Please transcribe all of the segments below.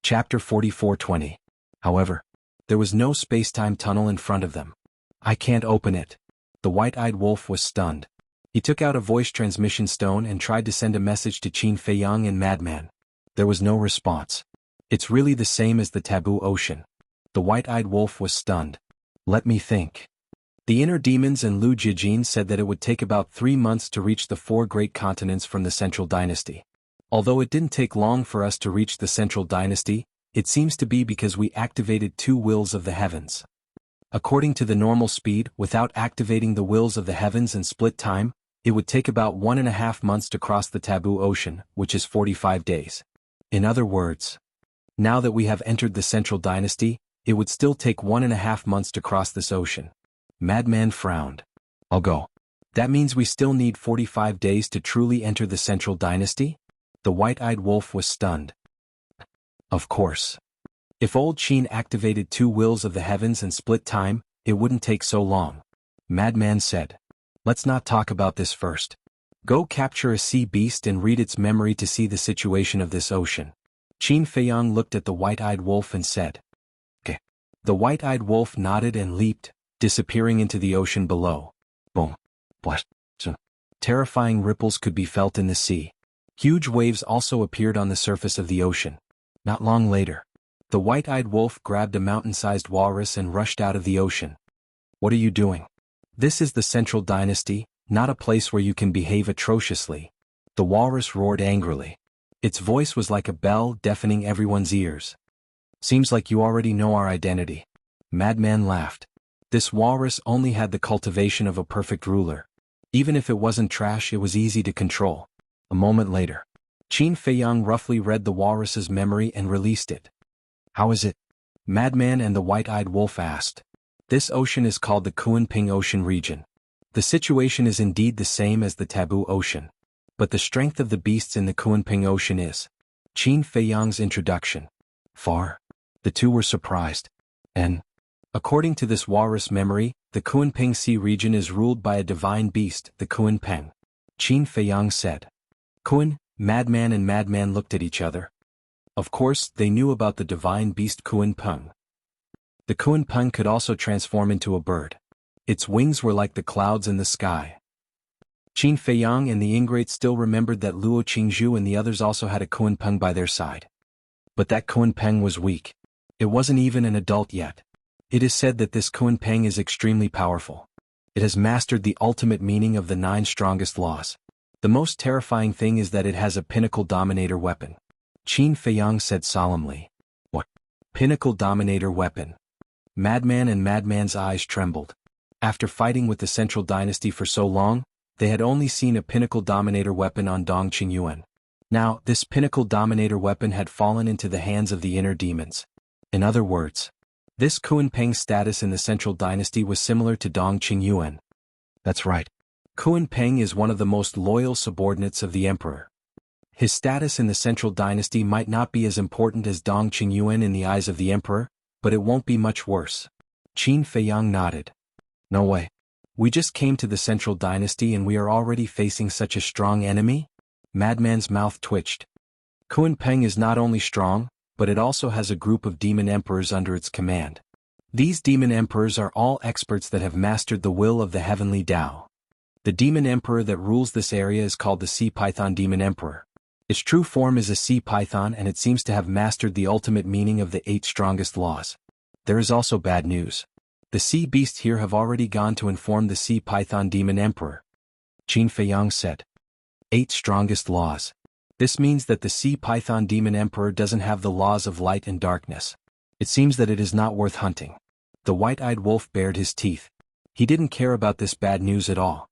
Chapter 44:20. However, there was no space-time tunnel in front of them. I can't open it. The white-eyed wolf was stunned. He took out a voice transmission stone and tried to send a message to Qin Feiyang and Madman. There was no response. It's really the same as the taboo ocean. The white-eyed wolf was stunned. Let me think. The inner demons and Lu Jijin said that it would take about 3 months to reach the 4 great continents from the Central Dynasty. Although it didn't take long for us to reach the Central Dynasty, it seems to be because we activated 2 wills of the heavens. According to the normal speed, without activating the wills of the heavens and split time, it would take about 1.5 months to cross the taboo ocean, which is 45 days. In other words, now that we have entered the Central Dynasty, it would still take 1.5 months to cross this ocean. Madman frowned. I'll go. That means we still need 45 days to truly enter the Central Dynasty? The white-eyed wolf was stunned. Of course. If old Qin activated 2 wills of the heavens and split time, it wouldn't take so long. Madman said. Let's not talk about this first. Go capture a sea beast and read its memory to see the situation of this ocean. Qin Feiyang looked at the white-eyed wolf and said. Okay. The white-eyed wolf nodded and leaped, disappearing into the ocean below. Boom. What? Terrifying ripples could be felt in the sea. Huge waves also appeared on the surface of the ocean. Not long later, the white-eyed wolf grabbed a mountain-sized walrus and rushed out of the ocean. What are you doing? This is the Central Dynasty, not a place where you can behave atrociously. The walrus roared angrily. Its voice was like a bell, deafening everyone's ears. Seems like you already know our identity. Madman laughed. This walrus only had the cultivation of a perfect ruler. Even if it wasn't trash, it was easy to control. A moment later, Qin Feiyang roughly read the walrus's memory and released it. How is it? Madman and the white-eyed wolf asked. This ocean is called the Kunping Ocean region. The situation is indeed the same as the Taboo Ocean. But the strength of the beasts in the Kunping Ocean is. Qin Feiyang's introduction. Far. The two were surprised. And, according to this walrus memory, the Kunping Sea region is ruled by a divine beast, the Kunpeng. Qin Feiyang said. Kun, Madman and Madman looked at each other. Of course, they knew about the divine beast Kunpeng. The Kunpeng could also transform into a bird. Its wings were like the clouds in the sky. Qin Feiyang and the ingrates still remembered that Luo Qingzhu and the others also had a Kunpeng by their side. But that Kunpeng was weak. It wasn't even an adult yet. It is said that this Kunpeng is extremely powerful. It has mastered the ultimate meaning of the 9 strongest laws. The most terrifying thing is that it has a pinnacle dominator weapon. Qin Feiyang said solemnly. What? Pinnacle dominator weapon? Madman and Madman's eyes trembled. After fighting with the Central Dynasty for so long, they had only seen a pinnacle dominator weapon on Dong Qingyuan. Now, this pinnacle dominator weapon had fallen into the hands of the inner demons. In other words, this Kunpeng's status in the Central Dynasty was similar to Dong Qingyuan. That's right. Kunpeng is one of the most loyal subordinates of the emperor. His status in the Central Dynasty might not be as important as Dong Qingyuan in the eyes of the emperor, but it won't be much worse. Qin Feiyang nodded. No way. We just came to the Central Dynasty and we are already facing such a strong enemy? Madman's mouth twitched. Kunpeng is not only strong, but it also has a group of demon emperors under its command. These demon emperors are all experts that have mastered the will of the heavenly Tao. The demon emperor that rules this area is called the Sea Python Demon Emperor. Its true form is a sea python and it seems to have mastered the ultimate meaning of the 8 strongest laws. There is also bad news. The sea beasts here have already gone to inform the Sea Python Demon Emperor. Qin Feiyang said. 8 strongest laws. This means that the Sea Python Demon Emperor doesn't have the laws of light and darkness. It seems that it is not worth hunting. The white-eyed wolf bared his teeth. He didn't care about this bad news at all.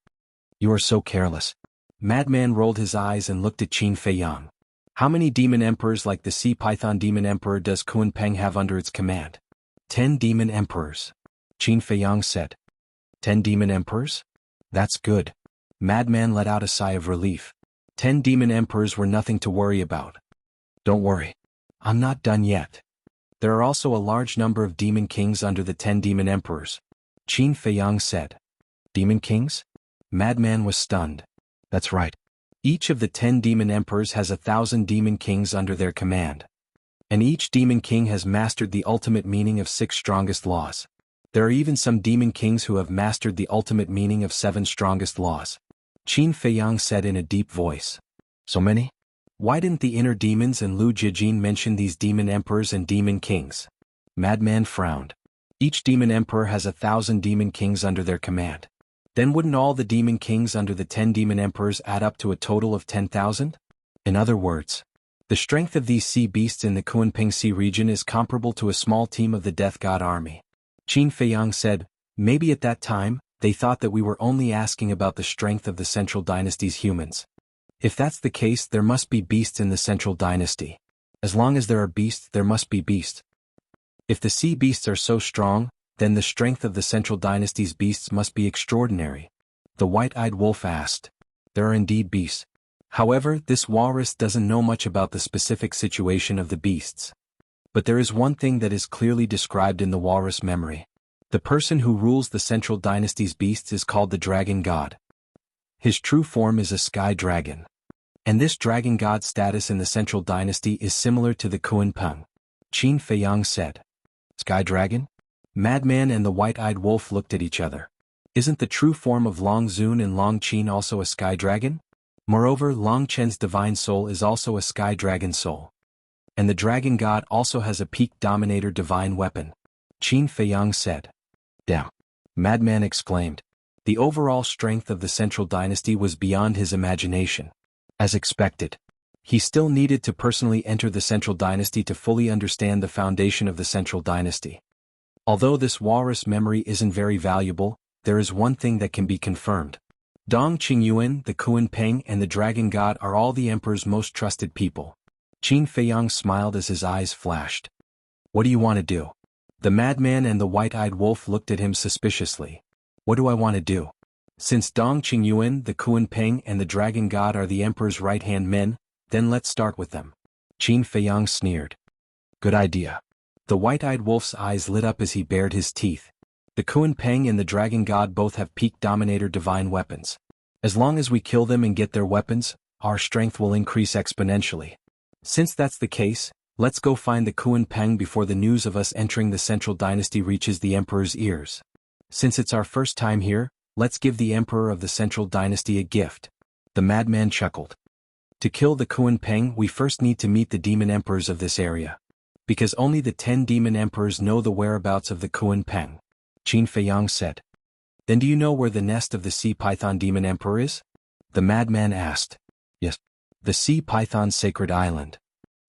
You are so careless. Madman rolled his eyes and looked at Qin Feiyang. How many demon emperors like the Sea Python Demon Emperor does Kunpeng have under its command? 10 demon emperors. Qin Feiyang said. 10 demon emperors? That's good. Madman let out a sigh of relief. 10 demon emperors were nothing to worry about. Don't worry. I'm not done yet. There are also a large number of demon kings under the 10 demon emperors. Qin Feiyang said. Demon kings? Madman was stunned. That's right. Each of the 10 demon emperors has 1,000 demon kings under their command. And each demon king has mastered the ultimate meaning of 6 strongest laws. There are even some demon kings who have mastered the ultimate meaning of 7 strongest laws. Qin Feiyang said in a deep voice. So many? Why didn't the inner demons and Lu Jijin mention these demon emperors and demon kings? Madman frowned. Each demon emperor has 1,000 demon kings under their command. Then wouldn't all the demon kings under the 10 demon emperors add up to a total of 10,000? In other words, the strength of these sea beasts in the Kunpeng Sea region is comparable to a small team of the Death God army. Qin Feiyang said, maybe at that time, they thought that we were only asking about the strength of the Central Dynasty's humans. If that's the case, there must be beasts in the Central Dynasty. As long as there are beasts, there must be beasts. If the sea beasts are so strong, then the strength of the Central Dynasty's beasts must be extraordinary. The white-eyed wolf asked. There are indeed beasts. However, this walrus doesn't know much about the specific situation of the beasts. But there is one thing that is clearly described in the walrus memory. The person who rules the Central Dynasty's beasts is called the Dragon God. His true form is a sky dragon. And this Dragon God status in the Central Dynasty is similar to the Kunpeng. Qin Feiyang said. Sky dragon? Madman and the white-eyed wolf looked at each other. Isn't the true form of Long Zun and Long Qin also a sky dragon? Moreover, Long Chen's divine soul is also a sky dragon soul. And the Dragon God also has a peak dominator divine weapon. Qin Feiyang said. Damn. Madman exclaimed. The overall strength of the Central Dynasty was beyond his imagination. As expected. He still needed to personally enter the Central Dynasty to fully understand the foundation of the Central Dynasty. Although this walrus memory isn't very valuable, there is one thing that can be confirmed. Dong Qingyuan, the Kunpeng and the Dragon God are all the Emperor's most trusted people. Qin Feiyang smiled as his eyes flashed. What do you want to do? The madman and the white-eyed wolf looked at him suspiciously. What do I want to do? Since Dong Qingyuan, the Kunpeng and the Dragon God are the Emperor's right-hand men, then let's start with them. Qin Feiyang sneered. Good idea. The white-eyed wolf's eyes lit up as he bared his teeth. The Kunpeng and the Dragon God both have peak dominator divine weapons. As long as we kill them and get their weapons, our strength will increase exponentially. Since that's the case, let's go find the Kunpeng before the news of us entering the Central Dynasty reaches the Emperor's ears. Since it's our first time here, let's give the Emperor of the Central Dynasty a gift. The madman chuckled. To kill the Kunpeng, we first need to meet the demon emperors of this area. Because only the 10 demon emperors know the whereabouts of the Kunpeng. Qin Feiyang said. Then do you know where the nest of the sea python demon emperor is? The madman asked. Yes. The sea python sacred island.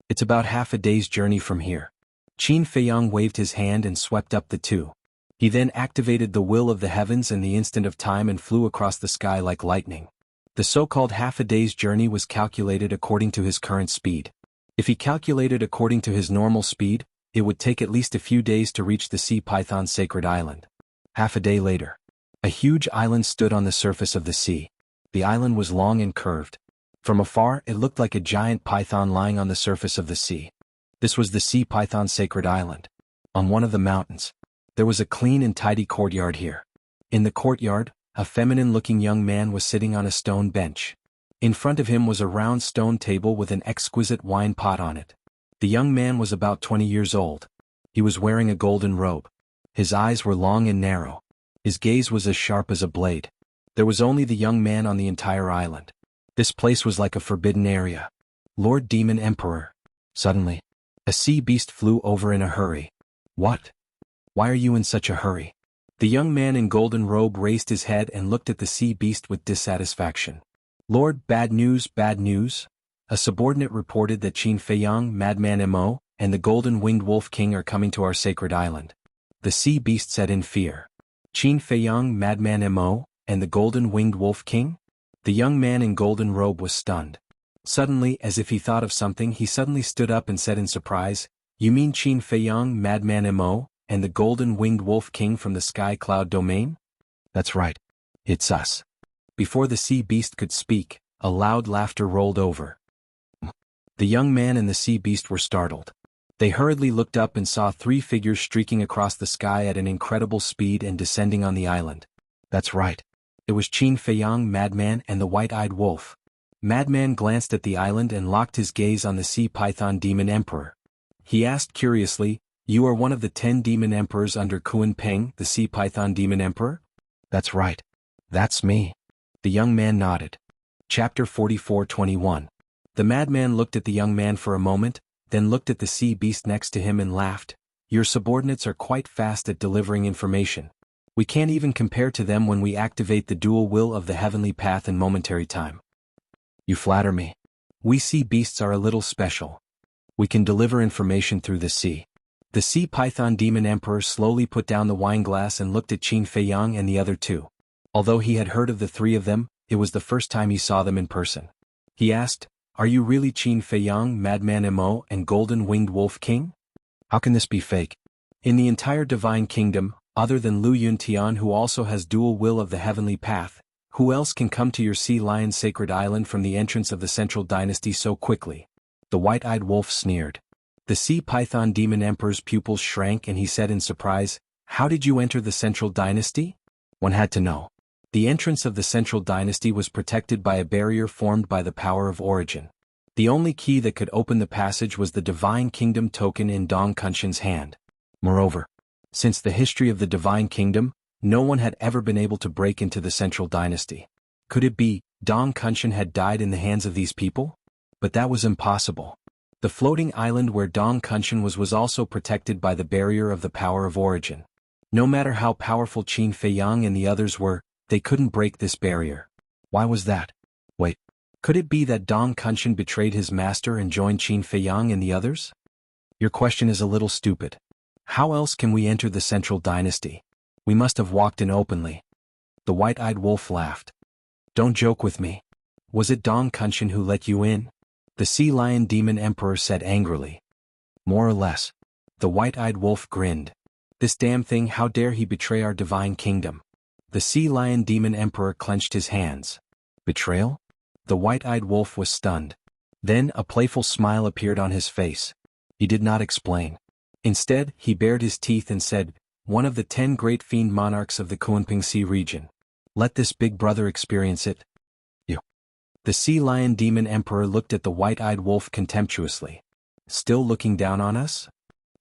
It's about half a day's journey from here. Qin Feiyang waved his hand and swept up the 2. He then activated the will of the heavens and the instant of time and flew across the sky like lightning. The so-called half a day's journey was calculated according to his current speed. If he calculated according to his normal speed, it would take at least a few days to reach the sea python sacred island. Half a day later. A huge island stood on the surface of the sea. The island was long and curved. From afar, it looked like a giant python lying on the surface of the sea. This was the sea python sacred island. On one of the mountains. There was a clean and tidy courtyard here. In the courtyard, a feminine-looking young man was sitting on a stone bench. In front of him was a round stone table with an exquisite wine pot on it. The young man was about 20 years old. He was wearing a golden robe. His eyes were long and narrow. His gaze was as sharp as a blade. There was only the young man on the entire island. This place was like a forbidden area. Lord Demon Emperor. Suddenly, a sea beast flew over in a hurry. What? Why are you in such a hurry? The young man in golden robe raised his head and looked at the sea beast with dissatisfaction. Lord, bad news, bad news. A subordinate reported that Qin Feiyang, Madman Mo, and the Golden-Winged Wolf King are coming to our sacred island. The sea beast said in fear. Qin Feiyang, Madman Mo, and the Golden-Winged Wolf King? The young man in golden robe was stunned. Suddenly, as if he thought of something, he suddenly stood up and said in surprise, You mean Qin Feiyang, Madman Mo, and the Golden-Winged Wolf King from the Sky Cloud Domain? That's right. It's us. Before the sea beast could speak, a loud laughter rolled over. The young man and the sea beast were startled. They hurriedly looked up and saw 3 figures streaking across the sky at an incredible speed and descending on the island. That's right. It was Qin Feiyang, Madman, and the white-eyed wolf. Madman glanced at the island and locked his gaze on the sea python demon emperor. He asked curiously, "You are one of the 10 demon emperors under Kuan Ping, the sea python demon emperor?" "That's right. That's me." The young man nodded. Chapter 44:21. The madman looked at the young man for a moment, then looked at the sea beast next to him and laughed. "Your subordinates are quite fast at delivering information. We can't even compare to them when we activate the dual will of the heavenly path in momentary time." "You flatter me. We sea beasts are a little special. We can deliver information through the sea." The sea python demon emperor slowly put down the wineglass and looked at Qin Feiyang and the other two. Although he had heard of the three of them, it was the first time he saw them in person. He asked, "Are you really Qin Feiyang, Madman Mo, and Golden Winged Wolf King? How can this be fake? In the entire Divine Kingdom, other than Lu Yuntian who also has dual will of the heavenly path, who else can come to your Sea Lion Sacred Island from the entrance of the Central Dynasty so quickly?" The white-eyed wolf sneered. The sea python demon emperor's pupils shrank and he said in surprise, "How did you enter the Central Dynasty?" One had to know. The entrance of the Central Dynasty was protected by a barrier formed by the power of origin. The only key that could open the passage was the Divine Kingdom token in Dong Kunshin's hand. Moreover, since the history of the Divine Kingdom, no one had ever been able to break into the Central Dynasty. Could it be, Dong Kunshin had died in the hands of these people? But that was impossible. The floating island where Dong Kunshin was also protected by the barrier of the power of origin. No matter how powerful Qin Feiyang and the others were, they couldn't break this barrier. Why was that? Wait, could it be that Dong Kunshin betrayed his master and joined Qin Feiyang and the others? Your question is a little stupid. How else can we enter the Central Dynasty? We must have walked in openly. The white-eyed wolf laughed. Don't joke with me. Was it Dong Kunshin who let you in? The sea lion demon emperor said angrily. More or less. The white-eyed wolf grinned. This damn thing, how dare he betray our divine kingdom? The sea lion demon emperor clenched his hands. Betrayal? The white-eyed wolf was stunned. Then a playful smile appeared on his face. He did not explain. Instead, he bared his teeth and said, "One of the 10 great fiend monarchs of the Kunping Sea region. Let this big brother experience it." You. The sea lion demon emperor looked at the white-eyed wolf contemptuously. Still looking down on us?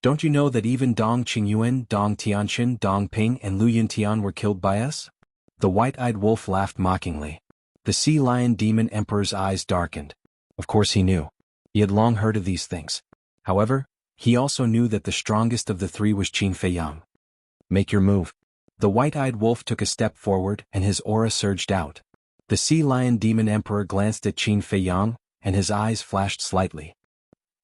Don't you know that even Dong Qingyuan, Dong Tianxin, Dong Ping and Lu Yuntian were killed by us? The white-eyed wolf laughed mockingly. The sea lion demon emperor's eyes darkened. Of course he knew. He had long heard of these things. However, he also knew that the strongest of the three was Qin Feiyang. Make your move. The white-eyed wolf took a step forward and his aura surged out. The sea lion demon emperor glanced at Qin Feiyang, and his eyes flashed slightly.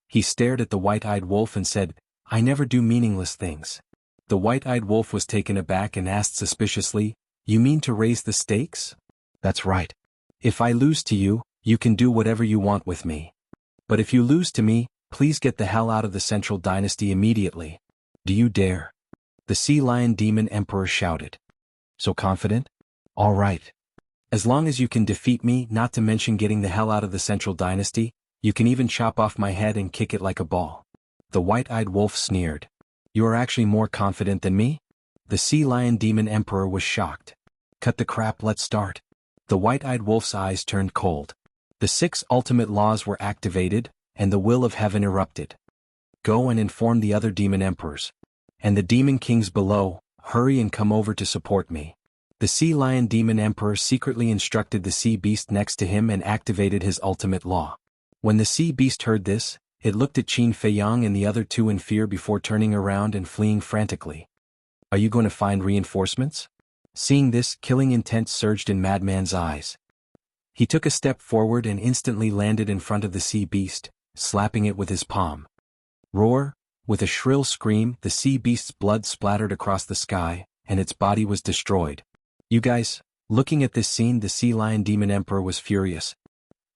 He stared at the white-eyed wolf and said, "I never do meaningless things." The white-eyed wolf was taken aback and asked suspiciously, "You mean to raise the stakes?" "That's right. If I lose to you, you can do whatever you want with me. But if you lose to me, please get the hell out of the Central Dynasty immediately." "Do you dare?" The sea lion demon emperor shouted. "So confident? All right. As long as you can defeat me, not to mention getting the hell out of the Central Dynasty, you can even chop off my head and kick it like a ball." The white-eyed wolf sneered. "You are actually more confident than me?" The sea lion demon emperor was shocked. "Cut the crap, let's start." The white-eyed wolf's eyes turned cold. The 6 ultimate laws were activated, and the will of heaven erupted. "Go and inform the other demon emperors. And the demon kings below, hurry and come over to support me." The sea lion demon emperor secretly instructed the sea beast next to him and activated his ultimate law. When the sea beast heard this, it looked at Qin Feiyang and the other two in fear before turning around and fleeing frantically. "Are you going to find reinforcements?" Seeing this, killing intent surged in Madman's eyes. He took a step forward and instantly landed in front of the sea beast, slapping it with his palm. Roar! With a shrill scream, the sea beast's blood splattered across the sky, and its body was destroyed. "You guys," looking at this scene, the sea lion demon emperor was furious.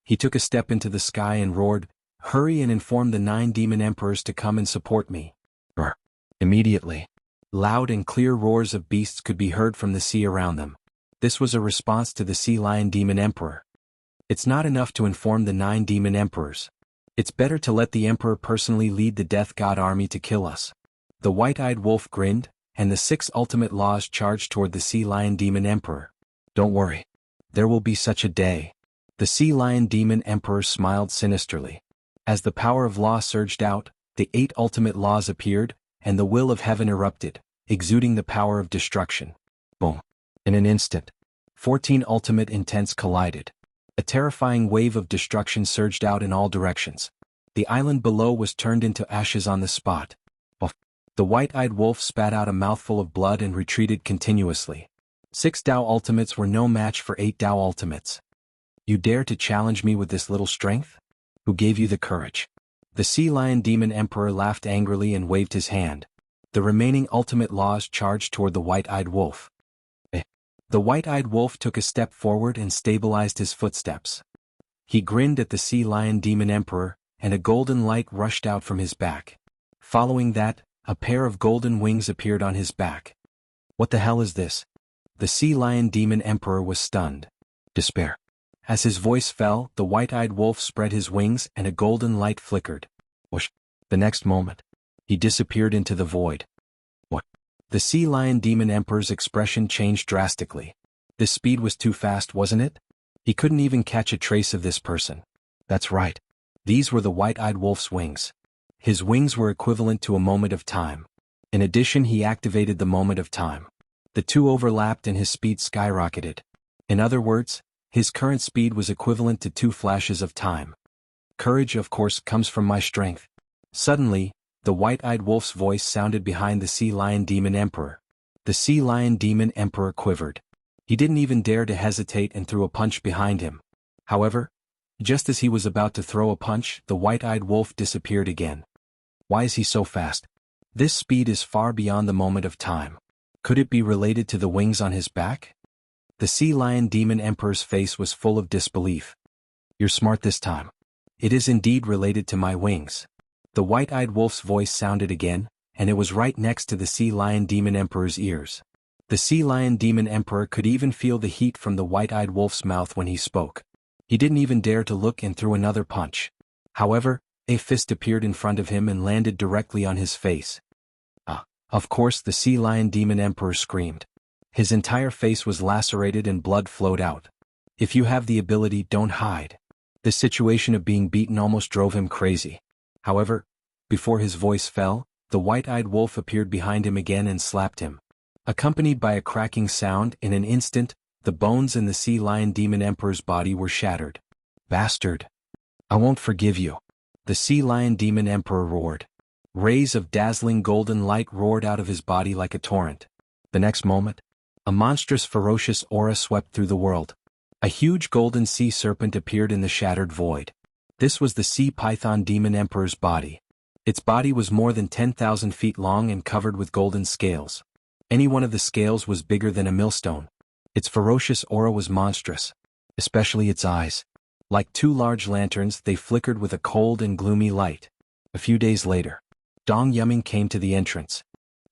He took a step into the sky and roared, "Hurry and inform the 9 demon emperors to come and support me." Brr. Immediately. Loud and clear roars of beasts could be heard from the sea around them. This was a response to the sea lion demon emperor. It's not enough to inform the 9 demon emperors. It's better to let the emperor personally lead the death god army to kill us. The white-eyed wolf grinned, and the 6 ultimate laws charged toward the sea lion demon emperor. "Don't worry. There will be such a day." The sea lion demon emperor smiled sinisterly. As the power of law surged out, the 8 ultimate laws appeared, and the will of heaven erupted, exuding the power of destruction. Boom. In an instant, 14 ultimate intents collided. A terrifying wave of destruction surged out in all directions. The island below was turned into ashes on the spot. The white-eyed wolf spat out a mouthful of blood and retreated continuously. 6 Dao ultimates were no match for 8 Dao ultimates. You dare to challenge me with this little strength? Who gave you the courage? The sea lion demon emperor laughed angrily and waved his hand. The remaining ultimate laws charged toward the white-eyed wolf. The white-eyed wolf took a step forward and stabilized his footsteps. He grinned at the sea lion demon emperor, and a golden light rushed out from his back. Following that, a pair of golden wings appeared on his back. What the hell is this? The sea lion demon emperor was stunned. Despair. As his voice fell, the white-eyed wolf spread his wings and a golden light flickered. Whoosh. The next moment, he disappeared into the void. What? The sea lion demon emperor's expression changed drastically. This speed was too fast, wasn't it? He couldn't even catch a trace of this person. That's right. These were the white-eyed wolf's wings. His wings were equivalent to a moment of time. In addition, he activated the moment of time. The two overlapped and his speed skyrocketed. In other words, his current speed was equivalent to 2 flashes of time. Courage, of course, comes from my strength. Suddenly, the white-eyed wolf's voice sounded behind the sea lion demon emperor. The sea lion demon emperor quivered. He didn't even dare to hesitate and threw a punch behind him. However, just as he was about to throw a punch, the white-eyed wolf disappeared again. Why is he so fast? This speed is far beyond the moment of time. Could it be related to the wings on his back? The sea lion demon emperor's face was full of disbelief. You're smart this time. It is indeed related to my wings. The white-eyed wolf's voice sounded again, and it was right next to the sea lion demon emperor's ears. The sea lion demon emperor could even feel the heat from the white-eyed wolf's mouth when he spoke. He didn't even dare to look and threw another punch. However, a fist appeared in front of him and landed directly on his face. Of course, the sea lion demon emperor screamed. His entire face was lacerated and blood flowed out. If you have the ability, don't hide. The situation of being beaten almost drove him crazy. However, before his voice fell, the white-eyed wolf appeared behind him again and slapped him. Accompanied by a cracking sound, in an instant, the bones in the sea lion demon emperor's body were shattered. Bastard! I won't forgive you. The sea lion demon emperor roared. Rays of dazzling golden light roared out of his body like a torrent. The next moment, a monstrous ferocious aura swept through the world. A huge golden sea serpent appeared in the shattered void. This was the sea python demon emperor's body. Its body was more than 10,000 feet long and covered with golden scales. Any one of the scales was bigger than a millstone. Its ferocious aura was monstrous, especially its eyes. Like 2 large lanterns, they flickered with a cold and gloomy light. A few days later, Dong Yuming came to the entrance.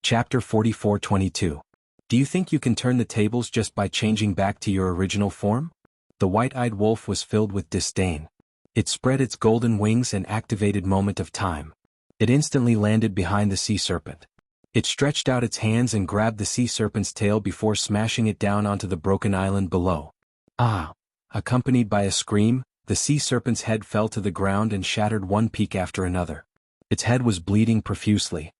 Chapter 44:22. Do you think you can turn the tables just by changing back to your original form? The white-eyed wolf was filled with disdain. It spread its golden wings and activated moment of time. It instantly landed behind the sea serpent. It stretched out its hands and grabbed the sea serpent's tail before smashing it down onto the broken island below. Ah! Accompanied by a scream, the sea serpent's head fell to the ground and shattered one peak after another. Its head was bleeding profusely.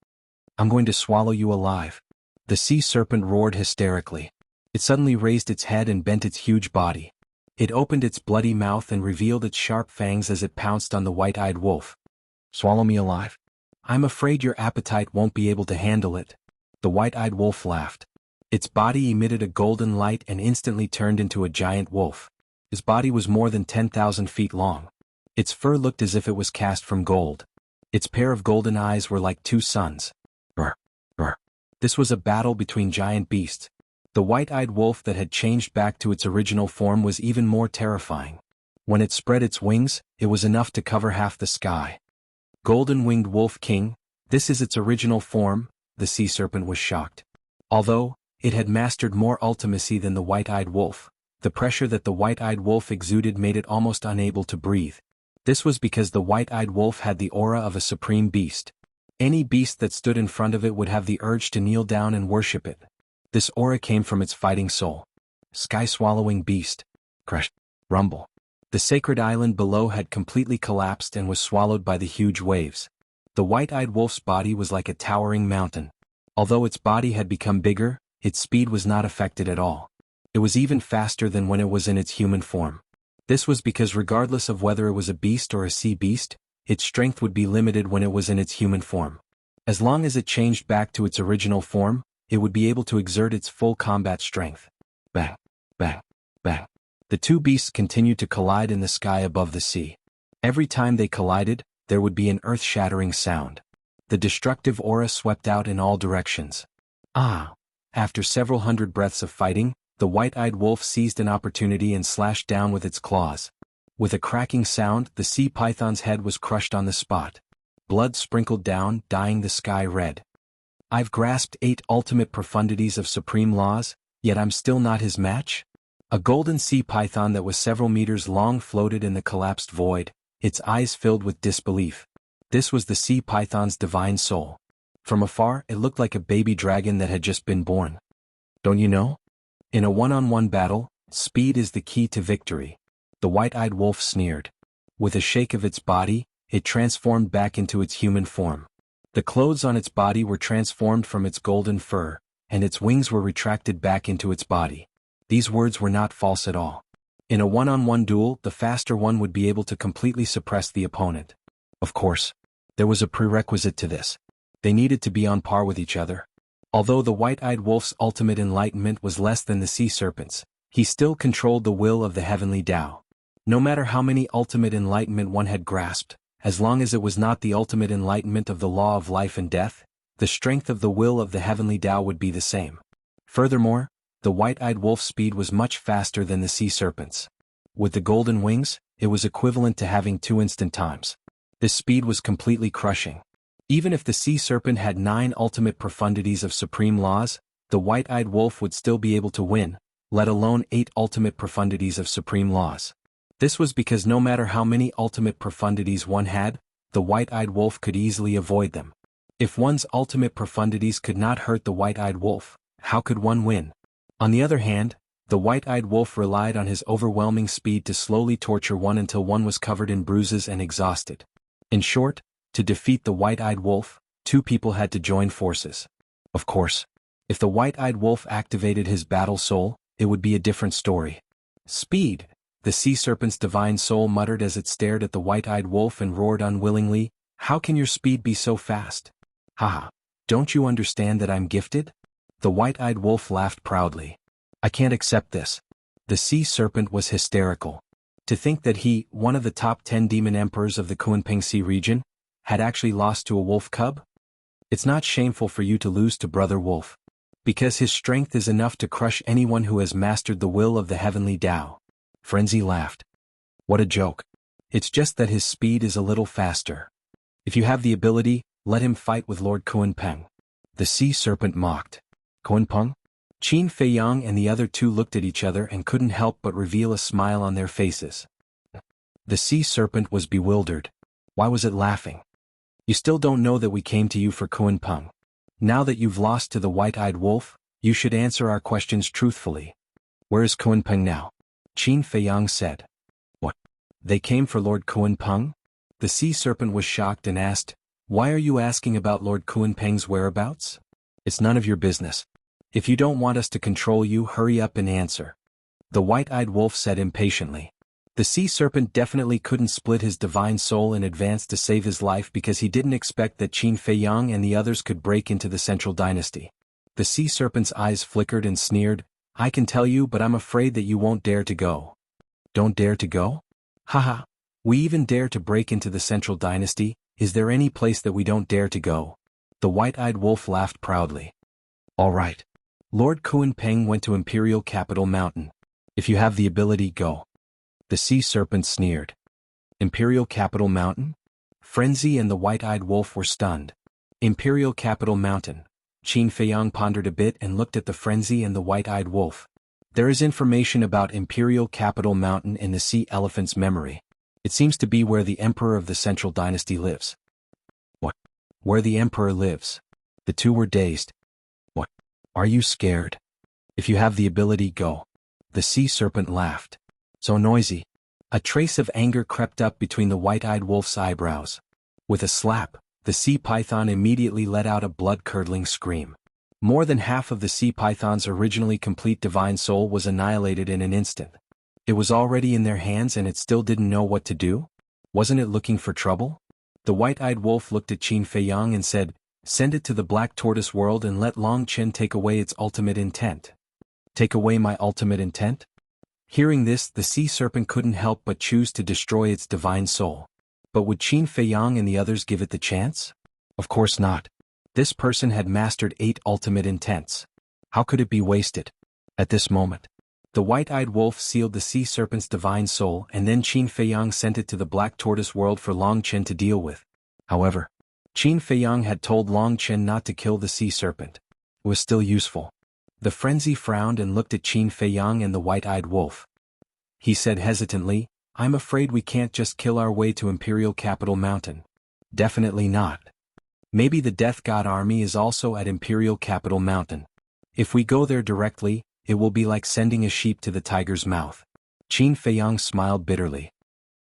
I'm going to swallow you alive. The sea serpent roared hysterically. It suddenly raised its head and bent its huge body. It opened its bloody mouth and revealed its sharp fangs as it pounced on the white-eyed wolf. Swallow me alive? I'm afraid your appetite won't be able to handle it. The white-eyed wolf laughed. Its body emitted a golden light and instantly turned into a giant wolf. His body was more than 10,000 feet long. Its fur looked as if it was cast from gold. Its pair of golden eyes were like 2 suns. Brr, brr. This was a battle between giant beasts. The white-eyed wolf that had changed back to its original form was even more terrifying. When it spread its wings, it was enough to cover half the sky. Golden-winged wolf king, this is its original form, the sea serpent was shocked. Although it had mastered more ultimacy than the white-eyed wolf, the pressure that the white-eyed wolf exuded made it almost unable to breathe. This was because the white-eyed wolf had the aura of a supreme beast. Any beast that stood in front of it would have the urge to kneel down and worship it. This aura came from its fighting soul. Sky-swallowing beast. Crush. Rumble. The sacred island below had completely collapsed and was swallowed by the huge waves. The white-eyed wolf's body was like a towering mountain. Although its body had become bigger, its speed was not affected at all. It was even faster than when it was in its human form. This was because regardless of whether it was a beast or a sea beast, its strength would be limited when it was in its human form. As long as it changed back to its original form, it would be able to exert its full combat strength. Bang, bang, bang. The two beasts continued to collide in the sky above the sea. Every time they collided, there would be an earth-shattering sound. The destructive aura swept out in all directions. After several hundred breaths of fighting, the white-eyed wolf seized an opportunity and slashed down with its claws. With a cracking sound, the sea python's head was crushed on the spot. Blood sprinkled down, dyeing the sky red. I've grasped 8 ultimate profundities of supreme laws, yet I'm still not his match? A golden sea python that was several meters long floated in the collapsed void, its eyes filled with disbelief. This was the sea python's divine soul. From afar, it looked like a baby dragon that had just been born. Don't you know? In a one-on-one battle, speed is the key to victory. The white-eyed wolf sneered. With a shake of its body, it transformed back into its human form. The clothes on its body were transformed from its golden fur, and its wings were retracted back into its body. These words were not false at all. In a one-on-one duel, the faster one would be able to completely suppress the opponent. Of course, there was a prerequisite to this. They needed to be on par with each other. Although the white-eyed wolf's ultimate enlightenment was less than the sea serpent's, he still controlled the will of the heavenly Tao. No matter how many ultimate enlightenment one had grasped, as long as it was not the ultimate enlightenment of the law of life and death, the strength of the will of the heavenly Tao would be the same. Furthermore, the white-eyed wolf's speed was much faster than the sea serpent's. With the golden wings, it was equivalent to having 2 instant times. This speed was completely crushing. Even if the sea serpent had 9 ultimate profundities of supreme laws, the white-eyed wolf would still be able to win, let alone 8 ultimate profundities of supreme laws. This was because no matter how many ultimate profundities one had, the white-eyed wolf could easily avoid them. If one's ultimate profundities could not hurt the white-eyed wolf, how could one win? On the other hand, the white-eyed wolf relied on his overwhelming speed to slowly torture one until one was covered in bruises and exhausted. In short, to defeat the white-eyed wolf, 2 people had to join forces. Of course, if the white-eyed wolf activated his battle soul, it would be a different story. Speed, the sea serpent's divine soul muttered as it stared at the white-eyed wolf and roared unwillingly, "How can your speed be so fast? Haha, don't you understand that I'm gifted?" The white-eyed wolf laughed proudly. "I can't accept this." The sea serpent was hysterical. To think that he, one of the top 10 demon emperors of the Kunpeng Sea region, had actually lost to a wolf cub? It's not shameful for you to lose to Brother Wolf. Because his strength is enough to crush anyone who has mastered the will of the heavenly Tao. Frenzy laughed. What a joke. It's just that his speed is a little faster. If you have the ability, let him fight with Lord Kunpeng. The sea serpent mocked. Kunpeng? Qin Feiyang and the other 2 looked at each other and couldn't help but reveal a smile on their faces. The sea serpent was bewildered. Why was it laughing? You still don't know that we came to you for Kunpeng. Now that you've lost to the white-eyed wolf, you should answer our questions truthfully. Where is Kunpeng now? Qin Feiyang said. What? They came for Lord Kunpeng? The sea serpent was shocked and asked, "Why are you asking about Lord Kunpeng's whereabouts? It's none of your business. If you don't want us to control you, hurry up and answer." The white-eyed wolf said impatiently. The sea serpent definitely couldn't split his divine soul in advance to save his life because he didn't expect that Qin Feiyang and the others could break into the central dynasty. The sea serpent's eyes flickered and sneered, "I can tell you, but I'm afraid that you won't dare to go." Don't dare to go? Haha, we even dare to break into the central dynasty. Is there any place that we don't dare to go? The white-eyed wolf laughed proudly. All right. Lord Kunpeng went to Imperial Capital Mountain. If you have the ability, go. The sea serpent sneered. Imperial Capital Mountain? Frenzy and the white-eyed wolf were stunned. Imperial Capital Mountain. Qin Feiyang pondered a bit and looked at the frenzy and the white-eyed wolf. There is information about Imperial Capital Mountain in the sea elephant's memory. It seems to be where the emperor of the central dynasty lives. What? Where the emperor lives? The 2 were dazed. What? Are you scared? If you have the ability, go. The sea serpent laughed. So noisy. A trace of anger crept up between the white-eyed wolf's eyebrows. With a slap, The sea python immediately let out a blood-curdling scream. More than half of the sea python's originally complete divine soul was annihilated in an instant. It was already in their hands and it still didn't know what to do? Wasn't it looking for trouble? The white-eyed wolf looked at Qin Feiyang and said, "Send it to the Black Tortoise world and let Long Chen take away its ultimate intent." Take away my ultimate intent? Hearing this, the sea serpent couldn't help but choose to destroy its divine soul. But would Qin Feiyang and the others give it the chance? Of course not. This person had mastered 8 ultimate intents. How could it be wasted? At this moment, the white-eyed wolf sealed the sea serpent's divine soul and then Qin Feiyang sent it to the Black Tortoise world for Long Chen to deal with. However, Qin Feiyang had told Long Chen not to kill the sea serpent. It was still useful. The frenzy frowned and looked at Qin Feiyang and the white-eyed wolf. He said hesitantly, "I'm afraid we can't just kill our way to Imperial Capital Mountain." Definitely not. Maybe the Death God army is also at Imperial Capital Mountain. If we go there directly, it will be like sending a sheep to the tiger's mouth. Qin Feiyang smiled bitterly.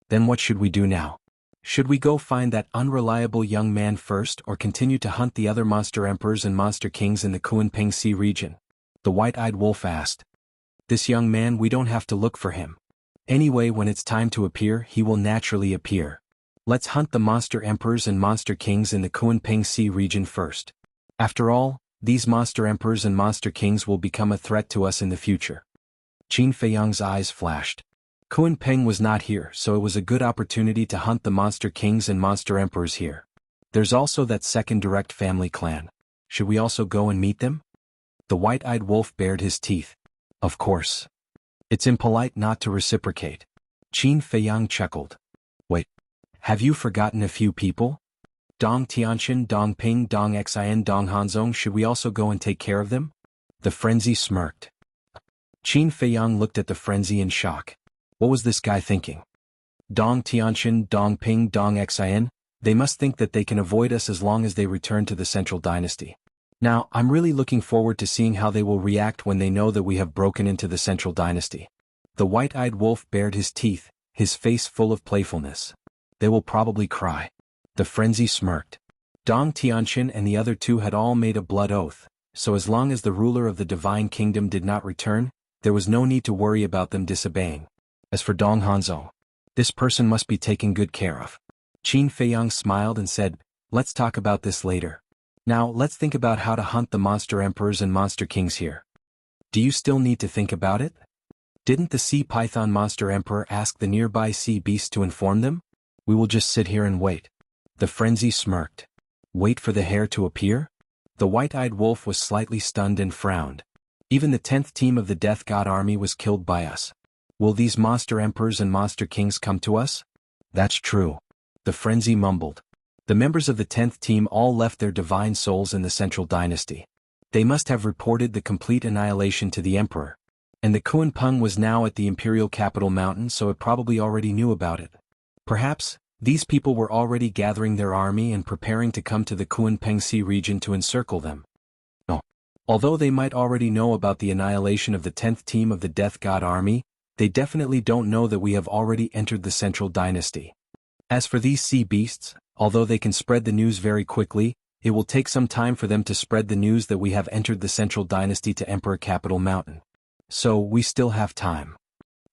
Then what should we do now? Should we go find that unreliable young man first or continue to hunt the other monster emperors and monster kings in the Kunpeng Sea region? The white-eyed wolf asked. This young man, we don't have to look for him. Anyway, when it's time to appear, he will naturally appear. Let's hunt the monster emperors and monster kings in the Kunpeng Sea region first. After all, these monster emperors and monster kings will become a threat to us in the future. Qin Feiyang's eyes flashed. Kunpeng was not here, so it was a good opportunity to hunt the monster kings and monster emperors here. There's also that second direct family clan. Should we also go and meet them? The white-eyed wolf bared his teeth. Of course. It's impolite not to reciprocate. Qin Feiyang chuckled. Wait. Have you forgotten a few people? Dong Tianxian, Dong Ping, Dong Xian, Dong Hanzong, should we also go and take care of them? The frenzy smirked. Qin Feiyang looked at the frenzy in shock. What was this guy thinking? Dong Tianxian, Dong Ping, Dong Xian, they must think that they can avoid us as long as they return to the Central Dynasty. Now, I'm really looking forward to seeing how they will react when they know that we have broken into the Central Dynasty. The white-eyed wolf bared his teeth, his face full of playfulness. They will probably cry. The frenzy smirked. Dong Tianxian and the other two had all made a blood oath, so as long as the ruler of the Divine Kingdom did not return, there was no need to worry about them disobeying. As for Dong Hanzong, this person must be taken good care of. Qin Feiyang smiled and said, "Let's talk about this later. Now let's think about how to hunt the monster emperors and monster kings here." Do you still need to think about it? Didn't the sea python monster emperor ask the nearby sea beasts to inform them? We will just sit here and wait. The frenzy smirked. Wait for the hare to appear? The white-eyed wolf was slightly stunned and frowned. Even the 10th team of the Death God army was killed by us. Will these monster emperors and monster kings come to us? That's true. The frenzy mumbled. The members of the 10th team all left their divine souls in the Central Dynasty. They must have reported the complete annihilation to the emperor. And the Kunpeng was now at the Imperial Capital Mountain, so it probably already knew about it. Perhaps, these people were already gathering their army and preparing to come to the Kunpeng Sea region to encircle them. No. Although they might already know about the annihilation of the 10th team of the Death God army, they definitely don't know that we have already entered the Central Dynasty. As for these sea beasts, although they can spread the news very quickly, it will take some time for them to spread the news that we have entered the Central Dynasty to Emperor Capital Mountain. So, we still have time.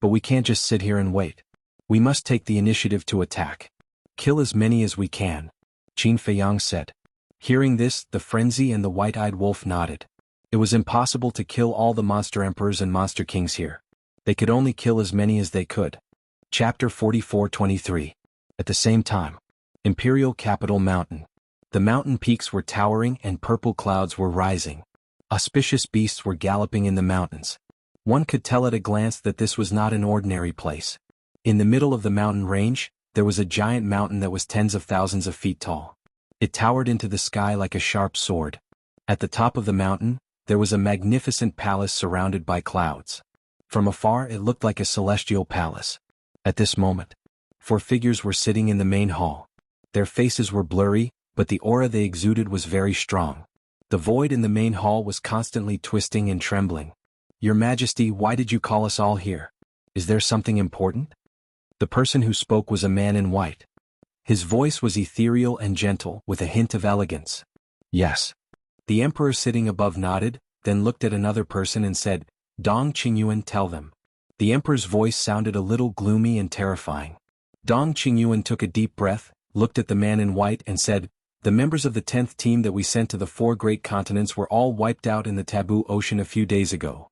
But we can't just sit here and wait. We must take the initiative to attack. Kill as many as we can, Qin Feiyang said. Hearing this, the frenzy and the white-eyed wolf nodded. It was impossible to kill all the monster emperors and monster kings here. They could only kill as many as they could. Chapter 44-23. At the same time, Imperial Capital Mountain. The mountain peaks were towering and purple clouds were rising. Auspicious beasts were galloping in the mountains. One could tell at a glance that this was not an ordinary place. In the middle of the mountain range, there was a giant mountain that was tens of thousands of feet tall. It towered into the sky like a sharp sword. At the top of the mountain, there was a magnificent palace surrounded by clouds. From afar it looked like a celestial palace. At this moment, 4 figures were sitting in the main hall. Their faces were blurry, but the aura they exuded was very strong. The void in the main hall was constantly twisting and trembling. "Your Majesty, why did you call us all here? Is there something important?" The person who spoke was a man in white. His voice was ethereal and gentle, with a hint of elegance. Yes. The emperor sitting above nodded, then looked at another person and said, Dong Qingyuan, tell them. The emperor's voice sounded a little gloomy and terrifying. Dong Qingyuan took a deep breath, looked at the man in white and said, the members of the 10th team that we sent to the 4 great continents were all wiped out in the Taboo Ocean a few days ago.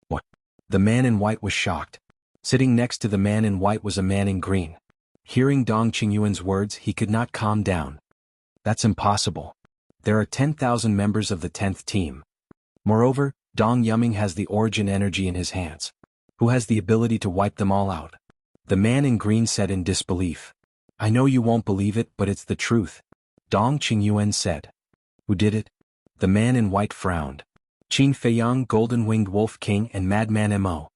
What? The man in white was shocked. Sitting next to the man in white was a man in green. Hearing Dong Qingyuan's words, he could not calm down. That's impossible. There are 10,000 members of the 10th team. Moreover, Dong Yuming has the origin energy in his hands. Who has the ability to wipe them all out? The man in green said in disbelief. I know you won't believe it, but it's the truth. Dong Qingyuan said. Who did it? The man in white frowned. Qin Feiyang, Golden-Winged Wolf King and Madman Mo.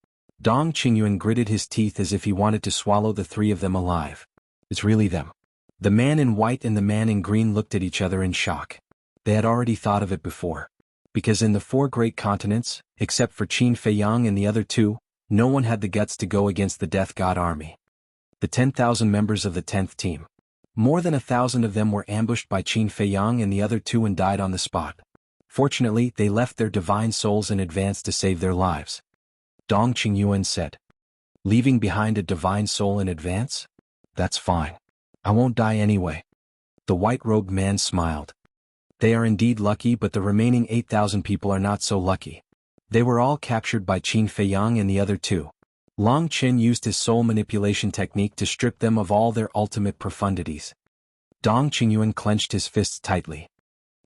Dong Qingyuan gritted his teeth as if he wanted to swallow the 3 of them alive. It's really them. The man in white and the man in green looked at each other in shock. They had already thought of it before. Because in the 4 great continents, except for Qin Feiyang and the other 2, no one had the guts to go against the Death God army. The 10,000 members of the 10th team. More than 1,000 of them were ambushed by Qin Feiyang and the other 2 and died on the spot. Fortunately, they left their divine souls in advance to save their lives. Dong Qingyuan said. Leaving behind a divine soul in advance? That's fine. I won't die anyway. The white-robed man smiled. They are indeed lucky, but the remaining 8,000 people are not so lucky. They were all captured by Qin Feiyang and the other 2. Long Qin used his soul manipulation technique to strip them of all their ultimate profundities. Dong Qingyuan clenched his fists tightly.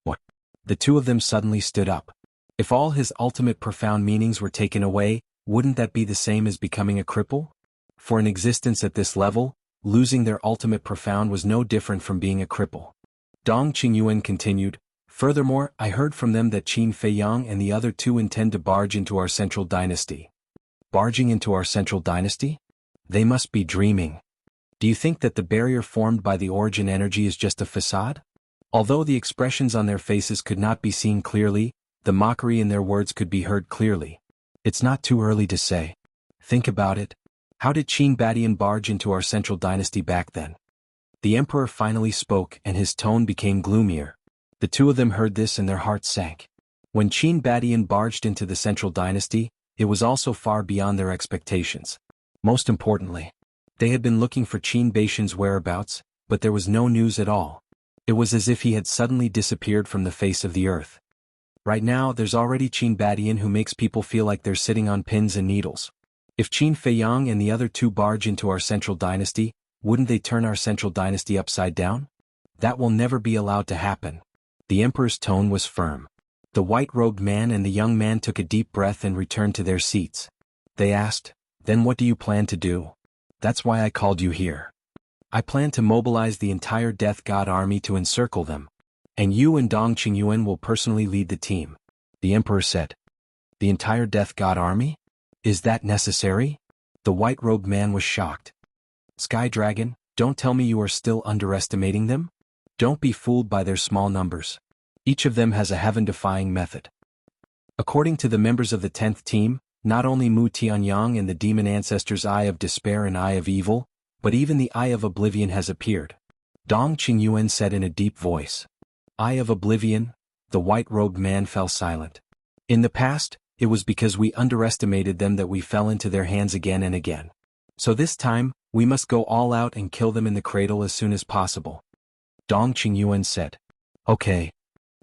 What? The 2 of them suddenly stood up. If all his ultimate profound meanings were taken away, wouldn't that be the same as becoming a cripple? For an existence at this level, losing their ultimate profound was no different from being a cripple. Dong Qingyuan continued, furthermore, I heard from them that Qin Feiyang and the other 2 intend to barge into our central dynasty. Barging into our central dynasty? They must be dreaming. Do you think that the barrier formed by the origin energy is just a facade? Although the expressions on their faces could not be seen clearly, the mockery in their words could be heard clearly. It's not too early to say. Think about it. How did Qin Badian barge into our central dynasty back then? The emperor finally spoke and his tone became gloomier. The 2 of them heard this and their hearts sank. When Qin Badian barged into the central dynasty, it was also far beyond their expectations. Most importantly, they had been looking for Qin Baishan's whereabouts, but there was no news at all. It was as if he had suddenly disappeared from the face of the earth. Right now, there's already Qin Badian who makes people feel like they're sitting on pins and needles. If Qin Feiyang and the other 2 barge into our central dynasty, wouldn't they turn our central dynasty upside down? That will never be allowed to happen. The emperor's tone was firm. The white-robed man and the young man took a deep breath and returned to their seats. They asked, then what do you plan to do? That's why I called you here. I plan to mobilize the entire Death God army to encircle them. And you and Dong Qingyuan will personally lead the team. The emperor said. The entire Death God army? Is that necessary? The white-robed man was shocked. Sky Dragon, don't tell me you are still underestimating them? Don't be fooled by their small numbers. Each of them has a heaven-defying method. According to the members of the 10th team, not only Mu Tianyang and the demon ancestors' Eye of Despair and Eye of Evil, but even the Eye of Oblivion has appeared. Dong Qingyuan said in a deep voice. Eye of Oblivion? The white-robed man fell silent. In the past, it was because we underestimated them that we fell into their hands again and again. So this time, we must go all out and kill them in the cradle as soon as possible. Dong Qingyuan said. Okay.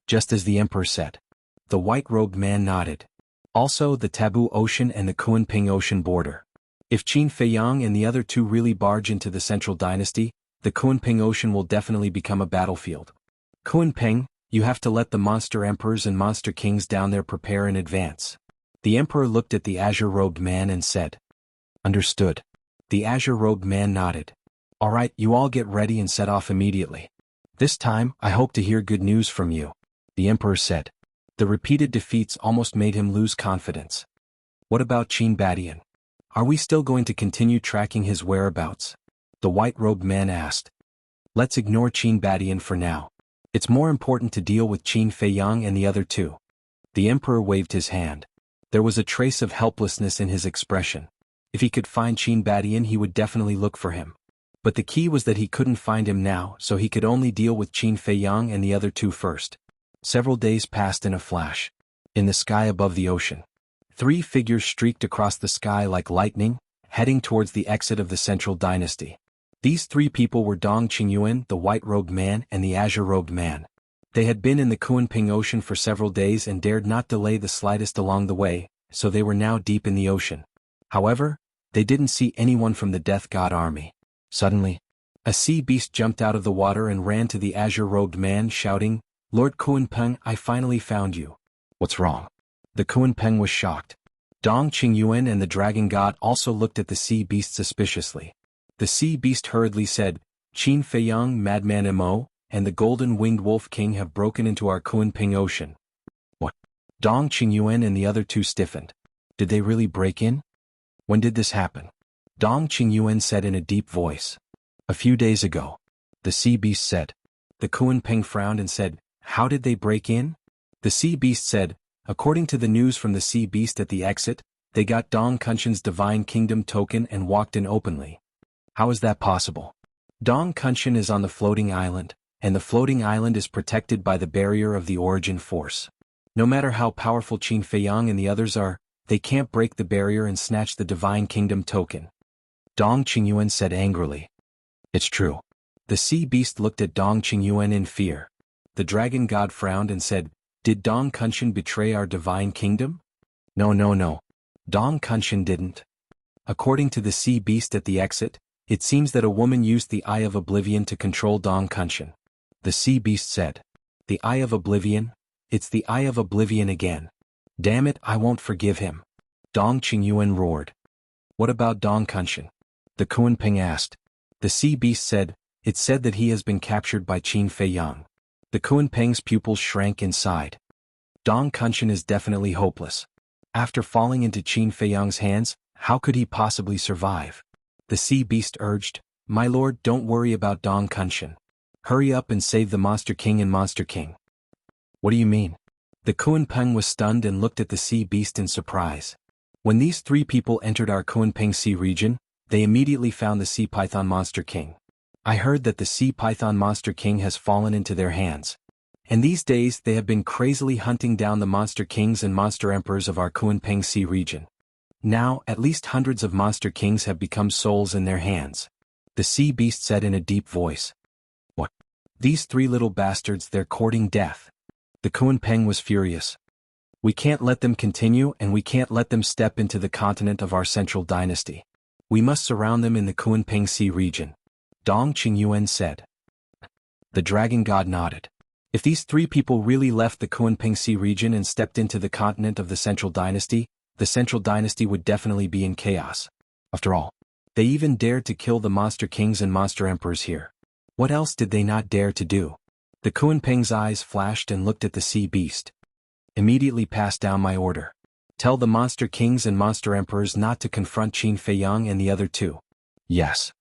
Just as the emperor said. The white-robed man nodded. Also the Taboo Ocean and the Kunping Ocean border. If Qin Feiyang and the other 2 really barge into the central dynasty, the Kunping Ocean will definitely become a battlefield. Kunping, you have to let the monster emperors and monster kings down there prepare in advance. The emperor looked at the azure-robed man and said. Understood. The azure-robed man nodded. All right, you all get ready and set off immediately. This time, I hope to hear good news from you. The emperor said. The repeated defeats almost made him lose confidence. What about Qin Badian? Are we still going to continue tracking his whereabouts? The white-robed man asked. Let's ignore Qin Badian for now. It's more important to deal with Qin Feiyang and the other 2. The emperor waved his hand. There was a trace of helplessness in his expression. If he could find Qin Badian, he would definitely look for him. But the key was that he couldn't find him now, so he could only deal with Qin Feiyang and the other two first. Several days passed in a flash. In the sky above the ocean, 3 figures streaked across the sky like lightning, heading towards the exit of the Central Dynasty. These 3 people were Dong Qingyuan, the white-robed man, and the azure-robed man. They had been in the Kunping Ocean for several days and dared not delay the slightest along the way, so they were now deep in the ocean. However, they didn't see anyone from the Death God army. Suddenly, a sea beast jumped out of the water and ran to the azure-robed man, shouting, "Lord Kunpeng, I finally found you." "What's wrong?" The Kunpeng was shocked. Dong Qingyuan and the dragon god also looked at the sea beast suspiciously. The sea beast hurriedly said, "Qin Feiyang, Madman Mo, and the golden-winged wolf king have broken into our Kunping Ocean." "What?" Dong Qingyuan and the other two stiffened. "Did they really break in? When did this happen?" Dong Qingyuan said in a deep voice. "A few days ago," the sea beast said. The Kunpeng frowned and said, "How did they break in?" The sea beast said, "According to the news from the sea beast at the exit, they got Dong Kunshan's divine kingdom token and walked in openly." "How is that possible?" "Dong Kunshan is on the floating island, and the floating island is protected by the barrier of the origin force. No matter how powerful Qin Feiyang and the others are, they can't break the barrier and snatch the divine kingdom token." Dong Qingyuan said angrily. "It's true." The sea beast looked at Dong Qingyuan in fear. The dragon god frowned and said, "Did Dong Kunshan betray our divine kingdom?" No. Dong Kunshan didn't. According to the sea beast at the exit, it seems that a woman used the Eye of Oblivion to control Dong Kunshan. The sea beast said, "The Eye of Oblivion? It's the Eye of Oblivion again. Damn it, I won't forgive him." Dong Qingyuan roared. "What about Dong Kunshan?" the Kunpeng asked. The sea beast said, "It's said that he has been captured by Qin Feiyang." The Kunpeng's pupils shrank inside. Dong Kunshan is definitely hopeless. After falling into Qin Feiyang's hands, how could he possibly survive? The sea beast urged, "My lord, don't worry about Dong Kunshan. Hurry up and save the Monster King and Monster King." "What do you mean?" The Kunpeng was stunned and looked at the sea beast in surprise. "When these 3 people entered our Kunpeng Sea region, they immediately found the Sea Python Monster King. I heard that the Sea Python Monster King has fallen into their hands. And these days they have been crazily hunting down the Monster Kings and Monster Emperors of our Kunpeng Sea region. Now, at least hundreds of Monster Kings have become souls in their hands." The sea beast said in a deep voice. "What? These 3 little bastards, they're courting death." The Kunpeng was furious. "We can't let them continue, and we can't let them step into the continent of our Central Dynasty. We must surround them in the Kunpeng Sea region," Dong Qingyuan said. The dragon god nodded. If these 3 people really left the Kunpeng Sea region and stepped into the continent of the Central Dynasty would definitely be in chaos. After all, they even dared to kill the Monster Kings and Monster Emperors here. What else did they not dare to do? The Kunpeng's eyes flashed and looked at the sea beast. "Immediately pass down my order. Tell the Monster Kings and Monster Emperors not to confront Qin Feiyang and the other 2. "Yes."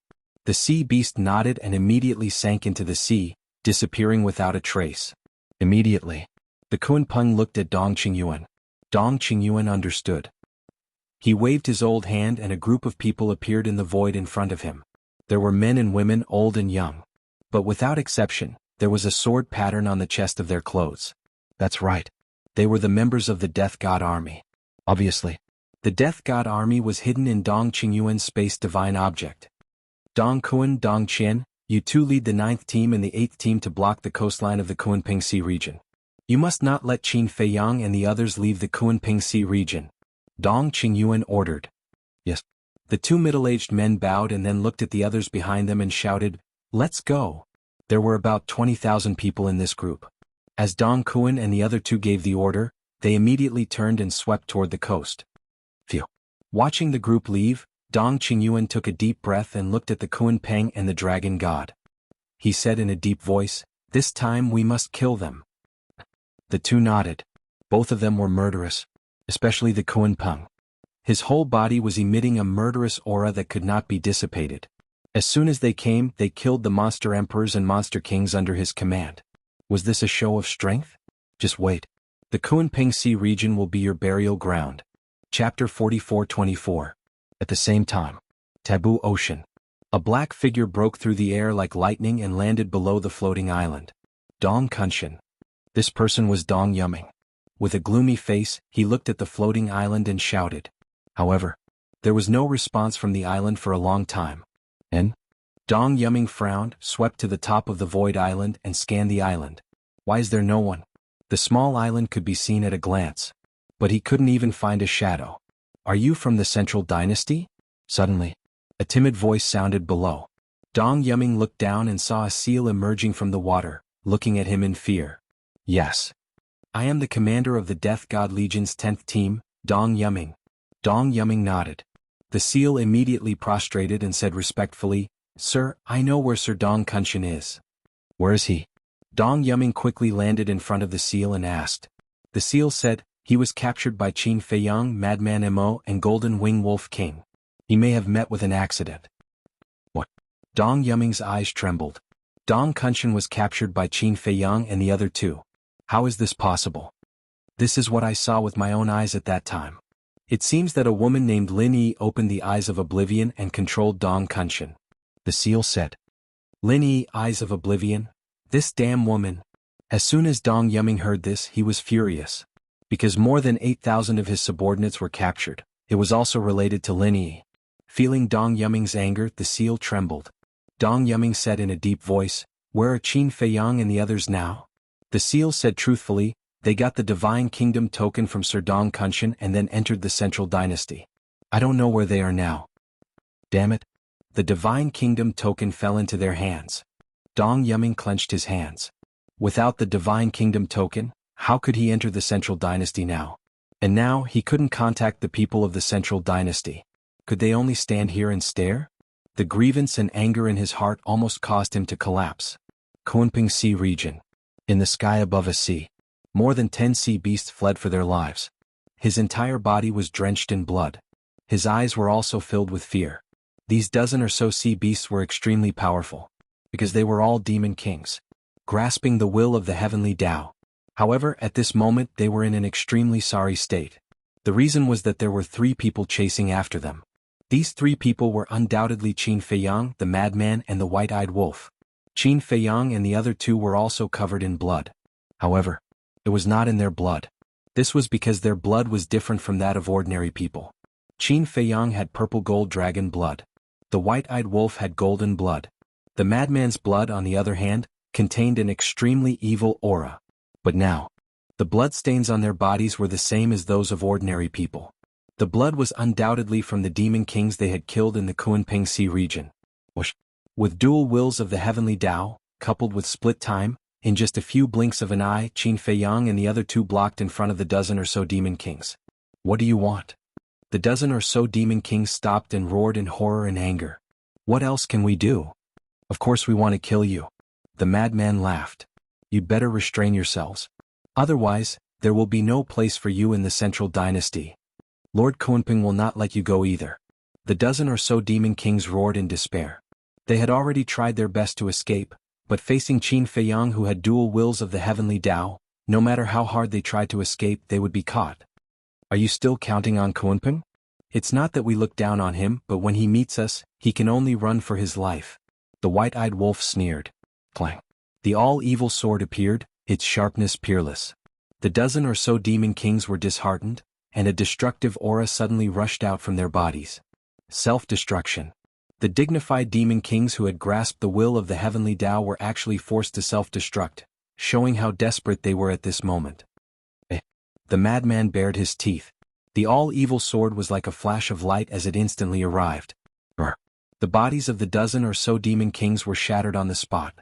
The sea beast nodded and immediately sank into the sea, disappearing without a trace. Immediately, the Kunpeng looked at Dong Qingyuan. Dong Qingyuan understood. He waved his old hand and a group of people appeared in the void in front of him. There were men and women, old and young. But without exception, there was a sword pattern on the chest of their clothes. That's right. They were the members of the Death God army. Obviously, the Death God army was hidden in Dong Qingyuan's space divine object. "Dong Kun, Dong Qian, you 2 lead the 9th team and the 8th team to block the coastline of the Kunpeng Sea region. You must not let Qin Feiyang and the others leave the Kunpeng Sea region," Dong Qingyuan ordered. "Yes." The 2 middle-aged men bowed and then looked at the others behind them and shouted, "Let's go." There were about 20,000 people in this group. As Dong Kun and the other 2 gave the order, they immediately turned and swept toward the coast. Phew. Watching the group leave, Dong Qingyuan took a deep breath and looked at the Kunpeng and the dragon god. He said in a deep voice, "This time we must kill them." The 2 nodded. Both of them were murderous, especially the Kunpeng. His whole body was emitting a murderous aura that could not be dissipated. As soon as they came, they killed the Monster Emperors and Monster Kings under his command. Was this a show of strength? Just wait. The Kunpeng Sea region will be your burial ground. Chapter 44-24. At the same time, Taboo Ocean. A black figure broke through the air like lightning and landed below the floating island. Dong Kunshan. This person was Dong Yuming. With a gloomy face, he looked at the floating island and shouted. However, there was no response from the island for a long time. And? Dong Yuming frowned, swept to the top of the void island and scanned the island. Why is there no one? The small island could be seen at a glance. But he couldn't even find a shadow. Are you from the Central Dynasty? Suddenly, a timid voice sounded below. Dong Yuming looked down and saw a seal emerging from the water, looking at him in fear. Yes. I am the commander of the Death God Legion's 10th team, Dong Yuming. Dong Yuming nodded. The seal immediately prostrated and said respectfully, Sir, I know where Sir Dong Kunshan is. Where is he? Dong Yuming quickly landed in front of the seal and asked. The seal said, he was captured by Qin Feiyang, Madman Mo, and Golden Wing Wolf King. He may have met with an accident. What? Dong Yuming's eyes trembled. Dong Kunshan was captured by Qin Feiyang and the other two. How is this possible? This is what I saw with my own eyes at that time. It seems that a woman named Lin Yi opened the Eyes of Oblivion and controlled Dong Kunshan. The seal said. Lin Yi, Eyes of Oblivion? This damn woman. As soon as Dong Yuming heard this, he was furious. Because more than 8,000 of his subordinates were captured, it was also related to Lin Yi. Feeling Dong Yuming's anger, the seal trembled. Dong Yuming said in a deep voice, Where are Qin Feiyang and the others now? The seal said truthfully, They got the Divine Kingdom token from Sir Dong Kunshan and then entered the Central Dynasty. I don't know where they are now. Damn it. The Divine Kingdom token fell into their hands. Dong Yuming clenched his hands. Without the Divine Kingdom token, how could he enter the Central Dynasty now? And now he couldn't contact the people of the Central Dynasty. Could they only stand here and stare? The grievance and anger in his heart almost caused him to collapse. Kunping Sea region. In the sky above a sea. More than 10 sea beasts fled for their lives. His entire body was drenched in blood. His eyes were also filled with fear. These dozen or so sea beasts were extremely powerful. Because they were all demon kings. Grasping the will of the heavenly Tao. However, at this moment they were in an extremely sorry state. The reason was that there were 3 people chasing after them. These 3 people were undoubtedly Qin Feiyang, the madman, and the white-eyed wolf. Qin Feiyang and the other 2 were also covered in blood. However, it was not in their blood. This was because their blood was different from that of ordinary people. Qin Feiyang had purple gold dragon blood. The white-eyed wolf had golden blood. The madman's blood, on the other hand, contained an extremely evil aura. But now, the bloodstains on their bodies were the same as those of ordinary people. The blood was undoubtedly from the demon kings they had killed in the Kunping Sea region. With dual wills of the heavenly Tao, coupled with split time, in just a few blinks of an eye, Qin Feiyang and the other 2 blocked in front of the dozen or so demon kings. What do you want? The dozen or so demon kings stopped and roared in horror and anger. What else can we do? Of course we want to kill you. The madman laughed. You'd better restrain yourselves. Otherwise, there will be no place for you in the Central Dynasty. Lord Kunping will not let you go either. The dozen or so demon kings roared in despair. They had already tried their best to escape, but facing Qin Feiyang who had dual wills of the heavenly Tao, no matter how hard they tried to escape they would be caught. Are you still counting on Kunping? It's not that we look down on him, but when he meets us, he can only run for his life. The white-eyed wolf sneered. Clang. The all-evil sword appeared, its sharpness peerless. The dozen or so demon kings were disheartened, and a destructive aura suddenly rushed out from their bodies. Self-destruction. The dignified demon kings who had grasped the will of the heavenly Tao were actually forced to self-destruct, showing how desperate they were at this moment. The madman bared his teeth. The all-evil sword was like a flash of light as it instantly arrived. The bodies of the dozen or so demon kings were shattered on the spot.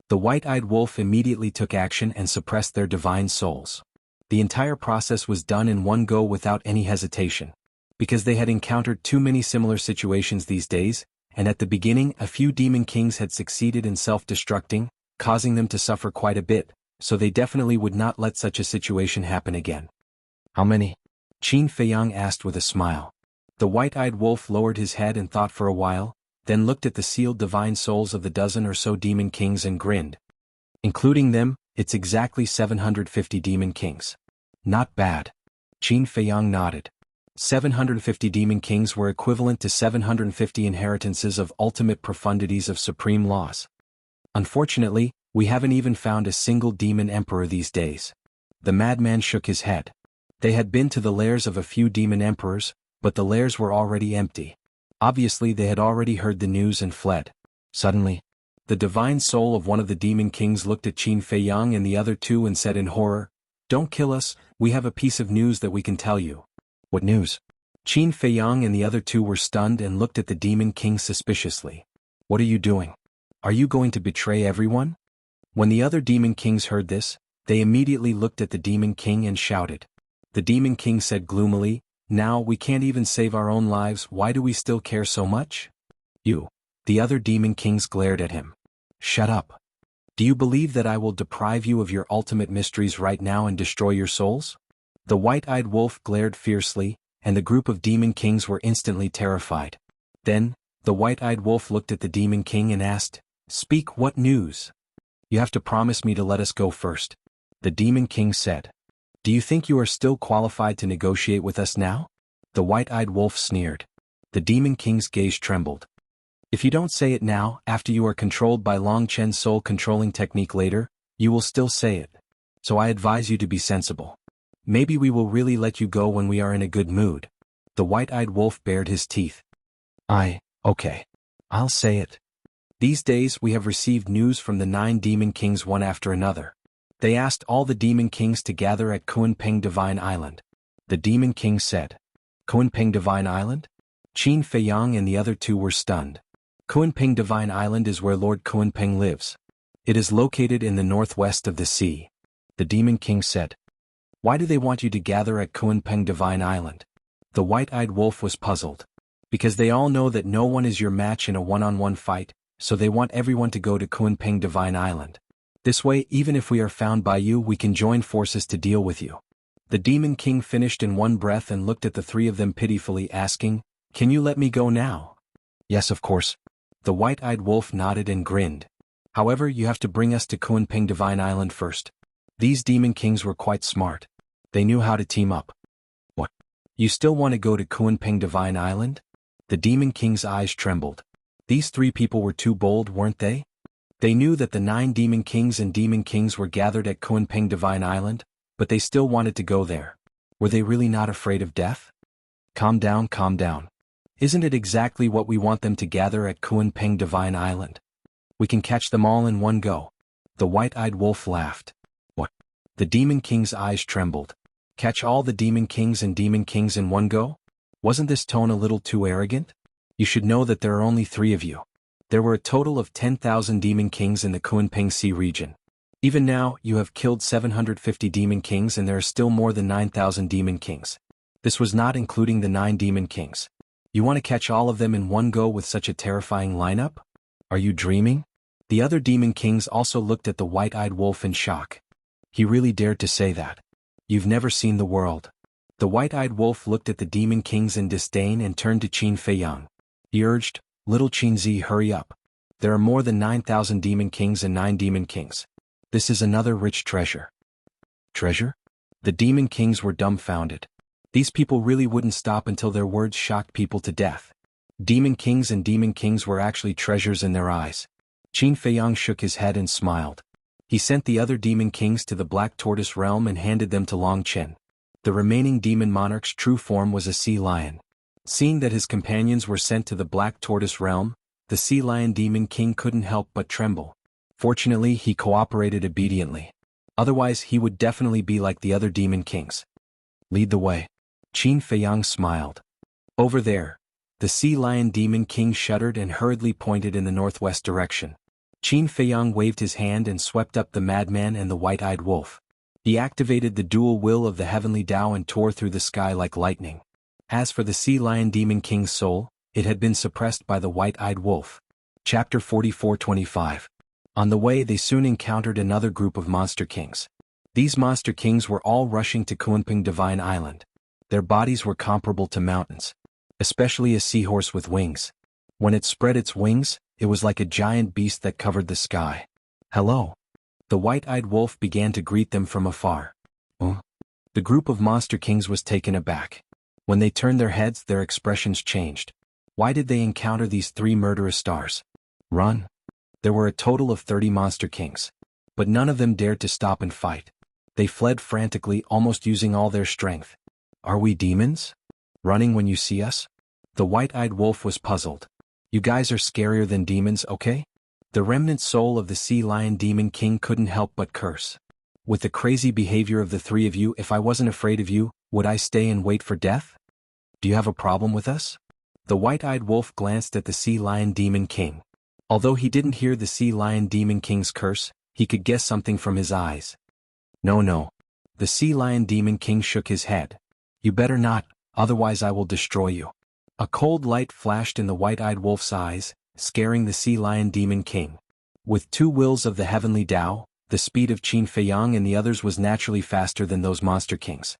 The white-eyed wolf immediately took action and suppressed their divine souls. The entire process was done in one go without any hesitation. Because they had encountered too many similar situations these days, and at the beginning a few demon kings had succeeded in self-destructing, causing them to suffer quite a bit, so they definitely would not let such a situation happen again. How many? Qin Feiyang asked with a smile. The white-eyed wolf lowered his head and thought for a while, then looked at the sealed divine souls of the dozen or so demon kings and grinned. Including them, it's exactly 750 demon kings. Not bad. Qin Feiyang nodded. 750 demon kings were equivalent to 750 inheritances of ultimate profundities of supreme laws. Unfortunately, we haven't even found a single demon emperor these days. The madman shook his head. They had been to the lairs of a few demon emperors, but the lairs were already empty. Obviously they had already heard the news and fled. Suddenly, the divine soul of one of the demon kings looked at Qin Feiyang and the other two and said in horror, "Don't kill us, we have a piece of news that we can tell you." "What news?" Qin Feiyang and the other two were stunned and looked at the demon king suspiciously. "What are you doing? Are you going to betray everyone?" When the other demon kings heard this, they immediately looked at the demon king and shouted. The demon king said gloomily, "Now we can't even save our own lives, why do we still care so much?" "You." The other demon kings glared at him. "Shut up. Do you believe that I will deprive you of your ultimate mysteries right now and destroy your souls?" The white-eyed wolf glared fiercely, and the group of demon kings were instantly terrified. Then, the white-eyed wolf looked at the demon king and asked, "Speak, what news?" "You have to promise me to let us go first," the demon king said. "Do you think you are still qualified to negotiate with us now?" The white-eyed wolf sneered. The demon king's gaze trembled. "If you don't say it now, after you are controlled by Long Chen's soul-controlling technique later, you will still say it. So I advise you to be sensible. Maybe we will really let you go when we are in a good mood." The white-eyed wolf bared his teeth. Okay. I'll say it. These days we have received news from the 9 demon kings one after another. They asked all the demon kings to gather at Kunpeng Divine Island. The demon king said, "Kunpeng Divine Island?" Qin Feiyang and the other two were stunned. Kunpeng Divine Island is where Lord Kunpeng lives. It is located in the northwest of the sea. The demon king said, "Why do they want you to gather at Kunpeng Divine Island?" The white-eyed wolf was puzzled. "Because they all know that no one is your match in a one-on-one fight, so they want everyone to go to Kunpeng Divine Island. This way, even if we are found by you, we can join forces to deal with you." The demon king finished in one breath and looked at the 3 of them pitifully, asking, "Can you let me go now?" "Yes, of course." The white-eyed wolf nodded and grinned. "However, you have to bring us to Kunpeng Divine Island first." These demon kings were quite smart. They knew how to team up. "What? You still want to go to Kunpeng Divine Island?" The demon king's eyes trembled. These 3 people were too bold, weren't they? They knew that the 9 demon kings and demon kings were gathered at Kunpeng Divine Island, but they still wanted to go there. Were they really not afraid of death? Calm down, calm down. Isn't it exactly what we want them to gather at Kunpeng Divine Island? We can catch them all in one go. The white-eyed wolf laughed. "What?" The demon king's eyes trembled. "Catch all the demon kings and demon kings in one go? Wasn't this tone a little too arrogant? You should know that there are only 3 of you. There were a total of 10,000 demon kings in the Kunpeng Sea region. Even now, you have killed 750 demon kings and there are still more than 9,000 demon kings. This was not including the 9 demon kings. You want to catch all of them in one go with such a terrifying lineup? Are you dreaming?" The other demon kings also looked at the white-eyed wolf in shock. He really dared to say that. "You've never seen the world." The white-eyed wolf looked at the demon kings in disdain and turned to Qin Feiyang. He urged, "Little Qinzi, hurry up. There are more than 9,000 demon kings and 9 demon kings. This is another rich treasure." Treasure? The demon kings were dumbfounded. These people really wouldn't stop until their words shocked people to death. Demon kings and demon kings were actually treasures in their eyes. Qin Feiyang shook his head and smiled. He sent the other demon kings to the Black Tortoise realm and handed them to Long Chen. The remaining demon monarch's true form was a sea lion. Seeing that his companions were sent to the Black Tortoise realm, the sea lion demon king couldn't help but tremble. Fortunately, he cooperated obediently. Otherwise, he would definitely be like the other demon kings. "Lead the way." Qin Feiyang smiled. "Over there." The sea lion demon king shuddered and hurriedly pointed in the northwest direction. Qin Feiyang waved his hand and swept up the madman and the white-eyed wolf. He activated the dual will of the heavenly Tao and tore through the sky like lightning. As for the sea lion demon king's soul, it had been suppressed by the white-eyed wolf. Chapter 44-25. On the way they soon encountered another group of monster kings. These monster kings were all rushing to Kunpeng Divine Island. Their bodies were comparable to mountains, especially a seahorse with wings. When it spread its wings, it was like a giant beast that covered the sky. "Hello." The white-eyed wolf began to greet them from afar. The group of monster kings was taken aback. When they turned their heads, their expressions changed. Why did they encounter these 3 murderous stars? Run. There were a total of 30 monster kings. But none of them dared to stop and fight. They fled frantically, almost using all their strength. Are we demons? Running when you see us? The white-eyed wolf was puzzled. You guys are scarier than demons, okay? The remnant soul of the sea lion demon king couldn't help but curse. With the crazy behavior of the 3 of you, if I wasn't afraid of you, would I stay and wait for death? Do you have a problem with us? The white-eyed wolf glanced at the sea lion demon king. Although he didn't hear the sea lion demon king's curse, he could guess something from his eyes. No. The sea lion demon king shook his head. You better not, otherwise I will destroy you. A cold light flashed in the white-eyed wolf's eyes, scaring the sea lion demon king. With 2 wills of the heavenly Tao, the speed of Qin Feiyang and the others was naturally faster than those monster kings.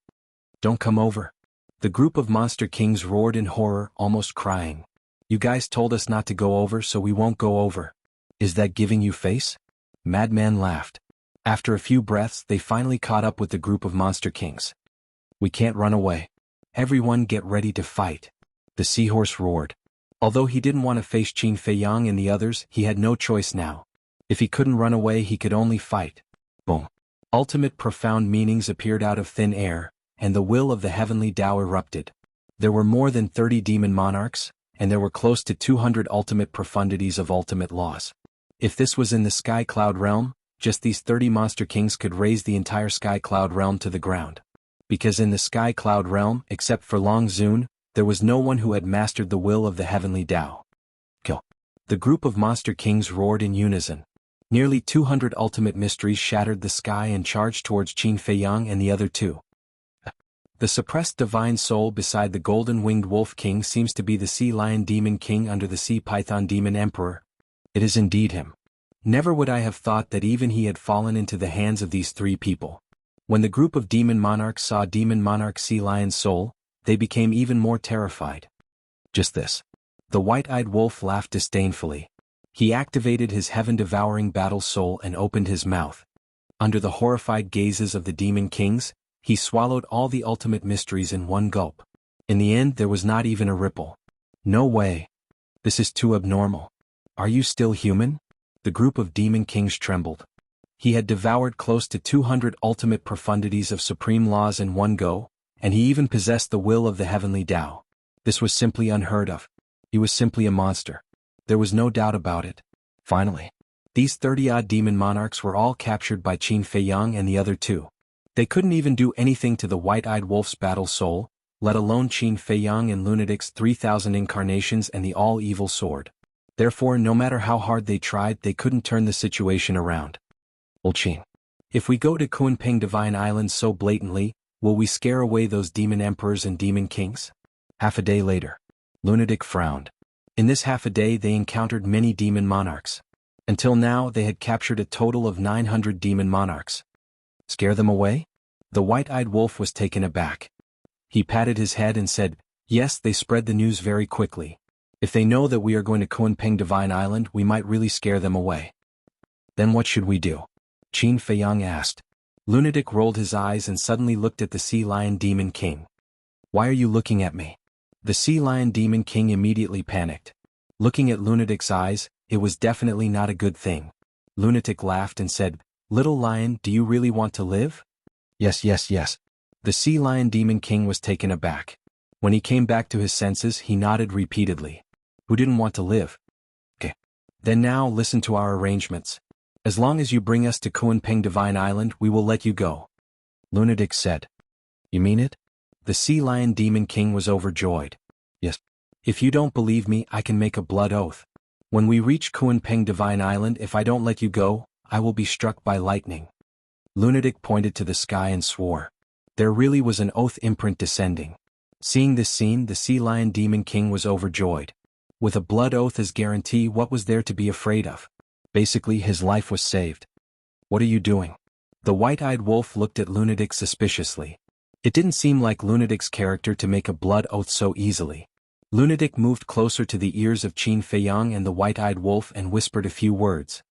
Don't come over. The group of monster kings roared in horror, almost crying. You guys told us not to go over, so we won't go over. Is that giving you face? Madman laughed. After a few breaths, they finally caught up with the group of monster kings. We can't run away. Everyone get ready to fight. The seahorse roared. Although he didn't want to face Qin Feiyang and the others, he had no choice now. If he couldn't run away, he could only fight. Boom. Ultimate profound meanings appeared out of thin air, and the will of the heavenly Tao erupted. There were more than 30 demon monarchs, and there were close to 200 ultimate profundities of ultimate laws. If this was in the Sky Cloud realm, just these 30 monster kings could raise the entire Sky Cloud realm to the ground. Because in the Sky Cloud realm, except for Long Zun, there was no one who had mastered the will of the heavenly Tao. Kill. The group of monster kings roared in unison. Nearly 200 ultimate mysteries shattered the sky and charged towards Qin Feiyang and the other 2. The suppressed divine soul beside the golden-winged wolf king seems to be the sea lion demon king under the sea python demon emperor. It is indeed him. Never would I have thought that even he had fallen into the hands of these 3 people. When the group of demon monarchs saw demon monarch sea lion's soul, they became even more terrified. Just this. The white-eyed wolf laughed disdainfully. He activated his heaven-devouring battle soul and opened his mouth. Under the horrified gazes of the demon kings, he swallowed all the ultimate mysteries in one gulp. In the end, there was not even a ripple. No way. This is too abnormal. Are you still human? The group of demon kings trembled. He had devoured close to 200 ultimate profundities of supreme laws in one go, and he even possessed the will of the heavenly Tao. This was simply unheard of. He was simply a monster. There was no doubt about it. Finally, these 30-odd demon monarchs were all captured by Qin Feiyang and the other 2. They couldn't even do anything to the white-eyed wolf's battle soul, let alone Qin Feiyang and Lunatic's 3,000 incarnations and the all-evil sword. Therefore, no matter how hard they tried, they couldn't turn the situation around. Old Qin, if we go to Kunping Divine Island so blatantly, will we scare away those demon emperors and demon kings? Half a day later. Lunatic frowned. In this half a day they encountered many demon monarchs. Until now they had captured a total of 900 demon monarchs. Scare them away? The white-eyed wolf was taken aback. He patted his head and said, yes, they spread the news very quickly. If they know that we are going to Kunping Divine Island, we might really scare them away. Then what should we do? Qin Feiyang asked. Lunatic rolled his eyes and suddenly looked at the sea lion demon king. Why are you looking at me? The sea lion demon king immediately panicked. Looking at Lunatic's eyes, it was definitely not a good thing. Lunatic laughed and said, Little lion, do you really want to live? Yes. The sea lion demon king was taken aback. When he came back to his senses, he nodded repeatedly. Who didn't want to live? Okay. Then now listen to our arrangements. As long as you bring us to Kunping Divine Island, we will let you go. Lunatic said. You mean it? The sea lion demon king was overjoyed. Yes. If you don't believe me, I can make a blood oath. When we reach Kunping Divine Island, if I don't let you go, I will be struck by lightning. Lunatic pointed to the sky and swore. There really was an oath imprint descending. Seeing this scene, the sea lion demon king was overjoyed. With a blood oath as guarantee, what was there to be afraid of? Basically, his life was saved. What are you doing? The white-eyed wolf looked at Lunatic suspiciously. It didn't seem like Lunatic's character to make a blood oath so easily. Lunatic moved closer to the ears of Qin Feiyang and the white-eyed wolf and whispered a few words.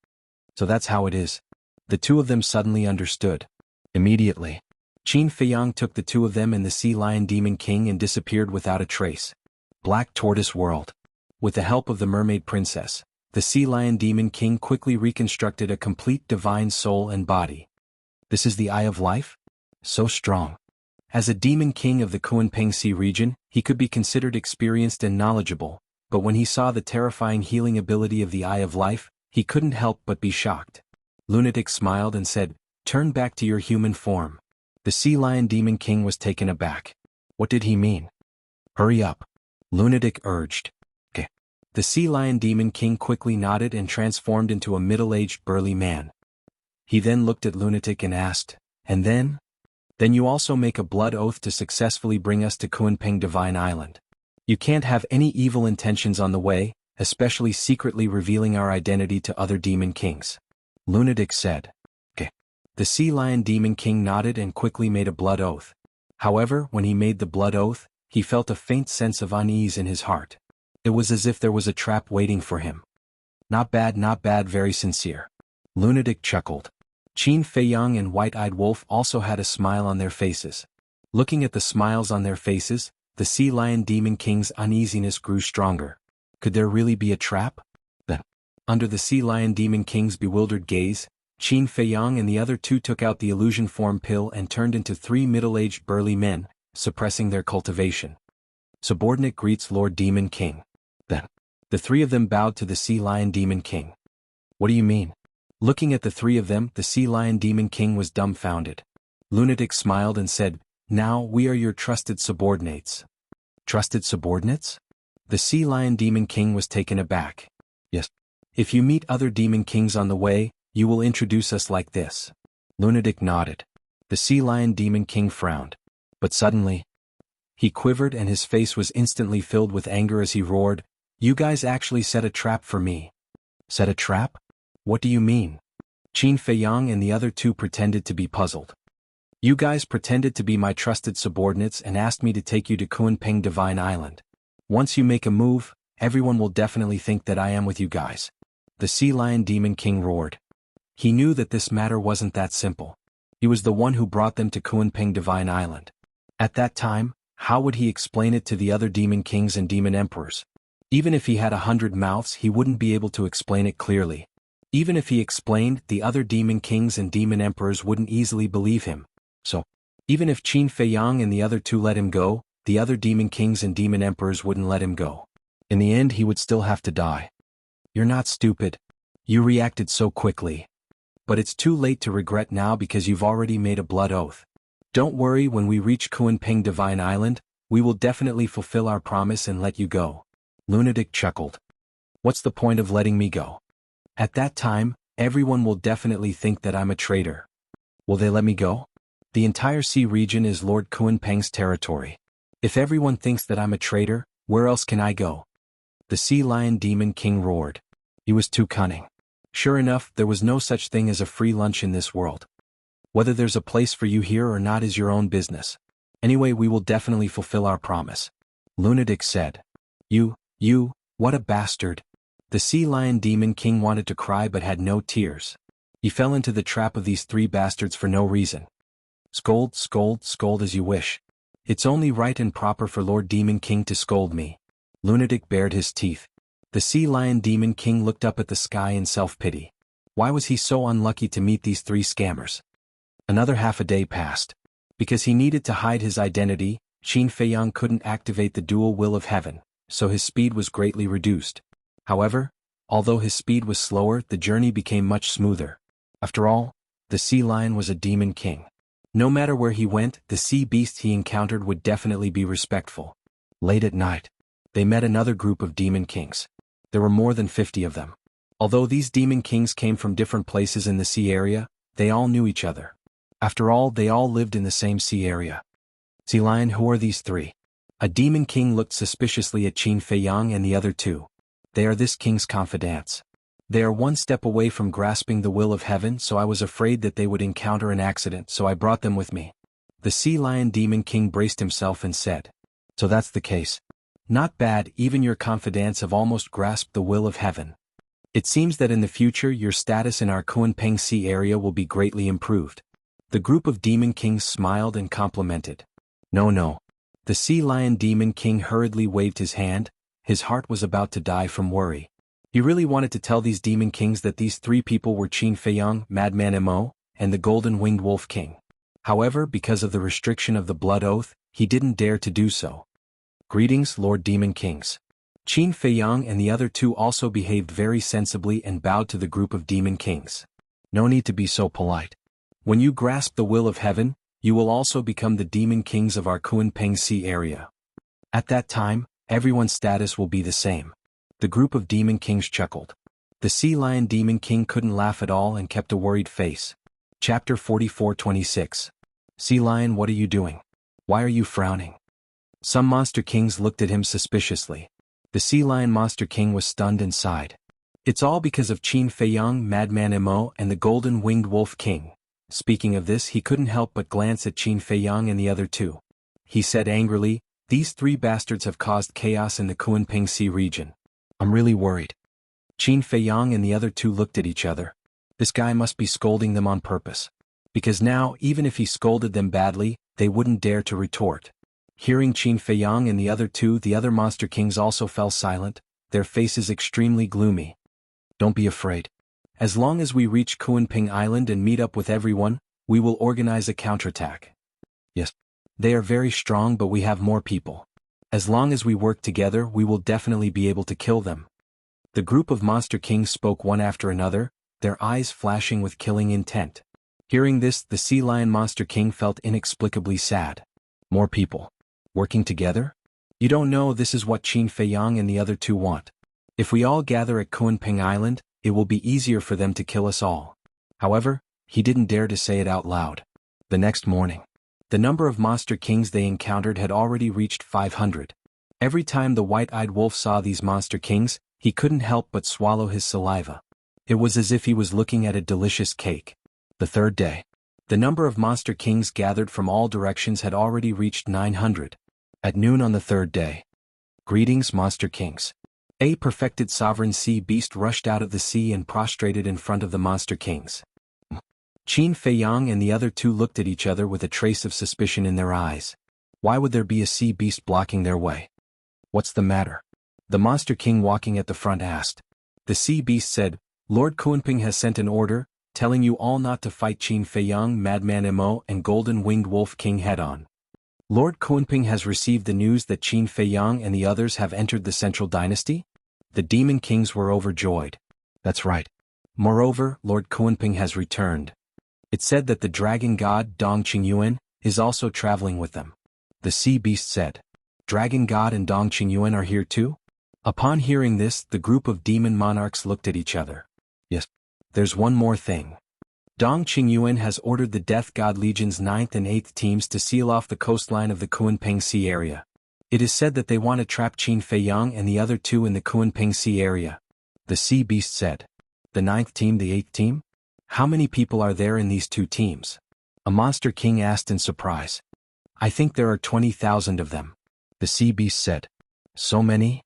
So that's how it is. The 2 of them suddenly understood. Immediately. Qin Feiyang took the two of them and the Sea Lion Demon King and disappeared without a trace. Black Tortoise World. With the help of the Mermaid Princess, the Sea Lion Demon King quickly reconstructed a complete divine soul and body. This is the Eye of Life? So strong. As a Demon King of the Kunpeng Sea region, he could be considered experienced and knowledgeable, but when he saw the terrifying healing ability of the Eye of Life, he couldn't help but be shocked. Lunatic smiled and said, "Turn back to your human form." The Sea Lion Demon King was taken aback. What did he mean? Hurry up. Lunatic urged. Okay. The Sea Lion Demon King quickly nodded and transformed into a middle-aged burly man. He then looked at Lunatic and asked, "And then?" "Then you also make a blood oath to successfully bring us to Kunpeng Divine Island. You can't have any evil intentions on the way, especially secretly revealing our identity to other Demon Kings," Lunatic said. Okay. The Sea Lion Demon King nodded and quickly made a blood oath. However, when he made the blood oath, he felt a faint sense of unease in his heart. It was as if there was a trap waiting for him. Not bad, very sincere." Lunatic chuckled. Qin Feiyang and White-Eyed Wolf also had a smile on their faces. Looking at the smiles on their faces, the Sea Lion Demon King's uneasiness grew stronger. Could there really be a trap? Then, under the Sea Lion Demon King's bewildered gaze, Qin Feiyang and the other two took out the illusion form pill and turned into three middle-aged burly men, suppressing their cultivation. Subordinate greets Lord Demon King. Then, the three of them bowed to the Sea Lion Demon King. What do you mean? Looking at the three of them, the Sea Lion Demon King was dumbfounded. Lunatic smiled and said, "Now we are your trusted subordinates." Trusted subordinates? The Sea Lion Demon King was taken aback. Yes. If you meet other Demon Kings on the way, you will introduce us like this. Lunatic nodded. The Sea Lion Demon King frowned. But suddenly, he quivered and his face was instantly filled with anger as he roared, "You guys actually set a trap for me." Set a trap? What do you mean? Qin Feiyang and the other two pretended to be puzzled. You guys pretended to be my trusted subordinates and asked me to take you to Kunpeng Divine Island. Once you make a move, everyone will definitely think that I am with you guys. The Sea Lion Demon King roared. He knew that this matter wasn't that simple. He was the one who brought them to Kunpeng Divine Island. At that time, how would he explain it to the other Demon Kings and Demon Emperors? Even if he had 100 mouths, he wouldn't be able to explain it clearly. Even if he explained, the other Demon Kings and Demon Emperors wouldn't easily believe him. So, even if Qin Feiyang and the other two let him go, the other Demon Kings and Demon Emperors wouldn't let him go. In the end, he would still have to die. You're not stupid. You reacted so quickly. But it's too late to regret now because you've already made a blood oath. Don't worry, when we reach Kunpeng Divine Island, we will definitely fulfill our promise and let you go. Lunatic chuckled. What's the point of letting me go? At that time, everyone will definitely think that I'm a traitor. Will they let me go? The entire sea region is Lord Kunpeng's territory. If everyone thinks that I'm a traitor, where else can I go? The Sea Lion Demon King roared. He was too cunning. Sure enough, there was no such thing as a free lunch in this world. Whether there's a place for you here or not is your own business. Anyway, we will definitely fulfill our promise. Lunatic said. You, what a bastard. The Sea Lion Demon King wanted to cry but had no tears. He fell into the trap of these three bastards for no reason. Scold as you wish. It's only right and proper for Lord Demon King to scold me. Lunatic bared his teeth. The Sea Lion Demon King looked up at the sky in self-pity. Why was he so unlucky to meet these three scammers? Another half a day passed. Because he needed to hide his identity, Qin Feiyang couldn't activate the dual will of heaven, so his speed was greatly reduced. However, although his speed was slower, the journey became much smoother. After all, the Sea Lion was a Demon King. No matter where he went, the sea beast he encountered would definitely be respectful. Late at night, they met another group of Demon Kings. There were more than 50 of them. Although these Demon Kings came from different places in the sea area, they all knew each other. After all, they all lived in the same sea area. Sea Lion, who are these three? A Demon King looked suspiciously at Qin Feiyang and the other two. They are this king's confidants. They are one step away from grasping the will of heaven, so I was afraid that they would encounter an accident, so I brought them with me. The Sea Lion Demon King braced himself and said. So that's the case. Not bad, even your confidants have almost grasped the will of heaven. It seems that in the future your status in our Kunpeng Sea area will be greatly improved. The group of demon kings smiled and complimented. No, no. The sea lion demon king hurriedly waved his hand. His heart was about to die from worry. He really wanted to tell these demon kings that these three people were Qin Feiyang, Madman Mo, and the golden-winged wolf king. However, because of the restriction of the blood oath, he didn't dare to do so. Greetings, Lord Demon Kings. Qin Feiyang and the other two also behaved very sensibly and bowed to the group of demon kings. No need to be so polite. When you grasp the will of heaven, you will also become the demon kings of our Kunpeng Sea area. At that time, everyone's status will be the same. The group of demon kings chuckled. The sea lion demon king couldn't laugh at all and kept a worried face. Chapter 44:26. Sea lion, what are you doing? Why are you frowning? Some monster kings looked at him suspiciously. The sea lion monster king was stunned and sighed. It's all because of Qin Feiyang, Madman Mo, and the golden-winged wolf king. Speaking of this, he couldn't help but glance at Qin Feiyang and the other two. He said angrily, these three bastards have caused chaos in the Kunpeng Sea region. I'm really worried. Qin Feiyang and the other two looked at each other. This guy must be scolding them on purpose. Because now, even if he scolded them badly, they wouldn't dare to retort. Hearing Qin Feiyang and the other monster kings also fell silent, their faces extremely gloomy. Don't be afraid. As long as we reach Kunpeng Island and meet up with everyone, we will organize a counterattack. Yes. They are very strong, but we have more people. As long as we work together, we will definitely be able to kill them. The group of monster kings spoke one after another, their eyes flashing with killing intent. Hearing this, the sea lion monster king felt inexplicably sad. More people. Working together? You don't know this is what Qin Feiyang and the other two want. If we all gather at Kunpeng Island, it will be easier for them to kill us all. However, he didn't dare to say it out loud. The next morning, the number of monster kings they encountered had already reached 500. Every time the white-eyed wolf saw these monster kings, he couldn't help but swallow his saliva. It was as if he was looking at a delicious cake. The third day, the number of monster kings gathered from all directions had already reached 900. At noon on the third day. Greetings, monster kings. A perfected sovereign sea beast rushed out of the sea and prostrated in front of the monster kings. Qin Feiyang and the other two looked at each other with a trace of suspicion in their eyes. Why would there be a sea beast blocking their way? What's the matter? The monster king walking at the front asked. The sea beast said, Lord Kunpeng has sent an order, telling you all not to fight Qin Feiyang, Madman Mo, and golden-winged wolf king head-on. Lord Kunpeng has received the news that Qin Feiyang and the others have entered the central dynasty? The demon kings were overjoyed. That's right. Moreover, Lord Kunpeng has returned. It said that the dragon god Dong Qingyuan is also traveling with them. The sea beast said. Dragon god and Dong Qingyuan are here too? Upon hearing this, the group of demon monarchs looked at each other. Yes. There's one more thing. Dong Qingyuan has ordered the Death God Legion's 9th and 8th teams to seal off the coastline of the Kunpeng Sea area. It is said that they want to trap Qin Feiyang and the other two in the Kunpeng Sea area. The sea beast said. The 9th team, the 8th team? How many people are there in these two teams? A monster king asked in surprise. I think there are 20,000 of them. The sea beast said. So many?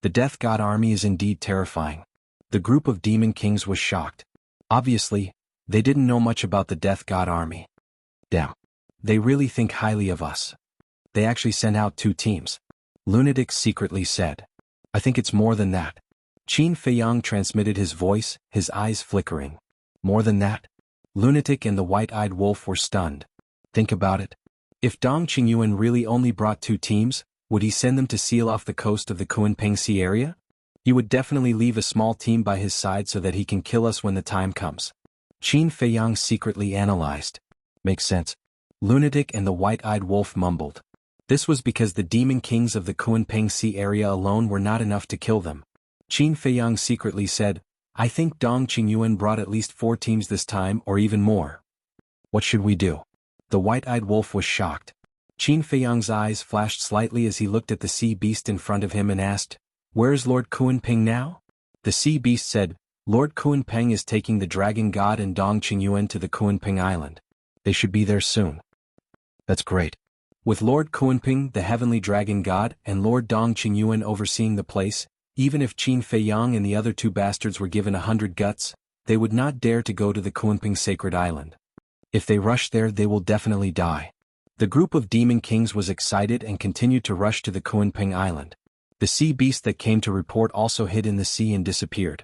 The Death God army is indeed terrifying. The group of demon kings was shocked. Obviously, they didn't know much about the Death God army. Damn. They really think highly of us. They actually sent out 2 teams. Lunatic secretly said. I think it's more than that. Qin Feiyang transmitted his voice, his eyes flickering. More than that? Lunatic and the white-eyed wolf were stunned. Think about it. If Dong Qingyuan really only brought 2 teams, would he send them to seal off the coast of the Kunpeng Sea area? He would definitely leave a small team by his side so that he can kill us when the time comes. Qin Feiyang secretly analyzed. Makes sense. Lunatic and the white-eyed wolf mumbled. This was because the demon kings of the Kunpeng Sea area alone were not enough to kill them. Qin Feiyang secretly said, I think Dong Qingyuan brought at least 4 teams this time or even more. What should we do? The white-eyed wolf was shocked. Qin Feiyang's eyes flashed slightly as he looked at the sea beast in front of him and asked, Where is Lord Kunpeng now? The sea beast said, Lord Kunpeng is taking the dragon god and Dong Qingyuan to the Kunpeng Island. They should be there soon. That's great. With Lord Kunpeng, the heavenly dragon god, and Lord Dong Qingyuan overseeing the place, even if Qin Feiyang and the other 2 bastards were given 100 guts, they would not dare to go to the Kunpeng sacred island. If they rush there, they will definitely die. The group of demon kings was excited and continued to rush to the Kunping Island. The sea beast that came to report also hid in the sea and disappeared.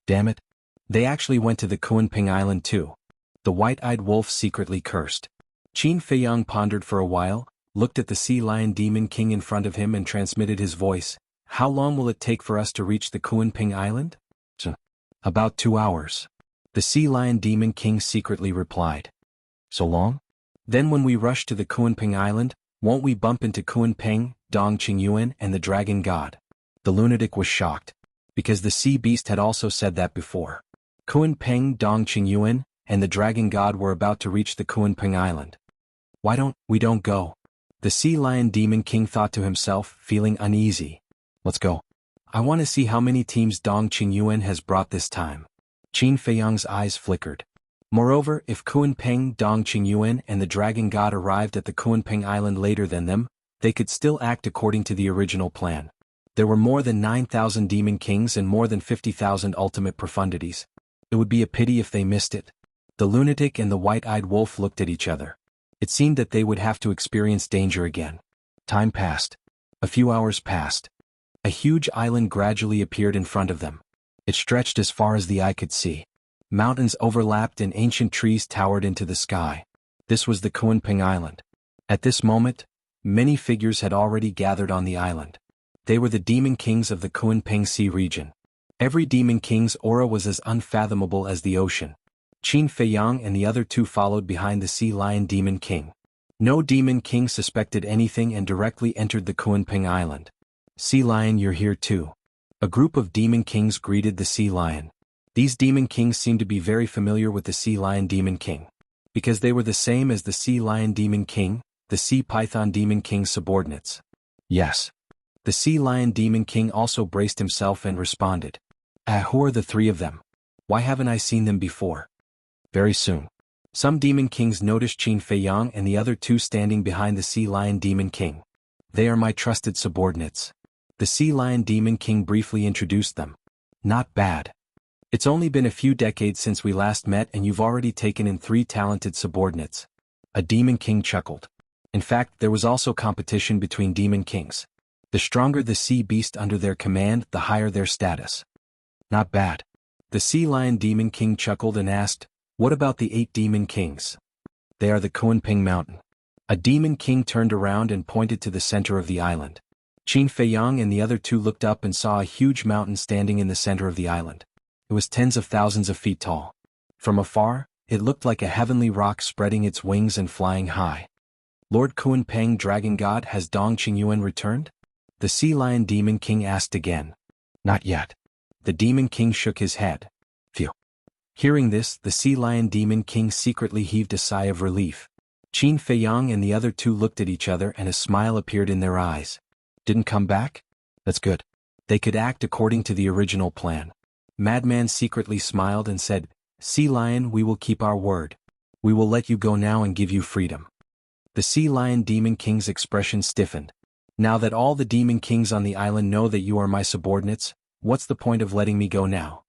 Damn it. They actually went to the Kunping Island too. The white-eyed wolf secretly cursed. Qin Feiyang pondered for a while, looked at the sea lion demon king in front of him and transmitted his voice. How long will it take for us to reach the Kunping Island? About 2 hours. The sea lion demon king secretly replied. So long? Then when we rush to the Kunping Island, won't we bump into Kunping, Dong Qingyuan and the dragon god? The lunatic was shocked, because the sea beast had also said that before. Kunping, Dong Qingyuan, and the dragon god were about to reach the Kunping Island. Why don't we go? The sea lion demon king thought to himself, feeling uneasy. Let's go. I want to see how many teams Dong Qingyuan has brought this time. Qin Feiyang's eyes flickered. Moreover, if Kunping, Dong Qingyuan and the dragon god arrived at the Kunping Island later than them, they could still act according to the original plan. There were more than 9,000 demon kings and more than 50,000 ultimate profundities. It would be a pity if they missed it. The lunatic and the white-eyed wolf looked at each other. It seemed that they would have to experience danger again. Time passed. A few hours passed. A huge island gradually appeared in front of them. It stretched as far as the eye could see. Mountains overlapped and ancient trees towered into the sky. This was the Kunping Island. At this moment, many figures had already gathered on the island. They were the demon kings of the Kunping Sea region. Every demon king's aura was as unfathomable as the ocean. Qin Feiyang and the other two followed behind the sea lion demon king. No demon king suspected anything and directly entered the Kunping Island. Sea lion, you're here too. A group of demon kings greeted the sea lion. These demon kings seemed to be very familiar with the sea lion demon king. Because they were the same as the sea lion demon king, the sea python demon king's subordinates. Yes. The sea lion demon king also braced himself and responded. Who are the three of them? Why haven't I seen them before? Very soon. Some demon kings noticed Qin Feiyang and the other two standing behind the sea lion demon king. They are my trusted subordinates. The sea lion demon king briefly introduced them. Not bad. It's only been a few decades since we last met and you've already taken in 3 talented subordinates. A demon king chuckled. In fact, there was also competition between demon kings. The stronger the sea beast under their command, the higher their status. Not bad. The sea lion demon king chuckled and asked, what about the 8 demon kings? They are the Kunping Mountain. A demon king turned around and pointed to the center of the island. Qin Feiyang and the other two looked up and saw a huge mountain standing in the center of the island. It was tens of thousands of feet tall. From afar, it looked like a heavenly rock spreading its wings and flying high. Lord Kunping Dragon God, has Dong Qingyuan returned? The sea lion demon king asked again. Not yet. The demon king shook his head. Phew. Hearing this, the sea lion demon king secretly heaved a sigh of relief. Qin Feiyang and the other two looked at each other and a smile appeared in their eyes. Didn't come back? That's good. They could act according to the original plan. Madman secretly smiled and said, Sea Lion, we will keep our word. We will let you go now and give you freedom. The Sea Lion Demon King's expression stiffened. Now that all the Demon Kings on the island know that you are my subordinates, what's the point of letting me go now?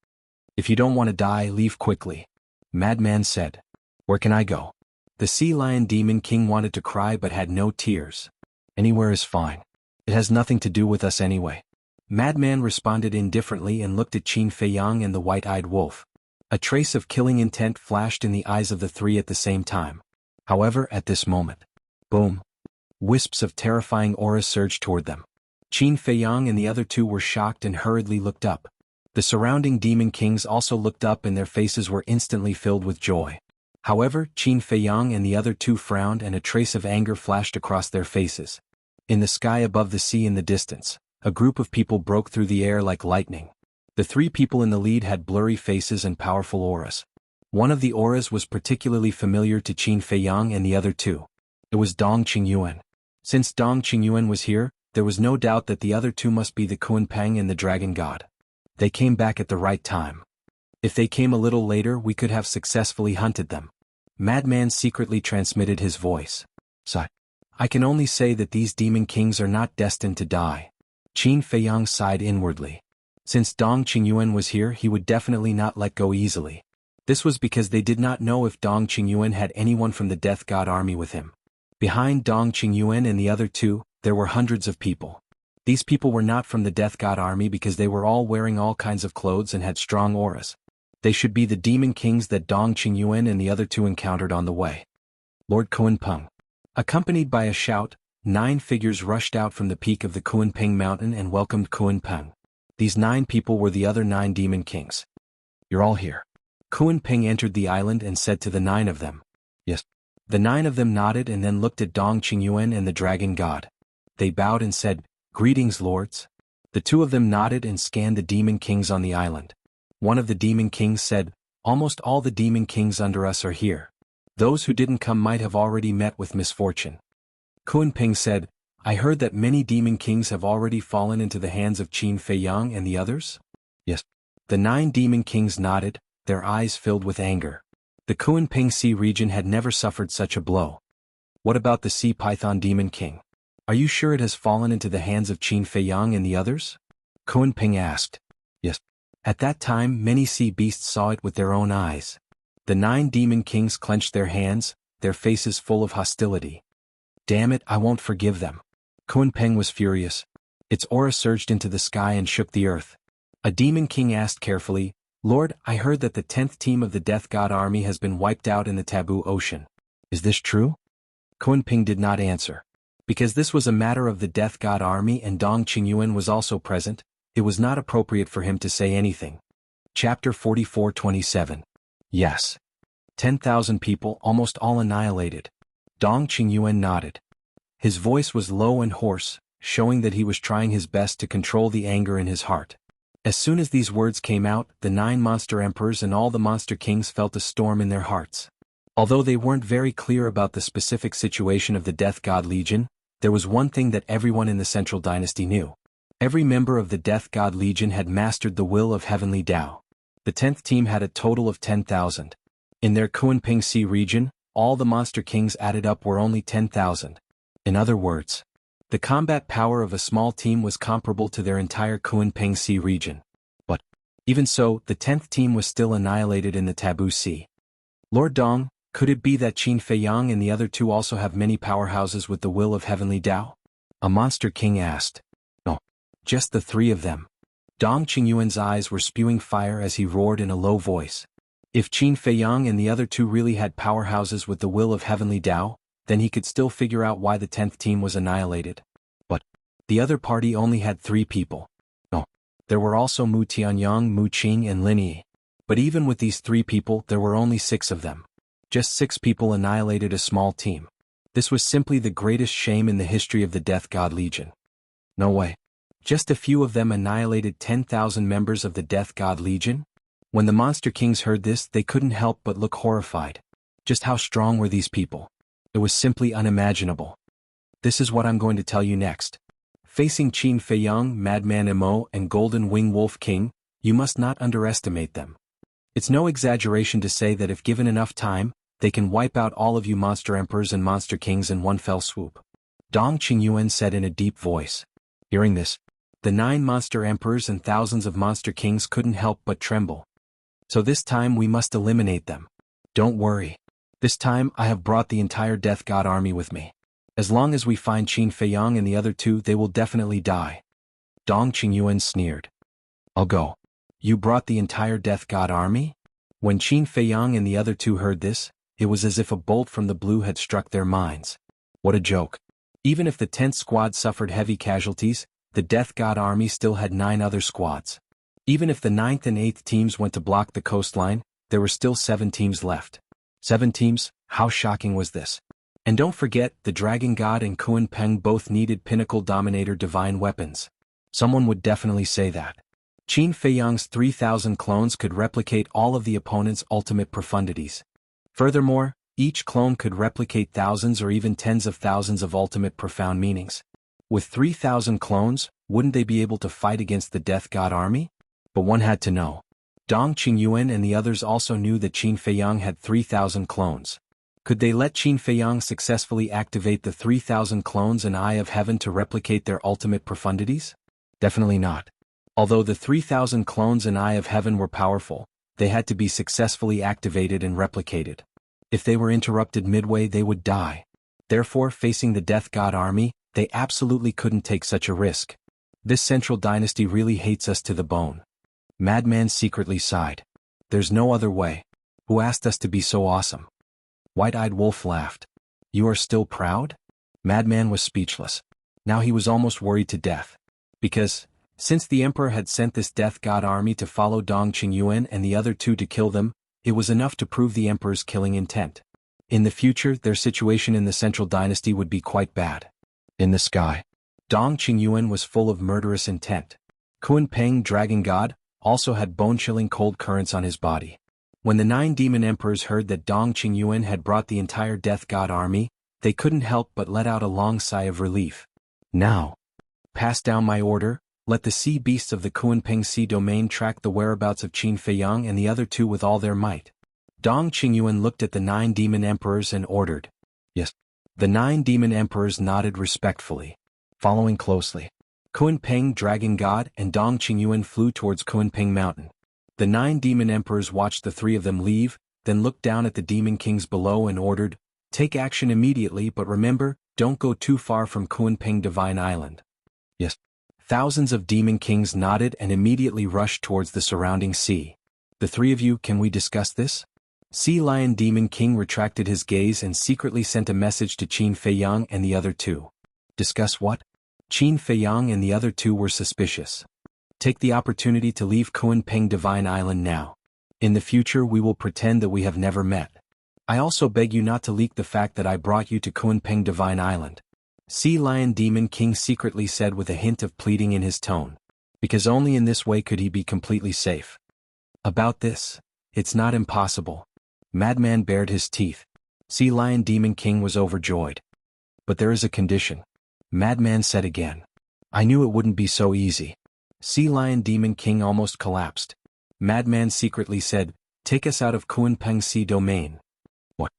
If you don't want to die, leave quickly. Madman said. Where can I go? The Sea Lion Demon King wanted to cry but had no tears. Anywhere is fine. It has nothing to do with us anyway. Madman responded indifferently and looked at Qin Feiyang and the white-eyed wolf. A trace of killing intent flashed in the eyes of the three at the same time. However, at this moment, boom! Wisps of terrifying auras surged toward them. Qin Feiyang and the other two were shocked and hurriedly looked up. The surrounding demon kings also looked up and their faces were instantly filled with joy. However, Qin Feiyang and the other two frowned and a trace of anger flashed across their faces. In the sky above the sea in the distance, a group of people broke through the air like lightning. The three people in the lead had blurry faces and powerful auras. One of the auras was particularly familiar to Qin Feiyang and the other two. It was Dong Qingyuan. Since Dong Qingyuan was here, there was no doubt that the other two must be the Kunpeng and the Dragon God. They came back at the right time. If they came a little later, we could have successfully hunted them. Madman secretly transmitted his voice. Sigh. I can only say that these demon kings are not destined to die. Qin Feiyang sighed inwardly. Since Dong Qingyuan was here, he would definitely not let go easily. This was because they did not know if Dong Qingyuan had anyone from the Death God army with him. Behind Dong Qingyuan and the other two, there were hundreds of people. These people were not from the Death God army because they were all wearing all kinds of clothes and had strong auras. They should be the demon kings that Dong Qingyuan and the other two encountered on the way. Lord Kuanpeng. Accompanied by a shout, 9 figures rushed out from the peak of the Kuanpeng mountain and welcomed Kuanpeng. These 9 people were the other 9 demon kings. You're all here. Kuanpeng entered the island and said to the 9 of them. Yes. The 9 of them nodded and then looked at Dong Qingyuan and the dragon god. They bowed and said, Greetings, lords. The 2 of them nodded and scanned the demon kings on the island. One of the demon kings said, Almost all the demon kings under us are here. Those who didn't come might have already met with misfortune. Kuanpeng said, I heard that many demon kings have already fallen into the hands of Qin Feiyang and the others? Yes. The 9 demon kings nodded, their eyes filled with anger. The Kuanpeng Sea region had never suffered such a blow. What about the Sea Python Demon King? Are you sure it has fallen into the hands of Qin Feiyang and the others? Kuanpeng asked. Yes. At that time many sea beasts saw it with their own eyes. The 9 demon kings clenched their hands, their faces full of hostility. Damn it, I won't forgive them. Kuanpeng was furious. Its aura surged into the sky and shook the earth. A demon king asked carefully, Lord, I heard that the 10th team of the Death God army has been wiped out in the Taboo Ocean. Is this true? Kuanpeng did not answer. Because this was a matter of the Death God army and Dong Qingyuan was also present, it was not appropriate for him to say anything. Chapter 44:27. Yes. 10,000 people, almost all annihilated. Dong Qingyuan nodded. His voice was low and hoarse, showing that he was trying his best to control the anger in his heart. As soon as these words came out, the 9 monster emperors and all the monster kings felt a storm in their hearts. Although they weren't very clear about the specific situation of the Death God Legion, there was one thing that everyone in the Central Dynasty knew. Every member of the Death God Legion had mastered the will of Heavenly Tao. The 10th team had a total of 10,000. In their Kuanpeng Sea region, all the monster kings added up were only 10,000. In other words, the combat power of a small team was comparable to their entire Kuanpeng Sea region. But, even so, the 10th team was still annihilated in the Taboo Sea. Lord Dong, could it be that Qin Feiyang and the other 2 also have many powerhouses with the will of Heavenly Tao? A monster king asked. No. Just the 3 of them. Dong Qingyuan's eyes were spewing fire as he roared in a low voice. If Qin Feiyang and the other 2 really had powerhouses with the will of Heavenly Tao, then he could still figure out why the 10th team was annihilated. But the other party only had 3 people. No. There were also Mu Tianyang, Mu Qing and Lin Yi. But even with these 3 people, there were only 6 of them. Just 6 people annihilated a small team. This was simply the greatest shame in the history of the Death God Legion. No way. Just a few of them annihilated 10,000 members of the Death God Legion? When the Monster Kings heard this, they couldn't help but look horrified. Just how strong were these people? It was simply unimaginable. This is what I'm going to tell you next. Facing Qin Feiyang, Madman Emo, and Golden Wing Wolf King, you must not underestimate them. It's no exaggeration to say that if given enough time, they can wipe out all of you monster emperors and monster kings in one fell swoop. Dong Qingyuan said in a deep voice. Hearing this, the 9 monster emperors and thousands of monster kings couldn't help but tremble. So this time we must eliminate them. Don't worry. This time I have brought the entire Death God army with me. As long as we find Qin Feiyang and the other 2, they will definitely die. Dong Qingyuan sneered. I'll go. You brought the entire Death God army? When Qin Feiyang and the other 2 heard this, it was as if a bolt from the blue had struck their minds. What a joke. Even if the 10th squad suffered heavy casualties, the Death God army still had 9 other squads. Even if the 9th and 8th teams went to block the coastline, there were still 7 teams left. 7 teams? How shocking was this? And don't forget, the Dragon God and Kuanpeng both needed Pinnacle Dominator divine weapons. Someone would definitely say that. Qin Feiyang's 3,000 clones could replicate all of the opponent's ultimate profundities. Furthermore, each clone could replicate thousands or even tens of thousands of ultimate profound meanings. With 3,000 clones, wouldn't they be able to fight against the Death God army? But one had to know. Dong Qingyuan and the others also knew that Qin Feiyang had 3,000 clones. Could they let Qin Feiyang successfully activate the 3,000 clones and Eye of Heaven to replicate their ultimate profundities? Definitely not. Although the 3,000 clones and Eye of Heaven were powerful, they had to be successfully activated and replicated. If they were interrupted midway, they would die. Therefore, facing the Death God army, they absolutely couldn't take such a risk. This central dynasty really hates us to the bone. Madman secretly sighed. There's no other way. Who asked us to be so awesome? White-eyed Wolf laughed. You are still proud? Madman was speechless. Now he was almost worried to death. Because, since the emperor had sent this Death God army to follow Dong Qingyuan and the other two to kill them, it was enough to prove the emperor's killing intent. In the future, their situation in the central dynasty would be quite bad. In the sky, Dong Qingyuan was full of murderous intent. Kunpeng, Dragon God, also had bone-chilling cold currents on his body. When the 9 demon emperors heard that Dong Qingyuan had brought the entire Death God army, they couldn't help but let out a long sigh of relief. Now, pass down my order, let the sea beasts of the Kunpeng Sea domain track the whereabouts of Qin Feiyang and the other two with all their might. Dong Qingyuan looked at the 9 demon emperors and ordered. Yes. The 9 demon emperors nodded respectfully. Following closely, Kunpeng, Dragon God, and Dong Qingyuan flew towards Kunpeng Mountain. The 9 demon emperors watched the 3 of them leave, then looked down at the demon kings below and ordered, take action immediately, but remember, don't go too far from Kunpeng Divine Island. Yes. Thousands of demon kings nodded and immediately rushed towards the surrounding sea. The 3 of you, can we discuss this? Sea Lion Demon King retracted his gaze and secretly sent a message to Qin Feiyang and the other 2. Discuss what? Qin Feiyang and the other 2 were suspicious. Take the opportunity to leave Kunpeng Divine Island now. In the future we will pretend that we have never met. I also beg you not to leak the fact that I brought you to Kunpeng Divine Island. Sea Lion Demon King secretly said with a hint of pleading in his tone. Because only in this way could he be completely safe. About this, it's not impossible. Madman bared his teeth. Sea Lion Demon King was overjoyed. But there is a condition. Madman said again. I knew it wouldn't be so easy. Sea Lion Demon King almost collapsed. Madman secretly said, take us out of Kunpeng Sea domain. What?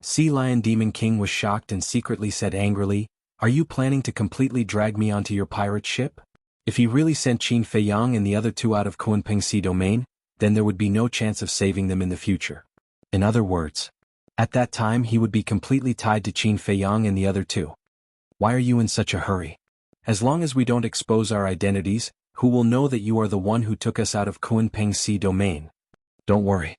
Sea Lion Demon King was shocked and secretly said angrily, are you planning to completely drag me onto your pirate ship? If he really sent Qin Feiyang and the other 2 out of Kunpeng Sea domain, then there would be no chance of saving them in the future. In other words, at that time he would be completely tied to Qin Feiyang and the other 2. Why are you in such a hurry? As long as we don't expose our identities, who will know that you are the one who took us out of Kunpeng Sea domain? Don't worry.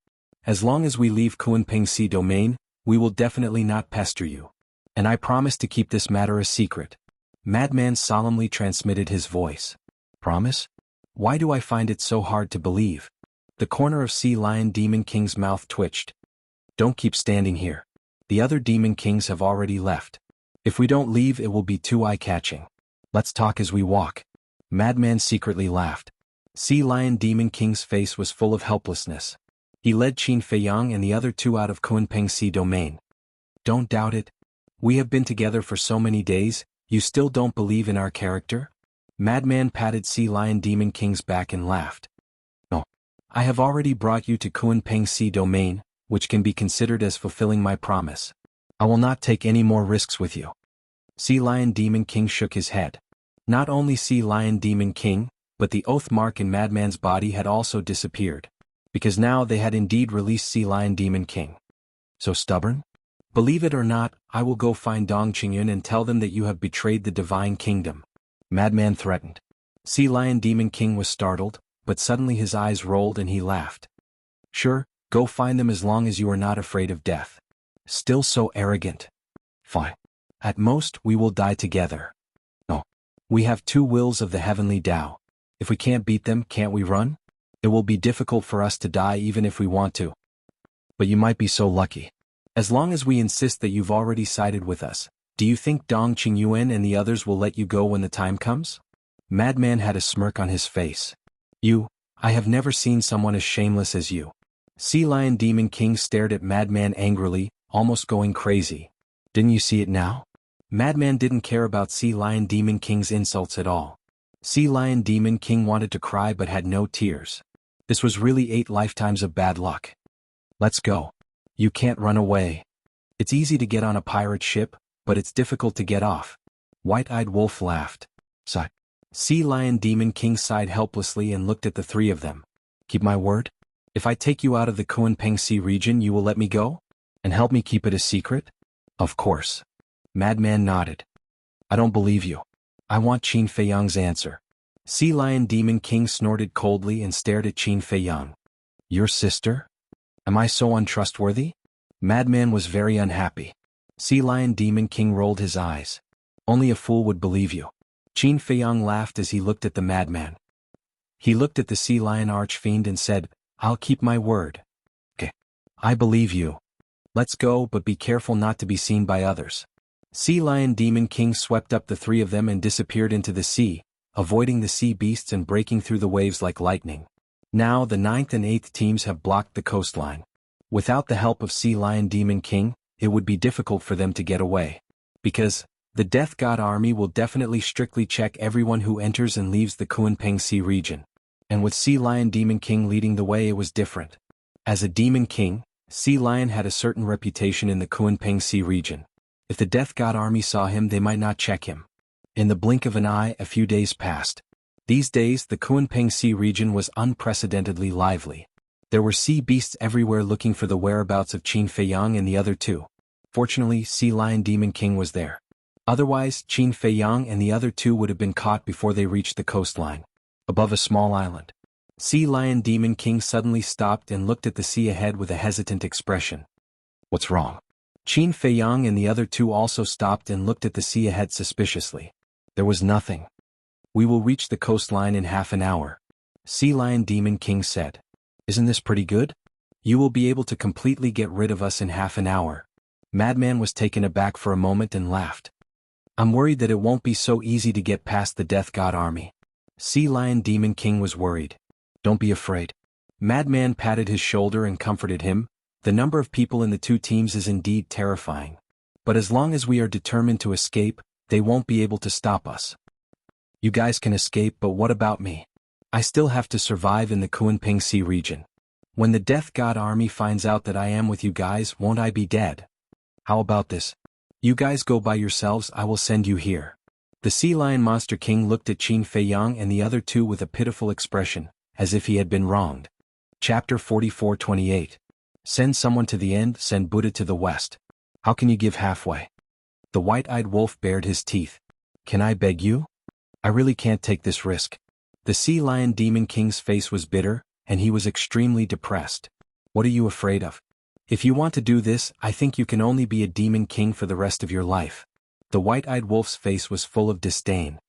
As long as we leave Kunpeng Sea domain, we will definitely not pester you. And I promise to keep this matter a secret. Madman solemnly transmitted his voice. Promise? Why do I find it so hard to believe? The corner of Sea Lion Demon King's mouth twitched. Don't keep standing here. The other demon kings have already left. If we don't leave, it will be too eye-catching. Let's talk as we walk. Madman secretly laughed. Sea Lion Demon King's face was full of helplessness. He led Qin Feiyang and the other 2 out of Kunpeng Sea domain. Don't doubt it. We have been together for so many days, you still don't believe in our character? Madman patted Sea Lion Demon King's back and laughed. No. I have already brought you to Kunpeng Sea domain, which can be considered as fulfilling my promise. I will not take any more risks with you. Sea Lion Demon King shook his head. Not only Sea Lion Demon King, but the oath mark in Madman's body had also disappeared. Because now they had indeed released Sea Lion Demon King. So stubborn? Believe it or not, I will go find Dong Qingyuan and tell them that you have betrayed the divine kingdom. Madman threatened. Sea Lion Demon King was startled, but suddenly his eyes rolled and he laughed. Sure, go find them as long as you are not afraid of death. Still so arrogant. Fine. At most, we will die together. No. We have 2 wills of the heavenly Tao. If we can't beat them, can't we run? It will be difficult for us to die even if we want to. But you might be so lucky. As long as we insist that you've already sided with us, do you think Dong Qingyuan and the others will let you go when the time comes? Madman had a smirk on his face. I have never seen someone as shameless as you. Sea Lion Demon King stared at Madman angrily, almost going crazy. Didn't you see it now? Madman didn't care about Sea Lion Demon King's insults at all. Sea Lion Demon King wanted to cry but had no tears. This was really 8 lifetimes of bad luck. Let's go. You can't run away. It's easy to get on a pirate ship, but it's difficult to get off. White-eyed Wolf laughed. Sigh. Sea Lion Demon King sighed helplessly and looked at the 3 of them. Keep my word? If I take you out of the Kunpeng Sea region, you will let me go? And help me keep it a secret? Of course. Madman nodded. I don't believe you. I want Qin Feiyang's answer. Sea Lion Demon King snorted coldly and stared at Qin Feiyang. Your sister? Am I so untrustworthy? Madman was very unhappy. Sea Lion Demon King rolled his eyes. Only a fool would believe you. Qin Feiyang laughed as he looked at the madman. He looked at the Sea Lion Archfiend and said, I'll keep my word. Okay. I believe you. Let's go, but be careful not to be seen by others. Sea Lion Demon King swept up the three of them and disappeared into the sea, avoiding the sea beasts and breaking through the waves like lightning. Now the 9th and 8th teams have blocked the coastline. Without the help of Sea Lion Demon King, it would be difficult for them to get away. Because the Death God Army will definitely strictly check everyone who enters and leaves the Kunpeng Sea region. And with Sea Lion Demon King leading the way, it was different. As a Demon King, Sea Lion had a certain reputation in the Kunpeng Sea region. If the Death God Army saw him, they might not check him. In the blink of an eye, a few days passed. These days, the Kunpeng Sea region was unprecedentedly lively. There were sea beasts everywhere looking for the whereabouts of Qin Feiyang and the other two. Fortunately, Sea Lion Demon King was there. Otherwise, Qin Feiyang and the other two would have been caught before they reached the coastline. Above a small island, Sea Lion Demon King suddenly stopped and looked at the sea ahead with a hesitant expression. What's wrong? Qin Feiyang and the other two also stopped and looked at the sea ahead suspiciously. There was nothing. We will reach the coastline in half an hour, Sea Lion Demon King said. Isn't this pretty good? You will be able to completely get rid of us in half an hour. Madman was taken aback for a moment and laughed. I'm worried that it won't be so easy to get past the Death God Army. Sea Lion Demon King was worried. Don't be afraid. Madman patted his shoulder and comforted him. The number of people in the two teams is indeed terrifying. But as long as we are determined to escape, they won't be able to stop us. You guys can escape, but what about me? I still have to survive in the Kunpeng Sea region. When the Death God Army finds out that I am with you guys, won't I be dead? How about this? You guys go by yourselves, I will send you here. The Sea Lion Monster King looked at Qin Feiyang and the other two with a pitiful expression, as if he had been wronged. Chapter 44:28. Send someone to the end, send Buddha to the west. How can you give halfway? The white-eyed wolf bared his teeth. Can I beg you? I really can't take this risk. The Sea Lion Demon King's face was bitter, and he was extremely depressed. What are you afraid of? If you want to do this, I think you can only be a Demon King for the rest of your life. The white-eyed wolf's face was full of disdain.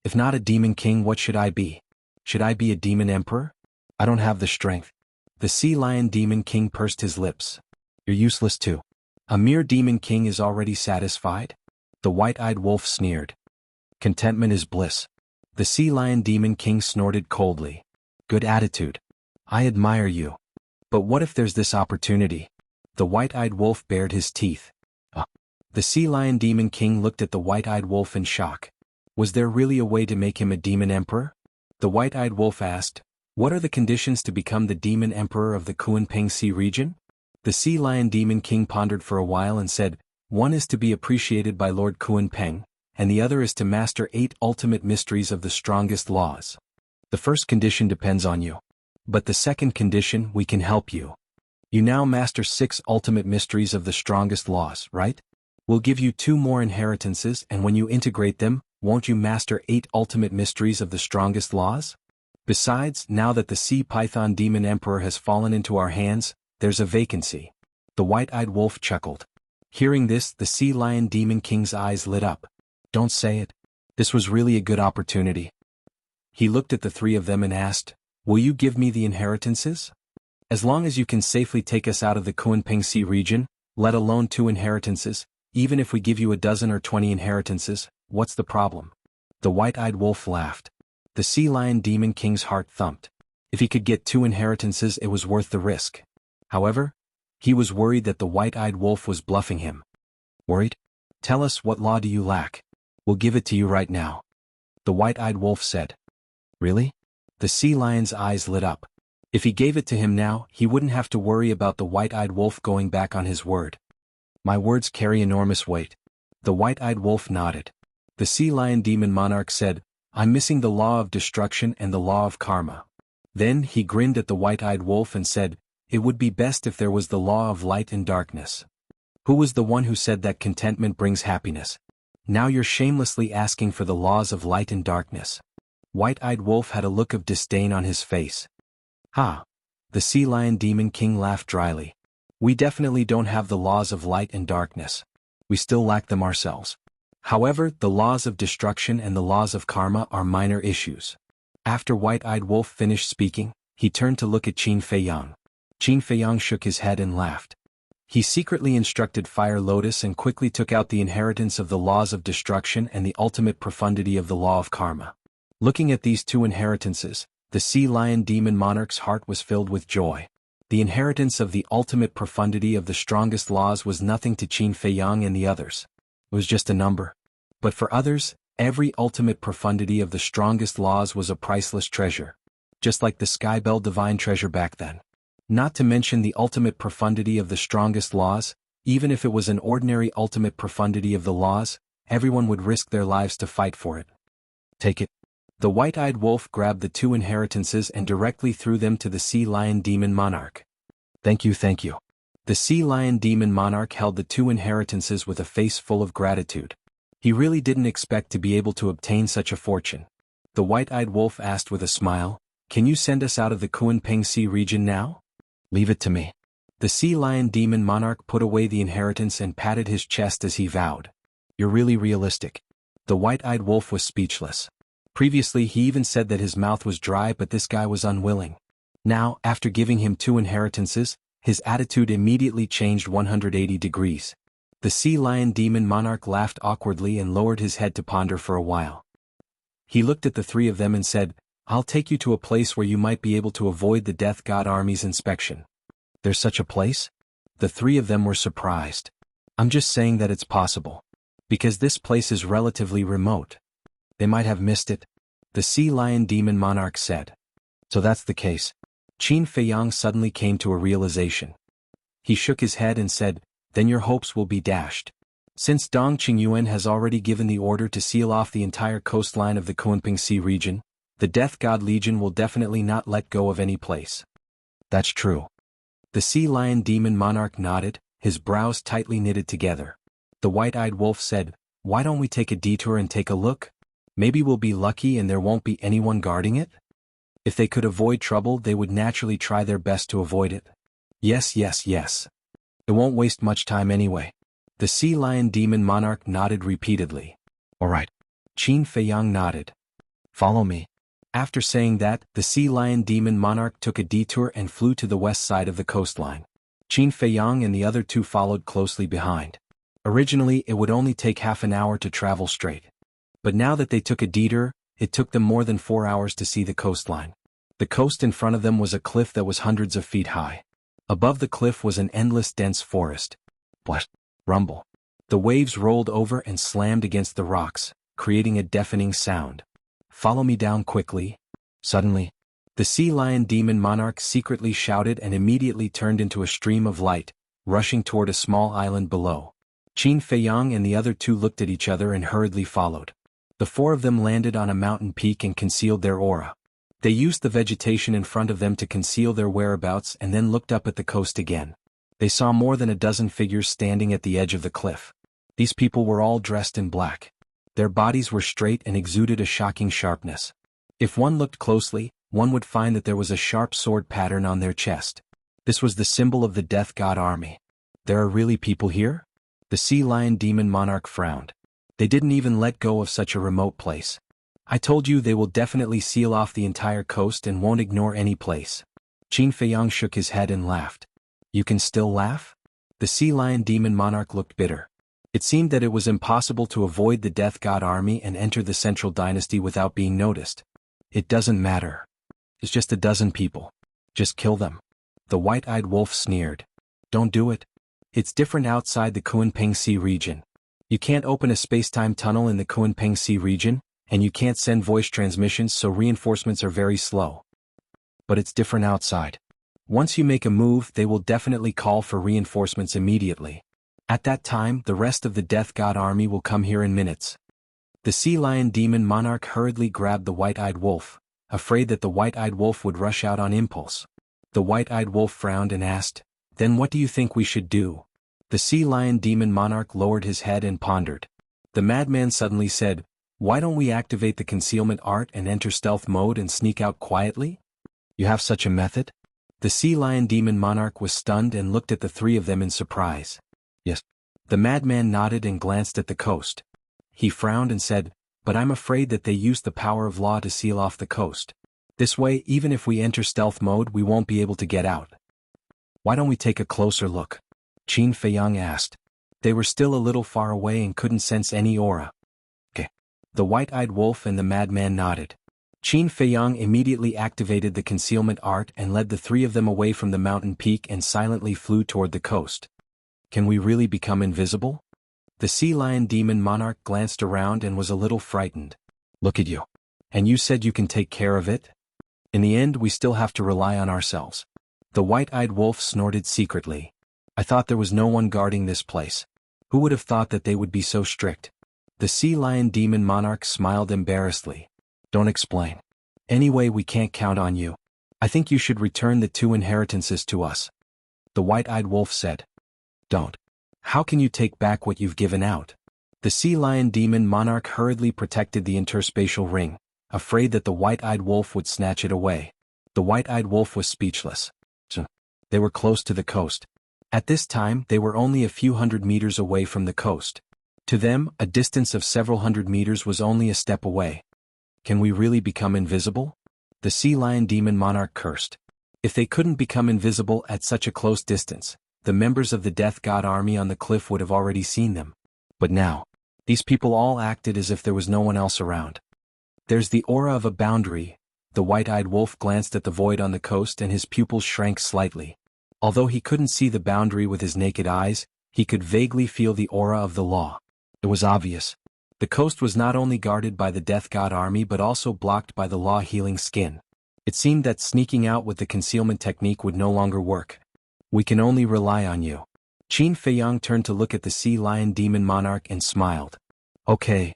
If not a Demon King, what should I be? Should I be a Demon Emperor? I don't have the strength. The Sea Lion Demon King pursed his lips. You're useless too. A mere Demon King is already satisfied? The white-eyed wolf sneered. Contentment is bliss. The Sea Lion Demon King snorted coldly. Good attitude. I admire you. But what if there's this opportunity? The white-eyed wolf bared his teeth. The Sea Lion Demon King looked at the white-eyed wolf in shock. Was there really a way to make him a Demon Emperor? The white-eyed wolf asked, what are the conditions to become the Demon Emperor of the Kunpeng Sea region? The Sea Lion Demon King pondered for a while and said, one is to be appreciated by Lord Kunpeng, and the other is to master 8 ultimate mysteries of the strongest laws. The first condition depends on you. But the second condition, we can help you. You now master 6 ultimate mysteries of the strongest laws, right? We'll give you 2 more inheritances, and when you integrate them, won't you master 8 ultimate mysteries of the strongest laws? Besides, now that the Sea Python Demon Emperor has fallen into our hands, there's a vacancy. The white-eyed wolf chuckled. Hearing this, the Sea Lion Demon King's eyes lit up. Don't say it. This was really a good opportunity. He looked at the 3 of them and asked, will you give me the inheritances? As long as you can safely take us out of the Kunpeng Sea region, let alone 2 inheritances, even if we give you a dozen or 20 inheritances, what's the problem? The white-eyed wolf laughed. The Sea Lion Demon King's heart thumped. If he could get 2 inheritances, it was worth the risk. However, he was worried that the white-eyed wolf was bluffing him. Worried? Tell us, what law do you lack? We'll give it to you right now. The white-eyed wolf said. Really? The Sea Lion's eyes lit up. If he gave it to him now, he wouldn't have to worry about the white-eyed wolf going back on his word. My words carry enormous weight. The white-eyed wolf nodded. The Sea Lion Demon Monarch said, I'm missing the law of destruction and the law of karma. Then he grinned at the white-eyed wolf and said, "It would be best if there was the law of light and darkness. Who was the one who said that contentment brings happiness? Now you're shamelessly asking for the laws of light and darkness." White-eyed wolf had a look of disdain on his face. "Ha!" The sea lion demon king laughed dryly. "We definitely don't have the laws of light and darkness. We still lack them ourselves. However, the laws of destruction and the laws of karma are minor issues." After White-eyed Wolf finished speaking, he turned to look at Qin Feiyang. Qin Feiyang shook his head and laughed. He secretly instructed Fire Lotus and quickly took out the inheritance of the laws of destruction and the ultimate profundity of the law of karma. Looking at these two inheritances, the sea lion demon monarch's heart was filled with joy. The inheritance of the ultimate profundity of the strongest laws was nothing to Qin Feiyang and the others. It was just a number. But for others, every ultimate profundity of the strongest laws was a priceless treasure. Just like the Skybell divine treasure back then. Not to mention the ultimate profundity of the strongest laws, even if it was an ordinary ultimate profundity of the laws, everyone would risk their lives to fight for it. Take it. The white-eyed wolf grabbed the two inheritances and directly threw them to the sea lion demon monarch. Thank you, thank you. The sea lion demon monarch held the two inheritances with a face full of gratitude. He really didn't expect to be able to obtain such a fortune. The white-eyed wolf asked with a smile, "Can you send us out of the Kunpeng Sea region now?" "Leave it to me." The sea lion demon monarch put away the inheritance and patted his chest as he vowed. "You're really realistic." The white-eyed wolf was speechless. Previously he even said that his mouth was dry, but this guy was unwilling. Now, after giving him two inheritances, his attitude immediately changed 180 degrees. The sea lion demon monarch laughed awkwardly and lowered his head to ponder for a while. He looked at the three of them and said, "I'll take you to a place where you might be able to avoid the Death God Army's inspection." "There's such a place?" The three of them were surprised. "I'm just saying that it's possible. Because this place is relatively remote. They might have missed it," the sea lion demon monarch said. "So that's the case." Qin Feiyang suddenly came to a realization. He shook his head and said, "Then your hopes will be dashed. Since Dong Qingyuan has already given the order to seal off the entire coastline of the Kunpeng Sea region, the Death God Legion will definitely not let go of any place." "That's true." The sea lion demon monarch nodded, his brows tightly knitted together. The white-eyed wolf said, "Why don't we take a detour and take a look? Maybe we'll be lucky and there won't be anyone guarding it?" If they could avoid trouble, they would naturally try their best to avoid it. Yes, yes, yes. It won't waste much time anyway. The sea lion demon monarch nodded repeatedly. "All right." Qin Feiyang nodded. "Follow me." After saying that, the sea lion demon monarch took a detour and flew to the west side of the coastline. Qin Feiyang and the other two followed closely behind. Originally, it would only take half an hour to travel straight. But now that they took a detour, it took them more than 4 hours to see the coastline. The coast in front of them was a cliff that was hundreds of feet high. Above the cliff was an endless dense forest. What? Rumble. The waves rolled over and slammed against the rocks, creating a deafening sound. "Follow me down quickly." Suddenly, the sea lion demon monarch secretly shouted and immediately turned into a stream of light, rushing toward a small island below. Qin Feiyang and the other two looked at each other and hurriedly followed. The four of them landed on a mountain peak and concealed their aura. They used the vegetation in front of them to conceal their whereabouts and then looked up at the coast again. They saw more than a dozen figures standing at the edge of the cliff. These people were all dressed in black. Their bodies were straight and exuded a shocking sharpness. If one looked closely, one would find that there was a sharp sword pattern on their chest. This was the symbol of the Death God Army. "There are really people here?" The sea lion demon monarch frowned. "They didn't even let go of such a remote place. I told you they will definitely seal off the entire coast and won't ignore any place." Qin Feiyang shook his head and laughed. "You can still laugh?" The sea lion demon monarch looked bitter. It seemed that it was impossible to avoid the Death God Army and enter the Central Dynasty without being noticed. "It doesn't matter. It's just a dozen people. Just kill them." The white-eyed wolf sneered. "Don't do it. It's different outside the Kunpeng Sea region. You can't open a space-time tunnel in the Kunpeng Sea region, and you can't send voice transmissions, so reinforcements are very slow. But it's different outside. Once you make a move, they will definitely call for reinforcements immediately. At that time, the rest of the Death God Army will come here in minutes." The sea lion demon monarch hurriedly grabbed the white-eyed wolf, afraid that the white-eyed wolf would rush out on impulse. The white-eyed wolf frowned and asked, "Then what do you think we should do?" The sea lion demon monarch lowered his head and pondered. The madman suddenly said, "Why don't we activate the concealment art and enter stealth mode and sneak out quietly?" "You have such a method?" The sea lion demon monarch was stunned and looked at the three of them in surprise. "Yes." The madman nodded and glanced at the coast. He frowned and said, "But I'm afraid that they use the power of law to seal off the coast. This way, even if we enter stealth mode, we won't be able to get out." "Why don't we take a closer look?" Qin Feiyang asked. They were still a little far away and couldn't sense any aura. "Okay." The white-eyed wolf and the madman nodded. Qin Feiyang immediately activated the concealment art and led the three of them away from the mountain peak and silently flew toward the coast. "Can we really become invisible?" The sea lion demon monarch glanced around and was a little frightened. "Look at you. And you said you can take care of it? In the end, we still have to rely on ourselves." The white-eyed wolf snorted secretly. "I thought there was no one guarding this place. Who would have thought that they would be so strict?" The sea lion demon monarch smiled embarrassedly. "Don't explain. Anyway, we can't count on you. I think you should return the 2 inheritances to us." The white-eyed wolf said. "Don't. How can you take back what you've given out?" The sea lion demon monarch hurriedly protected the interspatial ring, afraid that the white-eyed wolf would snatch it away. The white-eyed wolf was speechless. They were close to the coast. At this time, they were only a few hundred meters away from the coast. To them, a distance of several hundred meters was only a step away. "Can we really become invisible?" The sea lion demon monarch cursed. If they couldn't become invisible at such a close distance, the members of the death god army on the cliff would have already seen them. But now, these people all acted as if there was no one else around. "There's the aura of a boundary." The white-eyed wolf glanced at the void on the coast and his pupils shrank slightly. Although he couldn't see the boundary with his naked eyes, he could vaguely feel the aura of the law. It was obvious. The coast was not only guarded by the death god army but also blocked by the law-healing skin. It seemed that sneaking out with the concealment technique would no longer work. "We can only rely on you." Qin Feiyang turned to look at the sea lion demon monarch and smiled. "Okay.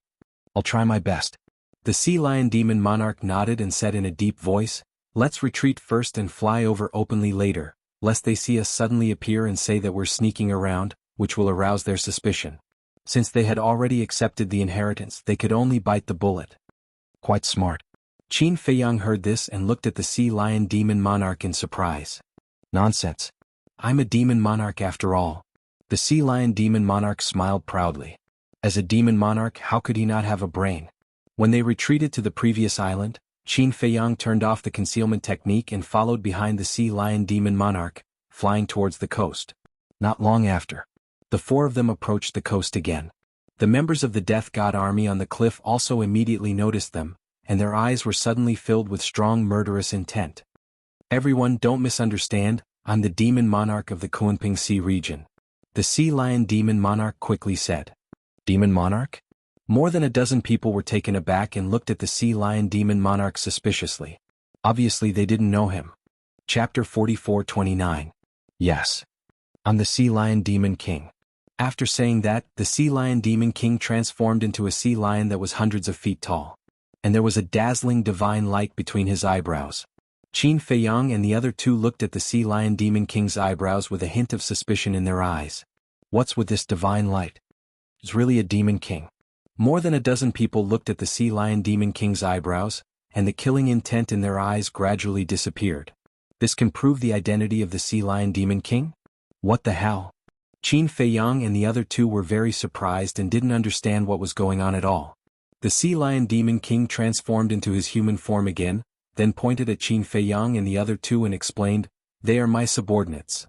I'll try my best." The sea lion demon monarch nodded and said in a deep voice, "Let's retreat first and fly over openly later, lest they see us suddenly appear and say that we're sneaking around, which will arouse their suspicion." Since they had already accepted the inheritance, they could only bite the bullet. "Quite smart." Qin Feiyang heard this and looked at the sea lion demon monarch in surprise. "Nonsense. I'm a demon monarch after all." The sea lion demon monarch smiled proudly. As a demon monarch, how could he not have a brain? When they retreated to the previous island, Qin Feiyang turned off the concealment technique and followed behind the sea lion demon monarch, flying towards the coast. Not long after, the 4 of them approached the coast again. The members of the death god army on the cliff also immediately noticed them, and their eyes were suddenly filled with strong murderous intent. "Everyone, don't misunderstand, I'm the demon monarch of the Kunping Sea region," the sea lion demon monarch quickly said. "Demon monarch?" More than a dozen people were taken aback and looked at the sea lion demon monarch suspiciously. Obviously they didn't know him. Chapter 44:29. Yes. I'm the sea lion demon king. After saying that, the sea lion demon king transformed into a sea lion that was hundreds of feet tall. And there was a dazzling divine light between his eyebrows. Qin Feiyang and the other 2 looked at the sea lion demon king's eyebrows with a hint of suspicion in their eyes. What's with this divine light? He's really a demon king. More than a dozen people looked at the sea lion demon king's eyebrows, and the killing intent in their eyes gradually disappeared. This can prove the identity of the sea lion demon king? What the hell? Qin Feiyang and the other 2 were very surprised and didn't understand what was going on at all. The sea lion demon king transformed into his human form again, then pointed at Qin Feiyang and the other 2 and explained, "They are my subordinates."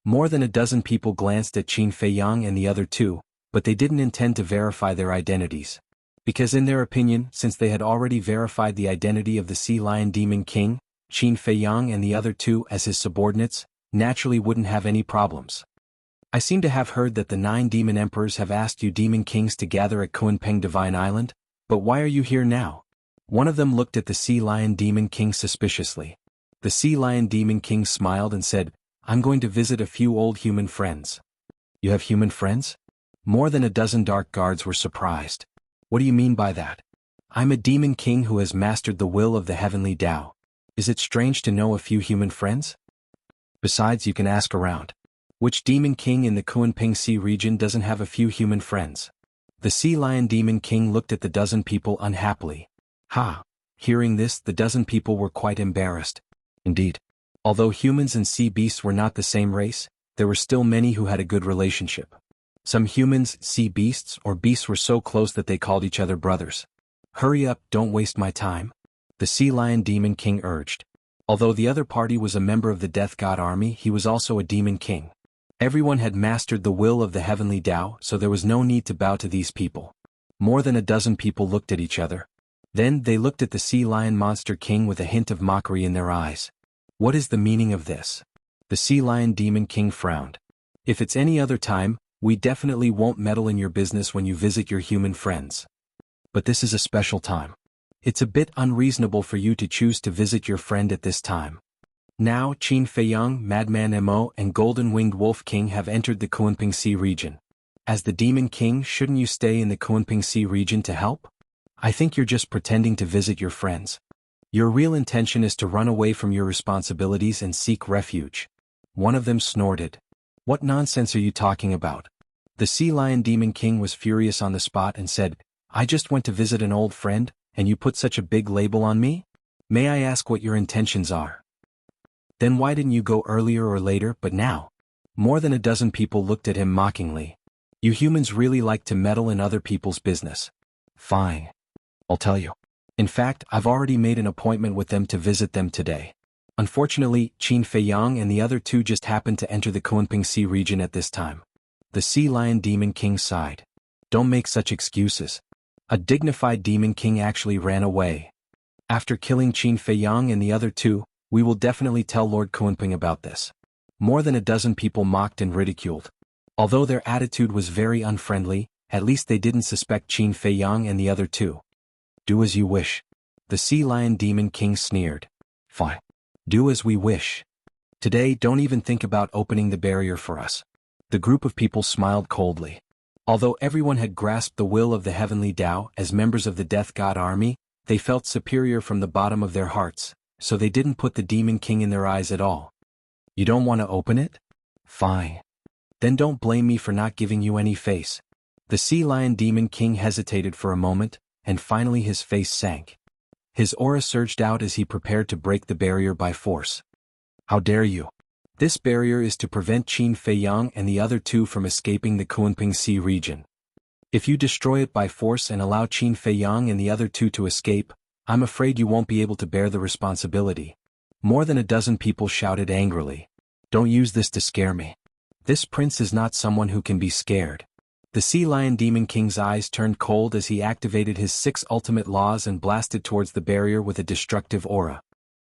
More than a dozen people glanced at Qin Feiyang and the other 2, but they didn't intend to verify their identities. Because in their opinion, since they had already verified the identity of the sea lion demon king, Qin Feiyang and the other 2 as his subordinates, naturally wouldn't have any problems. "I seem to have heard that the 9 demon emperors have asked you demon kings to gather at Kunpeng Divine Island, but why are you here now?" One of them looked at the sea lion demon king suspiciously. The sea lion demon king smiled and said, "I'm going to visit a few old human friends." "You have human friends?" More than a dozen dark guards were surprised. "What do you mean by that?" I'm a demon king who has mastered the will of the heavenly Tao. Is it strange to know a few human friends? Besides, you can ask around. Which demon king in the Kunping Sea region doesn't have a few human friends? The sea lion demon king looked at the dozen people unhappily. Ha! Hearing this, the dozen people were quite embarrassed. Indeed. Although humans and sea beasts were not the same race, there were still many who had a good relationship. Some humans, sea beasts, or beasts were so close that they called each other brothers. Hurry up, don't waste my time, the sea lion demon king urged. Although the other party was a member of the death god army, he was also a demon king. Everyone had mastered the will of the heavenly Tao, so there was no need to bow to these people. More than a dozen people looked at each other. Then they looked at the sea lion monster king with a hint of mockery in their eyes. What is the meaning of this? The sea lion demon king frowned. If it's any other time, we definitely won't meddle in your business when you visit your human friends. But this is a special time. It's a bit unreasonable for you to choose to visit your friend at this time. Now Qin Feiyang, Madman Mo and Golden-Winged Wolf King have entered the Kunping Sea region. As the Demon King, shouldn't you stay in the Kunping Sea region to help? I think you're just pretending to visit your friends. Your real intention is to run away from your responsibilities and seek refuge. One of them snorted. What nonsense are you talking about? The Sea Lion Demon King was furious on the spot and said, I just went to visit an old friend, and you put such a big label on me? May I ask what your intentions are? Then why didn't you go earlier or later, but now? More than a dozen people looked at him mockingly. You humans really like to meddle in other people's business. Fine. I'll tell you. In fact, I've already made an appointment with them to visit them today. Unfortunately, Qin Feiyang and the other two just happened to enter the Kunping Sea region at this time. The Sea Lion Demon King sighed. Don't make such excuses. A dignified Demon King actually ran away. After killing Qin Feiyang and the other two, we will definitely tell Lord Kunping about this. More than a dozen people mocked and ridiculed. Although their attitude was very unfriendly, at least they didn't suspect Qin Feiyang and the other two. Do as you wish. The Sea Lion Demon King sneered. Fine. Do as we wish. Today, don't even think about opening the barrier for us. The group of people smiled coldly. Although everyone had grasped the will of the heavenly Tao as members of the Death God army, they felt superior from the bottom of their hearts, so they didn't put the Demon King in their eyes at all. You don't want to open it? Fine. Then don't blame me for not giving you any face. The Sea Lion Demon King hesitated for a moment, and finally his face sank. His aura surged out as he prepared to break the barrier by force. How dare you? This barrier is to prevent Qin Feiyang and the other two from escaping the Kunping Sea region. If you destroy it by force and allow Qin Feiyang and the other two to escape, I'm afraid you won't be able to bear the responsibility. More than a dozen people shouted angrily. Don't use this to scare me. This prince is not someone who can be scared. The Sea Lion Demon King's eyes turned cold as he activated his 6 ultimate laws and blasted towards the barrier with a destructive aura.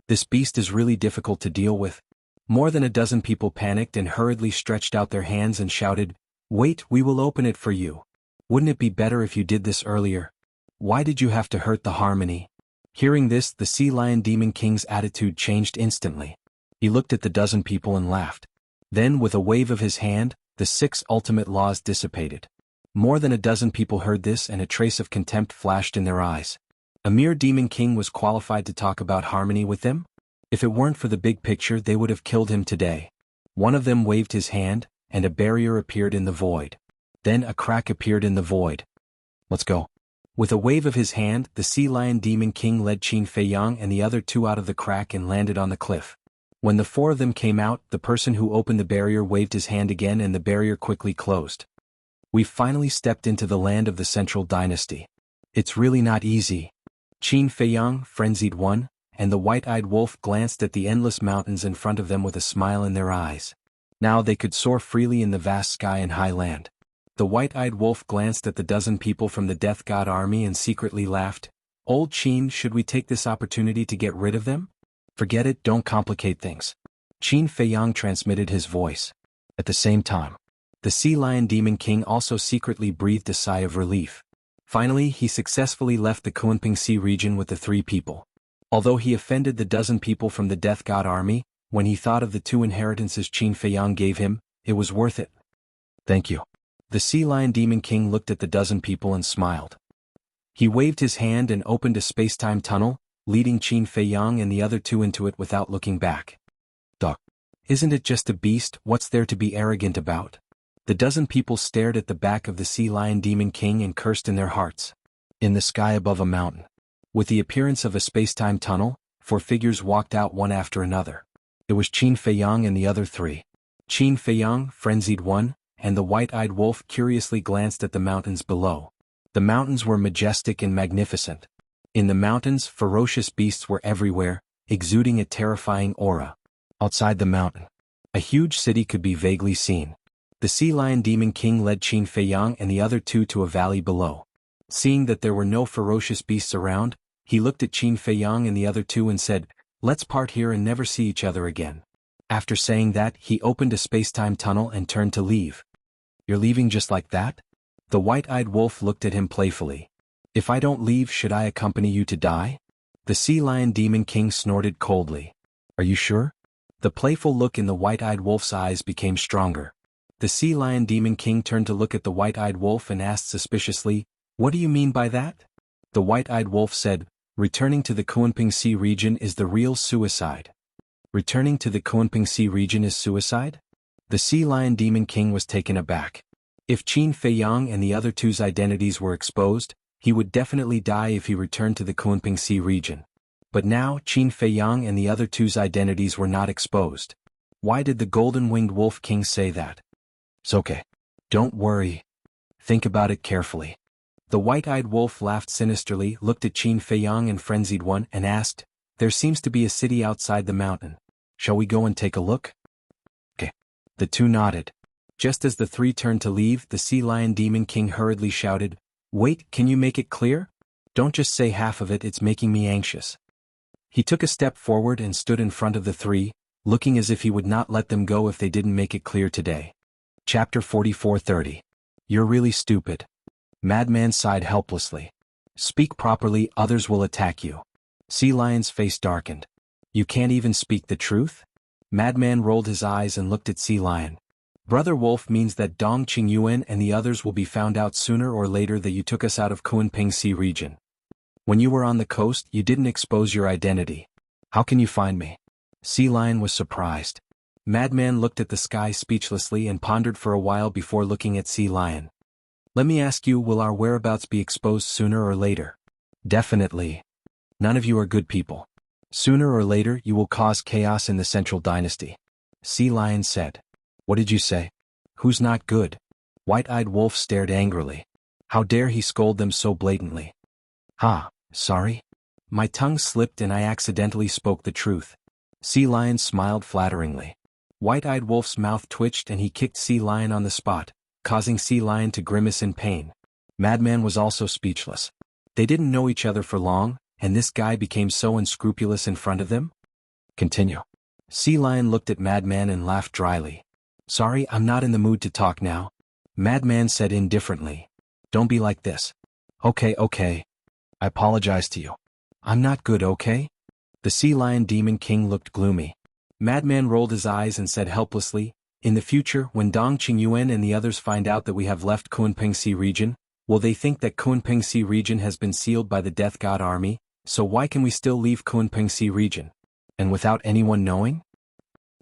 This beast is really difficult to deal with. More than a dozen people panicked and hurriedly stretched out their hands and shouted, Wait, we will open it for you. Wouldn't it be better if you did this earlier? Why did you have to hurt the harmony? Hearing this, the Sea Lion Demon King's attitude changed instantly. He looked at the dozen people and laughed. Then, with a wave of his hand, the 6 ultimate laws dissipated. More than a dozen people heard this and a trace of contempt flashed in their eyes. A mere Demon King was qualified to talk about harmony with them? If it weren't for the big picture, they would have killed him today. One of them waved his hand, and a barrier appeared in the void. Then a crack appeared in the void. Let's go. With a wave of his hand, the Sea Lion Demon King led Qin Feiyang and the other two out of the crack and landed on the cliff. When the 4 of them came out, the person who opened the barrier waved his hand again and the barrier quickly closed. We've finally stepped into the land of the Central Dynasty. It's really not easy. Qin Feiyang, frenzied one, and the white-eyed wolf glanced at the endless mountains in front of them with a smile in their eyes. Now they could soar freely in the vast sky and high land. The white-eyed wolf glanced at the dozen people from the Death God army and secretly laughed. Old Qin, should we take this opportunity to get rid of them? Forget it, don't complicate things. Qin Feiyang transmitted his voice. At the same time, the Sea Lion Demon King also secretly breathed a sigh of relief. Finally, he successfully left the Kunping Sea region with the 3 people. Although he offended the dozen people from the Death God army, when he thought of the 2 inheritances Qin Feiyang gave him, it was worth it. Thank you. The Sea Lion Demon King looked at the dozen people and smiled. He waved his hand and opened a space-time tunnel, leading Qin Feiyang and the other two into it without looking back. Doc, isn't it just a beast? What's there to be arrogant about? The dozen people stared at the back of the Sea Lion Demon King and cursed in their hearts. In the sky above a mountain, with the appearance of a space-time tunnel, 4 figures walked out one after another. It was Qin Feiyang and the other 3. Qin Feiyang, frenzied one, and the white-eyed wolf curiously glanced at the mountains below. The mountains were majestic and magnificent. In the mountains, ferocious beasts were everywhere, exuding a terrifying aura. Outside the mountain, a huge city could be vaguely seen. The Sea Lion Demon King led Qin Feiyang and the other 2 to a valley below. Seeing that there were no ferocious beasts around, he looked at Qin Feiyang and the other 2 and said, "Let's part here and never see each other again." After saying that, he opened a space-time tunnel and turned to leave. "You're leaving just like that?" The white-eyed wolf looked at him playfully. "If I don't leave, should I accompany you to die?" The Sea Lion Demon King snorted coldly. "Are you sure?" The playful look in the white-eyed wolf's eyes became stronger. The Sea Lion Demon King turned to look at the white-eyed wolf and asked suspiciously, "What do you mean by that?" The white-eyed wolf said, "Returning to the Kunping Sea region is the real suicide." "Returning to the Kunping Sea region is suicide?" The Sea Lion Demon King was taken aback. If Qin Feiyang and the other 2's identities were exposed, he would definitely die if he returned to the Kunping Sea region. But now Qin Feiyang and the other 2's identities were not exposed. Why did the Golden-Winged Wolf King say that? "It's okay. Don't worry. Think about it carefully." The white-eyed wolf laughed sinisterly, looked at Qin Feiyang and frenzied one, and asked, "There seems to be a city outside the mountain. Shall we go and take a look?" "Okay." The 2 nodded. Just as the 3 turned to leave, the Sea Lion Demon King hurriedly shouted, "Wait, can you make it clear? Don't just say half of it, it's making me anxious." He took a step forward and stood in front of the 3, looking as if he would not let them go if they didn't make it clear today. Chapter 44:30. You're really stupid. Madman sighed helplessly. "Speak properly, others will attack you." Sea Lion's face darkened. "You can't even speak the truth?" Madman rolled his eyes and looked at Sea Lion. "Brother Wolf means that Dong Qingyuan and the others will be found out sooner or later that you took us out of Kunping Sea region. When you were on the coast, you didn't expose your identity. How can you find me?" Sea Lion was surprised. Madman looked at the sky speechlessly and pondered for a while before looking at Sea Lion. "Let me ask you, will our whereabouts be exposed sooner or later?" "Definitely. None of you are good people. Sooner or later you will cause chaos in the Central Dynasty." Sea Lion said. "What did you say? Who's not good?" White-eyed Wolf stared angrily. How dare he scold them so blatantly? Sorry. My tongue slipped and I accidentally spoke the truth." Sea Lion smiled flatteringly. White-eyed Wolf's mouth twitched and he kicked Sea Lion on the spot, causing Sea Lion to grimace in pain. Madman was also speechless. They didn't know each other for long, and this guy became so unscrupulous in front of them? "Continue." Sea Lion looked at Madman and laughed dryly. "Sorry, I'm not in the mood to talk now." Madman said indifferently. "Don't be like this." Okay. I apologize to you. I'm not good, okay?" The Sea Lion Demon King looked gloomy. Madman rolled his eyes and said helplessly, "In the future, when Dong Qingyuan and the others find out that we have left Kunping Sea region, will they think that Kunping Sea region has been sealed by the Death God army? So why can we still leave Kunping Sea region? And without anyone knowing?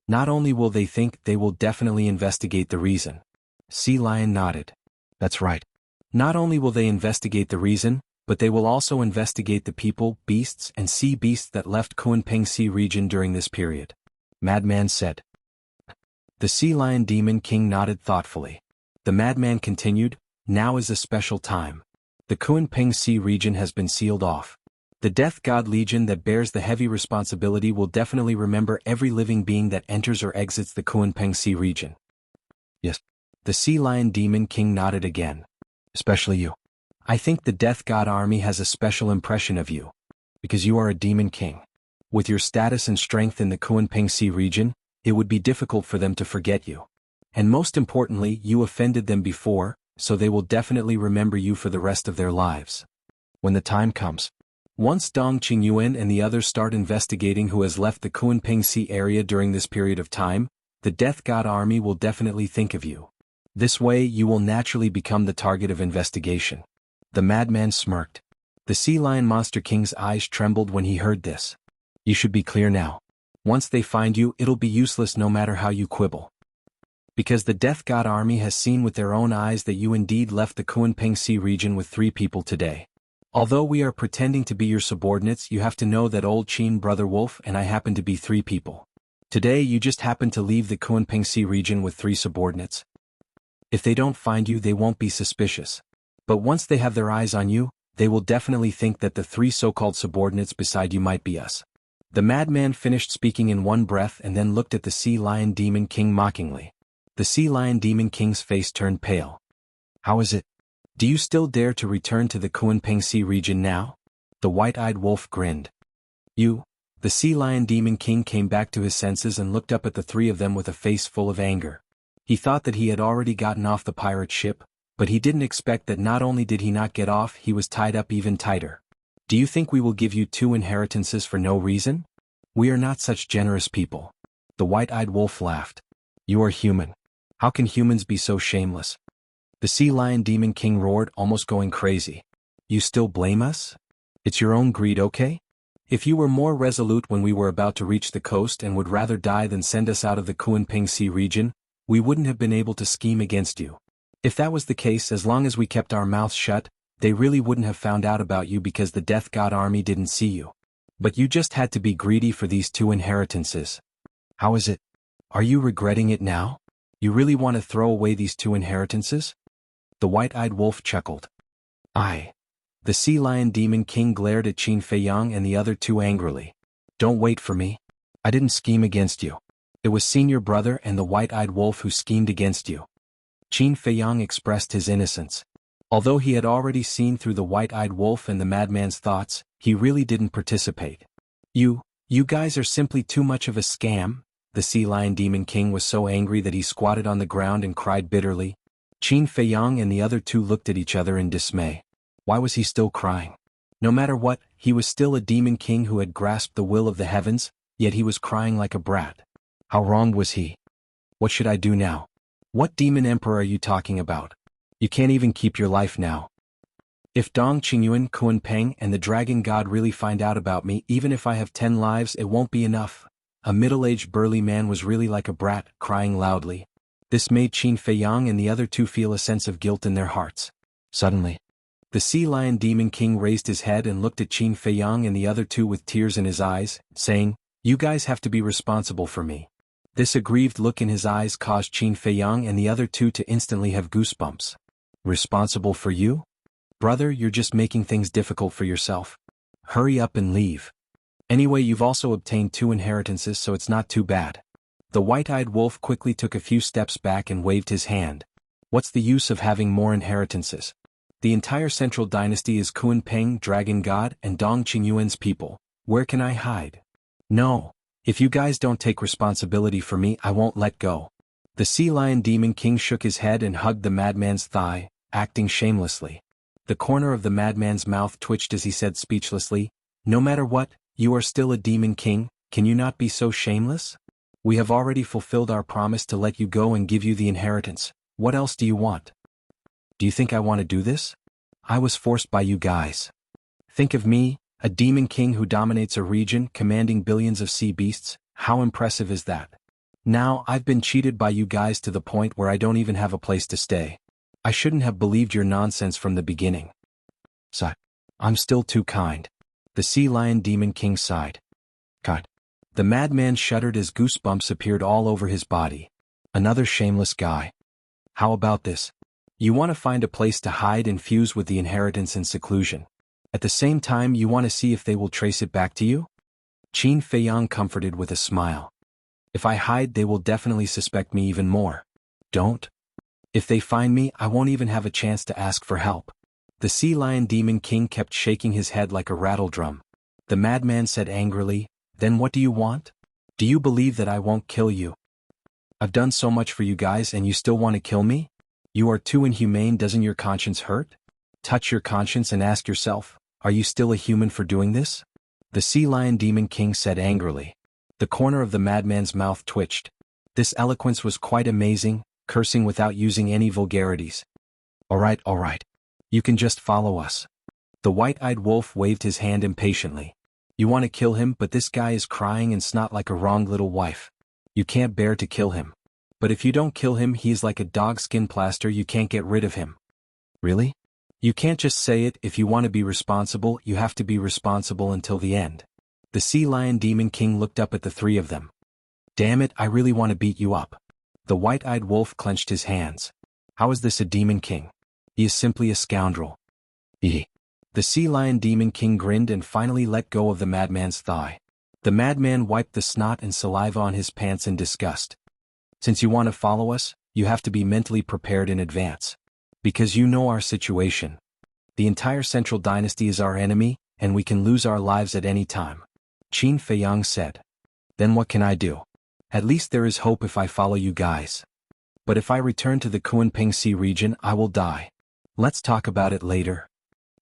Not only will they think, they will definitely investigate the reason." Sea Lion nodded. "That's right. Not only will they investigate the reason, but they will also investigate the people, beasts, and sea beasts that left Kunping Sea region during this period," Madman said. The Sea Lion Demon King nodded thoughtfully. The Madman continued, "Now is a special time. The Kunping Sea region has been sealed off. The Death God Legion that bears the heavy responsibility will definitely remember every living being that enters or exits the Kunping Sea region." "Yes." The Sea Lion Demon King nodded again. "Especially you. I think the Death God army has a special impression of you. Because you are a Demon King. With your status and strength in the Kunping Sea region, it would be difficult for them to forget you. And most importantly, you offended them before, so they will definitely remember you for the rest of their lives. When the time comes. Once Dong Qingyuan and the others start investigating who has left the Kunping Sea area during this period of time, the Death God army will definitely think of you. This way you will naturally become the target of investigation." The Madman smirked. The Sea Lion Monster King's eyes trembled when he heard this. You should be clear now. Once they find you, it'll be useless no matter how you quibble. Because the Death God army has seen with their own eyes that you indeed left the Kunpeng Sea region with 3 people today. Although we are pretending to be your subordinates, you have to know that old Qin Brother Wolf and I happen to be 3 people. Today you just happen to leave the Kunpeng Sea region with 3 subordinates. If they don't find you, they won't be suspicious. But once they have their eyes on you, they will definitely think that the 3 so-called subordinates beside you might be us. The madman finished speaking in one breath and then looked at the Sea Lion Demon King mockingly. The Sea Lion Demon King's face turned pale. How is it? Do you still dare to return to the Kunpeng Sea region now? The white-eyed wolf grinned. You? The Sea Lion Demon King came back to his senses and looked up at the 3 of them with a face full of anger. He thought that he had already gotten off the pirate ship, but he didn't expect that not only did he not get off, he was tied up even tighter. Do you think we will give you 2 inheritances for no reason? We are not such generous people. The white-eyed wolf laughed. You are human. How can humans be so shameless? The Sea Lion Demon King roared, almost going crazy. You still blame us? It's your own greed, okay? If you were more resolute when we were about to reach the coast and would rather die than send us out of the Kunpeng Sea region, we wouldn't have been able to scheme against you. If that was the case, as long as we kept our mouths shut, they really wouldn't have found out about you because the Death God army didn't see you. But you just had to be greedy for these 2 inheritances. How is it? Are you regretting it now? You really want to throw away these 2 inheritances? The white-eyed wolf chuckled. The Sea Lion Demon King glared at Qin Feiyang and the other 2 angrily. Don't wait for me. I didn't scheme against you. It was Senior Brother and the white-eyed wolf who schemed against you. Qin Feiyang expressed his innocence. Although he had already seen through the white-eyed wolf and the madman's thoughts, he really didn't participate. You guys are simply too much of a scam. The Sea Lion Demon King was so angry that he squatted on the ground and cried bitterly. Qin Feiyang and the other 2 looked at each other in dismay. Why was he still crying? No matter what, he was still a demon king who had grasped the will of the heavens, yet he was crying like a brat. How wrong was he? What should I do now? What demon emperor are you talking about? You can't even keep your life now. If Dong Qingyuan, Kunpeng, and the Dragon God really find out about me, even if I have 10 lives, it won't be enough. A middle-aged burly man was really like a brat, crying loudly. This made Qin Feiyang and the other 2 feel a sense of guilt in their hearts. Suddenly, the Sea Lion Demon King raised his head and looked at Qin Feiyang and the other 2 with tears in his eyes, saying, You guys have to be responsible for me. This aggrieved look in his eyes caused Qin Feiyang and the other 2 to instantly have goosebumps. Responsible for you? Brother, you're just making things difficult for yourself. Hurry up and leave. Anyway, you've also obtained 2 inheritances, so it's not too bad. The white-eyed wolf quickly took a few steps back and waved his hand. What's the use of having more inheritances? The entire central dynasty is Kunpeng, Dragon God, and Dong Qingyuan's people. Where can I hide? No. If you guys don't take responsibility for me, I won't let go. The Sea Lion Demon King shook his head and hugged the madman's thigh, acting shamelessly. The corner of the madman's mouth twitched as he said speechlessly, No matter what, you are still a demon king, can you not be so shameless? We have already fulfilled our promise to let you go and give you the inheritance. What else do you want? Do you think I want to do this? I was forced by you guys. Think of me, a demon king who dominates a region, commanding billions of sea beasts. How impressive is that? Now, I've been cheated by you guys to the point where I don't even have a place to stay. I shouldn't have believed your nonsense from the beginning. I'm still too kind. The Sea Lion Demon King sighed. God. The madman shuddered as goosebumps appeared all over his body. Another shameless guy. How about this? You want to find a place to hide and fuse with the inheritance in seclusion. At the same time, you want to see if they will trace it back to you? Qin Feiyang comforted with a smile. If I hide, they will definitely suspect me even more. Don't. If they find me, I won't even have a chance to ask for help. The Sea Lion Demon King kept shaking his head like a rattle drum. The madman said angrily, Then what do you want? Do you believe that I won't kill you? I've done so much for you guys and you still want to kill me? You are too inhumane. Doesn't your conscience hurt? Touch your conscience and ask yourself, are you still a human for doing this? The Sea Lion Demon King said angrily. The corner of the madman's mouth twitched. This eloquence was quite amazing, cursing without using any vulgarities. All right. You can just follow us. The white-eyed wolf waved his hand impatiently. You want to kill him, but this guy is crying and snot like a wrong little wife. You can't bear to kill him. But if you don't kill him, he's like a dog skin plaster, you can't get rid of him. Really? You can't just say it. If you want to be responsible, you have to be responsible until the end. The Sea Lion Demon King looked up at the three of them. Damn it, I really want to beat you up. The white-eyed wolf clenched his hands. How is this a Demon King? He is simply a scoundrel. The Sea Lion Demon King grinned and finally let go of the madman's thigh. The madman wiped the snot and saliva on his pants in disgust. Since you want to follow us, you have to be mentally prepared in advance. Because you know our situation. The entire Central Dynasty is our enemy, and we can lose our lives at any time. Qin Feiyang said. Then what can I do? At least there is hope if I follow you guys. But if I return to the Kunping Sea region, I will die. Let's talk about it later.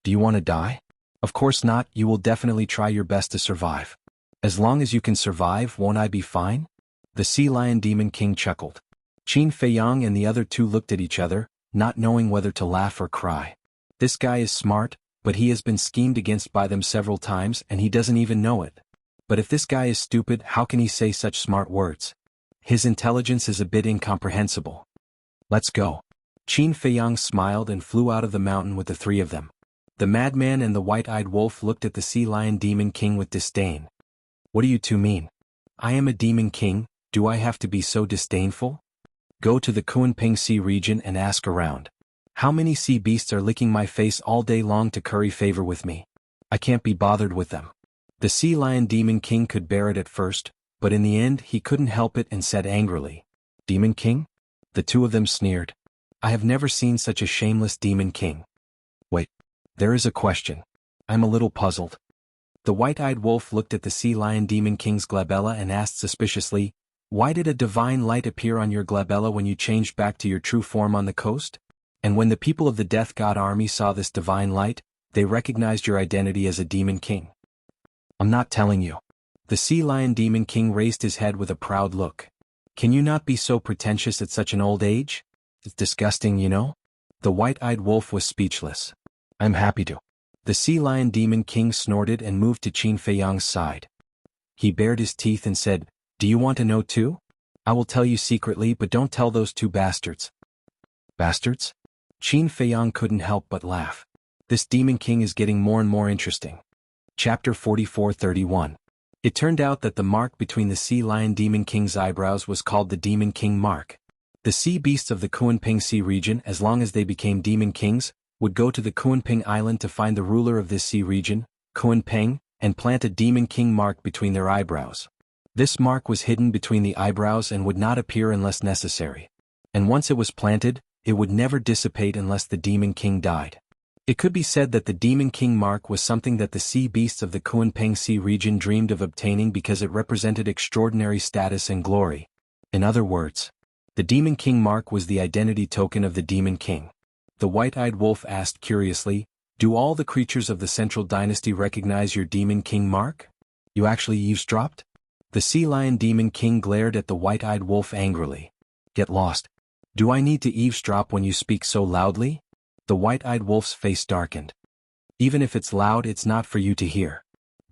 Do you want to die? Of course not, you will definitely try your best to survive. As long as you can survive, won't I be fine? The Sea Lion Demon King chuckled. Qin Feiyang and the other two looked at each other, not knowing whether to laugh or cry. This guy is smart, but he has been schemed against by them several times and he doesn't even know it. But if this guy is stupid, how can he say such smart words? His intelligence is a bit incomprehensible. Let's go. Qin Feiyang smiled and flew out of the mountain with the three of them. The madman and the white-eyed wolf looked at the Sea Lion Demon King with disdain. What do you two mean? I am a Demon King, do I have to be so disdainful? Go to the Kunping Sea region and ask around. How many sea beasts are licking my face all day long to curry favor with me? I can't be bothered with them. The Sea Lion Demon King could bear it at first, but in the end he couldn't help it and said angrily, Demon King? The two of them sneered. I have never seen such a shameless Demon King. Wait, there is a question. I'm a little puzzled. The white-eyed wolf looked at the Sea Lion Demon King's glabella and asked suspiciously, why did a divine light appear on your glabella when you changed back to your true form on the coast? And when the people of the Death God army saw this divine light, they recognized your identity as a Demon King. I'm not telling you. The Sea Lion Demon King raised his head with a proud look. Can you not be so pretentious at such an old age? It's disgusting, you know? The white-eyed wolf was speechless. I'm happy to. The Sea Lion Demon King snorted and moved to Qin Feiyang's side. He bared his teeth and said, do you want to know too? I will tell you secretly, but don't tell those two bastards. Bastards? Qin Feiyang couldn't help but laugh. This Demon King is getting more and more interesting. Chapter 44:31. It turned out that the mark between the Sea Lion Demon King's eyebrows was called the Demon King mark. The sea beasts of the Kunping Sea region, as long as they became Demon Kings, would go to the Kunping Island to find the ruler of this sea region, Kunping, and plant a Demon King mark between their eyebrows. This mark was hidden between the eyebrows and would not appear unless necessary. And once it was planted, it would never dissipate unless the Demon King died. It could be said that the Demon King mark was something that the sea beasts of the Kunping Sea region dreamed of obtaining because it represented extraordinary status and glory. In other words, the Demon King mark was the identity token of the Demon King. The white-eyed wolf asked curiously, do all the creatures of the Central Dynasty recognize your Demon King mark? You actually eavesdropped? The Sea Lion Demon King glared at the white-eyed wolf angrily. Get lost. Do I need to eavesdrop when you speak so loudly? The white-eyed wolf's face darkened. Even if it's loud, it's not for you to hear.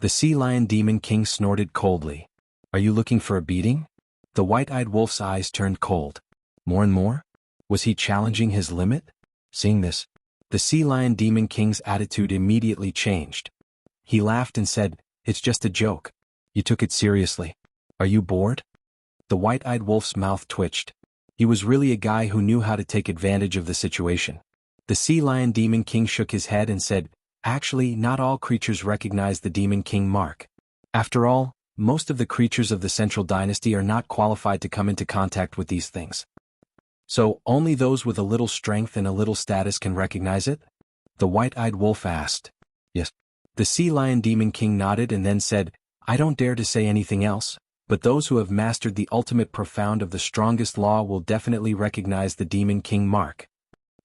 The Sea Lion Demon King snorted coldly. Are you looking for a beating? The white-eyed wolf's eyes turned cold. More and more? Was he challenging his limit? Seeing this, the Sea Lion Demon King's attitude immediately changed. He laughed and said, it's just a joke. You took it seriously. Are you bored? The white-eyed wolf's mouth twitched. He was really a guy who knew how to take advantage of the situation. The Sea Lion Demon King shook his head and said, actually, not all creatures recognize the Demon King mark. After all, most of the creatures of the Central Dynasty are not qualified to come into contact with these things. So, only those with a little strength and a little status can recognize it? The white-eyed wolf asked. Yes. The Sea Lion Demon King nodded and then said, I don't dare to say anything else, but those who have mastered the ultimate profound of the strongest law will definitely recognize the Demon King mark.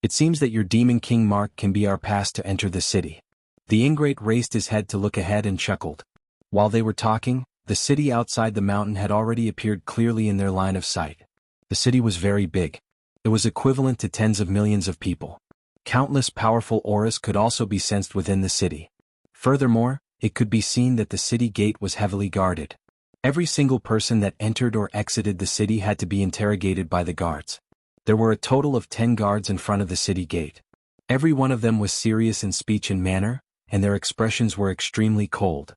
It seems that your Demon King mark can be our pass to enter the city. The ingrate raised his head to look ahead and chuckled. While they were talking, the city outside the mountain had already appeared clearly in their line of sight. The city was very big. It was equivalent to tens of millions of people. Countless powerful auras could also be sensed within the city. Furthermore, it could be seen that the city gate was heavily guarded. Every single person that entered or exited the city had to be interrogated by the guards. There were a total of 10 guards in front of the city gate. Every one of them was serious in speech and manner, and their expressions were extremely cold.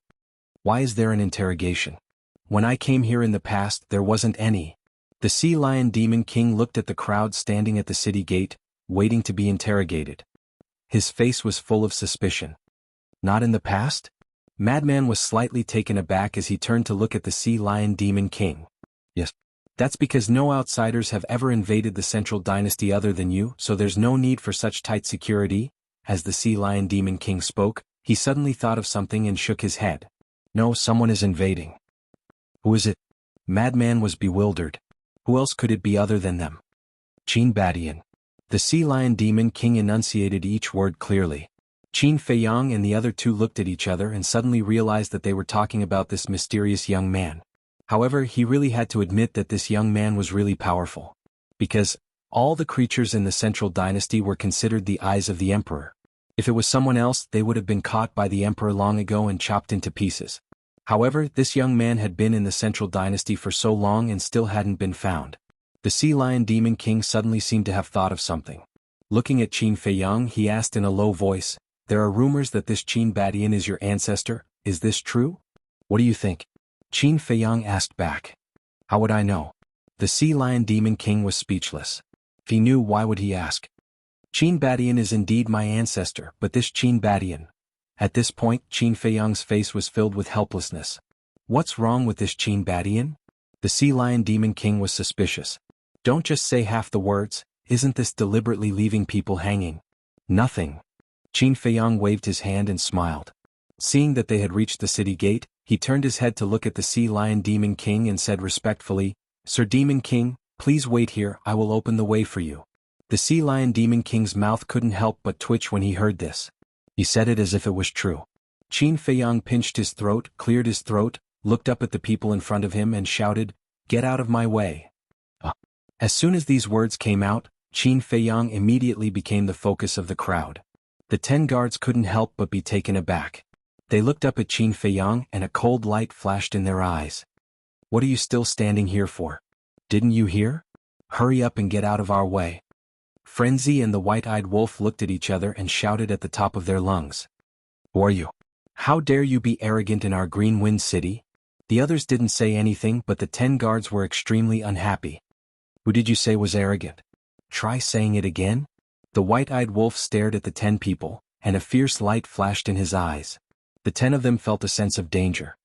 Why is there an interrogation? When I came here in the past, there wasn't any. The Sea Lion Demon King looked at the crowd standing at the city gate, waiting to be interrogated. His face was full of suspicion. Not in the past? Madman was slightly taken aback as he turned to look at the Sea Lion Demon King. Yes. That's because no outsiders have ever invaded the Central Dynasty other than you, so there's no need for such tight security. As the Sea Lion Demon King spoke, he suddenly thought of something and shook his head. No, someone is invading. Who is it? Madman was bewildered. Who else could it be other than them? Qin Badian. The Sea Lion Demon King enunciated each word clearly. Qin Feiyang and the other two looked at each other and suddenly realized that they were talking about this mysterious young man. However, he really had to admit that this young man was really powerful. Because all the creatures in the Central Dynasty were considered the eyes of the Emperor. If it was someone else, they would have been caught by the Emperor long ago and chopped into pieces. However, this young man had been in the Central Dynasty for so long and still hadn't been found. The Sea Lion Demon King suddenly seemed to have thought of something. Looking at Qin Feiyang, he asked in a low voice, "There are rumors that this Qin Badian is your ancestor, is this true? What do you think?" Qin Feiyang asked back. How would I know? The Sea Lion Demon King was speechless. If he knew, why would he ask? Qin Badian is indeed my ancestor, but this Qin Badian. At this point, Qin Feiyang's face was filled with helplessness. What's wrong with this Qin Badian? The Sea Lion Demon King was suspicious. Don't just say half the words, isn't this deliberately leaving people hanging? Nothing. Qin Feiyang waved his hand and smiled. Seeing that they had reached the city gate, he turned his head to look at the Sea Lion Demon King and said respectfully, "Sir Demon King, please wait here, I will open the way for you." The Sea Lion Demon King's mouth couldn't help but twitch when he heard this. He said it as if it was true. Qin Feiyang pinched his throat, cleared his throat, looked up at the people in front of him and shouted, "Get out of my way." As soon as these words came out, Qin Feiyang immediately became the focus of the crowd. The 10 guards couldn't help but be taken aback. They looked up at Qin Feiyang and a cold light flashed in their eyes. "What are you still standing here for? Didn't you hear? Hurry up and get out of our way." Frenzy and the white-eyed wolf looked at each other and shouted at the top of their lungs. "Who are you? How dare you be arrogant in our Green Wind City?" The others didn't say anything, but the 10 guards were extremely unhappy. "Who did you say was arrogant? Try saying it again?" The white-eyed wolf stared at the 10 people, and a fierce light flashed in his eyes. The 10 of them felt a sense of danger.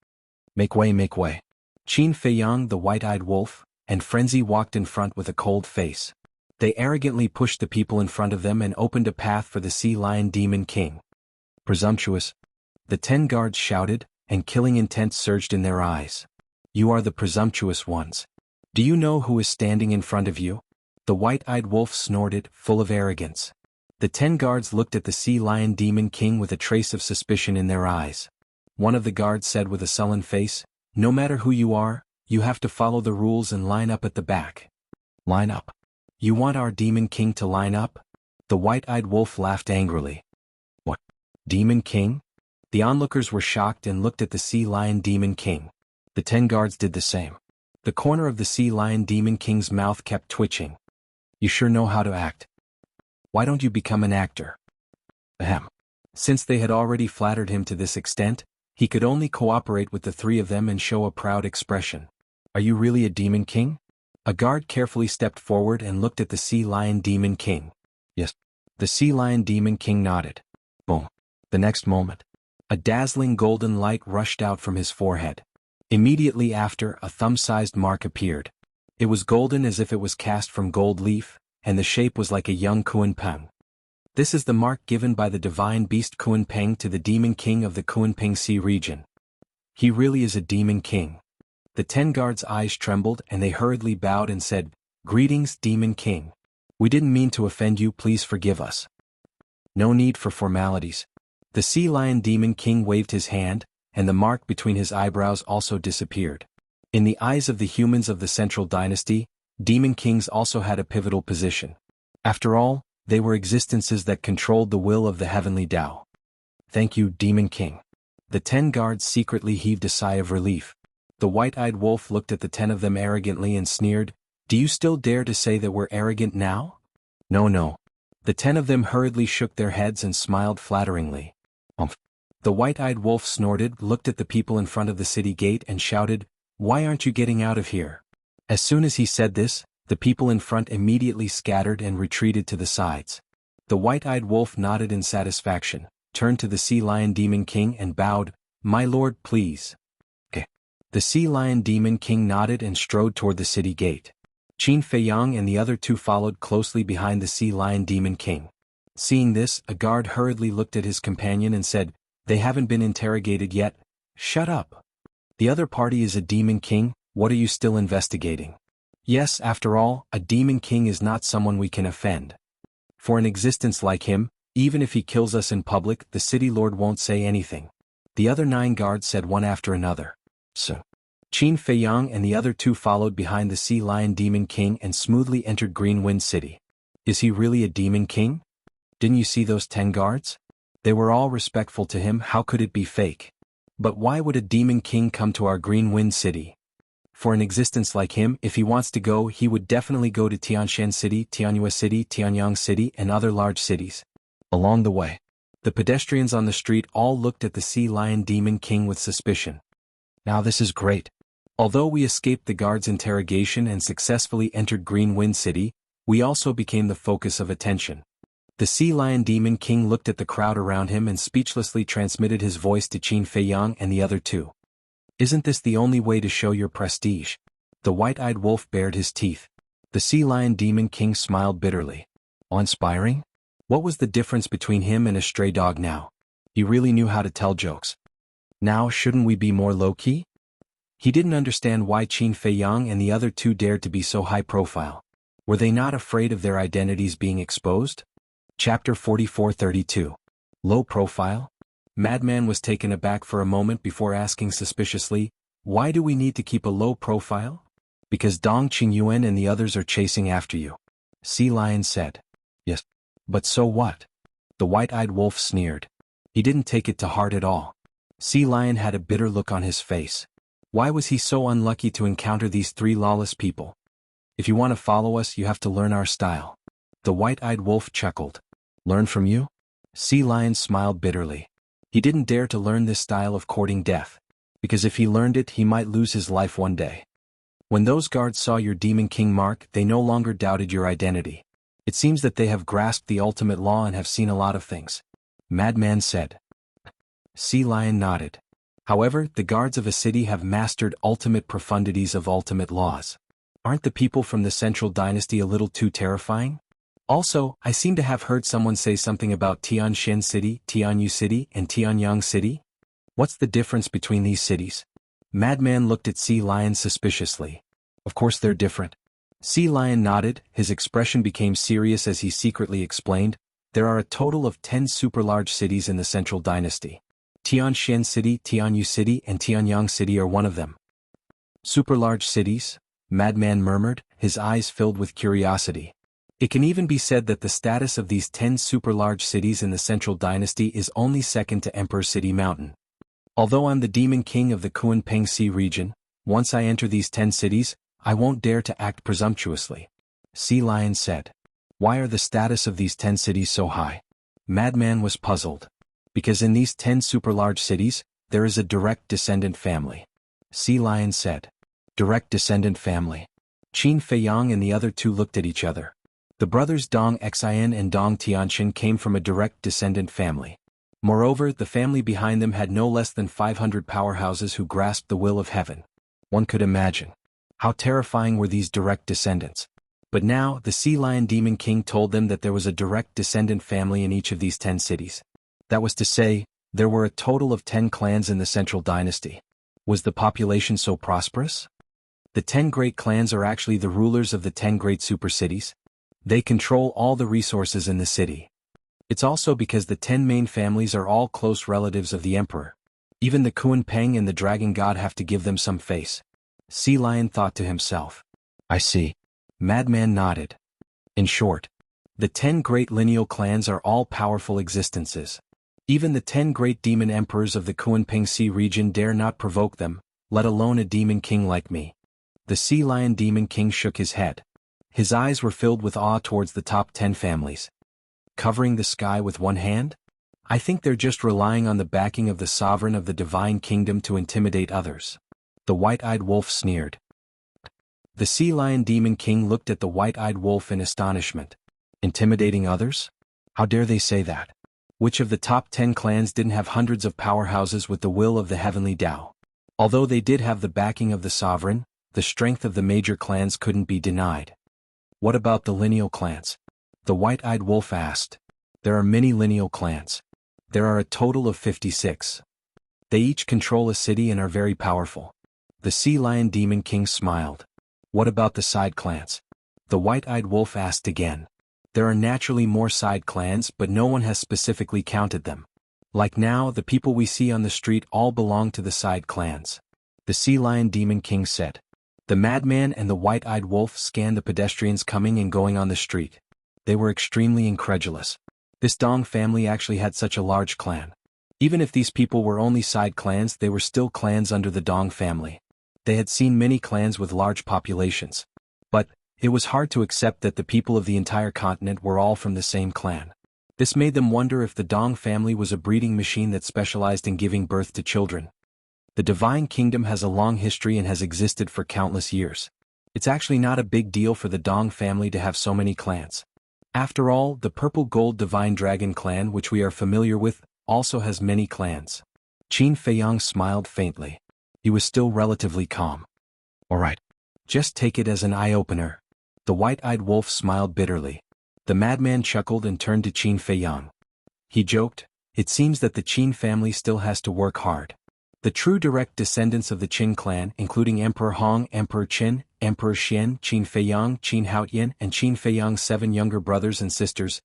Make way, make way." Qin Feiyang, the white-eyed wolf, and Frenzy walked in front with a cold face. They arrogantly pushed the people in front of them and opened a path for the Sea Lion Demon King. "Presumptuous!" The 10 guards shouted, and killing intent surged in their eyes. "You are the presumptuous ones. Do you know who is standing in front of you?" The white-eyed wolf snorted, full of arrogance. The 10 guards looked at the Sea Lion Demon King with a trace of suspicion in their eyes. One of the guards said with a sullen face, "No matter who you are, you have to follow the rules and line up at the back." "Line up? You want our Demon King to line up?" The white-eyed wolf laughed angrily. "What? Demon King?" The onlookers were shocked and looked at the Sea Lion Demon King. The 10 guards did the same. The corner of the Sea Lion Demon King's mouth kept twitching. "You sure know how to act. Why don't you become an actor?" Ahem. Since they had already flattered him to this extent, he could only cooperate with the 3 of them and show a proud expression. "Are you really a Demon King?" A guard carefully stepped forward and looked at the Sea Lion Demon King. "Yes." The Sea Lion Demon King nodded. Boom. The next moment, a dazzling golden light rushed out from his forehead. Immediately after, a thumb-sized mark appeared. It was golden as if it was cast from gold leaf, and the shape was like a young Kunpeng. This is the mark given by the divine beast Kunpeng to the Demon King of the Kunpeng Sea region. He really is a Demon King. The 10 guards' eyes trembled and they hurriedly bowed and said, "Greetings, Demon King. We didn't mean to offend you, please forgive us." No need for formalities. The Sea Lion Demon King waved his hand, and the mark between his eyebrows also disappeared. In the eyes of the humans of the Central Dynasty, Demon Kings also had a pivotal position. After all, They were existences that controlled the will of the heavenly Tao. Thank you, Demon King. The 10 guards secretly heaved a sigh of relief. The white-eyed wolf looked at the 10 of them arrogantly and sneered, "Do you still dare to say that we're arrogant now?" "No, no." The 10 of them hurriedly shook their heads and smiled flatteringly. "Umph." The white-eyed wolf snorted, looked at the people in front of the city gate and shouted, "Why aren't you getting out of here?" As soon as he said this, the people in front immediately scattered and retreated to the sides. The white-eyed wolf nodded in satisfaction, turned to the sea lion demon king and bowed, "My lord, please." "Okay." The sea lion demon king nodded and strode toward the city gate. Qin Feiyang and the other 2 followed closely behind the sea lion demon king. Seeing this, a guard hurriedly looked at his companion and said, "They haven't been interrogated yet. Shut up. The other party is a demon king, what are you still investigating?" Yes, after all, a demon king is not someone we can offend. For an existence like him, even if he kills us in public, the city lord won't say anything. The other 9 guards said one after another. So, Qin Feiyang and the other 2 followed behind the sea lion demon king and smoothly entered Green Wind City. Is he really a demon king? Didn't you see those 10 guards? They were all respectful to him, how could it be fake? But why would a demon king come to our Green Wind City? For an existence like him, if he wants to go, he would definitely go to Tianshan City, Tianyue City, Tianyang City, and other large cities. Along the way, the pedestrians on the street all looked at the sea lion demon king with suspicion. Now this is great. Although we escaped the guards' interrogation and successfully entered Green Wind City, we also became the focus of attention. The sea lion demon king looked at the crowd around him and speechlessly transmitted his voice to Qin Feiyang and the other 2. Isn't this the only way to show your prestige? The white-eyed wolf bared his teeth. The sea lion demon king smiled bitterly. Awe-inspiring? What was the difference between him and a stray dog now? He really knew how to tell jokes. Now shouldn't we be more low-key? He didn't understand why Qin Feiyang and the other 2 dared to be so high-profile. Were they not afraid of their identities being exposed? Chapter 44-32. Low profile? Madman was taken aback for a moment before asking suspiciously, "Why do we need to keep a low profile?" "Because Dong Qingyuan and the others are chasing after you," Sea Lion said. "Yes. But so what?" The white-eyed wolf sneered. He didn't take it to heart at all. Sea Lion had a bitter look on his face. Why was he so unlucky to encounter these 3 lawless people? "If you want to follow us, you have to learn our style." The white-eyed wolf chuckled. "Learn from you?" Sea Lion smiled bitterly. He didn't dare to learn this style of courting death, because if he learned it he might lose his life one day. When those guards saw your Demon King mark, they no longer doubted your identity. It seems that they have grasped the ultimate law and have seen a lot of things. Madman said. Sea Lion nodded. However, the guards of a city have mastered ultimate profundities of ultimate laws. Aren't the people from the Central Dynasty a little too terrifying? Also, I seem to have heard someone say something about Tianshan City, Tianyu City, and Tianyang City. What's the difference between these cities? Madman looked at Sea Lion suspiciously. Of course they're different. Sea Lion nodded, his expression became serious as he secretly explained, there are a total of 10 super-large cities in the Central Dynasty. Tianshan City, Tianyu City, and Tianyang City are one of them. Super-large cities? Madman murmured, his eyes filled with curiosity. It can even be said that the status of these 10 super-large cities in the Central Dynasty is only second to Emperor City Mountain. Although I'm the Demon King of the Kunpeng Sea region, once I enter these 10 cities, I won't dare to act presumptuously. Sea Lion said. Why are the status of these 10 cities so high? Madman was puzzled. Because in these 10 super-large cities, there is a direct descendant family. Sea Lion said. Direct descendant family. Qin Feiyang and the other two looked at each other. The brothers Dong Xian and Dong Tianshan came from a direct descendant family. Moreover, the family behind them had no less than 500 powerhouses who grasped the will of heaven. One could imagine. How terrifying were these direct descendants. But now, the Sea Lion Demon King told them that there was a direct descendant family in each of these 10 cities. That was to say, there were a total of 10 clans in the Central Dynasty. Was the population so prosperous? The 10 great clans are actually the rulers of the 10 great super cities. They control all the resources in the city. It's also because the 10 main families are all close relatives of the emperor. Even the Kunpeng and the Dragon God have to give them some face. Sea Lion thought to himself. I see. Madman nodded. In short, The 10 great lineal clans are all powerful existences. Even the 10 great demon emperors of the Kunping Sea region dare not provoke them, let alone a demon king like me. The Sea Lion Demon King shook his head. His eyes were filled with awe towards the top 10 families. Covering the sky with one hand? I think they're just relying on the backing of the sovereign of the divine kingdom to intimidate others. The white-eyed wolf sneered. The Sea Lion Demon King looked at the white-eyed wolf in astonishment. Intimidating others? How dare they say that? Which of the top 10 clans didn't have hundreds of powerhouses with the will of the heavenly Tao? Although they did have the backing of the sovereign, the strength of the major clans couldn't be denied. What about the lineal clans? The white-eyed wolf asked. There are many lineal clans. There are a total of 56. They each control a city and are very powerful. The Sea Lion Demon King smiled. What about the side clans? The white-eyed wolf asked again. There are naturally more side clans, but no one has specifically counted them. Like now, the people we see on the street all belong to the side clans. The Sea Lion Demon King said. The madman and the white-eyed wolf scanned the pedestrians coming and going on the street. They were extremely incredulous. This Dong family actually had such a large clan. Even if these people were only side clans, they were still clans under the Dong family. They had seen many clans with large populations. But it was hard to accept that the people of the entire continent were all from the same clan. This made them wonder if the Dong family was a breeding machine that specialized in giving birth to children. The Divine Kingdom has a long history and has existed for countless years. It's actually not a big deal for the Dong family to have so many clans. After all, the Purple Gold Divine Dragon clan, which we are familiar with, also has many clans. Qin Feiyang smiled faintly. He was still relatively calm. All right. Just take it as an eye-opener. The white-eyed wolf smiled bitterly. The madman chuckled and turned to Qin Feiyang. He joked, it seems that the Qin family still has to work hard. The true direct descendants of the Qin clan, including Emperor Hong, Emperor Qin, Emperor Xian, Qin Feiyang, Qin Haotian, and Qin Feiyang's 7 younger brothers and sisters,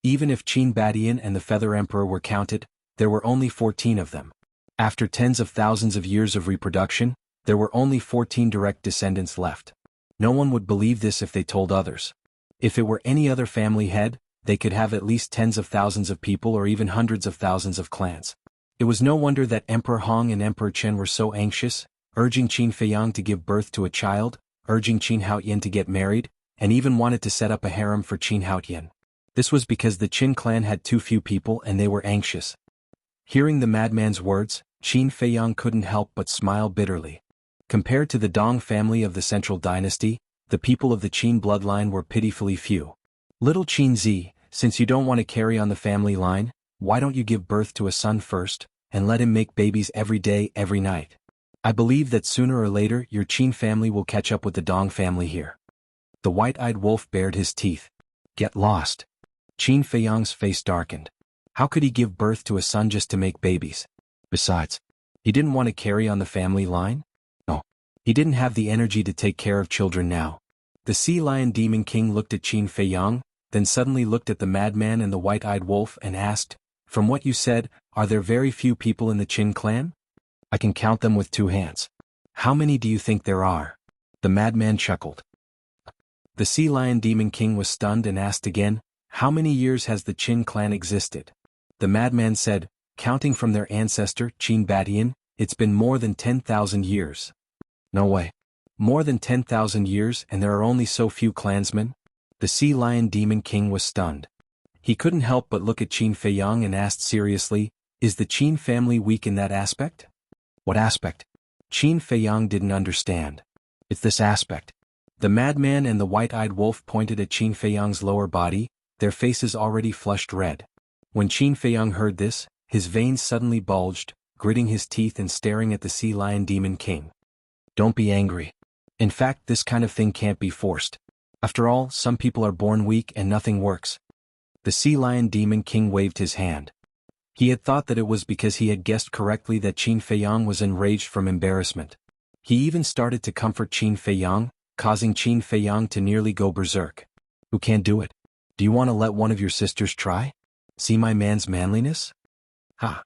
even if Qin Badian and the Feather Emperor were counted, there were only 14 of them. After tens of thousands of years of reproduction, there were only 14 direct descendants left. No one would believe this if they told others. If it were any other family head, they could have at least tens of thousands of people or even hundreds of thousands of clans. It was no wonder that Emperor Hong and Emperor Chen were so anxious, urging Qin Feiyang to give birth to a child, urging Qin Haotian to get married, and even wanted to set up a harem for Qin Haotian. This was because the Qin clan had too few people and they were anxious. Hearing the madman's words, Qin Feiyang couldn't help but smile bitterly. Compared to the Dong family of the Central Dynasty, the people of the Qin bloodline were pitifully few. Little Qin Zi, since you don't want to carry on the family line, why don't you give birth to a son first, and let him make babies every day, every night? I believe that sooner or later your Qin family will catch up with the Dong family here. The white-eyed wolf bared his teeth. Get lost. Qin Feiyang's face darkened. How could he give birth to a son just to make babies? Besides, he didn't want to carry on the family line? No. He didn't have the energy to take care of children now. The Sea Lion Demon King looked at Qin Feiyang, then suddenly looked at the madman and the white-eyed wolf and asked, from what you said, are there very few people in the Qin clan? I can count them with 2 hands. How many do you think there are? The madman chuckled. The Sea Lion Demon King was stunned and asked again, how many years has the Qin clan existed? The madman said, counting from their ancestor, Qin Badian, it's been more than 10,000 years. No way. More than 10,000 years and there are only so few clansmen? The Sea Lion Demon King was stunned. He couldn't help but look at Qin Feiyang and asked seriously, is the Qin family weak in that aspect? What aspect? Qin Feiyang didn't understand. It's this aspect. The madman and the white-eyed wolf pointed at Qin Feiyang's lower body, their faces already flushed red. When Qin Feiyang heard this, his veins suddenly bulged, gritting his teeth and staring at the Sea Lion Demon King. Don't be angry. In fact, this kind of thing can't be forced. After all, some people are born weak and nothing works. The Sea Lion Demon King waved his hand. He had thought that it was because he had guessed correctly that Qin Feiyang was enraged from embarrassment. He even started to comfort Qin Feiyang, causing Qin Feiyang to nearly go berserk. Who can't do it? Do you want to let one of your sisters try? See my man's manliness? Ha!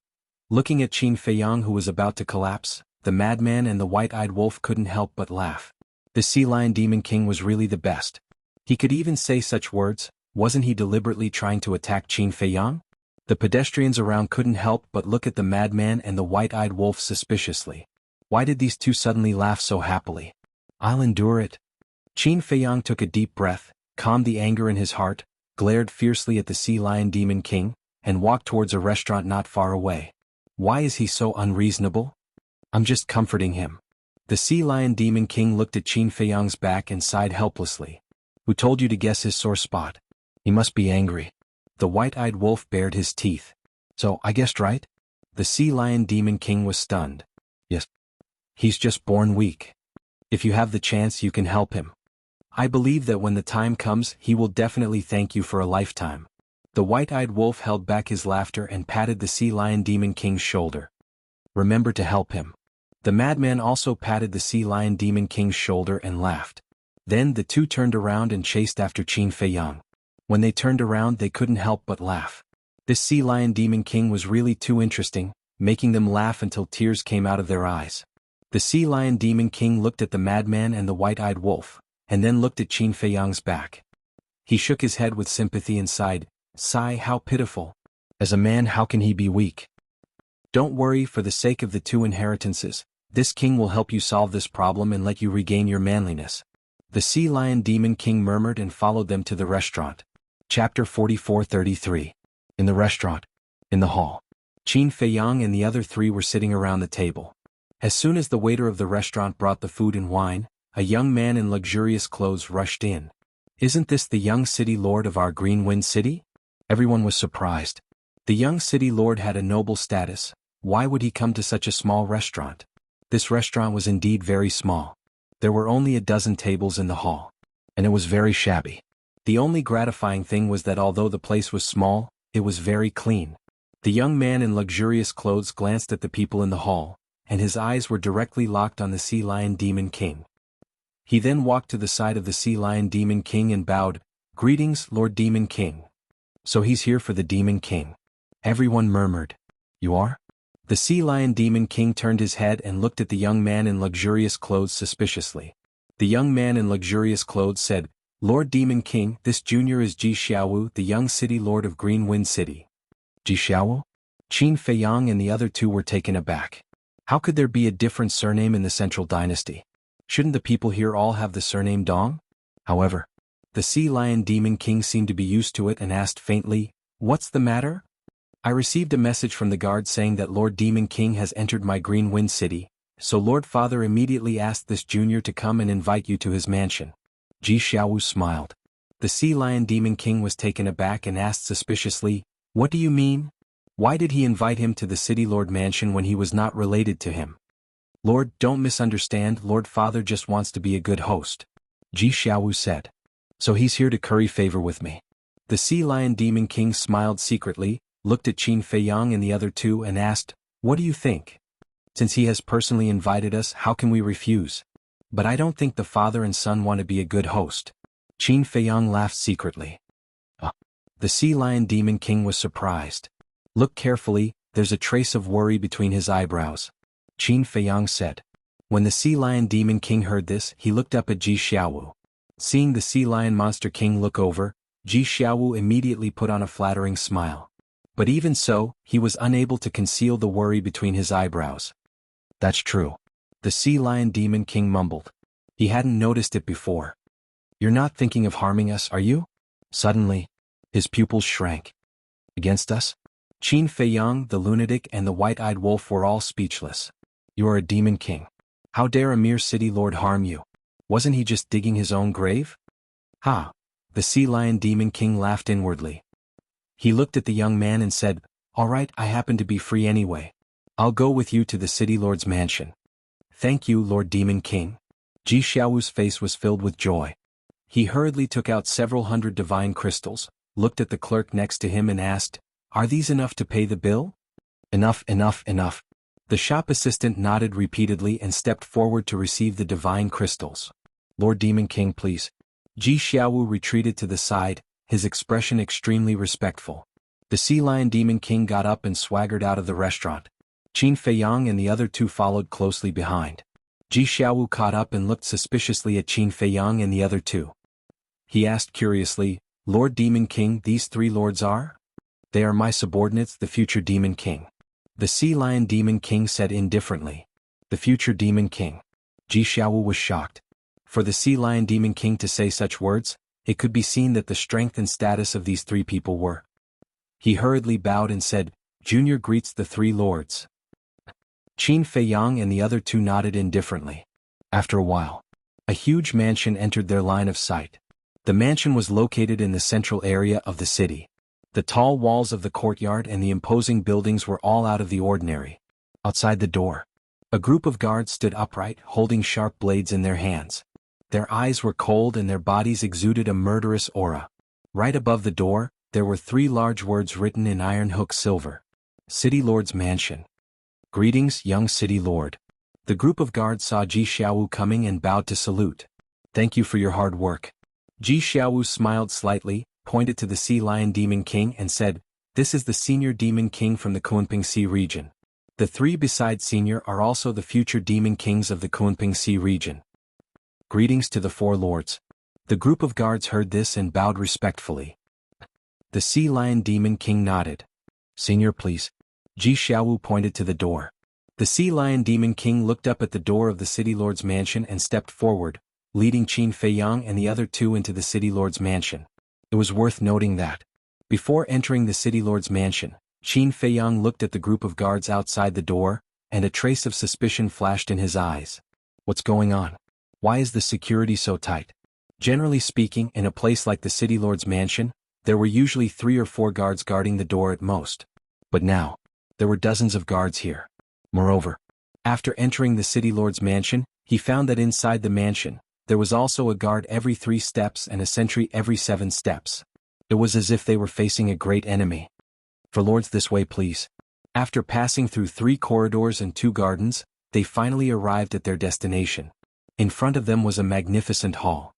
Looking at Qin Feiyang who was about to collapse, the madman and the white-eyed wolf couldn't help but laugh. The Sea Lion Demon King was really the best. He could even say such words, Wasn't he deliberately trying to attack Qin Feiyang? The pedestrians around couldn't help but look at the madman and the white-eyed wolf suspiciously. Why did these two suddenly laugh so happily? I'll endure it. Qin Feiyang took a deep breath, calmed the anger in his heart, glared fiercely at the Sea Lion Demon King, and walked towards a restaurant not far away. Why is he so unreasonable? I'm just comforting him. The Sea Lion Demon King looked at Qin Feiyang's back and sighed helplessly. Who told you to guess his sore spot? He must be angry. The white-eyed wolf bared his teeth. So, I guessed right? The Sea Lion Demon King was stunned. Yes. He's just born weak. If you have the chance, you can help him. I believe that when the time comes, he will definitely thank you for a lifetime. The white-eyed wolf held back his laughter and patted the Sea Lion Demon King's shoulder. Remember to help him. The madman also patted the Sea Lion Demon King's shoulder and laughed. Then the two turned around and chased after Qin Feiyang. When they turned around, they couldn't help but laugh. This Sea Lion Demon King was really too interesting, making them laugh until tears came out of their eyes. The Sea Lion Demon King looked at the madman and the white-eyed wolf, and then looked at Qin Feiyang's back. He shook his head with sympathy and sighed, "Sigh, how pitiful. As a man, how can he be weak?" Don't worry, for the sake of the two inheritances, this king will help you solve this problem and let you regain your manliness. The Sea Lion Demon King murmured and followed them to the restaurant. Chapter 44:33. In the restaurant. In the hall. Qin Feiyang and the other three were sitting around the table. As soon as the waiter of the restaurant brought the food and wine, a young man in luxurious clothes rushed in. Isn't this the young city lord of our Green Wind City? Everyone was surprised. The young city lord had a noble status. Why would he come to such a small restaurant? This restaurant was indeed very small. There were only a dozen tables in the hall. And it was very shabby. The only gratifying thing was that although the place was small, it was very clean. The young man in luxurious clothes glanced at the people in the hall, and his eyes were directly locked on the Sea Lion Demon King. He then walked to the side of the Sea Lion Demon King and bowed, "Greetings, Lord Demon King." So he's here for the Demon King. Everyone murmured. You are? The Sea Lion Demon King turned his head and looked at the young man in luxurious clothes suspiciously. The young man in luxurious clothes said, "Lord Demon King, this junior is Ji Xiaowu, the young city lord of Green Wind City." Ji Xiaowu? Qin Feiyang and the other two were taken aback. How could there be a different surname in the Central Dynasty? Shouldn't the people here all have the surname Dong? However, the Sea Lion Demon King seemed to be used to it and asked faintly, "What's the matter?" "I received a message from the guard saying that Lord Demon King has entered my Green Wind City, so Lord Father immediately asked this junior to come and invite you to his mansion." Ji Xiaowu smiled. The Sea Lion Demon King was taken aback and asked suspiciously, "What do you mean? Why did he invite him to the City Lord mansion when he was not related to him?" "Lord, don't misunderstand, Lord Father just wants to be a good host," Ji Xiaowu said. "So he's here to curry favor with me." The Sea Lion Demon King smiled secretly, looked at Qin Feiyang and the other two and asked, "What do you think? Since he has personally invited us, how can we refuse? But I don't think the father and son want to be a good host." Qin Feiyang laughed secretly. The Sea Lion Demon King was surprised. "Look carefully, there's a trace of worry between his eyebrows," Qin Feiyang said. When the Sea Lion Demon King heard this, he looked up at Ji Xiaowu. Seeing the Sea Lion Monster King look over, Ji Xiaowu immediately put on a flattering smile. But even so, he was unable to conceal the worry between his eyebrows. "That's true," the Sea Lion Demon King mumbled. He hadn't noticed it before. "You're not thinking of harming us, are you?" Suddenly, his pupils shrank. "Against us?" Qin Feiyang, the lunatic and the white-eyed wolf were all speechless. "You are a demon king. How dare a mere city lord harm you? Wasn't he just digging his own grave?" "Ha!" The Sea Lion Demon King laughed inwardly. He looked at the young man and said, "All right, I happen to be free anyway. I'll go with you to the city lord's mansion." "Thank you, Lord Demon King." Ji Xiaowu's face was filled with joy. He hurriedly took out several hundred divine crystals, looked at the clerk next to him and asked, "Are these enough to pay the bill?" "Enough, enough, enough." The shop assistant nodded repeatedly and stepped forward to receive the divine crystals. "Lord Demon King, please." Ji Xiaowu retreated to the side, his expression extremely respectful. The Sea Lion Demon King got up and swaggered out of the restaurant. Qin Feiyang and the other two followed closely behind. Ji Xiaowu caught up and looked suspiciously at Qin Feiyang and the other two. He asked curiously, Lord Demon King, these three lords are? They are my subordinates, the future Demon King. The Sea Lion Demon King said indifferently. The future Demon King. Ji Xiaowu was shocked. For the Sea Lion Demon King to say such words, it could be seen that the strength and status of these three people were. He hurriedly bowed and said, Junior greets the three lords. Qin Feiyang and the other two nodded indifferently. After a while, a huge mansion entered their line of sight. The mansion was located in the central area of the city. The tall walls of the courtyard and the imposing buildings were all out of the ordinary. Outside the door, a group of guards stood upright, holding sharp blades in their hands. Their eyes were cold and their bodies exuded a murderous aura. Right above the door, there were three large words written in iron hook silver. City Lord's Mansion. Greetings, young City Lord. The group of guards saw Ji Xiaowu coming and bowed to salute. Thank you for your hard work. Ji Xiaowu smiled slightly, pointed to the Sea Lion Demon King and said, This is the Senior Demon King from the Kunping Sea region. The three beside Senior are also the future Demon Kings of the Kunping Sea region. Greetings to the four lords. The group of guards heard this and bowed respectfully. The Sea Lion Demon King nodded. Senior, please. Ji Xiaowu pointed to the door. The Sea Lion Demon King looked up at the door of the City Lord's mansion and stepped forward, leading Qin Feiyang and the other two into the City Lord's mansion. It was worth noting that, before entering the City Lord's mansion, Qin Feiyang looked at the group of guards outside the door, and a trace of suspicion flashed in his eyes. What's going on? Why is the security so tight? Generally speaking, in a place like the City Lord's mansion, there were usually 3 or 4 guards guarding the door at most. But now, there were dozens of guards here. Moreover, after entering the City Lord's mansion, he found that inside the mansion, there was also a guard every 3 steps and a sentry every 7 steps. It was as if they were facing a great enemy. For lords, this way please. After passing through 3 corridors and 2 gardens, they finally arrived at their destination. In front of them was a magnificent hall.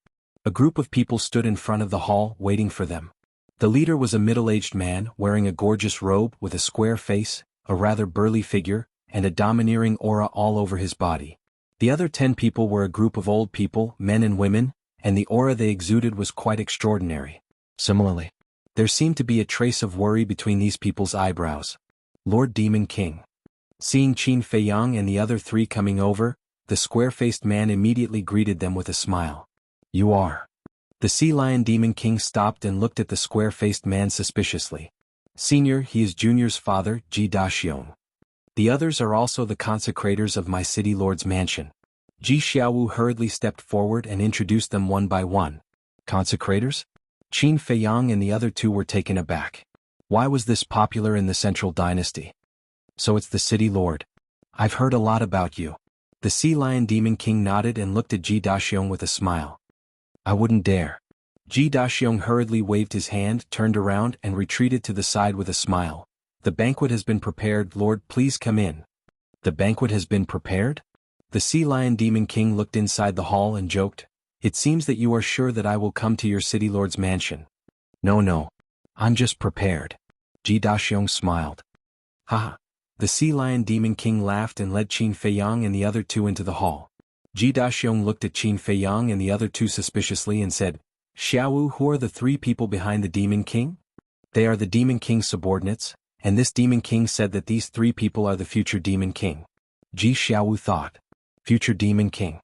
A group of people stood in front of the hall, waiting for them. The leader was a middle-aged man, wearing a gorgeous robe with a square face, a rather burly figure, and a domineering aura all over his body. The other 10 people were a group of old people, men and women, and the aura they exuded was quite extraordinary. Similarly, there seemed to be a trace of worry between these people's eyebrows. Lord Demon King. Seeing Qin Feiyang and the other 3 coming over, the square-faced man immediately greeted them with a smile. You are. The Sea Lion Demon King stopped and looked at the square-faced man suspiciously. Senior, he is Junior's father, Ji Daxiong. The others are also the consecrators of my City Lord's mansion. Ji Xiaowu hurriedly stepped forward and introduced them one by one. Consecrators? Qin Feiyang and the other 2 were taken aback. Why was this popular in the Central Dynasty? So it's the City Lord. I've heard a lot about you. The Sea Lion Demon King nodded and looked at Ji Daxiong with a smile. I wouldn't dare. Ji Daxiong hurriedly waved his hand, turned around and retreated to the side with a smile. The banquet has been prepared, Lord, please come in. The banquet has been prepared? The Sea Lion Demon King looked inside the hall and joked. It seems that you are sure that I will come to your City Lord's mansion. No. I'm just prepared. Ji Daxiong smiled. Haha. The Sea Lion Demon King laughed and led Qin Feiyang and the other 2 into the hall. Ji Daxiong looked at Qin Feiyang and the other 2 suspiciously and said, Xiaowu, who are the 3 people behind the Demon King? They are the Demon King's subordinates, and this Demon King said that these 3 people are the future Demon King. Ji Xiaowu thought. Future Demon King.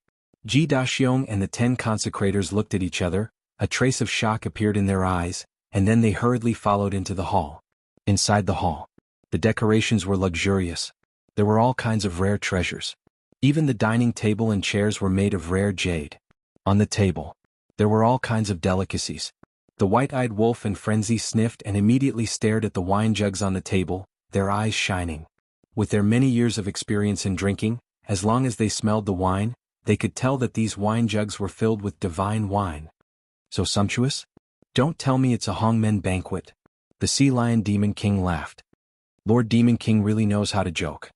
Ji Daxiong and the 10 consecrators looked at each other, a trace of shock appeared in their eyes, and then they hurriedly followed into the hall. Inside the hall, the decorations were luxurious. There were all kinds of rare treasures. Even the dining table and chairs were made of rare jade. On the table, there were all kinds of delicacies. The white-eyed wolf and Frenzy sniffed and immediately stared at the wine jugs on the table, their eyes shining. With their many years of experience in drinking, as long as they smelled the wine, they could tell that these wine jugs were filled with divine wine. So sumptuous? Don't tell me it's a Hongmen banquet. The Sea Lion Demon King laughed. Lord Demon King really knows how to joke.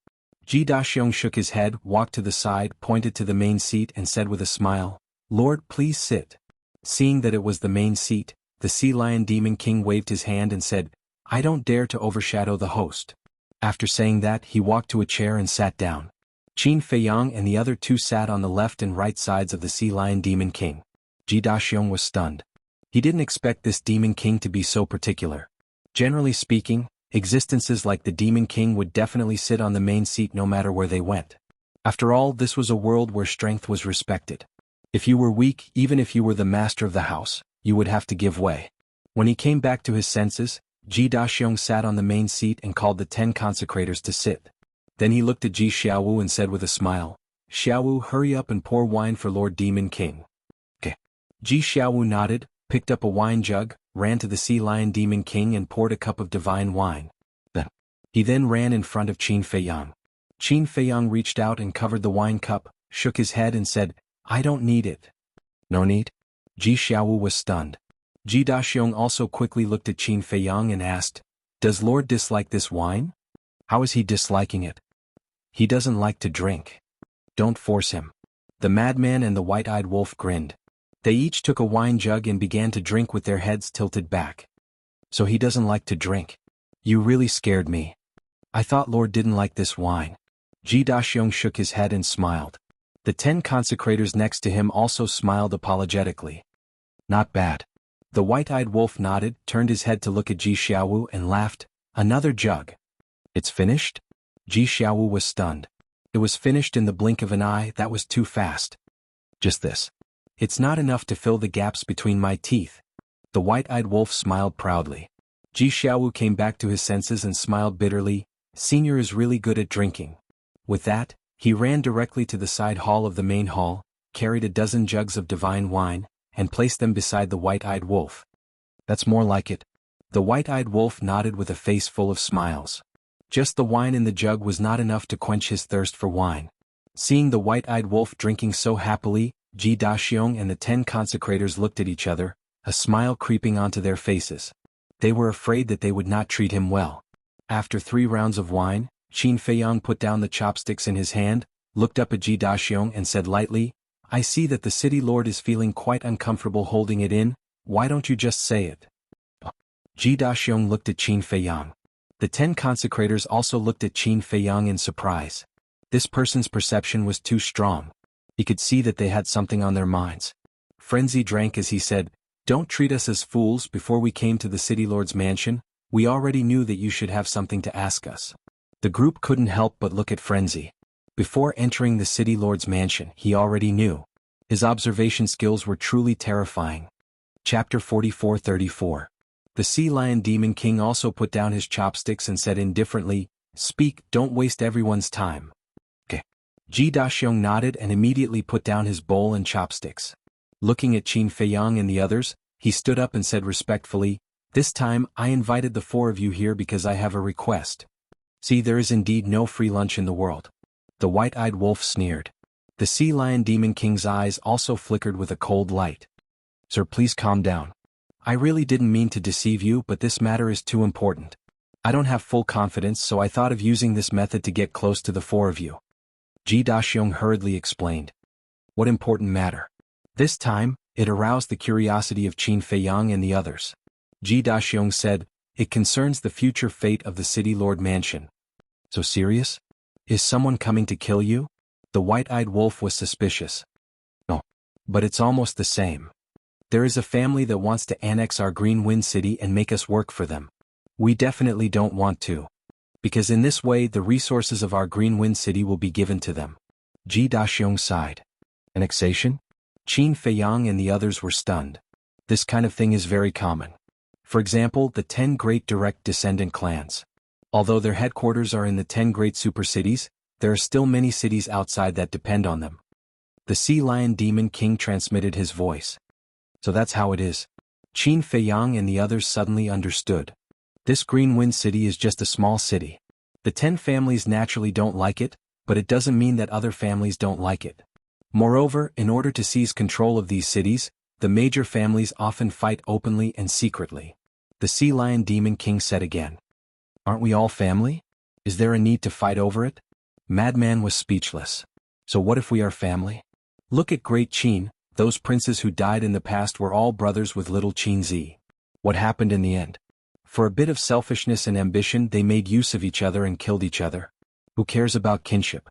Ji Daxiong shook his head, walked to the side, pointed to the main seat and said with a smile, Lord, please sit. Seeing that it was the main seat, the Sea Lion Demon King waved his hand and said, I don't dare to overshadow the host. After saying that, he walked to a chair and sat down. Qin Feiyang and the other 2 sat on the left and right sides of the Sea Lion Demon King. Ji Daxiong was stunned. He didn't expect this Demon King to be so particular. Generally speaking, existences like the Demon King would definitely sit on the main seat no matter where they went. After all, this was a world where strength was respected. If you were weak, even if you were the master of the house, you would have to give way. When he came back to his senses, Ji Daxiong sat on the main seat and called the 10 consecrators to sit. Then he looked at Ji Xiaowu and said with a smile, "Xiaowu, hurry up and pour wine for Lord Demon King." Okay. Ji Xiaowu nodded, picked up a wine jug, ran to the Sea Lion Demon King and poured a cup of divine wine. He then ran in front of Qin Feiyang. Qin Feiyang reached out and covered the wine cup, shook his head and said, "I don't need it." "No need?" Ji Xiaowu was stunned. Ji Daxiong also quickly looked at Qin Feiyang and asked, "Does Lord dislike this wine?" "How is he disliking it?" "He doesn't like to drink." "Don't force him." The madman and the white-eyed wolf grinned. They each took a wine jug and began to drink with their heads tilted back. "So he doesn't like to drink. You really scared me. I thought Lord didn't like this wine." Ji Daxiong shook his head and smiled. The 10 consecrators next to him also smiled apologetically. "Not bad." The white-eyed wolf nodded, turned his head to look at Ji Xiaowu and laughed, "Another jug." "It's finished?" Ji Xiaowu was stunned. It was finished in the blink of an eye. That was too fast. "Just this. It's not enough to fill the gaps between my teeth." The white-eyed wolf smiled proudly. Ji Xiaowu came back to his senses and smiled bitterly. "Senior is really good at drinking." With that, he ran directly to the side hall of the main hall, carried a dozen jugs of divine wine, and placed them beside the white-eyed wolf. "That's more like it." The white-eyed wolf nodded with a face full of smiles. Just the wine in the jug was not enough to quench his thirst for wine. Seeing the white-eyed wolf drinking so happily, Ji Daxiong and the 10 consecrators looked at each other, a smile creeping onto their faces. They were afraid that they would not treat him well. After 3 rounds of wine, Qin Feiyang put down the chopsticks in his hand, looked up at Ji Daxiong and said lightly, "I see that the city lord is feeling quite uncomfortable holding it in. Why don't you just say it?" Ji Daxiong looked at Qin Feiyang. The 10 consecrators also looked at Qin Feiyang in surprise. This person's perception was too strong. He could see that they had something on their minds. Frenzy drank as he said, "Don't treat us as fools. Before we came to the city lord's mansion, we already knew that you should have something to ask us." The group couldn't help but look at Frenzy. Before entering the city lord's mansion, he already knew. His observation skills were truly terrifying. Chapter 44-34. The Sea Lion Demon King also put down his chopsticks and said indifferently, "Speak, don't waste everyone's time." Okay. Ji Daxiong nodded and immediately put down his bowl and chopsticks. Looking at Qin Feiyang and the others, he stood up and said respectfully, "This time, I invited the 4 of you here because I have a request. See, there is indeed no free lunch in the world." The white-eyed wolf sneered. The Sea Lion Demon King's eyes also flickered with a cold light. "Sir, please calm down. I really didn't mean to deceive you, but this matter is too important. I don't have full confidence, so I thought of using this method to get close to the 4 of you." Ji Daxiong hurriedly explained. "What important matter?" This time, it aroused the curiosity of Qin Feiyang and the others. Ji Daxiong said, "It concerns the future fate of the City Lord Mansion." "So serious? Is someone coming to kill you?" The white-eyed wolf was suspicious. "No. But it's almost the same. There is a family that wants to annex our Green Wind City and make us work for them. We definitely don't want to. Because in this way the resources of our Green Wind City will be given to them." Ji Daxiong sighed. "Annexation?" Qin Feiyang and the others were stunned. This kind of thing is very common. For example, the 10 great direct descendant clans. Although their headquarters are in the 10 great super cities, there are still many cities outside that depend on them. The Sea Lion Demon King transmitted his voice. "So that's how it is." Qin Feiyang and the others suddenly understood. This Green Wind City is just a small city. The 10 families naturally don't like it, but it doesn't mean that other families don't like it. Moreover, in order to seize control of these cities, the major families often fight openly and secretly. The Sea Lion Demon King said again. "Aren't we all family? Is there a need to fight over it?" Madman was speechless. "So what if we are family? Look at Great Qin. Those princes who died in the past were all brothers with little Qin Zi. What happened in the end? For a bit of selfishness and ambition they made use of each other and killed each other. Who cares about kinship?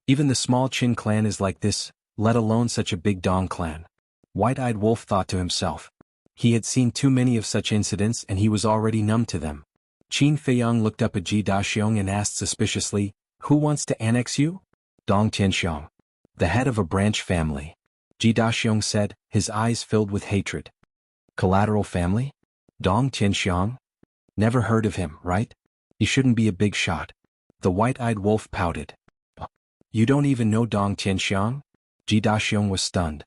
Even the small Qin clan is like this, let alone such a big Dong clan." White-eyed wolf thought to himself. He had seen too many of such incidents and he was already numb to them. Qin Feiyang looked up at Ji Daxiong and asked suspiciously, "Who wants to annex you?" Dong Tianxiang. The head of a branch family. Ji Daxiong said, his eyes filled with hatred. Collateral family? Dong Tianxiang? Never heard of him, right? He shouldn't be a big shot. The white-eyed wolf pouted. You don't even know Dong Tianxiang? Ji Daxiong was stunned.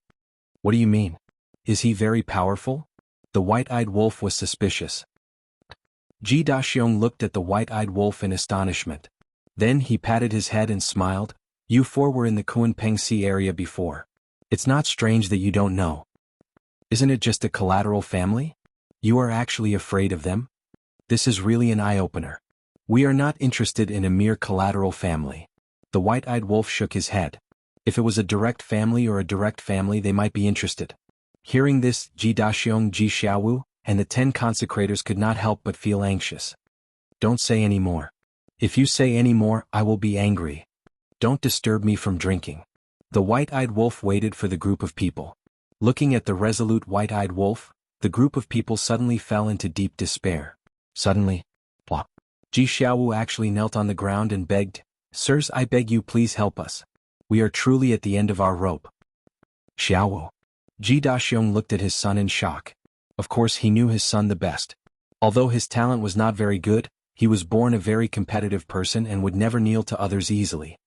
What do you mean? Is he very powerful? The white-eyed wolf was suspicious. Ji Daxiong looked at the white-eyed wolf in astonishment. Then he patted his head and smiled. You four were in the Kunpeng Sea area before. It's not strange that you don't know. Isn't it just a collateral family? You are actually afraid of them? This is really an eye-opener. We are not interested in a mere collateral family. The white-eyed wolf shook his head. If it was a direct family they might be interested. Hearing this, Ji Daxiong, Ji Xiaowu, and the 10 consecrators could not help but feel anxious. Don't say any more. If you say any more, I will be angry. Don't disturb me from drinking. The white-eyed wolf waited for the group of people. Looking at the resolute white-eyed wolf, the group of people suddenly fell into deep despair. Suddenly, plop. Ji Xiaowu actually knelt on the ground and begged, "Sirs, I beg you please help us. We are truly at the end of our rope." Xiaowu. Ji Daxiong looked at his son in shock. Of course he knew his son the best. Although his talent was not very good, he was born a very competitive person and would never kneel to others easily.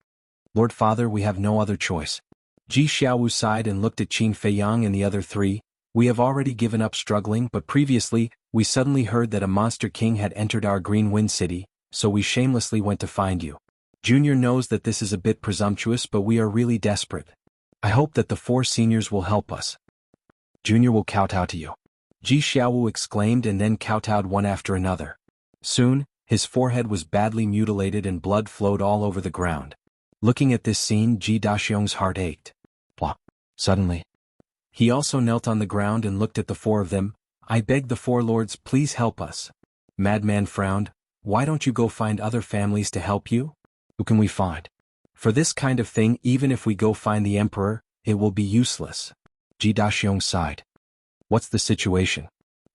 Lord Father, we have no other choice. Ji Xiaowu sighed and looked at Qin Feiyang and the other three. We have already given up struggling, but previously, we suddenly heard that a monster king had entered our Green Wind City, so we shamelessly went to find you. Junior knows that this is a bit presumptuous, but we are really desperate. I hope that the 4 seniors will help us. Junior will kowtow to you. Ji Xiaowu exclaimed and then kowtowed one after another. Soon, his forehead was badly mutilated and blood flowed all over the ground. Looking at this scene, Ji Daxiong's heart ached. Plop. Suddenly, he also knelt on the ground and looked at the 4 of them. I beg the 4 lords, please help us. Madman frowned. Why don't you go find other families to help you? Who can we find? For this kind of thing, even if we go find the emperor, it will be useless. Ji Daxiong sighed. What's the situation?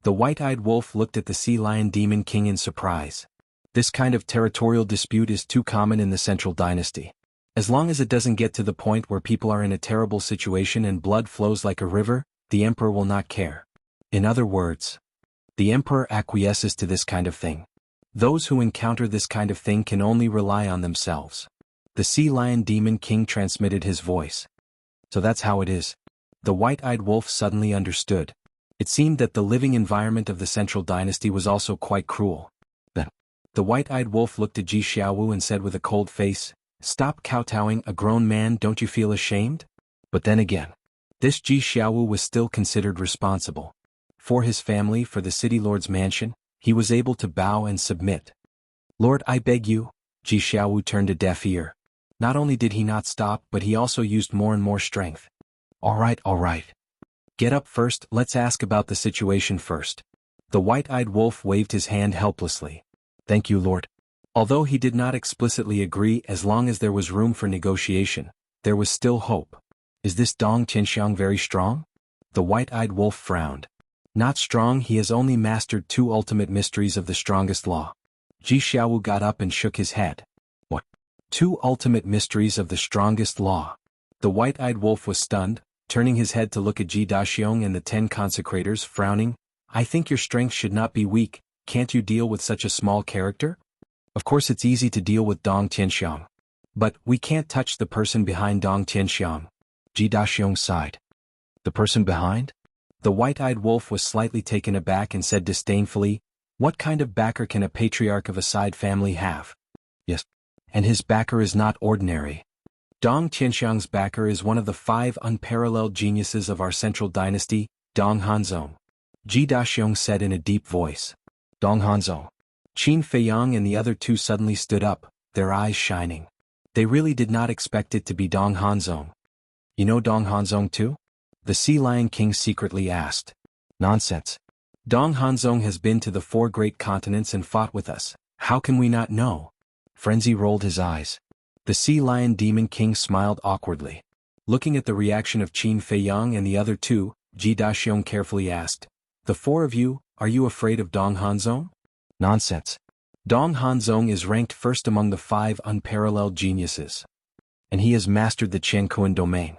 The white-eyed wolf looked at the sea lion demon king in surprise. This kind of territorial dispute is too common in the Central Dynasty. As long as it doesn't get to the point where people are in a terrible situation and blood flows like a river, the emperor will not care. In other words, the emperor acquiesces to this kind of thing. Those who encounter this kind of thing can only rely on themselves. The sea lion demon king transmitted his voice. So that's how it is. The white-eyed wolf suddenly understood. It seemed that the living environment of the Central Dynasty was also quite cruel. Then, the white-eyed wolf looked at Ji Xiaowu and said with a cold face, "Stop kowtowing, a grown man, don't you feel ashamed?" But then again, this Ji Xiaowu was still considered responsible. For his family, for the city lord's mansion, he was able to bow and submit. Lord, I beg you. Ji Xiaowu turned a deaf ear. Not only did he not stop, but he also used more and more strength. All right. Get up first, let's ask about the situation first. The white-eyed wolf waved his hand helplessly. Thank you, Lord. Although he did not explicitly agree, as long as there was room for negotiation, there was still hope. Is this Dong Tianxiang very strong? The white-eyed wolf frowned. Not strong, he has only mastered 2 ultimate mysteries of the strongest law. Ji Xiaowu got up and shook his head. What? 2 ultimate mysteries of the strongest law? The white-eyed wolf was stunned, turning his head to look at Ji Daxiong and the 10 consecrators, frowning. I think your strength should not be weak, can't you deal with such a small character? Of course it's easy to deal with Dong Tianxiang. But we can't touch the person behind Dong Tianxiang. Ji Daxiong sighed. The person behind? The white-eyed wolf was slightly taken aback and said disdainfully, what kind of backer can a patriarch of a side family have? Yes. And his backer is not ordinary. Dong Tianxiang's backer is one of the 5 unparalleled geniuses of our Central Dynasty, Dong Hanzong. Ji Daxiong said in a deep voice. Dong Hanzong. Qin Feiyang and the other 2 suddenly stood up, their eyes shining. They really did not expect it to be Dong Hanzong. You know Dong Hanzong too? The Sea Lion King secretly asked. Nonsense. Dong Hanzong has been to the 4 great continents and fought with us. How can we not know? Frenzy rolled his eyes. The Sea Lion Demon King smiled awkwardly. Looking at the reaction of Qin Feiyang and the other 2, Ji Daxiong carefully asked, The four of you, are you afraid of Dong Hanzong? Nonsense. Dong Hanzong is ranked first among the 5 unparalleled geniuses. And he has mastered the Qiankuan domain.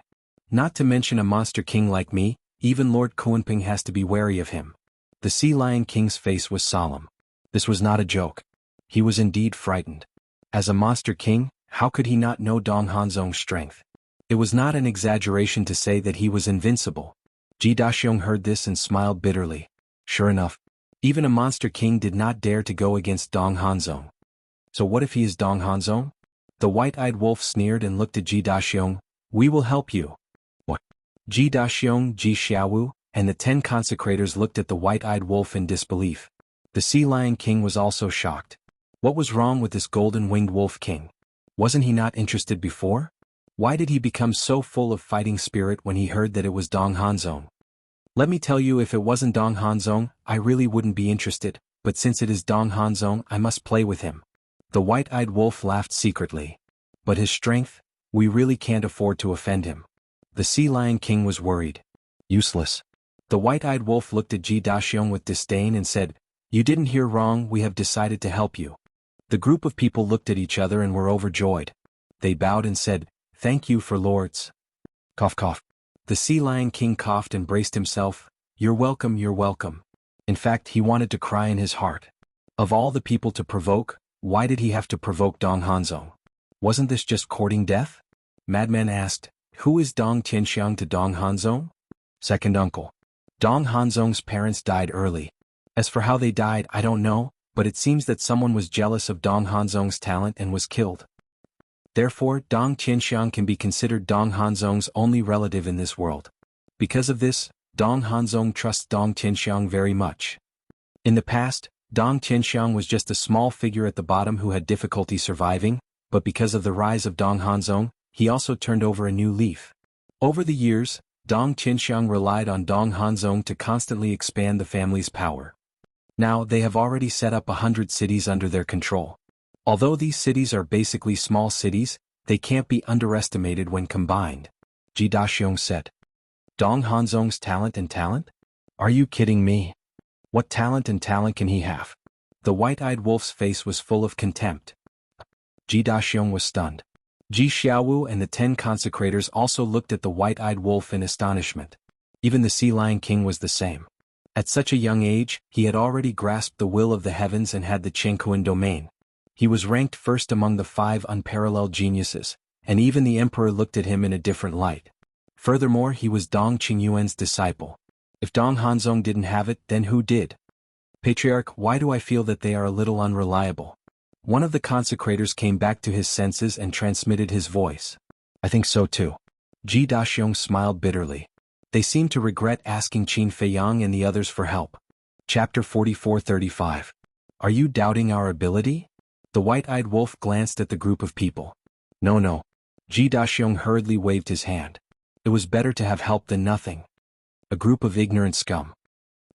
Not to mention a monster king like me, even Lord Kuanping has to be wary of him. The Sea Lion King's face was solemn. This was not a joke. He was indeed frightened. As a monster king, how could he not know Dong Hanzong's strength? It was not an exaggeration to say that he was invincible. Ji Daxiong heard this and smiled bitterly. Sure enough, even a monster king did not dare to go against Dong Hanzong. So what if he is Dong Hanzong? The white-eyed wolf sneered and looked at Ji Daxiong. We will help you. What? Ji Daxiong, Ji Xiaowu, and the 10 consecrators looked at the white-eyed wolf in disbelief. The Sea Lion King was also shocked. What was wrong with this golden-winged wolf king? Wasn't he not interested before? Why did he become so full of fighting spirit when he heard that it was Dong Hanzong? Let me tell you, if it wasn't Dong Hanzong, I really wouldn't be interested, but since it is Dong Hanzong, I must play with him. The white-eyed wolf laughed secretly. But his strength, we really can't afford to offend him. The Sea Lion King was worried. Useless. The white-eyed wolf looked at Ji Daxiong with disdain and said, You didn't hear wrong, we have decided to help you. The group of people looked at each other and were overjoyed. They bowed and said, Thank you for lords. Cough cough. The Sea Lion King coughed and braced himself. You're welcome, you're welcome. In fact, he wanted to cry in his heart. Of all the people to provoke, why did he have to provoke Dong Hanzong? Wasn't this just courting death? Madman asked, Who is Dong Tianxiang to Dong Hanzong? Second uncle. Dong Hanzong's parents died early. As for how they died, I don't know, but it seems that someone was jealous of Dong Hanzong's talent and was killed. Therefore, Dong Tianxiang can be considered Dong Hanzong's only relative in this world. Because of this, Dong Hanzong trusts Dong Tianxiang very much. In the past, Dong Tianxiang was just a small figure at the bottom who had difficulty surviving, but because of the rise of Dong Hanzong, he also turned over a new leaf. Over the years, Dong Tianxiang relied on Dong Hanzong to constantly expand the family's power. Now they have already set up 100 cities under their control. Although these cities are basically small cities, they can't be underestimated when combined. Ji Daxiong said. Dong Hanzong's talent and talent? Are you kidding me? What talent and talent can he have? The white-eyed wolf's face was full of contempt. Ji Daxiong was stunned. Ji Xiaowu and the 10 consecrators also looked at the white-eyed wolf in astonishment. Even the Sea Lion King was the same. At such a young age, he had already grasped the will of the heavens and had the Qiankuan domain. He was ranked first among the 5 unparalleled geniuses, and even the emperor looked at him in a different light. Furthermore, he was Dong Qingyuan's disciple. If Dong Hanzong didn't have it, then who did? Patriarch, why do I feel that they are a little unreliable? One of the consecrators came back to his senses and transmitted his voice. I think so too. Ji Daxiong smiled bitterly. They seemed to regret asking Qin Feiyang and the others for help. Chapter 44-35. Are you doubting our ability? The white-eyed wolf glanced at the group of people. No. Ji Daxiong hurriedly waved his hand. It was better to have help than nothing. A group of ignorant scum.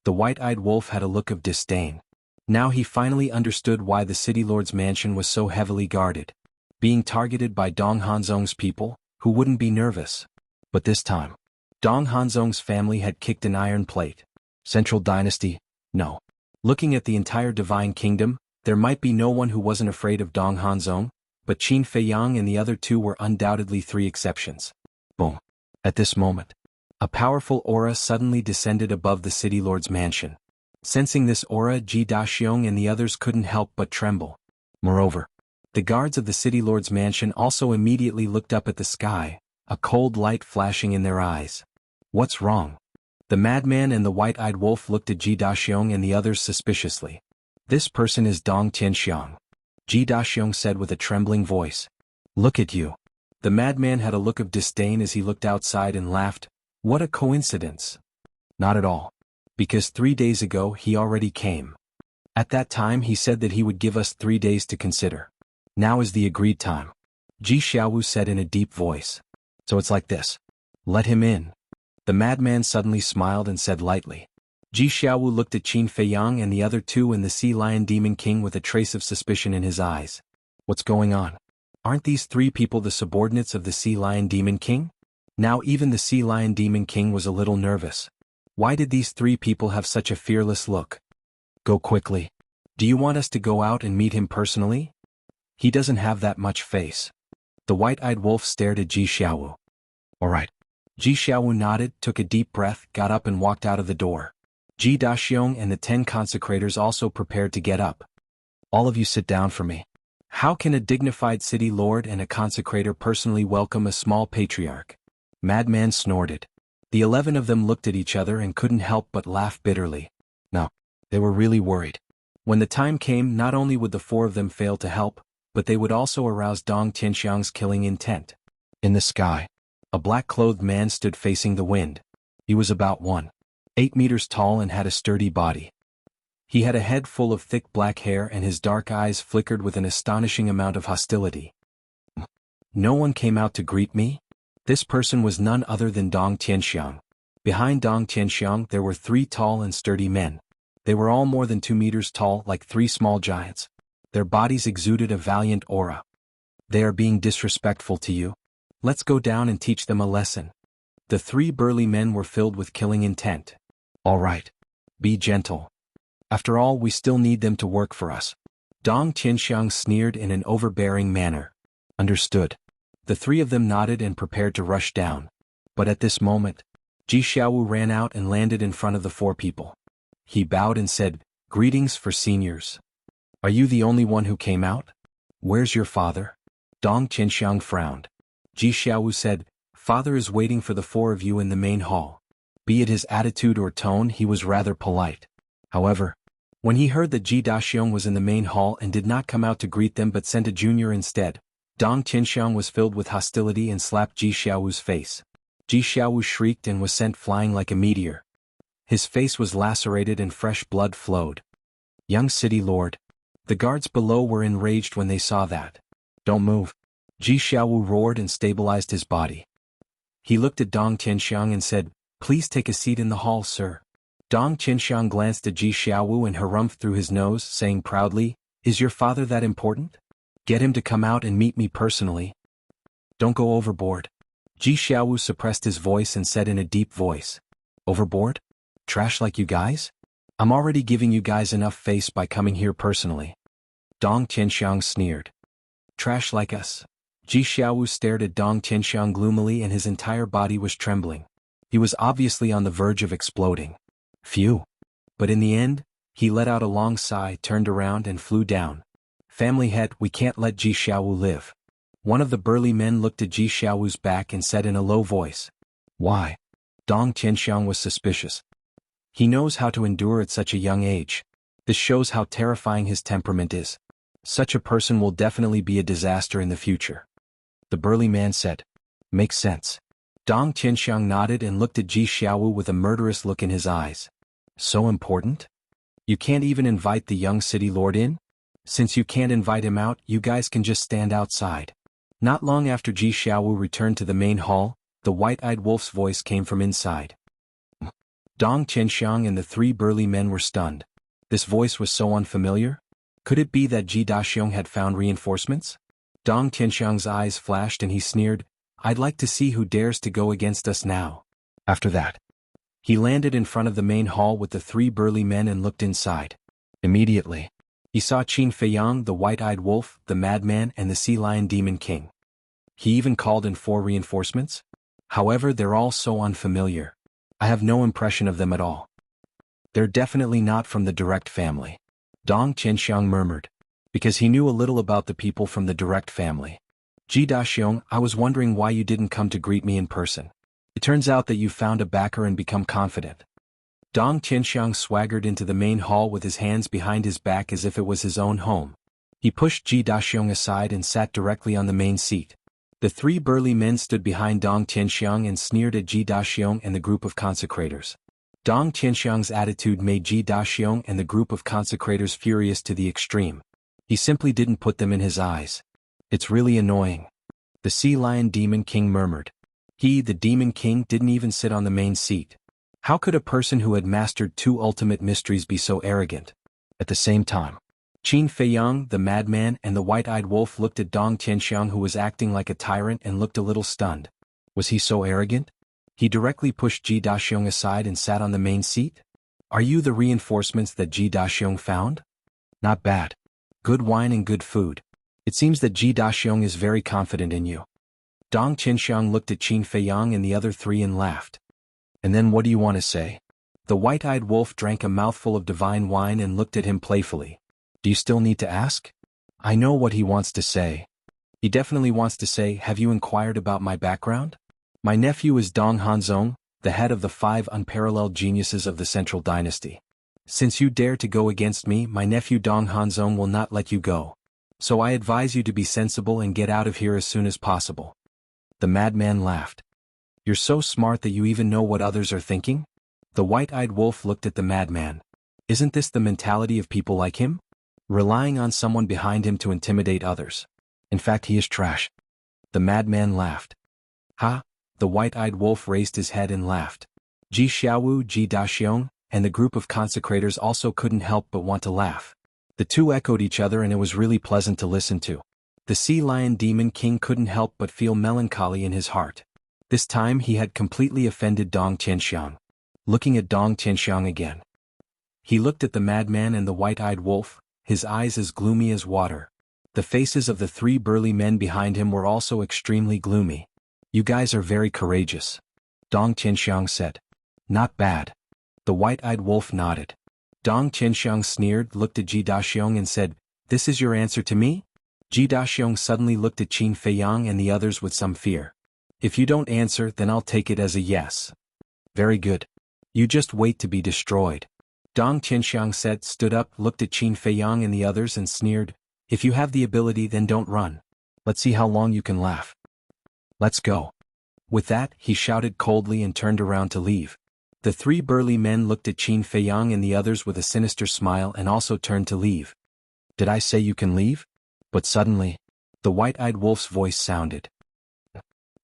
The white-eyed wolf had a look of disdain. Now he finally understood why the city lord's mansion was so heavily guarded. Being targeted by Dong Hanzong's people, who wouldn't be nervous. But this time, Dong Hanzong's family had kicked an iron plate. Central dynasty? No. Looking at the entire divine kingdom, there might be no one who wasn't afraid of Dong Hanzong, but Qin Feiyang and the other 2 were undoubtedly 3 exceptions. Boom. At this moment, a powerful aura suddenly descended above the city lord's mansion. Sensing this aura, Ji Daxiong and the others couldn't help but tremble. Moreover, the guards of the city lord's mansion also immediately looked up at the sky, a cold light flashing in their eyes. What's wrong? The madman and the white-eyed wolf looked at Ji Daxiong and the others suspiciously. This person is Dong Tianxiang. Ji Daxiong said with a trembling voice. Look at you. The madman had a look of disdain as he looked outside and laughed. What a coincidence. Not at all. Because 3 days ago he already came. At that time he said that he would give us 3 days to consider. Now is the agreed time. Ji Xiaowu said in a deep voice. So it's like this. Let him in. The madman suddenly smiled and said lightly. Ji Xiaowu looked at Qin Feiyang and the other 2 and the Sea Lion Demon King with a trace of suspicion in his eyes. What's going on? Aren't these 3 people the subordinates of the Sea Lion Demon King? Now even the Sea Lion Demon King was a little nervous. Why did these three people have such a fearless look? Go quickly. Do you want us to go out and meet him personally? He doesn't have that much face. The white-eyed wolf stared at Ji Xiaowu. All right. Ji Xiaowu nodded, took a deep breath, got up and walked out of the door. Ji Daxiong and the 10 consecrators also prepared to get up. All of you sit down for me. How can a dignified city lord and a consecrator personally welcome a small patriarch? Madman snorted. The 11 of them looked at each other and couldn't help but laugh bitterly. No, they were really worried. When the time came, not only would the 4 of them fail to help, but they would also arouse Dong Tianxiang's killing intent. In the sky, a black-clothed man stood facing the wind. He was about 1.8 meters tall and had a sturdy body. He had a head full of thick black hair and his dark eyes flickered with an astonishing amount of hostility. No one came out to greet me? This person was none other than Dong Tianxiang. Behind Dong Tianxiang there were 3 tall and sturdy men. They were all more than 2 meters tall, like 3 small giants. Their bodies exuded a valiant aura. They are being disrespectful to you. Let's go down and teach them a lesson. The 3 burly men were filled with killing intent. All right. Be gentle. After all, we still need them to work for us. Dong Tianxiang sneered in an overbearing manner. Understood. The 3 of them nodded and prepared to rush down. But at this moment, Ji Xiaowu ran out and landed in front of the 4 people. He bowed and said, "Greetings for seniors. Are you the only one who came out? Where's your father?" Dong Tianxiang frowned. Ji Xiaowu said, "Father is waiting for the 4 of you in the main hall." Be it his attitude or tone, he was rather polite. However, when he heard that Ji Daxiong was in the main hall and did not come out to greet them but sent a junior instead, Dong Tianxiang was filled with hostility and slapped Ji Xiaowu's face. Ji Xiaowu shrieked and was sent flying like a meteor. His face was lacerated and fresh blood flowed. Young city lord. The guards below were enraged when they saw that. Don't move. Ji Xiaowu roared and stabilized his body. He looked at Dong Tianxiang and said, "Please take a seat in the hall, sir." Dong Tianxiang glanced at Ji Xiaowu and harumphed through his nose, saying proudly, "Is your father that important? Get him to come out and meet me personally. Don't go overboard." Ji Xiaowu suppressed his voice and said in a deep voice, "Overboard? Trash like you guys? I'm already giving you guys enough face by coming here personally." Dong Tianxiang sneered. "Trash like us?" Ji Xiaowu stared at Dong Tianxiang gloomily and his entire body was trembling. He was obviously on the verge of exploding. Phew. But in the end, he let out a long sigh, turned around and flew down. "Family head, we can't let Ji Xiaowu live." One of the burly men looked at Ji Xiaowu's back and said in a low voice, "Why?" Dong Tianxiang was suspicious. He knows how to endure at such a young age. This shows how terrifying his temperament is. Such a person will definitely be a disaster in the future. The burly man said, "Makes sense." Dong Tianxiang nodded and looked at Ji Xiaowu with a murderous look in his eyes. "So important? You can't even invite the young city lord in? Since you can't invite him out, you guys can just stand outside." Not long after Ji Xiaowu returned to the main hall, the white-eyed wolf's voice came from inside. Dong Tianxiang and the 3 burly men were stunned. This voice was so unfamiliar. Could it be that Ji Daxiong had found reinforcements? Dong Tianxiang's eyes flashed and he sneered, "I'd like to see who dares to go against us now." After that, he landed in front of the main hall with the 3 burly men and looked inside. Immediately, he saw Qin Feiyang, the white-eyed wolf, the madman and the sea lion demon king. He even called in 4 reinforcements. However, they're all so unfamiliar. I have no impression of them at all. They're definitely not from the direct family. Dong Tianxiang murmured, because he knew a little about the people from the direct family. "Ji Daxiong, I was wondering why you didn't come to greet me in person. It turns out that you found a backer and become confident." Dong Tianxiang swaggered into the main hall with his hands behind his back as if it was his own home. He pushed Ji Daxiong aside and sat directly on the main seat. The 3 burly men stood behind Dong Tianxiang and sneered at Ji Daxiong and the group of consecrators. Dong Tianxiang's attitude made Ji Daxiong and the group of consecrators furious to the extreme. He simply didn't put them in his eyes. "It's really annoying." The sea lion demon king murmured. He, the demon king, didn't even sit on the main seat. How could a person who had mastered 2 ultimate mysteries be so arrogant? At the same time, Qin Feiyang, the madman and the white-eyed wolf looked at Dong Tianxiang, who was acting like a tyrant, and looked a little stunned. Was he so arrogant? He directly pushed Ji Daxiong aside and sat on the main seat. Are you the reinforcements that Ji Daxiong found? Not bad. Good wine and good food. It seems that Ji Daxiong is very confident in you. Dong Qinxiang looked at Qin Feiyang and the other three and laughed. And then what do you want to say? The white-eyed wolf drank a mouthful of divine wine and looked at him playfully. Do you still need to ask? I know what he wants to say. He definitely wants to say, have you inquired about my background? My nephew is Dong Hanzong, the head of the 5 unparalleled geniuses of the Central Dynasty. Since you dare to go against me, my nephew Dong Hanzong will not let you go. So I advise you to be sensible and get out of here as soon as possible. The madman laughed. You're so smart that you even know what others are thinking? The white-eyed wolf looked at the madman. Isn't this the mentality of people like him? Relying on someone behind him to intimidate others. In fact, he is trash. The madman laughed. Ha! The white-eyed wolf raised his head and laughed. Ji Xiaowu, Ji Daxiong, and the group of consecrators also couldn't help but want to laugh. The two echoed each other and it was really pleasant to listen to. The sea lion demon king couldn't help but feel melancholy in his heart. This time he had completely offended Dong Tianxiang. Looking at Dong Tianxiang again. He looked at the madman and the white-eyed wolf, his eyes as gloomy as water. The faces of the 3 burly men behind him were also extremely gloomy. You guys are very courageous. Dong Tianxiang said. Not bad. The white-eyed wolf nodded. Dong Tianxiang sneered, looked at Ji Daxiong and said, This is your answer to me? Ji Daxiong suddenly looked at Qin Feiyang and the others with some fear. If you don't answer, then I'll take it as a yes. Very good. You just wait to be destroyed. Dong Tianxiang said, stood up, looked at Qin Feiyang and the others and sneered, If you have the ability, then don't run. Let's see how long you can laugh. Let's go. With that, he shouted coldly and turned around to leave. The 3 burly men looked at Qin Feiyang and the others with a sinister smile and also turned to leave. Did I say you can leave? But suddenly, the white-eyed wolf's voice sounded.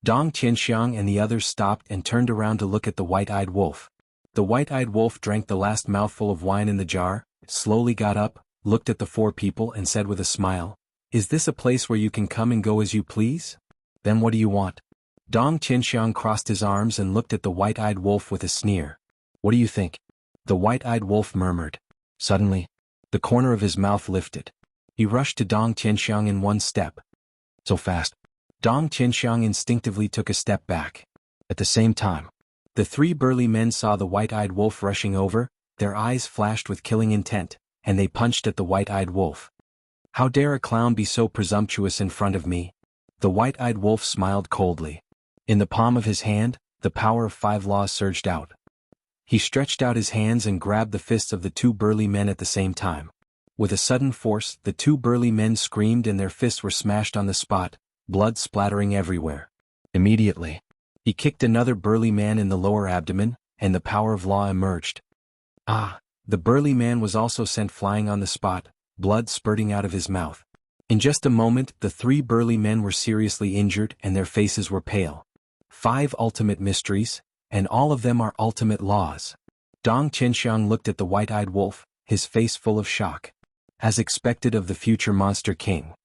Dong Tianxiang and the others stopped and turned around to look at the white-eyed wolf. The white-eyed wolf drank the last mouthful of wine in the jar, slowly got up, looked at the 4 people and said with a smile, Is this a place where you can come and go as you please? Then what do you want? Dong Tianxiang crossed his arms and looked at the white-eyed wolf with a sneer. What do you think? The white-eyed wolf murmured. Suddenly, the corner of his mouth lifted. He rushed to Dong Tianxiang in one step. So fast. Dong Tianxiang instinctively took a step back. At the same time, the 3 burly men saw the white-eyed wolf rushing over, their eyes flashed with killing intent, and they punched at the white-eyed wolf. How dare a clown be so presumptuous in front of me? The white-eyed wolf smiled coldly. In the palm of his hand, the power of 5 laws surged out. He stretched out his hands and grabbed the fists of the 2 burly men at the same time. With a sudden force, the 2 burly men screamed and their fists were smashed on the spot, blood splattering everywhere. Immediately, he kicked another burly man in the lower abdomen, and the power of law emerged. Ah! The burly man was also sent flying on the spot, blood spurting out of his mouth. In just a moment, the 3 burly men were seriously injured and their faces were pale. 5 ultimate mysteries, and all of them are ultimate laws. Dong Tianxiang looked at the white-eyed wolf, his face full of shock. As expected of the future monster king.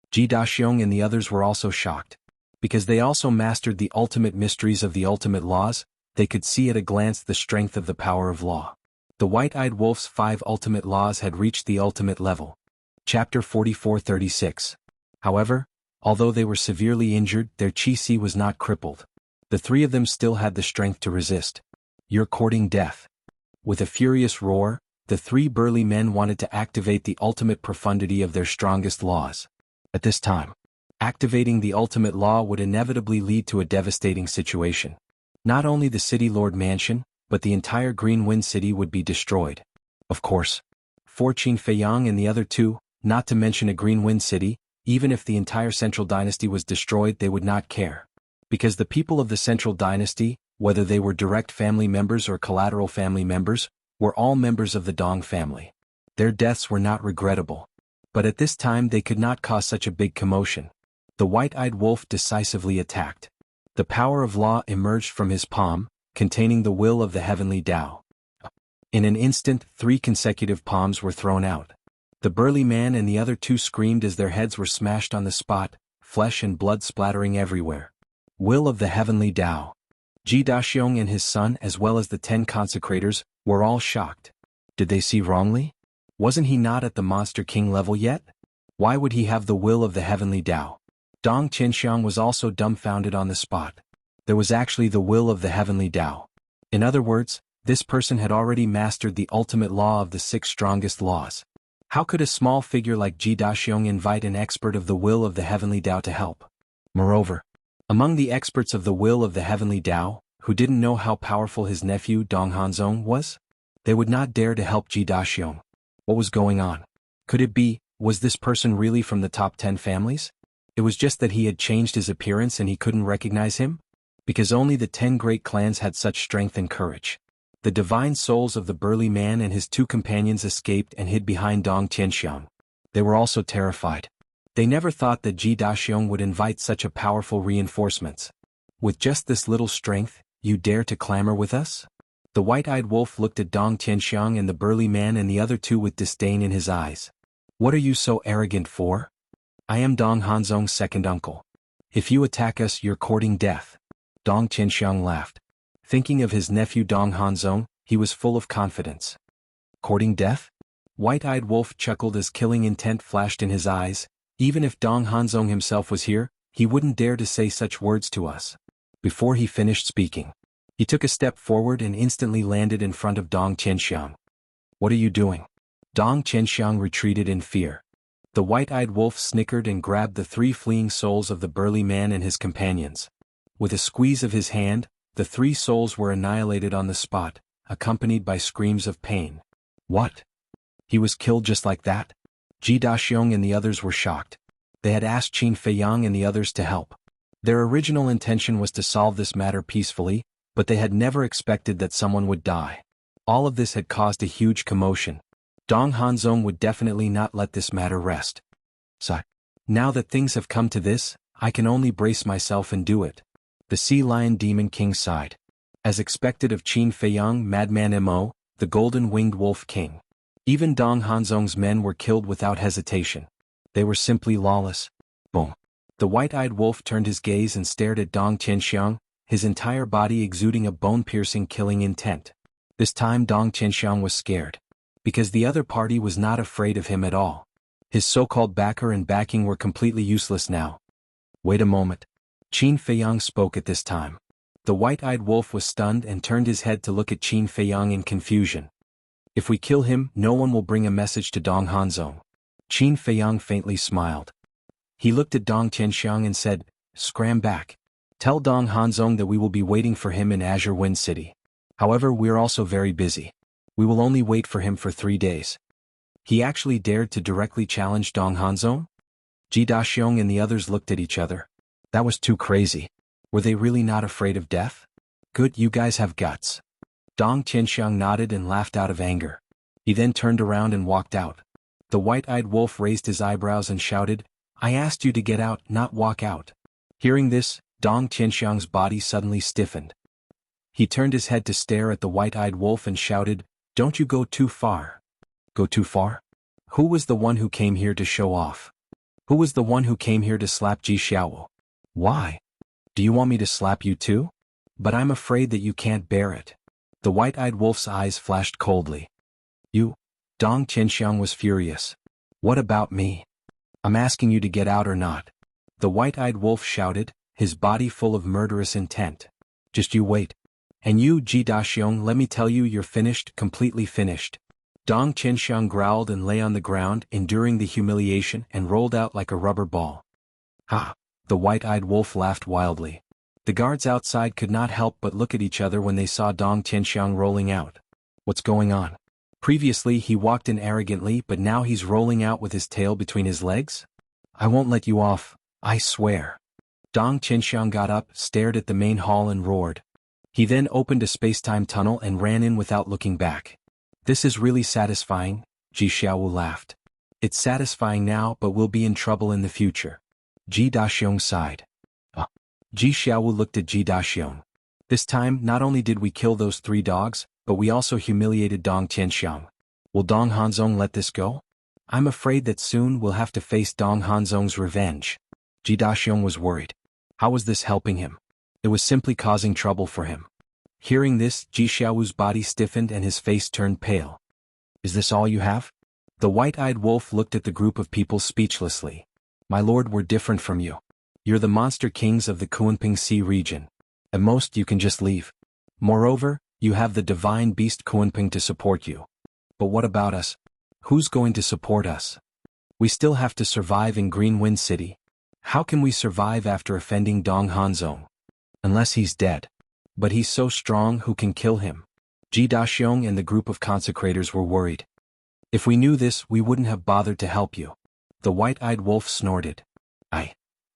Ji Daxiong and the others were also shocked. Because they also mastered the ultimate mysteries of the ultimate laws, they could see at a glance the strength of the power of law. The white-eyed wolf's 5 ultimate laws had reached the ultimate level. Chapter 44-36. However, although they were severely injured, their qi was not crippled. The 3 of them still had the strength to resist. You're courting death. With a furious roar, the 3 burly men wanted to activate the ultimate profundity of their strongest laws. At this time, activating the ultimate law would inevitably lead to a devastating situation. Not only the City Lord Mansion, but the entire Green Wind City would be destroyed. Of course, for Qin Feiyang and the other 2, not to mention a Green Wind City, even if the entire Central Dynasty was destroyed they would not care. Because the people of the Central Dynasty, whether they were direct family members or collateral family members, were all members of the Dong family. Their deaths were not regrettable. But at this time they could not cause such a big commotion. The white-eyed wolf decisively attacked. The power of law emerged from his palm, containing the will of the heavenly Tao. In an instant, 3 consecutive palms were thrown out. The burly man and the other 2 screamed as their heads were smashed on the spot, flesh and blood splattering everywhere. Will of the heavenly Tao. Ji Daxiong and his son as well as the 10 consecrators were all shocked. Did they see wrongly? Wasn't he not at the Monster King level yet? Why would he have the will of the heavenly Tao? Dong Qianxiang was also dumbfounded on the spot. There was actually the will of the heavenly Tao. In other words, this person had already mastered the ultimate law of the 6 strongest laws. How could a small figure like Ji Daxiong invite an expert of the will of the heavenly Tao to help? Moreover, among the experts of the will of the heavenly Tao, who didn't know how powerful his nephew Dong Hanzong was, they would not dare to help Ji Daxiong. What was going on? Could it be, was this person really from the top 10 families? It was just that he had changed his appearance and he couldn't recognize him? Because only the 10 great clans had such strength and courage. The divine souls of the burly man and his 2 companions escaped and hid behind Dong Qianxiang. They were also terrified. They never thought that Ji Daxiong would invite such a powerful reinforcements. With just this little strength, you dare to clamor with us? The white-eyed wolf looked at Dong Qianxiang and the burly man and the other 2 with disdain in his eyes. What are you so arrogant for? I am Dong Hanzong's second uncle. If you attack us, you're courting death. Dong Qianxiang laughed. Thinking of his nephew Dong Hanzong, he was full of confidence. Courting death? White-eyed wolf chuckled as killing intent flashed in his eyes. Even if Dong Hanzong himself was here, he wouldn't dare to say such words to us. Before he finished speaking, he took a step forward and instantly landed in front of Dong Qianxiang. What are you doing? Dong Qianxiang retreated in fear. The white-eyed wolf snickered and grabbed the 3 fleeing souls of the burly man and his companions. With a squeeze of his hand, the 3 souls were annihilated on the spot, accompanied by screams of pain. What? He was killed just like that? Ji Daxiong and the others were shocked. They had asked Qin Feiyang and the others to help. Their original intention was to solve this matter peacefully, but they had never expected that someone would die. All of this had caused a huge commotion. Dong Hanzong would definitely not let this matter rest. So, now that things have come to this, I can only brace myself and do it. The Sea Lion Demon King sighed. As expected of Qin Feiyang, Madman Mo, the Golden-Winged Wolf King. Even Dong Hanzong's men were killed without hesitation. They were simply lawless. Boom. The white-eyed wolf turned his gaze and stared at Dong Qianxiang, his entire body exuding a bone-piercing killing intent. This time Dong Qianxiang was scared. Because the other party was not afraid of him at all. His so-called backer and backing were completely useless now. Wait a moment. Qin Feiyang spoke at this time. The white-eyed wolf was stunned and turned his head to look at Qin Feiyang in confusion. If we kill him, no one will bring a message to Dong Hanzong. Qin Feiyang faintly smiled. He looked at Dong Qianxiang and said, Scram back. Tell Dong Hanzong that we will be waiting for him in Azure Wind City. However, we're also very busy. We will only wait for him for 3 days. He actually dared to directly challenge Dong Hanzong? Ji Daxiong and the others looked at each other. That was too crazy. Were they really not afraid of death? Good, you guys have guts. Dong Qianxiang nodded and laughed out of anger. He then turned around and walked out. The white-eyed wolf raised his eyebrows and shouted, I asked you to get out, not walk out. Hearing this, Dong Qianxiang's body suddenly stiffened. He turned his head to stare at the white-eyed wolf and shouted, Don't you go too far. Go too far? Who was the one who came here to show off? Who was the one who came here to slap Ji Xiao? Why? Do you want me to slap you too? But I'm afraid that you can't bear it. The white-eyed wolf's eyes flashed coldly. You? Dong Qianxiang was furious. What about me? I'm asking you to get out or not. The white-eyed wolf shouted, his body full of murderous intent. Just you wait. And you, Ji Daxiong, let me tell you, you're finished, completely finished. Dong Qianxiang growled and lay on the ground, enduring the humiliation, and rolled out like a rubber ball. Ha! The white-eyed wolf laughed wildly. The guards outside could not help but look at each other when they saw Dong Qianxiang rolling out. What's going on? Previously he walked in arrogantly, but now he's rolling out with his tail between his legs? I won't let you off, I swear. Dong Qianxiang got up, stared at the main hall and roared. He then opened a space-time tunnel and ran in without looking back. This is really satisfying, Ji Xiaowu laughed. It's satisfying now, but we'll be in trouble in the future. Ji Daxiong sighed. Ji Xiaowu looked at Ji Daxiong. This time, not only did we kill those 3 dogs, but we also humiliated Dong Qianxiang. Will Dong Hanzong let this go? I'm afraid that soon we'll have to face Dong Hanzong's revenge. Ji Daxiong was worried. How was this helping him? It was simply causing trouble for him. Hearing this, Ji Xiaowu's body stiffened and his face turned pale. Is this all you have? The white-eyed wolf looked at the group of people speechlessly. My lord, we're different from you. You're the monster kings of the Kunping Sea region. At most you can just leave. Moreover, you have the divine beast Kunping to support you. But what about us? Who's going to support us? We still have to survive in Green Wind City. How can we survive after offending Dong Hanzong? Unless he's dead. But he's so strong, who can kill him? Ji Daxiong and the group of consecrators were worried. If we knew this, we wouldn't have bothered to help you. The white-eyed wolf snorted.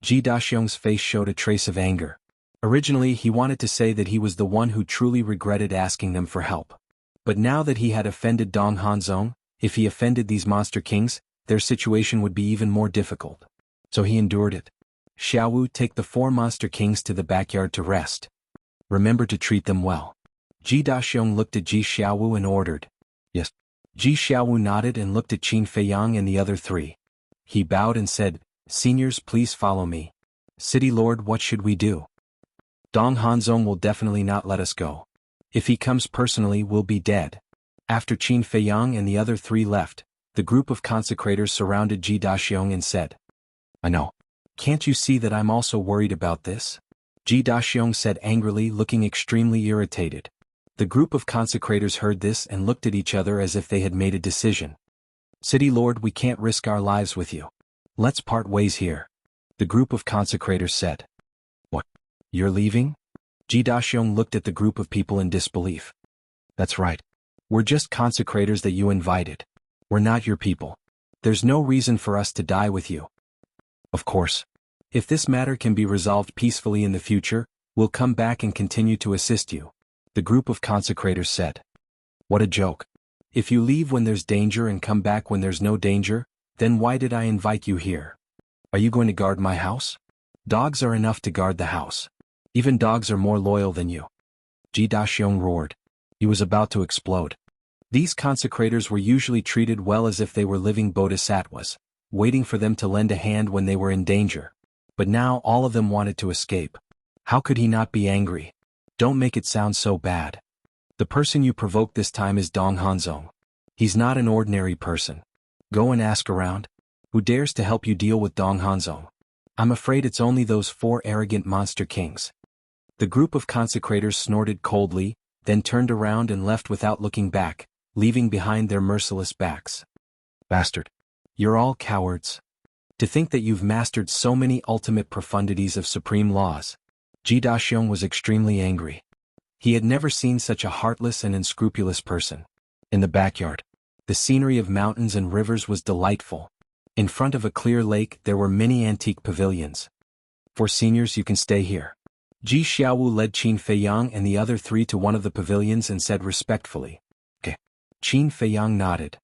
Ji Daxiong's face showed a trace of anger. Originally he wanted to say that he was the one who truly regretted asking them for help. But now that he had offended Dong Hanzong, if he offended these monster kings, their situation would be even more difficult. So he endured it. Xiaowu, take the 4 monster kings to the backyard to rest. Remember to treat them well. Ji Daxiong looked at Ji Xiaowu and ordered. Yes. Ji Xiaowu nodded and looked at Qin Feiyang and the other 3. He bowed and said, Seniors, please follow me. City Lord, what should we do? Dong Hanzong will definitely not let us go. If he comes personally, we'll be dead. After Qin Feiyang and the other 3 left, the group of consecrators surrounded Ji Daxiong and said, I know. Can't you see that I'm also worried about this? Ji Daxiong said angrily, looking extremely irritated. The group of consecrators heard this and looked at each other as if they had made a decision. City Lord, we can't risk our lives with you. Let's part ways here. The group of consecrators said. What? You're leaving? Ji Daxiong looked at the group of people in disbelief. That's right. We're just consecrators that you invited. We're not your people. There's no reason for us to die with you. Of course. If this matter can be resolved peacefully in the future, we'll come back and continue to assist you. The group of consecrators said. What a joke. If you leave when there's danger and come back when there's no danger, then why did I invite you here? Are you going to guard my house? Dogs are enough to guard the house. Even dogs are more loyal than you. Ji Daxiong roared. He was about to explode. These consecrators were usually treated well as if they were living bodhisattvas, waiting for them to lend a hand when they were in danger. But now all of them wanted to escape. How could he not be angry? Don't make it sound so bad. The person you provoked this time is Dong Hanzong. He's not an ordinary person. Go and ask around. Who dares to help you deal with Dong Hanzong? I'm afraid it's only those 4 arrogant monster kings. The group of consecrators snorted coldly, then turned around and left without looking back, leaving behind their merciless backs. Bastard. You're all cowards. To think that you've mastered so many ultimate profundities of supreme laws. Ji Daxiong was extremely angry. He had never seen such a heartless and unscrupulous person. In the backyard, the scenery of mountains and rivers was delightful. In front of a clear lake there were many antique pavilions. For seniors, you can stay here. Ji Xiaowu led Qin Feiyang and the other 3 to one of the pavilions and said respectfully. Okay. Qin Feiyang nodded.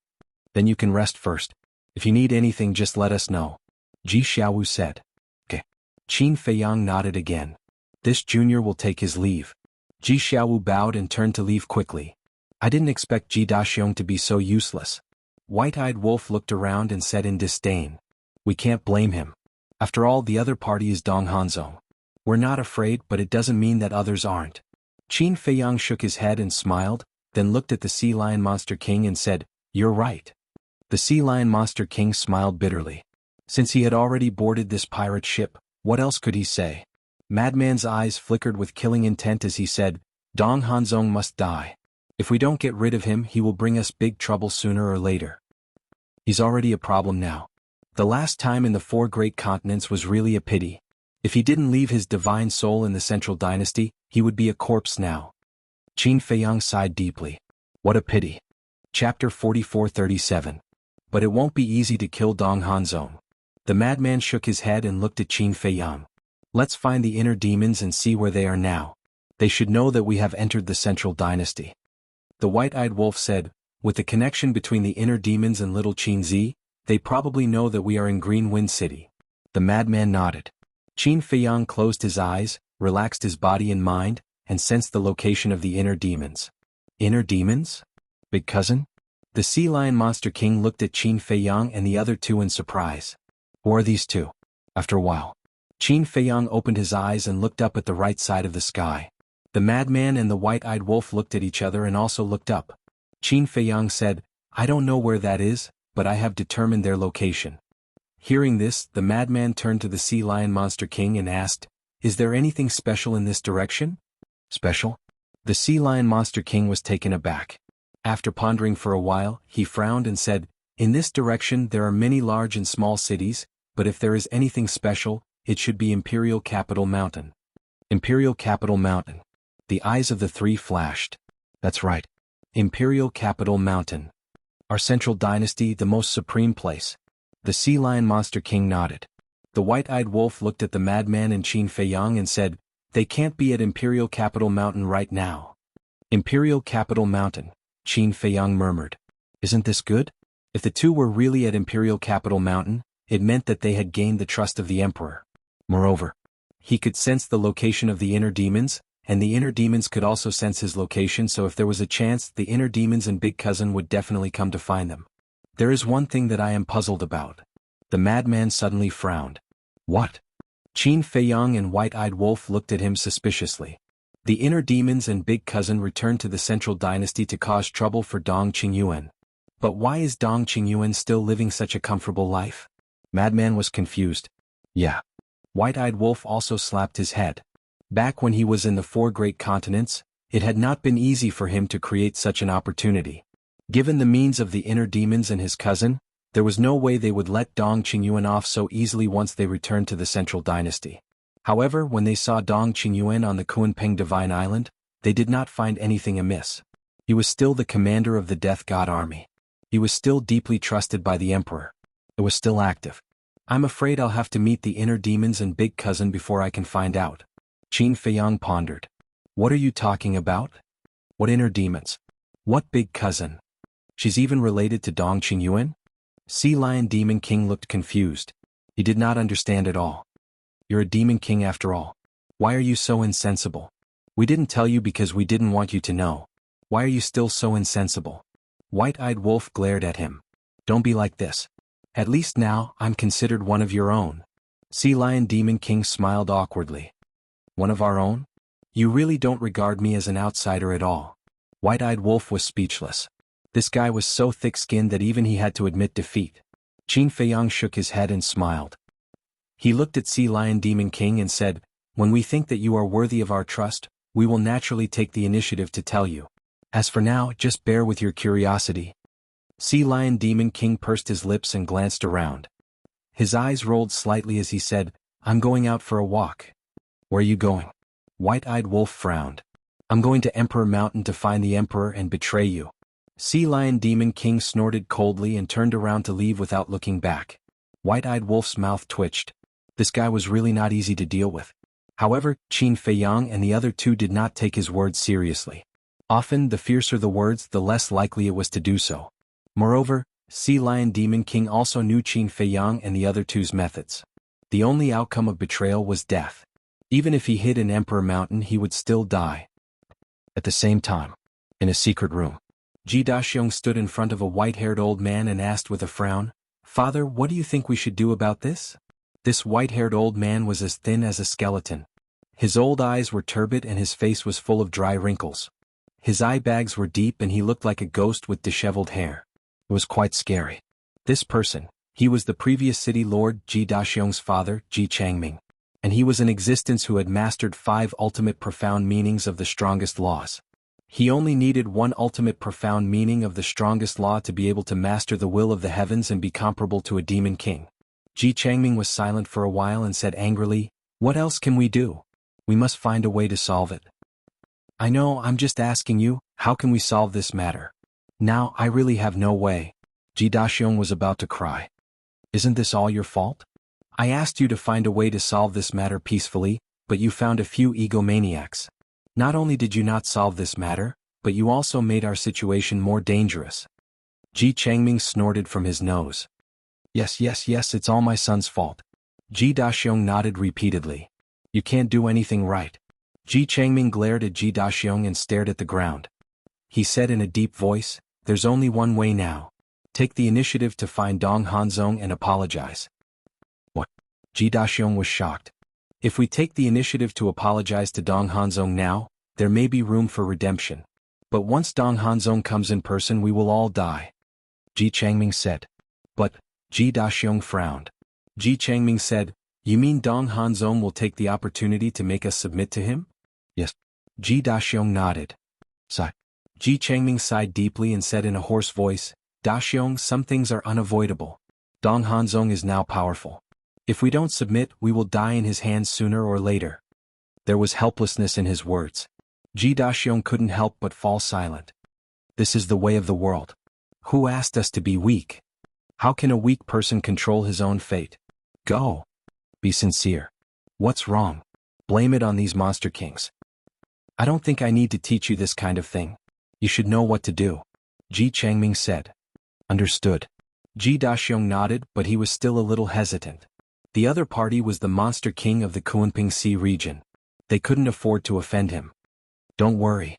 Then you can rest first. If you need anything, just let us know. Ji Xiaowu said. Okay. Qin Feiyang nodded again. This junior will take his leave. Ji Xiaowu bowed and turned to leave quickly. I didn't expect Ji Daxiong to be so useless. White-eyed wolf looked around and said in disdain. We can't blame him. After all, the other party is Dong Hanzong. We're not afraid, but it doesn't mean that others aren't. Qin Feiyang shook his head and smiled, then looked at the Sea Lion Monster King and said, You're right. The Sea Lion Monster King smiled bitterly. Since he had already boarded this pirate ship, what else could he say? Madman's eyes flickered with killing intent as he said, Dong Hanzong must die. If we don't get rid of him, he will bring us big trouble sooner or later. He's already a problem now. The last time in the 4 great continents was really a pity. If he didn't leave his divine soul in the Central Dynasty, he would be a corpse now. Qin Feiyang sighed deeply. What a pity. Chapter 44:37. But it won't be easy to kill Dong Hanzong. The madman shook his head and looked at Qin Feiyang. Let's find the inner demons and see where they are now. They should know that we have entered the Central Dynasty. The white-eyed wolf said, with the connection between the inner demons and little Qinzi, they probably know that we are in Green Wind City. The madman nodded. Qin Feiyang closed his eyes, relaxed his body and mind, and sensed the location of the inner demons. Inner demons? Big cousin? The Sea Lion Monster King looked at Qin Feiyang and the other 2 in surprise. Who are these 2? After a while, Qin Feiyang opened his eyes and looked up at the right side of the sky. The madman and the white-eyed wolf looked at each other and also looked up. Qin Feiyang said, "I don't know where that is, but I have determined their location." Hearing this, the madman turned to the Sea Lion Monster King and asked, "Is there anything special in this direction?" "Special?" The Sea Lion Monster King was taken aback. After pondering for a while, he frowned and said, "In this direction there are many large and small cities, but if there is anything special, it should be Imperial Capital Mountain." Imperial Capital Mountain. The eyes of the three flashed. That's right. Imperial Capital Mountain. Our central dynasty, the most supreme place. The Sea Lion Monster King nodded. The white-eyed wolf looked at the madman and Qin Feiyang and said, "They can't be at Imperial Capital Mountain right now." Imperial Capital Mountain, Qin Feiyang murmured. Isn't this good? If the two were really at Imperial Capital Mountain, it meant that they had gained the trust of the Emperor. Moreover, he could sense the location of the inner demons, and the inner demons could also sense his location, so if there was a chance, the inner demons and Big Cousin would definitely come to find them. There is one thing that I am puzzled about. The madman suddenly frowned. What? Qin Feiyang and White-Eyed Wolf looked at him suspiciously. The inner demons and Big Cousin returned to the central dynasty to cause trouble for Dong Qingyuan. But why is Dong Qingyuan still living such a comfortable life? Madman was confused. Yeah. White-Eyed Wolf also slapped his head. Back when he was in the 4 great continents, it had not been easy for him to create such an opportunity. Given the means of the inner demons and his cousin, there was no way they would let Dong Qingyuan off so easily once they returned to the central dynasty. However, when they saw Dong Qingyuan on the Kunpeng Divine Island, they did not find anything amiss. He was still the commander of the Death God Army. He was still deeply trusted by the Emperor. It was still active. I'm afraid I'll have to meet the inner demons and Big Cousin before I can find out. Qin Feiyang pondered. What are you talking about? What inner demons? What Big Cousin? She's even related to Dong Qingyuan? Sea Lion Demon King looked confused. He did not understand at all. You're a Demon King after all. Why are you so insensible? We didn't tell you because we didn't want you to know. Why are you still so insensible? White-Eyed Wolf glared at him. Don't be like this. At least now, I'm considered one of your own. Sea Lion Demon King smiled awkwardly. One of our own? You really don't regard me as an outsider at all. White-Eyed Wolf was speechless. This guy was so thick-skinned that even he had to admit defeat. Qin Feiyang shook his head and smiled. He looked at Sea Lion Demon King and said, "When we think that you are worthy of our trust, we will naturally take the initiative to tell you. As for now, just bear with your curiosity." Sea Lion Demon King pursed his lips and glanced around. His eyes rolled slightly as he said, "I'm going out for a walk." "Where are you going?" White-Eyed Wolf frowned. "I'm going to Emperor Mountain to find the Emperor and betray you." Sea Lion Demon King snorted coldly and turned around to leave without looking back. White-Eyed Wolf's mouth twitched. This guy was really not easy to deal with. However, Qin Feiyang and the other two did not take his words seriously. Often, the fiercer the words, the less likely it was to do so. Moreover, Sea Lion Demon King also knew Qin Feiyang and the other two's methods. The only outcome of betrayal was death. Even if he hid in Emperor Mountain, he would still die. At the same time, in a secret room, Ji Daxiong stood in front of a white-haired old man and asked with a frown, "Father, what do you think we should do about this?" This white-haired old man was as thin as a skeleton. His old eyes were turbid and his face was full of dry wrinkles. His eye bags were deep and he looked like a ghost with disheveled hair. It was quite scary. This person, he was the previous city lord Ji Daxiong's father, Ji Changming. And he was in existence who had mastered 5 ultimate profound meanings of the strongest laws. He only needed 1 ultimate profound meaning of the strongest law to be able to master the will of the heavens and be comparable to a demon king. Ji Changming was silent for a while and said angrily, "What else can we do? We must find a way to solve it." "I know, I'm just asking you, how can we solve this matter? Now, I really have no way." Ji Daxiong was about to cry. "Isn't this all your fault? I asked you to find a way to solve this matter peacefully, but you found a few egomaniacs. Not only did you not solve this matter, but you also made our situation more dangerous." Ji Changming snorted from his nose. Yes, it's all my son's fault." Ji Daxiong nodded repeatedly. "You can't do anything right." Ji Changming glared at Ji Daxiong and stared at the ground. He said in a deep voice, "There's only one way now. Take the initiative to find Dong Hanzong and apologize." What? Ji Daxiong was shocked. If we take the initiative to apologize to Dong Hanzong now, there may be room for redemption. But once Dong Hanzong comes in person we will all die. Ji Changming said. But, Ji Daxiong frowned. Ji Changming said, you mean Dong Hanzong will take the opportunity to make us submit to him? Yes. Ji Daxiong nodded. Sigh. Ji Changming sighed deeply and said in a hoarse voice, Daxiong, some things are unavoidable. Dong Hanzong is now powerful. If we don't submit, we will die in his hands sooner or later. There was helplessness in his words. Ji Daxiong couldn't help but fall silent. This is the way of the world. Who asked us to be weak? How can a weak person control his own fate? Go. Be sincere. What's wrong? Blame it on these monster kings. I don't think I need to teach you this kind of thing. You should know what to do. Ji Changming said. Understood. Ji Daxiong nodded, but he was still a little hesitant. The other party was the monster king of the Kunping Sea region. They couldn't afford to offend him. Don't worry.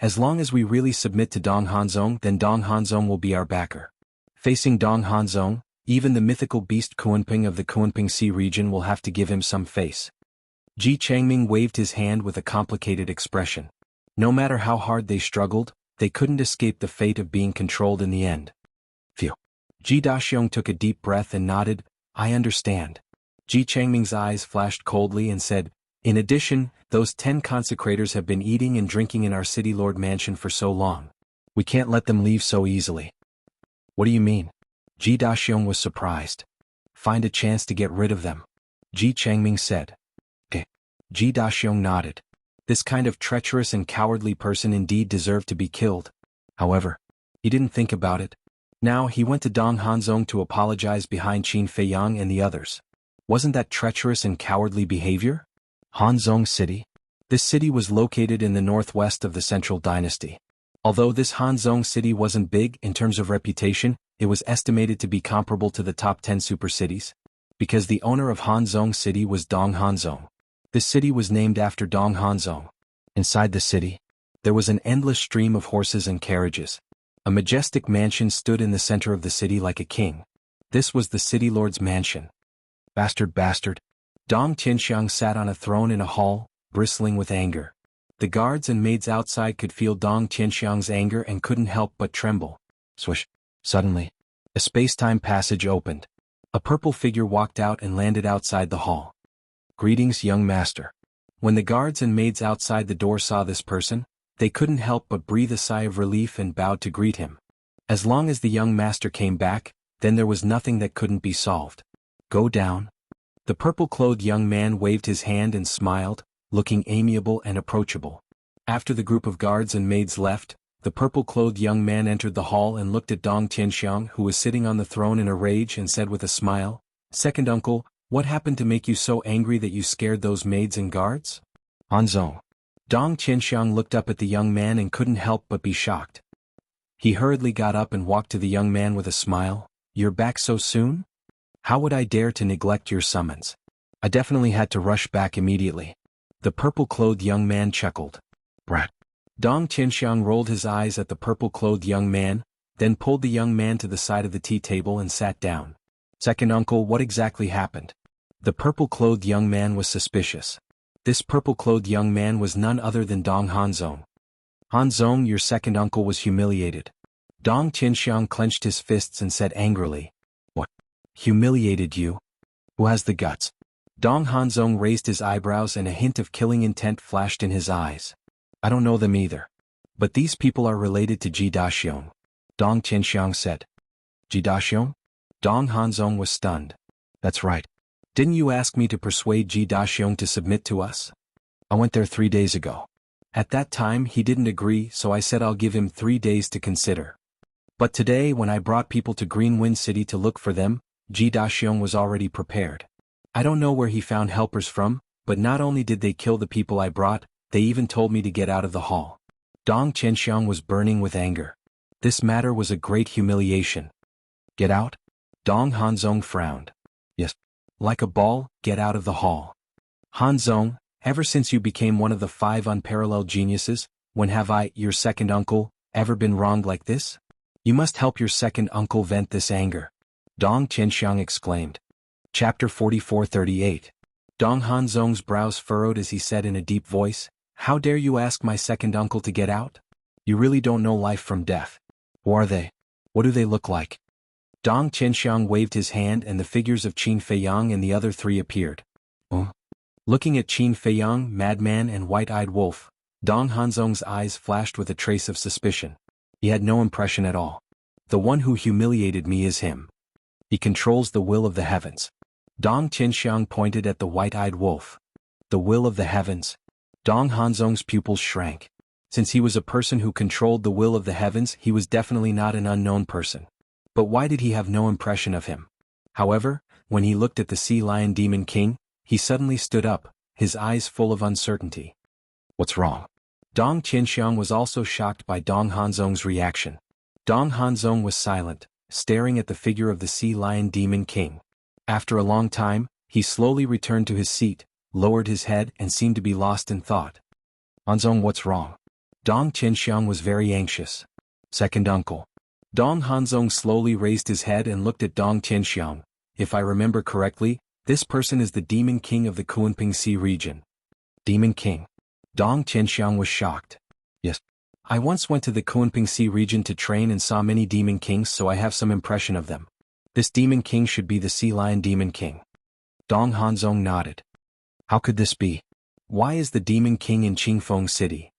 As long as we really submit to Dong Hanzong, then Dong Hanzong will be our backer. Facing Dong Hanzong, even the mythical beast Kunping of the Kunping Sea region will have to give him some face. Ji Changming waved his hand with a complicated expression. No matter how hard they struggled, they couldn't escape the fate of being controlled in the end. Phew. Ji Daxiong took a deep breath and nodded, I understand. Ji Changming's eyes flashed coldly and said, in addition, those 10 consecrators have been eating and drinking in our city lord mansion for so long. We can't let them leave so easily. What do you mean? Ji Daxiong was surprised. Find a chance to get rid of them. Ji Changming said. Okay. Ji Daxiong nodded. This kind of treacherous and cowardly person indeed deserved to be killed. However, he didn't think about it. Now he went to Dong Hanzong to apologize behind Qin Feiyang and the others. Wasn't that treacherous and cowardly behavior? Hanzong City? This city was located in the northwest of the Central Dynasty. Although this Hanzong City wasn't big in terms of reputation, it was estimated to be comparable to the top 10 super cities. Because the owner of Hanzong City was Dong Hanzong. This city was named after Dong Hanzong. Inside the city, there was an endless stream of horses and carriages. A majestic mansion stood in the center of the city like a king. This was the city lord's mansion. Bastard. Dong Tianxiang sat on a throne in a hall, bristling with anger. The guards and maids outside could feel Dong Tianxiang's anger and couldn't help but tremble. Swish. Suddenly, a space-time passage opened. A purple figure walked out and landed outside the hall. Greetings, young master. When the guards and maids outside the door saw this person, they couldn't help but breathe a sigh of relief and bowed to greet him. As long as the young master came back, then there was nothing that couldn't be solved. Go down. The purple-clothed young man waved his hand and smiled, looking amiable and approachable. After the group of guards and maids left, the purple-clothed young man entered the hall and looked at Dong Tianxiang, who was sitting on the throne in a rage, and said with a smile, Second uncle, what happened to make you so angry that you scared those maids and guards? Hanzong. Dong Tianxiang looked up at the young man and couldn't help but be shocked. He hurriedly got up and walked to the young man with a smile. You're back so soon? How would I dare to neglect your summons? I definitely had to rush back immediately. The purple-clothed young man chuckled. Brat. Dong Tianxiang rolled his eyes at the purple-clothed young man, then pulled the young man to the side of the tea table and sat down. Second uncle, what exactly happened? The purple-clothed young man was suspicious. This purple-clothed young man was none other than Dong Hanzong. Hanzong, your second uncle was humiliated. Dong Tianxiang clenched his fists and said angrily. What? Humiliated you? Who has the guts? Dong Hanzong raised his eyebrows and a hint of killing intent flashed in his eyes. I don't know them either. But these people are related to Ji Daxiong. Dong Tianxiang said. Ji Daxiong? Dong Hanzong was stunned. That's right. Didn't you ask me to persuade Ji Daxiong to submit to us? I went there 3 days ago. At that time he didn't agree, so I said I'll give him 3 days to consider. But today when I brought people to Green Wind City to look for them, Ji Daxiong was already prepared. I don't know where he found helpers from, but not only did they kill the people I brought, they even told me to get out of the hall. Dong Tianxiang was burning with anger. This matter was a great humiliation. Get out? Dong Hanzong frowned. Yes. Like a ball, get out of the hall. Hanzong, ever since you became one of the 5 unparalleled geniuses, when have I, your second uncle, ever been wronged like this? You must help your second uncle vent this anger. Dong Tianxiang exclaimed. Chapter 44:38. Dong Hanzong's brows furrowed as he said in a deep voice, "How dare you ask my second uncle to get out? You really don't know life from death. Who are they? What do they look like?" Dong Qianxiang waved his hand and the figures of Qin Feiyang and the other three appeared. Looking at Qin Feiyang, Madman and White-Eyed Wolf, Dong Hanzong's eyes flashed with a trace of suspicion. He had no impression at all. The one who humiliated me is him. He controls the will of the heavens. Dong Qianxiang pointed at the White-Eyed Wolf. The will of the heavens. Dong Hanzong's pupils shrank. Since he was a person who controlled the will of the heavens, he was definitely not an unknown person. But why did he have no impression of him? However, when he looked at the Sea Lion Demon King, he suddenly stood up, his eyes full of uncertainty. What's wrong? Dong Qianxiang was also shocked by Dong Hanzong's reaction. Dong Hanzong was silent, staring at the figure of the Sea Lion Demon King. After a long time, he slowly returned to his seat, lowered his head and seemed to be lost in thought. "Hanzong, what's wrong?" Dong Qianxiang was very anxious. "Second uncle." Dong Hanzong slowly raised his head and looked at Dong Qianxiang. "If I remember correctly, this person is the Demon King of the Kunping Sea region." Demon King? Dong Qianxiang was shocked. "Yes. I once went to the Kunping Sea region to train and saw many Demon Kings, so I have some impression of them. This Demon King should be the Sea Lion Demon King." Dong Hanzong nodded. "How could this be? Why is the Demon King in Qingfeng City?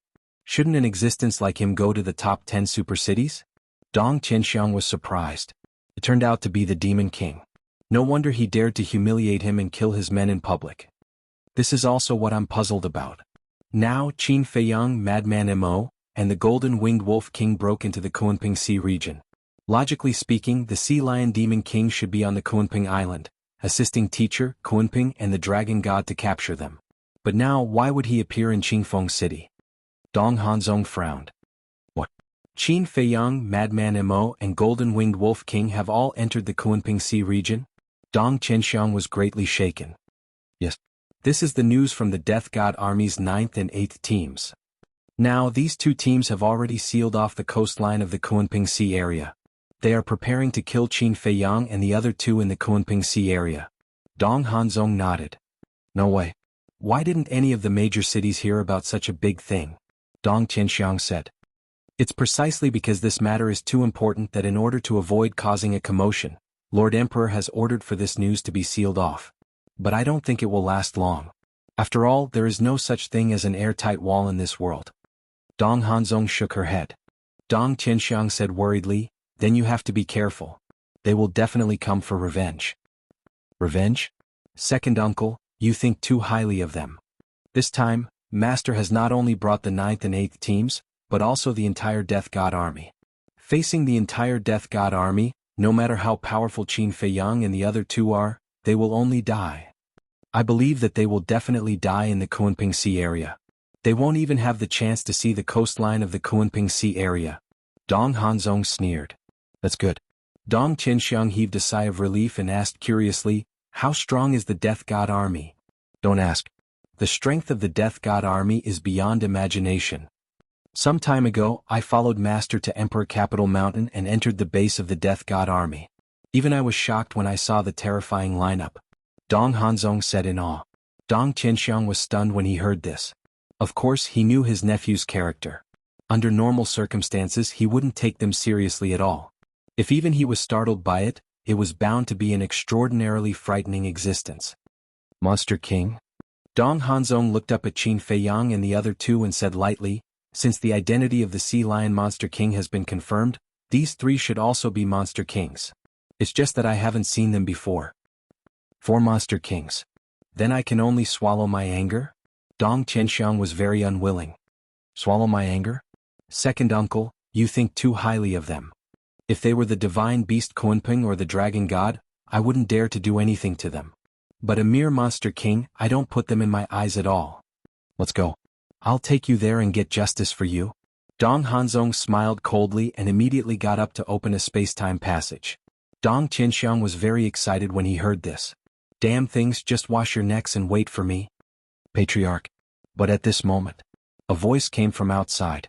Shouldn't an existence like him go to the top 10 super cities?" Dong Qianxiang was surprised. It turned out to be the Demon King. No wonder he dared to humiliate him and kill his men in public. This is also what I'm puzzled about. Now Qin Feiyang, Madman Mo, and the Golden-Winged Wolf King broke into the Kunping Sea region. Logically speaking, the Sea Lion Demon King should be on the Kunping Island, assisting Teacher, Kunping and the Dragon God to capture them. But now why would he appear in Qingfeng City? Dong Hanzong frowned. What? Qin Feiyang, Madman Mo and Golden-Winged Wolf King have all entered the Kunping Sea region? Dong Qianxiang was greatly shaken. Yes. This is the news from the Death God Army's 9th and 8th teams. Now these two teams have already sealed off the coastline of the Kunping Sea area. They are preparing to kill Qin Feiyang and the other two in the Kunping Sea area. Dong Hanzong nodded. No way. Why didn't any of the major cities hear about such a big thing? Dong Qianxiang said. It's precisely because this matter is too important that in order to avoid causing a commotion, Lord Emperor has ordered for this news to be sealed off. But I don't think it will last long. After all, there is no such thing as an airtight wall in this world. Dong Hanzong shook her head. Dong Qianxiang said worriedly, "Then you have to be careful. They will definitely come for revenge." Revenge? Second uncle, you think too highly of them. This time, Master has not only brought the 9th and 8th teams, but also the entire Death God Army. Facing the entire Death God Army, no matter how powerful Qin Feiyang and the other two are, they will only die. I believe that they will definitely die in the Kunping Sea area. They won't even have the chance to see the coastline of the Kunping Sea area. Dong Hanzong sneered. That's good. Dong Qianxiang heaved a sigh of relief and asked curiously, "How strong is the Death God Army?" Don't ask. The strength of the Death God Army is beyond imagination. Some time ago, I followed Master to Emperor Capital Mountain and entered the base of the Death God Army. Even I was shocked when I saw the terrifying lineup. Dong Hanzong said in awe. Dong Qianxiang was stunned when he heard this. Of course, he knew his nephew's character. Under normal circumstances, he wouldn't take them seriously at all. If even he was startled by it, it was bound to be an extraordinarily frightening existence. Monster King? Dong Hanzong looked up at Qin Feiyang and the other two and said lightly, "Since the identity of the Sea Lion Monster King has been confirmed, these three should also be Monster Kings. It's just that I haven't seen them before." 4 Monster Kings. Then I can only swallow my anger? Dong Qianxiang was very unwilling. Swallow my anger? Second uncle, you think too highly of them. If they were the divine beast Kunping or the dragon god, I wouldn't dare to do anything to them. But a mere Monster King, I don't put them in my eyes at all. Let's go. I'll take you there and get justice for you. Dong Hanzong smiled coldly and immediately got up to open a space-time passage. Dong Qianxiang was very excited when he heard this. Damn things, just wash your necks and wait for me. Patriarch. But at this moment, a voice came from outside.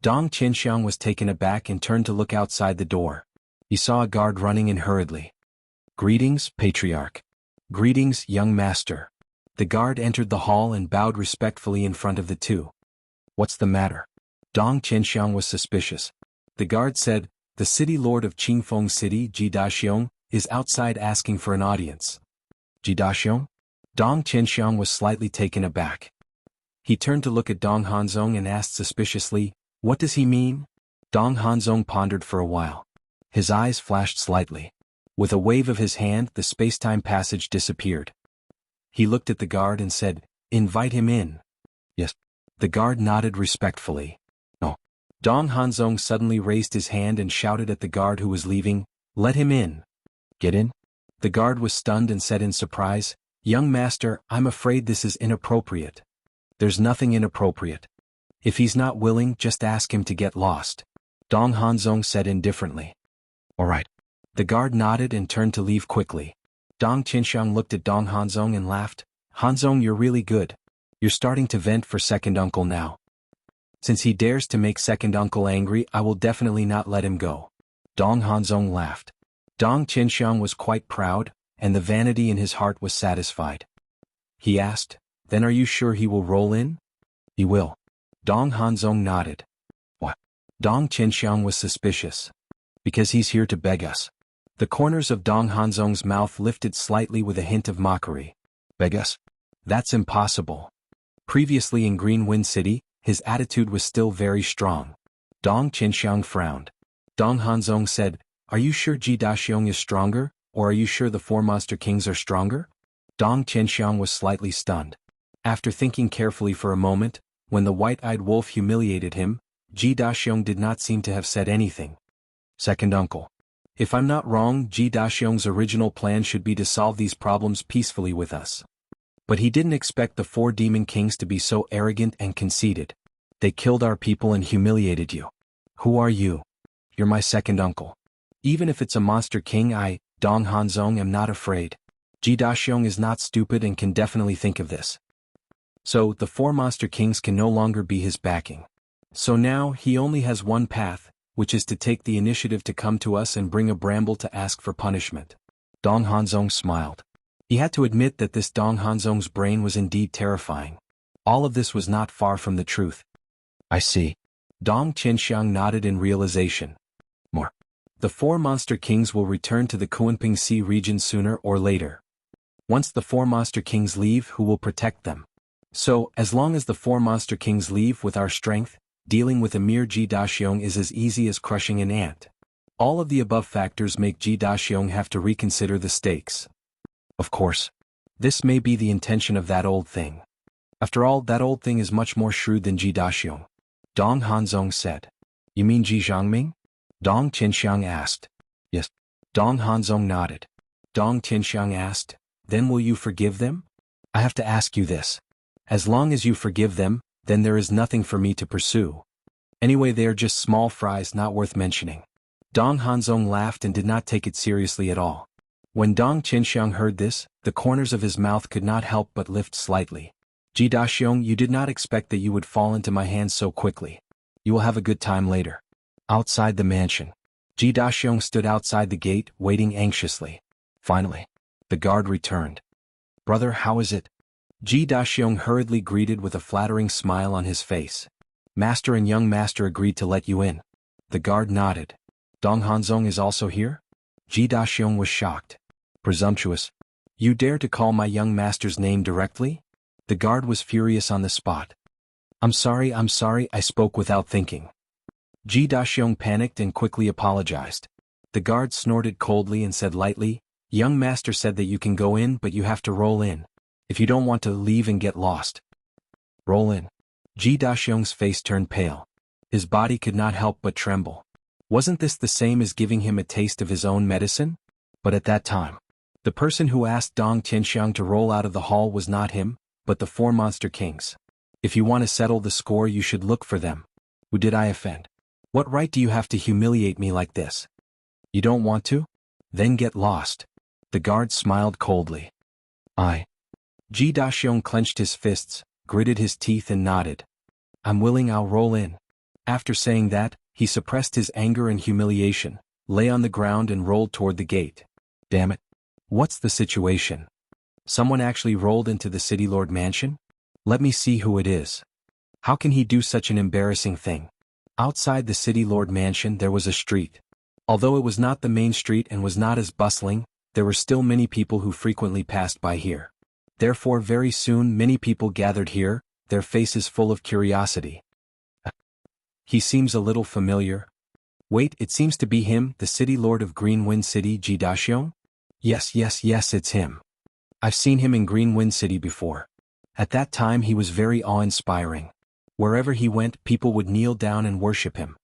Dong Qianxiang was taken aback and turned to look outside the door. He saw a guard running in hurriedly. Greetings, Patriarch. Greetings, young master. The guard entered the hall and bowed respectfully in front of the two. What's the matter? Dong Qianxiang was suspicious. The guard said, the city lord of Qingfeng City, Ji Daxiong, is outside asking for an audience. Ji Daxiong? Dong Qianxiang was slightly taken aback. He turned to look at Dong Hanzong and asked suspiciously, what does he mean? Dong Hanzong pondered for a while. His eyes flashed slightly. With a wave of his hand, the space-time passage disappeared. He looked at the guard and said, invite him in. Yes. The guard nodded respectfully. No. Dong Hanzong suddenly raised his hand and shouted at the guard who was leaving, let him in. Get in? The guard was stunned and said in surprise, young master, I'm afraid this is inappropriate. There's nothing inappropriate. If he's not willing, just ask him to get lost. Dong Hanzong said indifferently. All right. The guard nodded and turned to leave quickly. Dong Qianxiang looked at Dong Hanzong and laughed. Hanzong, you're really good. You're starting to vent for second uncle now. Since he dares to make second uncle angry, I will definitely not let him go. Dong Hanzong laughed. Dong Qianxiang was quite proud, and the vanity in his heart was satisfied. He asked, then are you sure he will roll in? He will. Dong Hanzong nodded. What? Dong Qianxiang was suspicious. Because he's here to beg us. The corners of Dong Hanzong's mouth lifted slightly with a hint of mockery. Beg us? That's impossible. Previously in Green Wind City, his attitude was still very strong. Dong Qianxiang frowned. Dong Hanzong said, are you sure Ji Daxiong is stronger, or are you sure the four monster kings are stronger? Dong Qianxiang was slightly stunned. After thinking carefully for a moment, when the white-eyed wolf humiliated him, Ji Daxiong did not seem to have said anything. Second uncle. If I'm not wrong, Ji Daxiong's original plan should be to solve these problems peacefully with us. But he didn't expect the four demon kings to be so arrogant and conceited. They killed our people and humiliated you. Who are you? You're my second uncle. Even if it's a monster king, I, Dong Hanzong, am not afraid. Ji Daxiong is not stupid and can definitely think of this. So, the four monster kings can no longer be his backing. So now, he only has one path, which is to take the initiative to come to us and bring a bramble to ask for punishment. Dong Hanzong smiled. He had to admit that this Dong Hanzong's brain was indeed terrifying. All of this was not far from the truth. I see. Dong Qianxiang nodded in realization. More. The four monster kings will return to the Kunping Sea region sooner or later. Once the four monster kings leave, who will protect them? So, as long as the four monster kings leave with our strength, dealing with a mere Ji Daxiong is as easy as crushing an ant. All of the above factors make Ji Daxiong have to reconsider the stakes. Of course. This may be the intention of that old thing. After all, that old thing is much more shrewd than Ji Daxiong. Dong Hanzong said. You mean Ji Zhangming? Dong Qianxiang asked. Yes. Dong Hanzong nodded. Dong Qianxiang asked, then will you forgive them? I have to ask you this. As long as you forgive them, then there is nothing for me to pursue. Anyway, they are just small fries not worth mentioning. Dong Hanzong laughed and did not take it seriously at all. When Dong Qianxiang heard this, the corners of his mouth could not help but lift slightly. Ji Daxiong, you did not expect that you would fall into my hands so quickly. You will have a good time later. Outside the mansion. Ji Daxiong stood outside the gate, waiting anxiously. Finally, the guard returned. Brother, how is it? Ji Daxiong hurriedly greeted with a flattering smile on his face. Master and young master agreed to let you in. The guard nodded. Dong Hanzong is also here? Ji Daxiong was shocked. Presumptuous. You dare to call my young master's name directly? The guard was furious on the spot. I'm sorry, I spoke without thinking. Ji Daxiong panicked and quickly apologized. The guard snorted coldly and said lightly, young master said that you can go in, but you have to roll in. If you don't want to leave and get lost. Roll in. Ji Daxiong's face turned pale. His body could not help but tremble. Wasn't this the same as giving him a taste of his own medicine? But at that time, the person who asked Dong Qianxiang to roll out of the hall was not him, but the four monster kings. If you want to settle the score, you should look for them. Who did I offend? What right do you have to humiliate me like this? You don't want to? Then get lost. The guard smiled coldly. Ji Daxiong clenched his fists, gritted his teeth and nodded. I'm willing, I'll roll in. After saying that, he suppressed his anger and humiliation, lay on the ground and rolled toward the gate. Damn it. What's the situation? Someone actually rolled into the City Lord mansion? Let me see who it is. How can he do such an embarrassing thing? Outside the City Lord mansion there was a street. Although it was not the main street and was not as bustling, there were still many people who frequently passed by here. Therefore very soon many people gathered here, their faces full of curiosity. He seems a little familiar. Wait, it seems to be him, the City Lord of Green Wind City, Jianghu? Yes, it's him. I've seen him in Green Wind City before. At that time he was very awe-inspiring. Wherever he went, people would kneel down and worship him.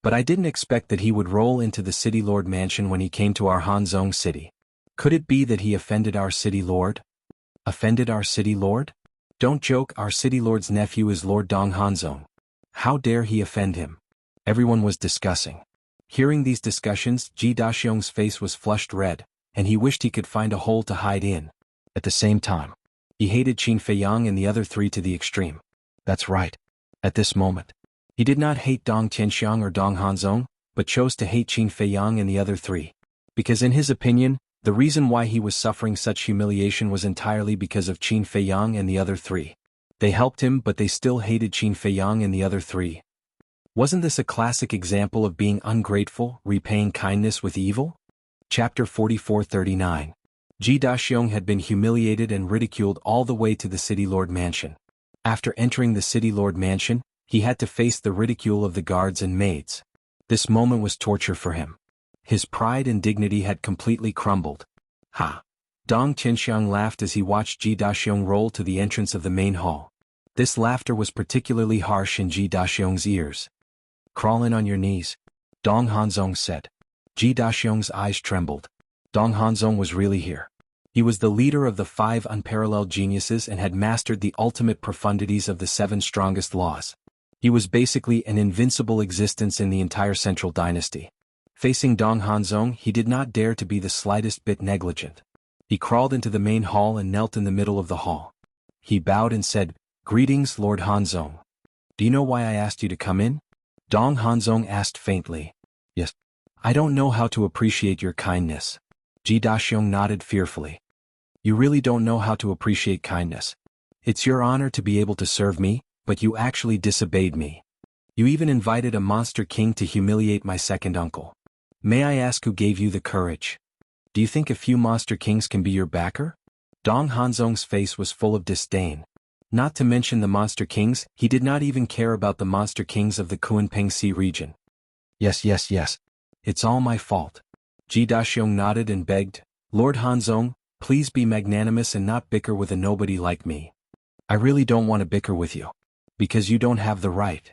But I didn't expect that he would roll into the City Lord mansion when he came to our Hanzong city. Could it be that he offended our City Lord? Offended our City Lord? Don't joke, our City Lord's nephew is Lord Dong Hanzong. How dare he offend him? Everyone was discussing. Hearing these discussions, Ji Daxiong's face was flushed red, and he wished he could find a hole to hide in. At the same time, he hated Qin Feiyang and the other three to the extreme. That's right. At this moment, he did not hate Dong Tianxiang or Dong Hanzong, but chose to hate Qin Feiyang and the other three. Because in his opinion, the reason why he was suffering such humiliation was entirely because of Qin Feiyang and the other three. They helped him, but they still hated Qin Feiyang and the other three. Wasn't this a classic example of being ungrateful, repaying kindness with evil? Chapter 44-39. Ji Daxiong had been humiliated and ridiculed all the way to the City Lord mansion. After entering the City Lord mansion, he had to face the ridicule of the guards and maids. This moment was torture for him. His pride and dignity had completely crumbled. Ha! Dong Tianxiang laughed as he watched Ji Daxiong roll to the entrance of the main hall. This laughter was particularly harsh in Ji Daxiong's ears. Crawl in on your knees, Dong Hanzong said. Ji Daxiong's eyes trembled. Dong Hanzong was really here. He was the leader of the 5 unparalleled geniuses and had mastered the ultimate profundities of the 7 strongest laws. He was basically an invincible existence in the entire Central Dynasty. Facing Dong Hanzong, he did not dare to be the slightest bit negligent. He crawled into the main hall and knelt in the middle of the hall. He bowed and said, "Greetings, Lord Hanzong. Do you know why I asked you to come in?" Dong Hanzong asked faintly. "Yes. I don't know how to appreciate your kindness." Ji Daxiong nodded fearfully. "You really don't know how to appreciate kindness. It's your honor to be able to serve me, but you actually disobeyed me. You even invited a monster king to humiliate my second uncle. May I ask who gave you the courage? Do you think a few monster kings can be your backer?" Dong Hanzong's face was full of disdain. Not to mention the monster kings, he did not even care about the monster kings of the Kunpengsi region. Yes. It's all my fault." Ji Daxiong nodded and begged, "Lord Hanzong, please be magnanimous and not bicker with a nobody like me. I really don't want to bicker with you. Because you don't have the right.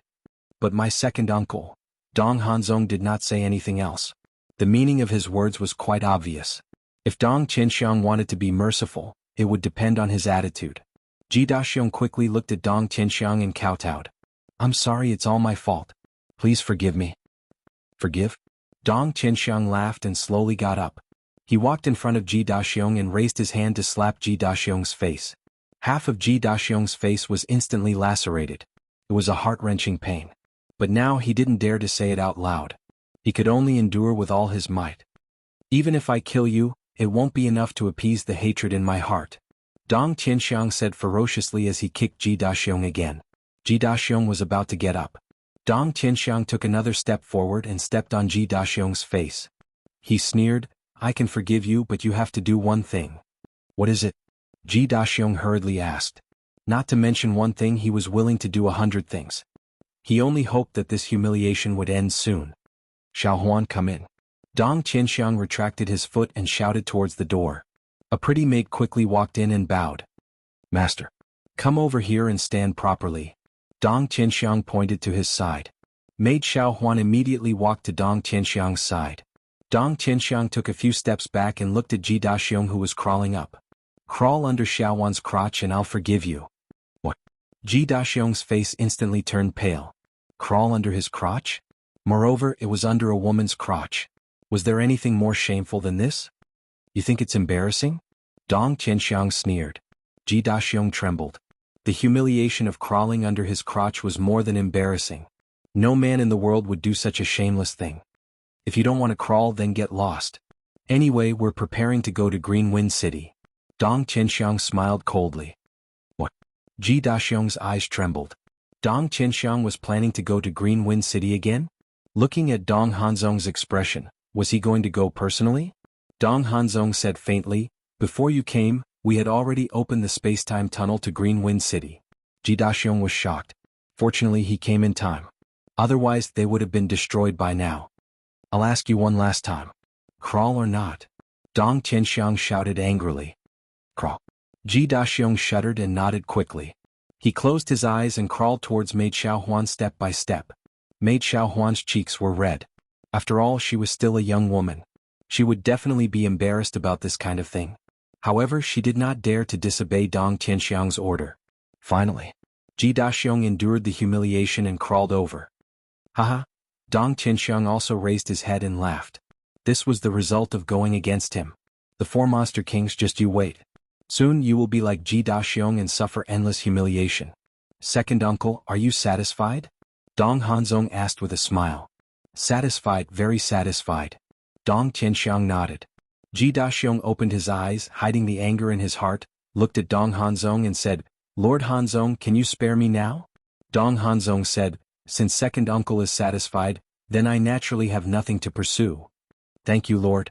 But my second uncle." Dong Hanzong did not say anything else. The meaning of his words was quite obvious. If Dong Tianxiang wanted to be merciful, it would depend on his attitude. Ji Daxiong quickly looked at Dong Tianxiang and kowtowed. "I'm sorry, it's all my fault. Please forgive me." "Forgive?" Dong Tianxiang laughed and slowly got up. He walked in front of Ji Daxiong and raised his hand to slap Ji Daxiong's face. Half of Ji Daxiong's face was instantly lacerated. It was a heart-wrenching pain. But now he didn't dare to say it out loud. He could only endure with all his might. "Even if I kill you, it won't be enough to appease the hatred in my heart," Dong Tianxiang said ferociously as he kicked Ji Daxiong again. Ji Daxiong was about to get up. Dong Tianxiang took another step forward and stepped on Ji Daxiong's face. He sneered, "I can forgive you, but you have to do one thing." "What is it?" Ji Daxiong hurriedly asked. Not to mention one thing, he was willing to do 100 things. He only hoped that this humiliation would end soon. "Xiao Huan, come in." Dong Tianxiang retracted his foot and shouted towards the door. A pretty maid quickly walked in and bowed. "Master, come over here and stand properly." Dong Tianxiang pointed to his side. Maid Xiao Huan immediately walked to Dong Tianxiang's side. Dong Tianxiang took a few steps back and looked at Ji Daxiong, who was crawling up. "Crawl under Xiao Huan's crotch and I'll forgive you." "What?" Ji Daxiong's face instantly turned pale. Crawl under his crotch? Moreover, it was under a woman's crotch. Was there anything more shameful than this? "You think it's embarrassing?" Dong Tianxiang sneered. Ji Daxiong trembled. The humiliation of crawling under his crotch was more than embarrassing. No man in the world would do such a shameless thing. "If you don't want to crawl, then get lost. Anyway, we're preparing to go to Green Wind City." Dong Qianxiang smiled coldly. What? Ji Daxiong's eyes trembled. Dong Qianxiang was planning to go to Green Wind City again? Looking at Dong Hanzong's expression, was he going to go personally? Dong Hanzong said faintly, before you came, we had already opened the space-time tunnel to Green Wind City. Ji Daxiong was shocked. Fortunately he came in time. Otherwise they would have been destroyed by now. I'll ask you one last time. Crawl or not? Dong Qianxiang shouted angrily. Crawl. Ji Daxiong shuddered and nodded quickly. He closed his eyes and crawled towards Maid Xiaohuan step by step. Maid Xiaohuan's cheeks were red. After all, she was still a young woman. She would definitely be embarrassed about this kind of thing. However, she did not dare to disobey Dong Qianxiang's order. Finally, Ji Daxiong endured the humiliation and crawled over. Haha. Dong Qianxiang also raised his head and laughed. This was the result of going against him. The four monster kings, just you wait. Soon you will be like Ji Daxiong and suffer endless humiliation. Second uncle, are you satisfied? Dong Hanzong asked with a smile. Satisfied, very satisfied. Dong Qianxiang nodded. Ji Daxiong opened his eyes, hiding the anger in his heart, looked at Dong Hanzong and said, Lord Hanzong, can you spare me now? Dong Hanzong said, since second uncle is satisfied, then I naturally have nothing to pursue. Thank you, Lord.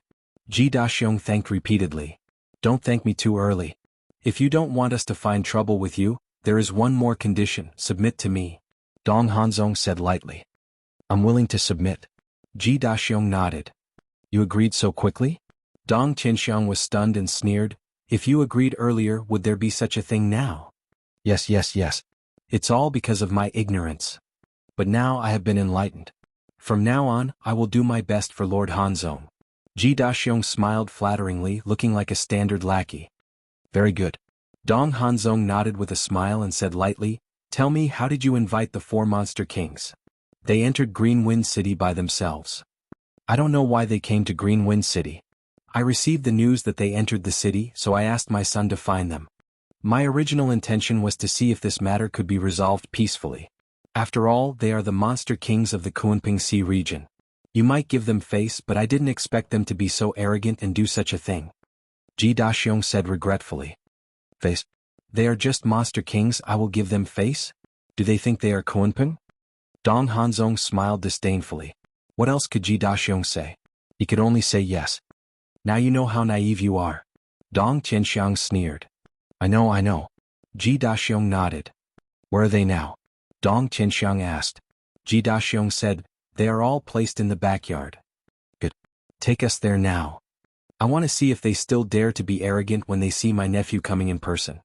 Ji Daxiong thanked repeatedly. Don't thank me too early. If you don't want us to find trouble with you, there is one more condition, submit to me. Dong Hanzong said lightly. I'm willing to submit. Ji Daxiong nodded. You agreed so quickly? Dong Qianxiang was stunned and sneered. If you agreed earlier, would there be such a thing now? Yes. It's all because of my ignorance. But now I have been enlightened. From now on, I will do my best for Lord Hanzong. Ji Daxiong smiled flatteringly, looking like a standard lackey. Very good. Dong Hanzong nodded with a smile and said lightly, Tell me, how did you invite the four monster kings? They entered Green Wind City by themselves. I don't know why they came to Green Wind City. I received the news that they entered the city, so I asked my son to find them. My original intention was to see if this matter could be resolved peacefully. After all, they are the monster kings of the Kunping Sea region. You might give them face, but I didn't expect them to be so arrogant and do such a thing. Ji Daxiong said regretfully. Face? They are just monster kings, I will give them face? Do they think they are Kunping? Dong Hanzong smiled disdainfully. What else could Ji Daxiong say? He could only say yes. Now you know how naive you are. Dong Qianxiang sneered. I know. Ji Daxiong nodded. Where are they now? Dong Qianxiang asked. Ji Daxiong said, They are all placed in the backyard. Good. Take us there now. I want to see if they still dare to be arrogant when they see my nephew coming in person.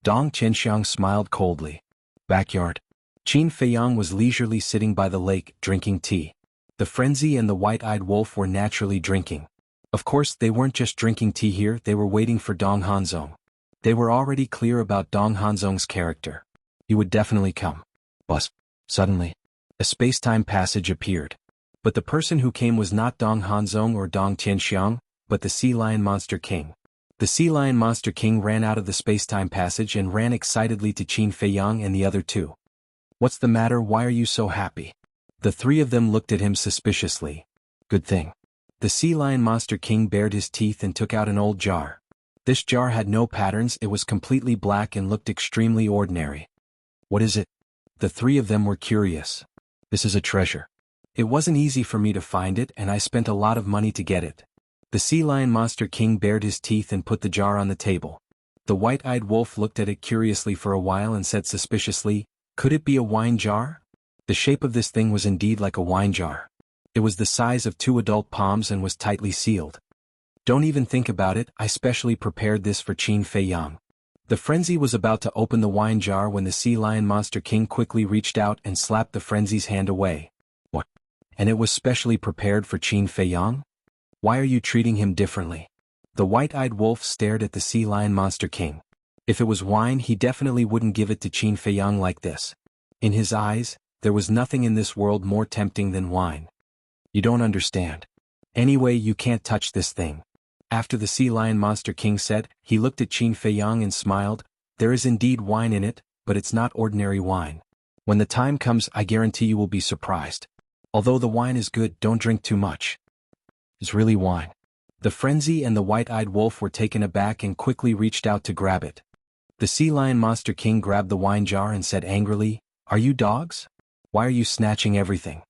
Dong Qianxiang smiled coldly. Backyard. Qin Feiyang was leisurely sitting by the lake, drinking tea. The Frenzy and the White-Eyed Wolf were naturally drinking. Of course, they weren't just drinking tea here, they were waiting for Dong Hanzong. They were already clear about Dong Hanzong's character. He would definitely come. But suddenly, a space-time passage appeared. But the person who came was not Dong Hanzong or Dong Qianxiang, but the Sea Lion Monster King. The Sea Lion Monster King ran out of the space-time passage and ran excitedly to Qin Feiyang and the other two. What's the matter? Why are you so happy? The three of them looked at him suspiciously. Good thing. The Sea Lion Monster King bared his teeth and took out an old jar. This jar had no patterns, it was completely black and looked extremely ordinary. What is it? The three of them were curious. This is a treasure. It wasn't easy for me to find it and I spent a lot of money to get it. The Sea Lion Monster King bared his teeth and put the jar on the table. The White-Eyed Wolf looked at it curiously for a while and said suspiciously, Could it be a wine jar? The shape of this thing was indeed like a wine jar. It was the size of 2 adult palms and was tightly sealed. Don't even think about it, I specially prepared this for Qin Feiyang. The Frenzy was about to open the wine jar when the Sea Lion Monster King quickly reached out and slapped the Frenzy's hand away. What? And it was specially prepared for Qin Feiyang? Why are you treating him differently? The White-Eyed Wolf stared at the Sea Lion Monster King. If it was wine, he definitely wouldn't give it to Qin Feiyang like this. In his eyes, there was nothing in this world more tempting than wine. You don't understand. Anyway, you can't touch this thing. After the Sea Lion Monster King said, he looked at Qin Feiyang and smiled. There is indeed wine in it, but it's not ordinary wine. When the time comes, I guarantee you will be surprised. Although the wine is good, don't drink too much. It's really wine. The frenzy and the white-eyed wolf were taken aback and quickly reached out to grab it. The sea lion monster king grabbed the wine jar and said angrily, "Are you dogs? Why are you snatching everything?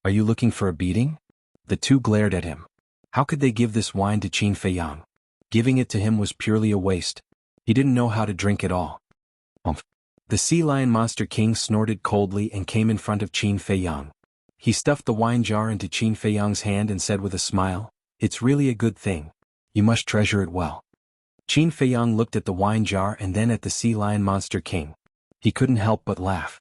Are you looking for a beating?" The two glared at him. How could they give this wine to Qin Feiyang? Giving it to him was purely a waste. He didn't know how to drink it all. The sea lion monster king snorted coldly and came in front of Qin Feiyang. He stuffed the wine jar into Qin Feiyang's hand and said with a smile, "It's really a good thing. You must treasure it well." Qin Feiyang looked at the wine jar and then at the sea lion monster king. He couldn't help but laugh.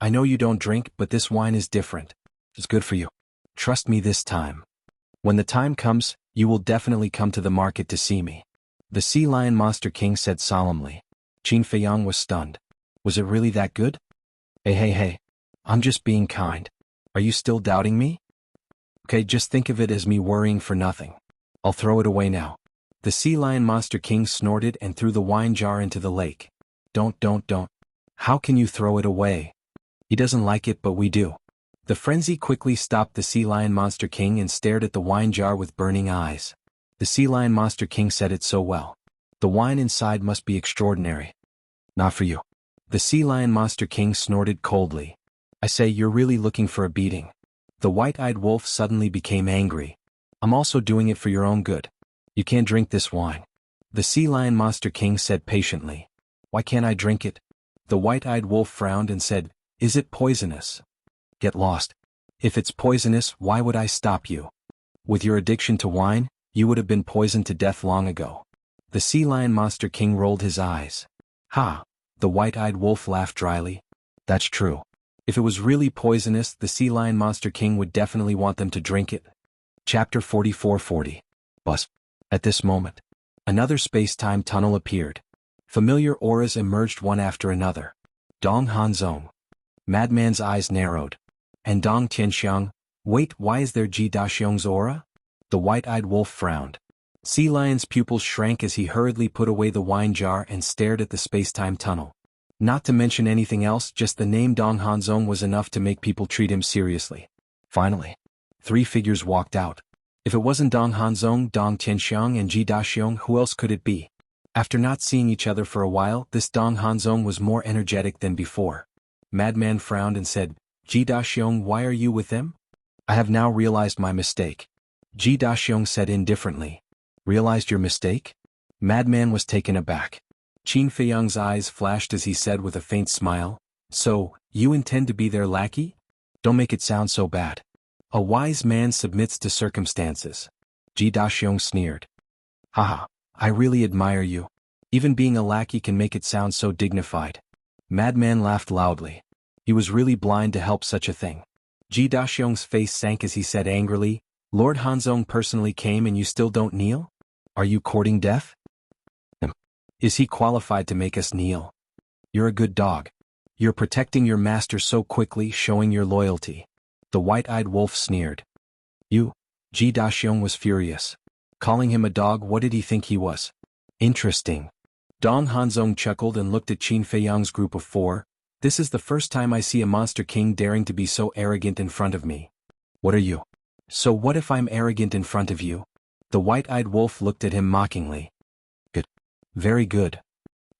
"I know you don't drink, but this wine is different. It's good for you. Trust me this time. When the time comes, you will definitely come to the market to see me," the sea lion monster king said solemnly. Qin Feiyang was stunned. Was it really that good? Hey, I'm just being kind. Are you still doubting me? Okay, just think of it as me worrying for nothing. I'll throw it away now. The sea lion monster king snorted and threw the wine jar into the lake. Don't. How can you throw it away? He doesn't like it, but we do. The frenzy quickly stopped the sea lion monster king and stared at the wine jar with burning eyes. The sea lion monster king said it so well. The wine inside must be extraordinary. Not for you. The sea lion monster king snorted coldly. I say, you're really looking for a beating. The white-eyed wolf suddenly became angry. I'm also doing it for your own good. You can't drink this wine. The sea lion monster king said patiently. Why can't I drink it? The white-eyed wolf frowned and said, Is it poisonous? Get lost. If it's poisonous, why would I stop you? With your addiction to wine, you would have been poisoned to death long ago. The sea lion monster king rolled his eyes. Ha! The white-eyed wolf laughed dryly. That's true. If it was really poisonous, the sea lion monster king would definitely want them to drink it. Chapter 4440. Bus. At this moment, another space-time tunnel appeared. Familiar auras emerged one after another. Dong Hanzong. Madman's eyes narrowed. And Dong Tianxiang. Wait, why is there Ji Daxiong's aura? The white-eyed wolf frowned. Sea Lion's pupils shrank as he hurriedly put away the wine jar and stared at the space-time tunnel. Not to mention anything else, just the name Dong Hanzong was enough to make people treat him seriously. Finally, 3 figures walked out. If it wasn't Dong Hanzong, Dong Tianxiang and Ji Daxiong, who else could it be? After not seeing each other for a while, this Dong Hanzong was more energetic than before. Madman frowned and said, Ji Daxiong, why are you with them? I have now realized my mistake. Ji Daxiong said indifferently. Realized your mistake? Madman was taken aback. Qin Feiyang's eyes flashed as he said with a faint smile, So, you intend to be their lackey? Don't make it sound so bad. A wise man submits to circumstances. Ji Daxiong sneered. Haha, I really admire you. Even being a lackey can make it sound so dignified. Madman laughed loudly. He was really blind to help such a thing. Ji Daxiong's face sank as he said angrily, Lord Hanzong personally came and you still don't kneel? Are you courting death? Is he qualified to make us kneel? You're a good dog. You're protecting your master so quickly, showing your loyalty. The white-eyed wolf sneered. You? Ji Daxiong was furious. Calling him a dog, what did he think he was? Interesting. Dong Hanzong chuckled and looked at Qin Feiyang's group of 4. This is the first time I see a monster king daring to be so arrogant in front of me. What are you? So what if I'm arrogant in front of you? The white-eyed wolf looked at him mockingly. Good. Very good.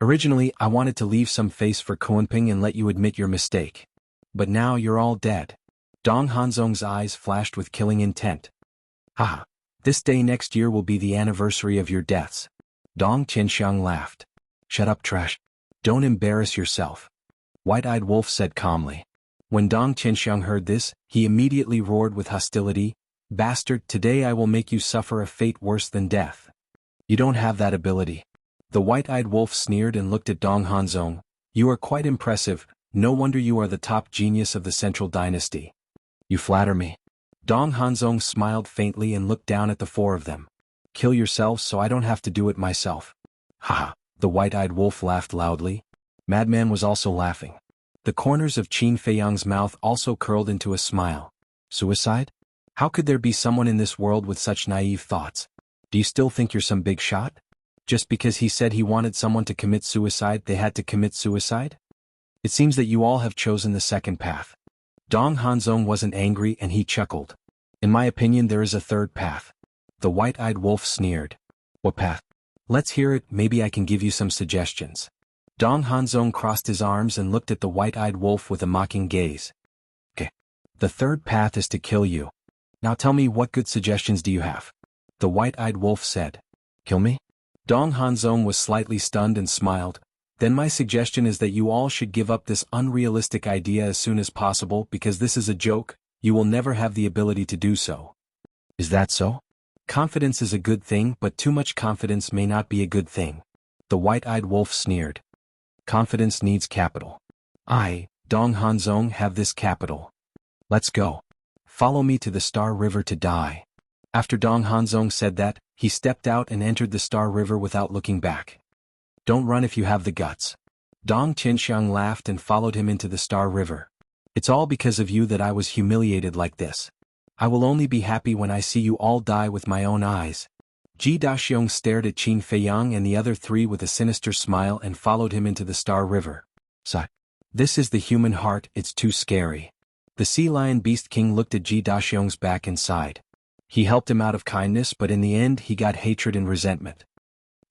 Originally, I wanted to leave some face for Kuanping and let you admit your mistake. But now you're all dead. Dong Hanzong's eyes flashed with killing intent. Haha. This day next year will be the anniversary of your deaths. Dong Tianxiang laughed. Shut up, trash. Don't embarrass yourself. White-eyed wolf said calmly. When Dong Tianxiang heard this, he immediately roared with hostility. Bastard, today I will make you suffer a fate worse than death. You don't have that ability. The white-eyed wolf sneered and looked at Dong Hanzong. You are quite impressive, no wonder you are the top genius of the Central Dynasty. You flatter me. Dong Hanzong smiled faintly and looked down at the 4 of them. Kill yourselves so I don't have to do it myself. Haha, the white-eyed wolf laughed loudly. Madman was also laughing. The corners of Qin Feiyang's mouth also curled into a smile. Suicide? How could there be someone in this world with such naive thoughts? Do you still think you're some big shot? Just because he said he wanted someone to commit suicide, they had to commit suicide? It seems that you all have chosen the second path. Dong Hanzong wasn't angry and he chuckled. In my opinion, there is a third path. The white-eyed wolf sneered. What path? Let's hear it, maybe I can give you some suggestions. Dong Hanzong crossed his arms and looked at the white-eyed wolf with a mocking gaze. Okay. The third path is to kill you. Now tell me, what good suggestions do you have? The white-eyed wolf said. Kill me? Dong Hanzong was slightly stunned and smiled. Then my suggestion is that you all should give up this unrealistic idea as soon as possible, because this is a joke. You will never have the ability to do so. Is that so? Confidence is a good thing, but too much confidence may not be a good thing. The white-eyed wolf sneered. Confidence needs capital. I, Dong Hanzong, have this capital. Let's go. Follow me to the Star River to die. After Dong Hanzong said that, he stepped out and entered the Star River without looking back. Don't run if you have the guts. Dong Qianxiang laughed and followed him into the Star River. It's all because of you that I was humiliated like this. I will only be happy when I see you all die with my own eyes. Ji Daxiong stared at Qin Feiyang and the other three with a sinister smile and followed him into the Star River. Sigh. This is the human heart, it's too scary. The Sea Lion Beast King looked at Ji Daxiong's back and sighed. He helped him out of kindness, but in the end he got hatred and resentment.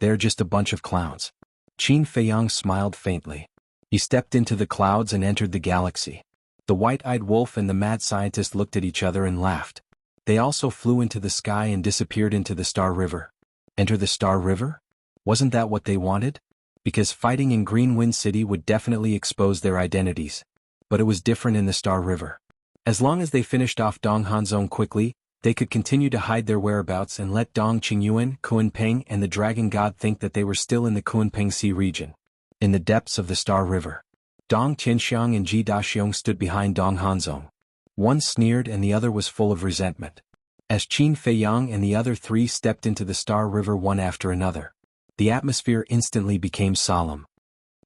They're just a bunch of clowns. Qin Feiyang smiled faintly. He stepped into the clouds and entered the galaxy. The white-eyed wolf and the mad scientist looked at each other and laughed. They also flew into the sky and disappeared into the Star River. Enter the Star River? Wasn't that what they wanted? Because fighting in Green Wind City would definitely expose their identities. But it was different in the Star River. As long as they finished off Dong Hanzong quickly, they could continue to hide their whereabouts and let Dong Qingyuan, Kunpeng, and the Dragon God think that they were still in the Kunpeng Sea region. In the depths of the Star River, Dong Qianxiang and Ji Daxiong stood behind Dong Hanzong. One sneered and the other was full of resentment. As Qin Feiyang and the other three stepped into the Star River one after another, the atmosphere instantly became solemn.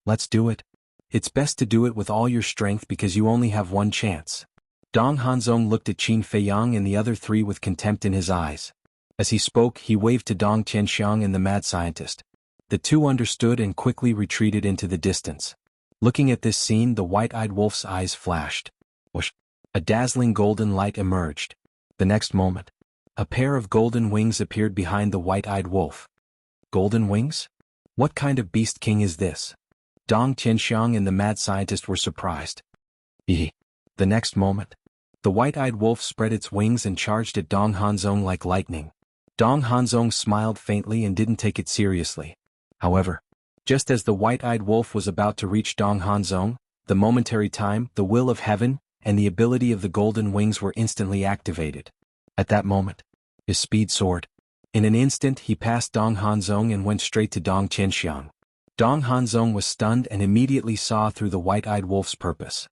Let's do it. It's best to do it with all your strength because you only have one chance. Dong Hanzong looked at Qin Feiyang and the other three with contempt in his eyes. As he spoke, he waved to Dong Qianxiang and the mad scientist. The two understood and quickly retreated into the distance. Looking at this scene, the white-eyed wolf's eyes flashed. Whoosh! A dazzling golden light emerged. The next moment, a pair of golden wings appeared behind the white-eyed wolf. Golden wings? What kind of beast king is this? Dong Qianxiang and the mad scientist were surprised. The next moment, the white-eyed wolf spread its wings and charged at Dong Hanzong like lightning. Dong Hanzong smiled faintly and didn't take it seriously. However, just as the white-eyed wolf was about to reach Dong Hanzong, the momentary time, the will of heaven, and the ability of the golden wings were instantly activated. At that moment, his speed soared. In an instant he passed Dong Hanzong and went straight to Dong Qianxiang. Dong Hanzong was stunned and immediately saw through the white-eyed wolf's purpose.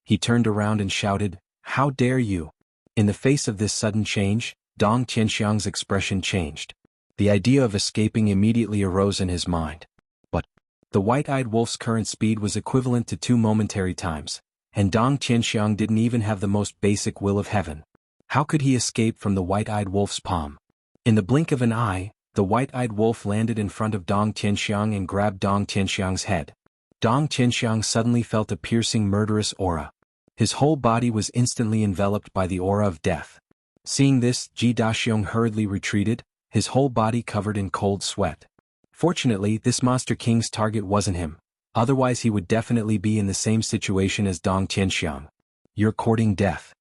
He turned around and shouted, "How dare you!" In the face of this sudden change, Dong Qianxiang's expression changed. The idea of escaping immediately arose in his mind. But the white-eyed wolf's current speed was equivalent to 2 momentary times, and Dong Qianxiang didn't even have the most basic will of heaven. How could he escape from the white-eyed wolf's palm? In the blink of an eye, the white-eyed wolf landed in front of Dong Qianxiang and grabbed Dong Qianxiang's head. Dong Qianxiang suddenly felt a piercing murderous aura. His whole body was instantly enveloped by the aura of death. Seeing this, Ji Daxiong hurriedly retreated, his whole body covered in cold sweat. Fortunately, this monster king's target wasn't him. Otherwise he would definitely be in the same situation as Dong Qianxiang. You're courting death.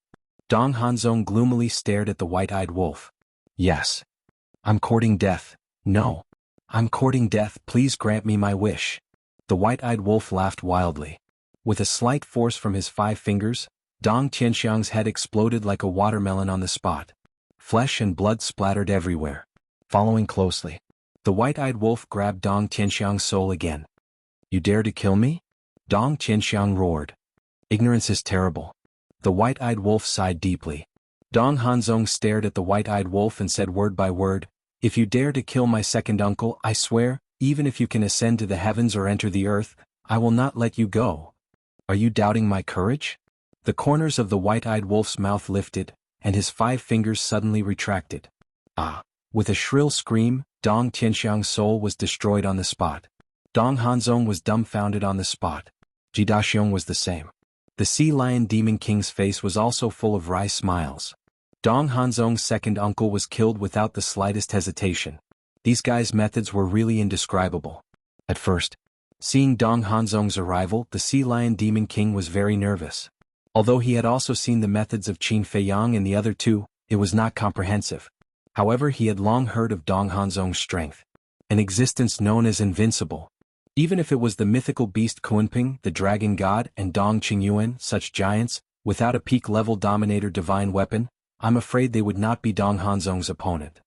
Dong Hanzong gloomily stared at the white-eyed wolf. Yes. I'm courting death. No. I'm courting death, please grant me my wish. The white-eyed wolf laughed wildly. With a slight force from his 5 fingers, Dong Qianxiang's head exploded like a watermelon on the spot. Flesh and blood splattered everywhere. Following closely, the white-eyed wolf grabbed Dong Qianxiang's soul again. You dare to kill me? Dong Qianxiang roared. Ignorance is terrible. The white-eyed wolf sighed deeply. Dong Hanzong stared at the white-eyed wolf and said word by word, if you dare to kill my second uncle, I swear, even if you can ascend to the heavens or enter the earth, I will not let you go. Are you doubting my courage? The corners of the white-eyed wolf's mouth lifted, and his 5 fingers suddenly retracted. Ah! With a shrill scream, Dong Qianxiang's soul was destroyed on the spot. Dong Hanzong was dumbfounded on the spot. Ji Daxiong was the same. The Sea Lion Demon King's face was also full of wry smiles. Dong Hanzong's second uncle was killed without the slightest hesitation. These guys' methods were really indescribable. At first, seeing Dong Hanzong's arrival, the Sea Lion Demon King was very nervous. Although he had also seen the methods of Qin Feiyang and the other two, it was not comprehensive. However, he had long heard of Dong Hanzong's strength, an existence known as invincible. Even if it was the mythical beast Kunping, the dragon god, and Dong Qingyuan, such giants, without a peak-level dominator divine weapon, I'm afraid they would not be Dong Hanzong's opponent.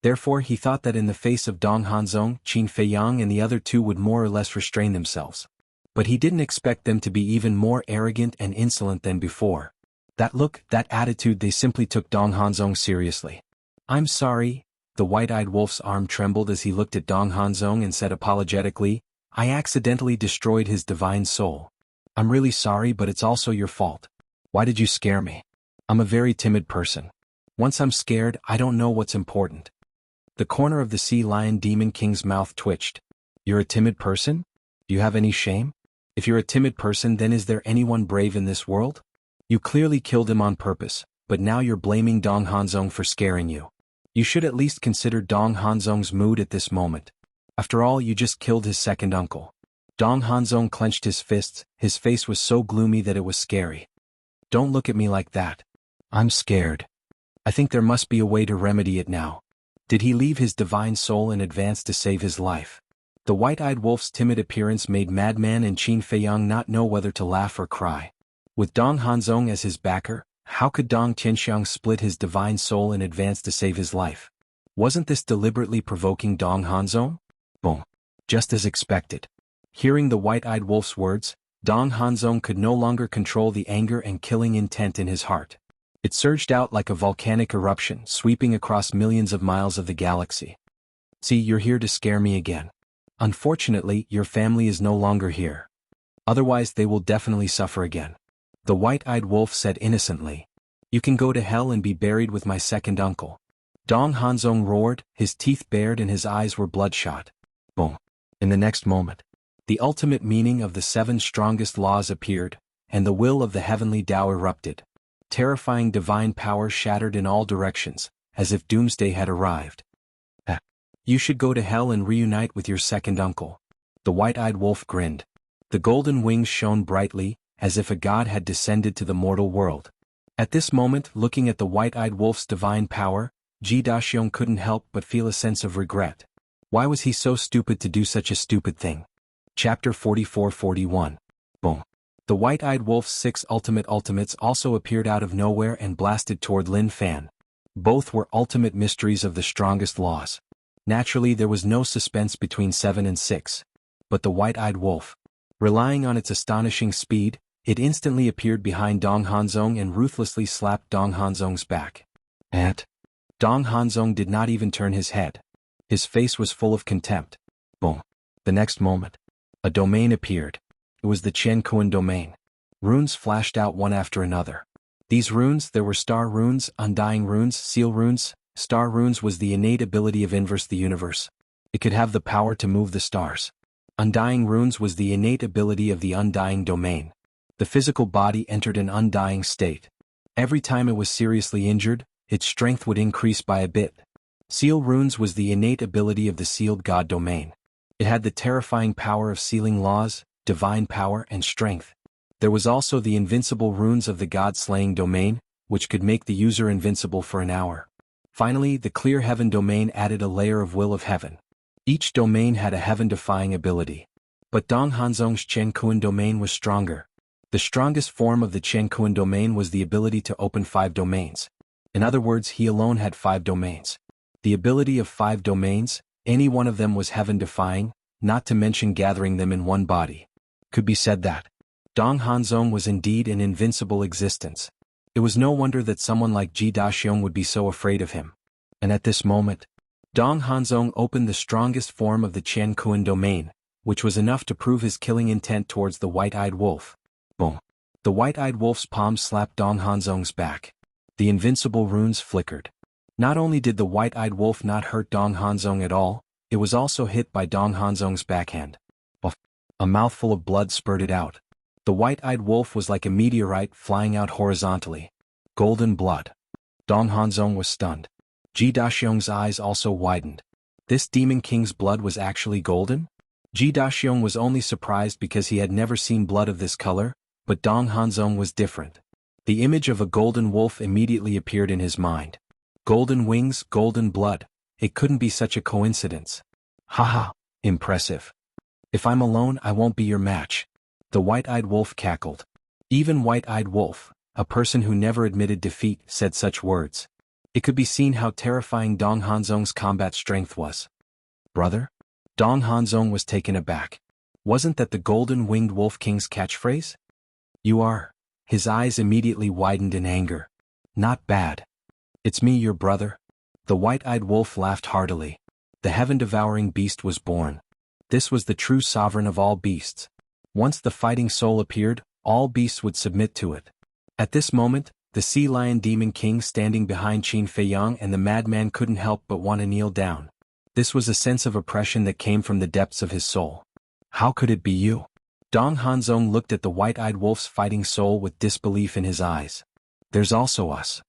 Therefore, he thought that in the face of Dong Hanzong, Qin Feiyang and the other two would more or less restrain themselves. But he didn't expect them to be even more arrogant and insolent than before. That look, that attitude, they simply took Dong Hanzong seriously. I'm sorry. The white-eyed wolf's arm trembled as he looked at Dong Hanzong and said apologetically, I accidentally destroyed his divine soul. I'm really sorry, but it's also your fault. Why did you scare me? I'm a very timid person. Once I'm scared, I don't know what's important. The corner of the Sea Lion Demon King's mouth twitched. You're a timid person? Do you have any shame? If you're a timid person, then is there anyone brave in this world? You clearly killed him on purpose, but now you're blaming Dong Hanzong for scaring you. You should at least consider Dong Hanzong's mood at this moment. After all, you just killed his second uncle. Dong Hanzong clenched his fists, his face was so gloomy that it was scary. Don't look at me like that. I'm scared. I think there must be a way to remedy it now. Did he leave his divine soul in advance to save his life? The white-eyed wolf's timid appearance made Madman and Qin Feiyang not know whether to laugh or cry. With Dong Hanzong as his backer, how could Dong Tianxiang split his divine soul in advance to save his life? Wasn't this deliberately provoking Dong Hanzong? Boom. Just as expected. Hearing the white-eyed wolf's words, Dong Hanzong could no longer control the anger and killing intent in his heart. It surged out like a volcanic eruption, sweeping across millions of miles of the galaxy. See, you're here to scare me again. Unfortunately, your family is no longer here. Otherwise, they will definitely suffer again. The white-eyed wolf said innocently. You can go to hell and be buried with my second uncle. Dong Hanzong roared, his teeth bared and his eyes were bloodshot. Boom. In the next moment, the ultimate meaning of the 7 strongest laws appeared, and the will of the heavenly Tao erupted. Terrifying divine power shattered in all directions, as if doomsday had arrived. You should go to hell and reunite with your second uncle. The white-eyed wolf grinned. The golden wings shone brightly, as if a god had descended to the mortal world. At this moment, looking at the white-eyed wolf's divine power, Ji Daxiong couldn't help but feel a sense of regret. Why was he so stupid to do such a stupid thing? Chapter 44-41. Boom. The white-eyed wolf's 6 ultimates also appeared out of nowhere and blasted toward Lin Fan. Both were ultimate mysteries of the strongest laws. Naturally, there was no suspense between 7 and 6. But the white-eyed wolf, relying on its astonishing speed, it instantly appeared behind Dong Hanzong and ruthlessly slapped Dong Hanzong's back. And Dong Hanzong did not even turn his head. His face was full of contempt. Boom. The next moment, a domain appeared. It was the Chen Kuan domain. Runes flashed out one after another. These runes, there were star runes, undying runes, seal runes. Star runes was the innate ability of inverse the universe. It could have the power to move the stars. Undying runes was the innate ability of the undying domain. The physical body entered an undying state. Every time it was seriously injured, its strength would increase by a bit. Seal runes was the innate ability of the sealed god domain. It had the terrifying power of sealing laws, divine power and strength. There was also the invincible runes of the god-slaying domain, which could make the user invincible for an hour. Finally, the clear heaven domain added a layer of will of heaven. Each domain had a heaven-defying ability. But Dong Hanzong's Chen Kuan domain was stronger. The strongest form of the Chen Kuan domain was the ability to open 5 domains. In other words, he alone had 5 domains. The ability of 5 domains, any one of them was heaven-defying, not to mention gathering them in one body. Could be said that Dong Hanzong was indeed an invincible existence. It was no wonder that someone like Ji Daxiong would be so afraid of him. And at this moment, Dong Hanzong opened the strongest form of the Chen Kuan domain, which was enough to prove his killing intent towards the white-eyed wolf. Boom. The white-eyed wolf's palm slapped Dong Hanzong's back. The invincible runes flickered. Not only did the white-eyed wolf not hurt Dong Hanzong at all, it was also hit by Dong Hanzong's backhand. A mouthful of blood spurted out. The white-eyed wolf was like a meteorite flying out horizontally. Golden blood. Dong Hanzong was stunned. Ji Daxiong's eyes also widened. This demon king's blood was actually golden? Ji Daxiong was only surprised because he had never seen blood of this color, but Dong Hanzong was different. The image of a golden wolf immediately appeared in his mind. Golden wings, golden blood. It couldn't be such a coincidence. Haha, impressive. If I'm alone, I won't be your match. The white-eyed wolf cackled. Even white-eyed wolf, a person who never admitted defeat, said such words. It could be seen how terrifying Dong Hanzong's combat strength was. Brother? Dong Hanzong was taken aback. Wasn't that the golden-winged wolf king's catchphrase? You are. His eyes immediately widened in anger. Not bad. It's me, your brother. The white-eyed wolf laughed heartily. The heaven-devouring beast was born. This was the true sovereign of all beasts. Once the fighting soul appeared, all beasts would submit to it. At this moment, the sea lion demon king standing behind Qin Feiyang and the madman couldn't help but want to kneel down. This was a sense of oppression that came from the depths of his soul. How could it be you? Dong Hanzong looked at the white-eyed wolf's fighting soul with disbelief in his eyes. There's also us.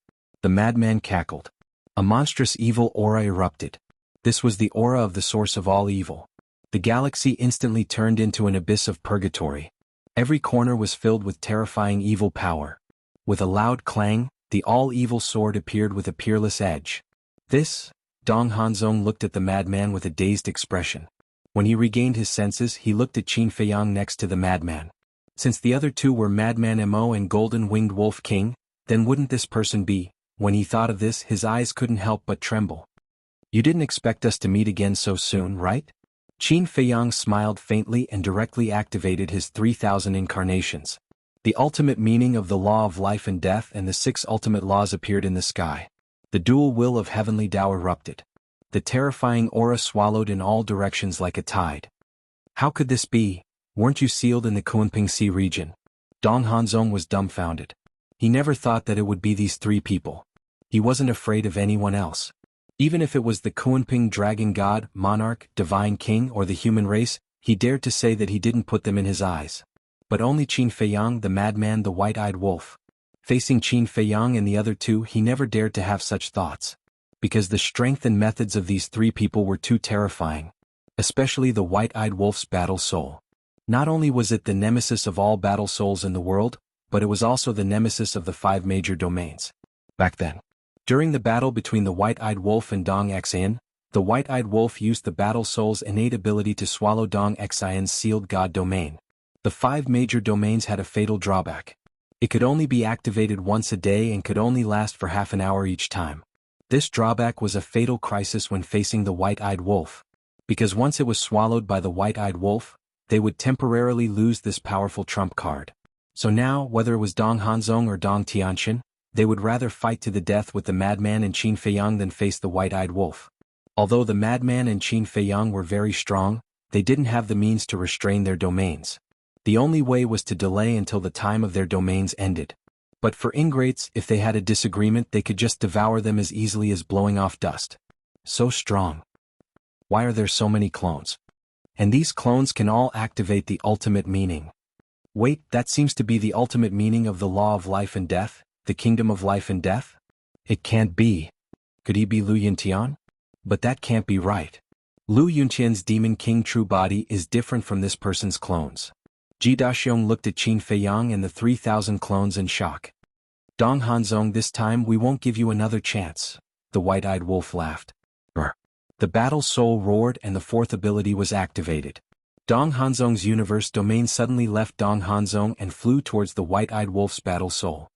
The madman cackled. A monstrous evil aura erupted. This was the aura of the source of all evil. The galaxy instantly turned into an abyss of purgatory. Every corner was filled with terrifying evil power. With a loud clang, the all-evil sword appeared with a peerless edge. This? Dong Hanzong looked at the madman with a dazed expression. When he regained his senses, he looked at Qin Feiyang next to the madman. Since the other two were Madman Mo and Golden-Winged Wolf King, then wouldn't this person be? When he thought of this, his eyes couldn't help but tremble. You didn't expect us to meet again so soon, right? Qin Feiyang smiled faintly and directly activated his 3,000 incarnations. The ultimate meaning of the law of life and death and the 6 ultimate laws appeared in the sky. The dual will of heavenly Tao erupted. The terrifying aura swallowed in all directions like a tide. How could this be? Weren't you sealed in the Kunping Sea region? Dong Hanzong was dumbfounded. He never thought that it would be these 3 people. He wasn't afraid of anyone else. Even if it was the Kunping dragon god, monarch, divine king or the human race, he dared to say that he didn't put them in his eyes. But only Qin Feiyang, the madman, the white-eyed wolf. Facing Qin Feiyang and the other 2, he never dared to have such thoughts. Because the strength and methods of these 3 people were too terrifying. Especially the white-eyed wolf's battle soul. Not only was it the nemesis of all battle souls in the world, but it was also the nemesis of the 5 major domains. Back then. During the battle between the white-eyed wolf and Dong Xian, the white-eyed wolf used the battle soul's innate ability to swallow Dong Xian's sealed god domain. The 5 major domains had a fatal drawback. It could only be activated once a day and could only last for half an hour each time. This drawback was a fatal crisis when facing the white-eyed wolf. Because once it was swallowed by the white-eyed wolf, they would temporarily lose this powerful trump card. So now, whether it was Dong Hanzong or Dong Tianqian, they would rather fight to the death with the madman and Qin Feiyang than face the white-eyed wolf. Although the madman and Qin Feiyang were very strong, they didn't have the means to restrain their domains. The only way was to delay until the time of their domains ended. But for ingrates, if they had a disagreement, they could just devour them as easily as blowing off dust. So strong. Why are there so many clones? And these clones can all activate the ultimate meaning. Wait, that seems to be the ultimate meaning of the law of life and death, the kingdom of life and death? It can't be. Could he be Lu Yuntian? But that can't be right. Lu Yuntian's demon king true body is different from this person's clones. Ji Daxiong looked at Qin Feiyang and the 3,000 clones in shock. Dong Hanzong, this time we won't give you another chance. The white-eyed wolf laughed. Brr. The battle soul roared and the 4th ability was activated. Dong Hanzong's universe domain suddenly left Dong Hanzong and flew towards the white-eyed wolf's battle soul.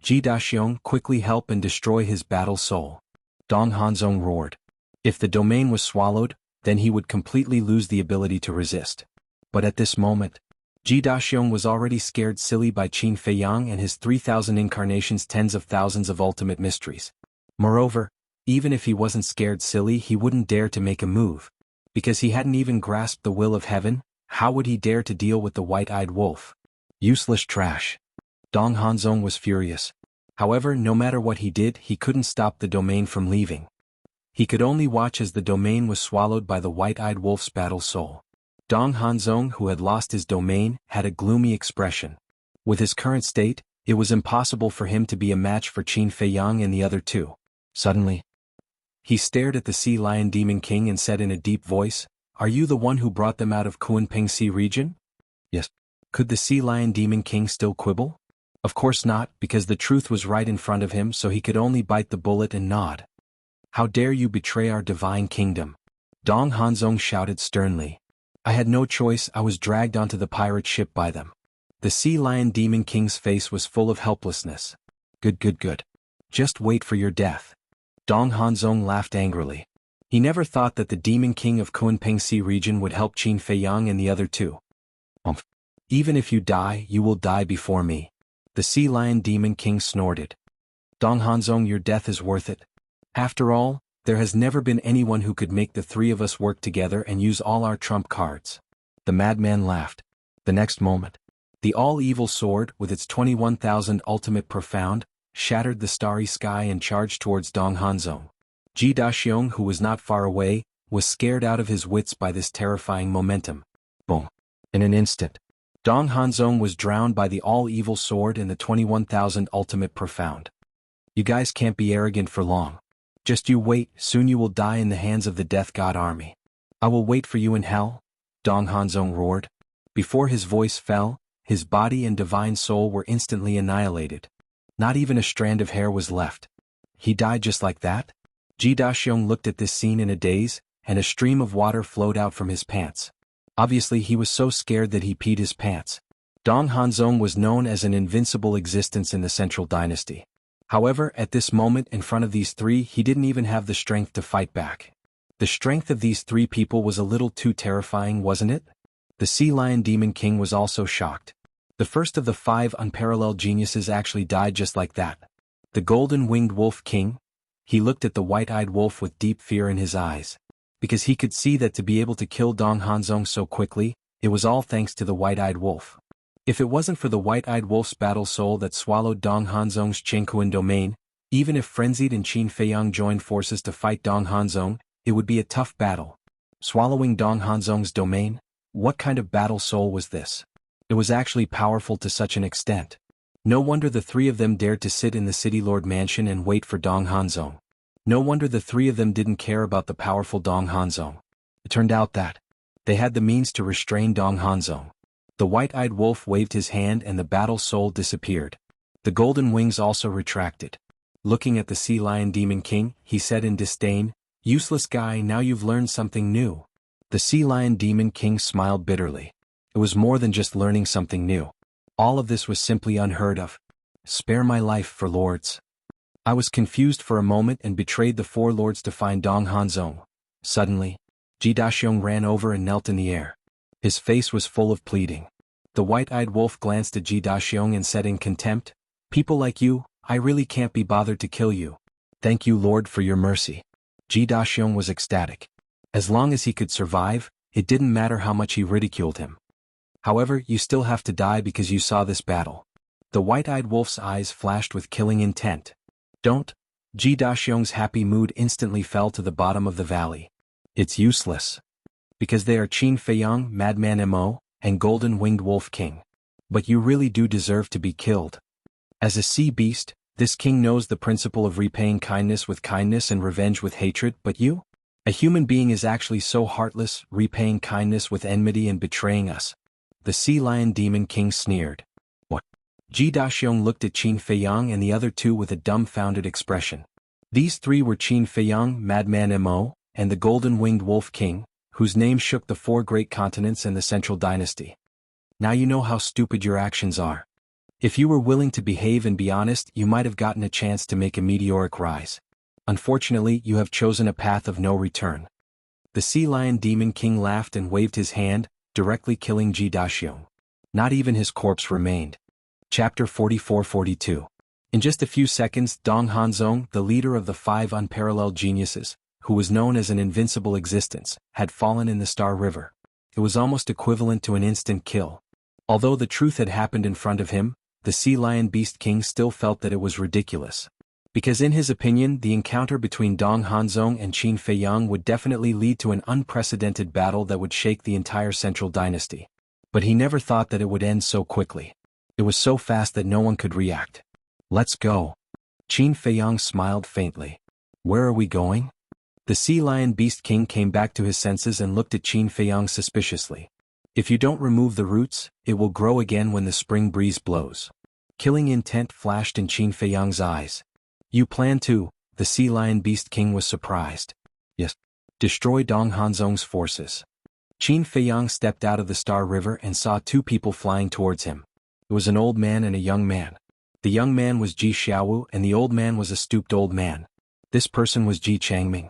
Ji Daxiong, quickly help and destroy his battle soul. Dong Hanzong roared. If the domain was swallowed, then he would completely lose the ability to resist. But at this moment, Ji Daxiong was already scared silly by Qin Feiyang and his 3,000 incarnations, tens of thousands of ultimate mysteries. Moreover, even if he wasn't scared silly, he wouldn't dare to make a move. Because he hadn't even grasped the will of heaven, how would he dare to deal with the white-eyed wolf? Useless trash. Dong Hanzong was furious. However, no matter what he did, he couldn't stop the domain from leaving. He could only watch as the domain was swallowed by the white-eyed wolf's battle soul. Dong Hanzong, who had lost his domain, had a gloomy expression. With his current state, It was impossible for him to be a match for Qin Feiyang and the other two. Suddenly, he stared at the Sea Lion Demon King and said in a deep voice, "Are you the one who brought them out of Kunpeng Sea region?" Yes. Could the Sea Lion Demon King still quibble? Of course not, because the truth was right in front of him, so he could only bite the bullet and nod. "How dare you betray our divine kingdom?" Dong Hanzong shouted sternly. "I had no choice, I was dragged onto the pirate ship by them." The Sea Lion Demon King's face was full of helplessness. Good. Just wait for your death." Dong Hanzong laughed angrily. He never thought that the Demon King of Kunpeng Sea region would help Qin Feiyang and the other two. "Even if you die, you will die before me." The Sea Lion Demon King snorted. "Dong Hanzong, your death is worth it. After all, there has never been anyone who could make the three of us work together and use all our trump cards." The madman laughed. The next moment, the all-evil sword, with its 21,000 ultimate profound, shattered the starry sky and charged towards Dong Hanzong. Ji Daxiong, who was not far away, was scared out of his wits by this terrifying momentum. Boom! In an instant, Dong Hanzong was drowned by the all-evil sword and the 21,000 ultimate profound. "You guys can't be arrogant for long. Just you wait, soon you will die in the hands of the Death God army. I will wait for you in hell," Dong Hanzong roared. Before his voice fell, his body and divine soul were instantly annihilated. Not even a strand of hair was left. He died just like that? Ji Daxiong looked at this scene in a daze, and a stream of water flowed out from his pants. Obviously he was so scared that he peed his pants. Dong Hanzong was known as an invincible existence in the Central Dynasty. However, at this moment in front of these three he didn't even have the strength to fight back. The strength of these three people was a little too terrifying, wasn't it? The Sea Lion Demon King was also shocked. The first of the 5 unparalleled geniuses actually died just like that. The Golden-Winged Wolf King? He looked at the white-eyed wolf with deep fear in his eyes. Because he could see that to be able to kill Dong Hanzong so quickly, it was all thanks to the white-eyed wolf. If it wasn't for the white-eyed wolf's battle soul that swallowed Dong Hanzong's Chengkuan domain, even if Frenzied and Qin Feiyang joined forces to fight Dong Hanzong, it would be a tough battle. Swallowing Dong Hanzong's domain? What kind of battle soul was this? It was actually powerful to such an extent. No wonder the three of them dared to sit in the City Lord Mansion and wait for Dong Hanzong. No wonder the three of them didn't care about the powerful Dong Hanzong. It turned out that they had the means to restrain Dong Hanzong. The white-eyed wolf waved his hand and the battle soul disappeared. The golden wings also retracted. Looking at the Sea Lion Demon King, he said in disdain, "Useless guy, now you've learned something new." The Sea Lion Demon King smiled bitterly. It was more than just learning something new. All of this was simply unheard of. Spare my life for lords. I was confused for a moment and betrayed the 4 lords to find Dong Hanzong. Suddenly, Ji Daxiong ran over and knelt in the air. His face was full of pleading. The white-eyed wolf glanced at Ji Daxiong and said in contempt, "People like you, I really can't be bothered to kill you. Thank you, Lord, for your mercy." Ji Daxiong was ecstatic. As long as he could survive, it didn't matter how much he ridiculed him. "However, you still have to die because you saw this battle." The white-eyed wolf's eyes flashed with killing intent. "Don't." Ji Daxiong's happy mood instantly fell to the bottom of the valley. "It's useless. Because they are Qin Feiyang, Madman Mo, and Golden-Winged Wolf King. But you really do deserve to be killed. As a sea beast, this king knows the principle of repaying kindness with kindness and revenge with hatred, but you? A human being is actually so heartless, repaying kindness with enmity and betraying us." The Sea Lion Demon King sneered. "What?" Ji Daxiong looked at Qin Feiyang and the other two with a dumbfounded expression. These three were Qin Feiyang, Madman Mo, and the Golden-Winged Wolf King, whose name shook the 4 great continents and the Central Dynasty. Now you know how stupid your actions are. If you were willing to behave and be honest, you might have gotten a chance to make a meteoric rise. Unfortunately, you have chosen a path of no return. The Sea Lion Demon King laughed and waved his hand, directly killing Ji Daxiong. Not even his corpse remained. Chapter 44-42. In just a few seconds, Dong Hanzong, the leader of the 5 unparalleled geniuses, who was known as an invincible existence, had fallen in the Star River. It was almost equivalent to an instant kill. Although the truth had happened in front of him, the Sea Lion Beast King still felt that it was ridiculous. Because in his opinion, the encounter between Dong Hanzong and Qin Feiyang would definitely lead to an unprecedented battle that would shake the entire Central Dynasty. But he never thought that it would end so quickly. It was so fast that no one could react. Let's go. Qin Feiyang smiled faintly. Where are we going? The sea lion beast king came back to his senses and looked at Qin Feiyang suspiciously. If you don't remove the roots, it will grow again when the spring breeze blows. Killing intent flashed in Qin Feiyang's eyes. You plan to? The sea lion beast king was surprised. Yes. Destroy Dong Hanzong's forces. Qin Feiyang stepped out of the Star River and saw two people flying towards him. It was an old man and a young man. The young man was Ji Xiaowu and the old man was a stooped old man. This person was Ji Changming.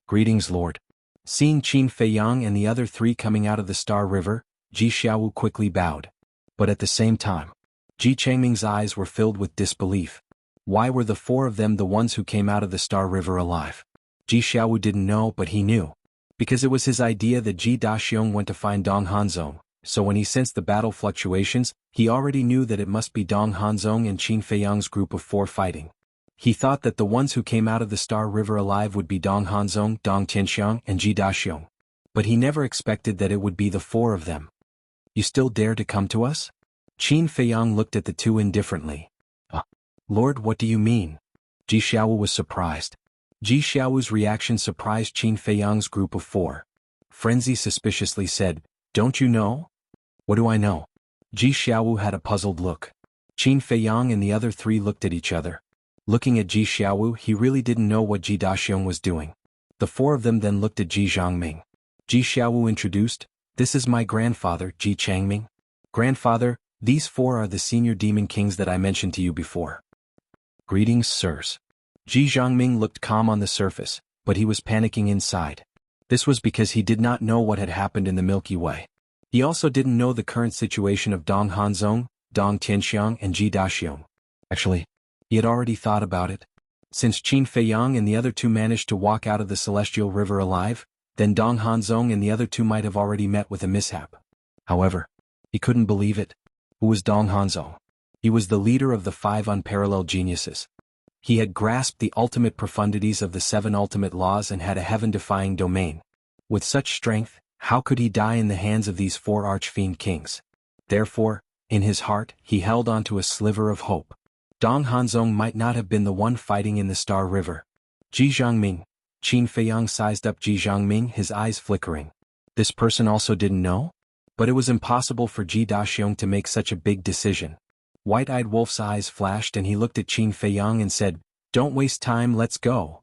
Greetings, Lord. Seeing Qin Feiyang and the other three coming out of the Star River, Ji Xiaowu quickly bowed. But at the same time, Ji Changming's eyes were filled with disbelief. Why were the four of them the ones who came out of the Star River alive? Ji Xiaowu didn't know, but he knew. Because it was his idea that Ji Daxiong went to find Dong Hanzong, so when he sensed the battle fluctuations, he already knew that it must be Dong Hanzong and Qin Feiyang's group of four fighting. He thought that the ones who came out of the Star River alive would be Dong Hanzong, Dong Tianxiang, and Ji Daxiong. But he never expected that it would be the four of them. You still dare to come to us? Qin Feiyang looked at the two indifferently. Lord, what do you mean? Ji Xiaowu was surprised. Ji Xiaowu's reaction surprised Qin Feiyang's group of four. Frenzy suspiciously said, Don't you know? What do I know? Ji Xiaowu had a puzzled look. Qin Feiyang and the other three looked at each other. Looking at Ji Xiaowu, he really didn't know what Ji Daxiong was doing. The four of them then looked at Ji Zhangming. Ji Xiaowu introduced, This is my grandfather, Ji Changming. Grandfather, these four are the senior demon kings that I mentioned to you before. Greetings, sirs. Ji Zhangming looked calm on the surface, but he was panicking inside. This was because he did not know what had happened in the Milky Way. He also didn't know the current situation of Dong Hanzong, Dong Tianxiang and Ji Daxiong. Actually, he had already thought about it. Since Qin Feiyang and the other two managed to walk out of the Celestial River alive, then Dong Hanzong and the other two might have already met with a mishap. However, he couldn't believe it. Who was Dong Hanzong? He was the leader of the 5 unparalleled geniuses. He had grasped the ultimate profundities of the 7 ultimate laws and had a heaven-defying domain. With such strength, how could he die in the hands of these 4 archfiend kings? Therefore, in his heart, he held on to a sliver of hope. Dong Hanzong might not have been the one fighting in the Star River. Ji Zhangming. Qin Feiyang sized up Ji Zhangming, his eyes flickering. This person also didn't know? But it was impossible for Ji Daxiong to make such a big decision. White-eyed Wolf's eyes flashed and he looked at Qin Feiyang and said, Don't waste time, let's go.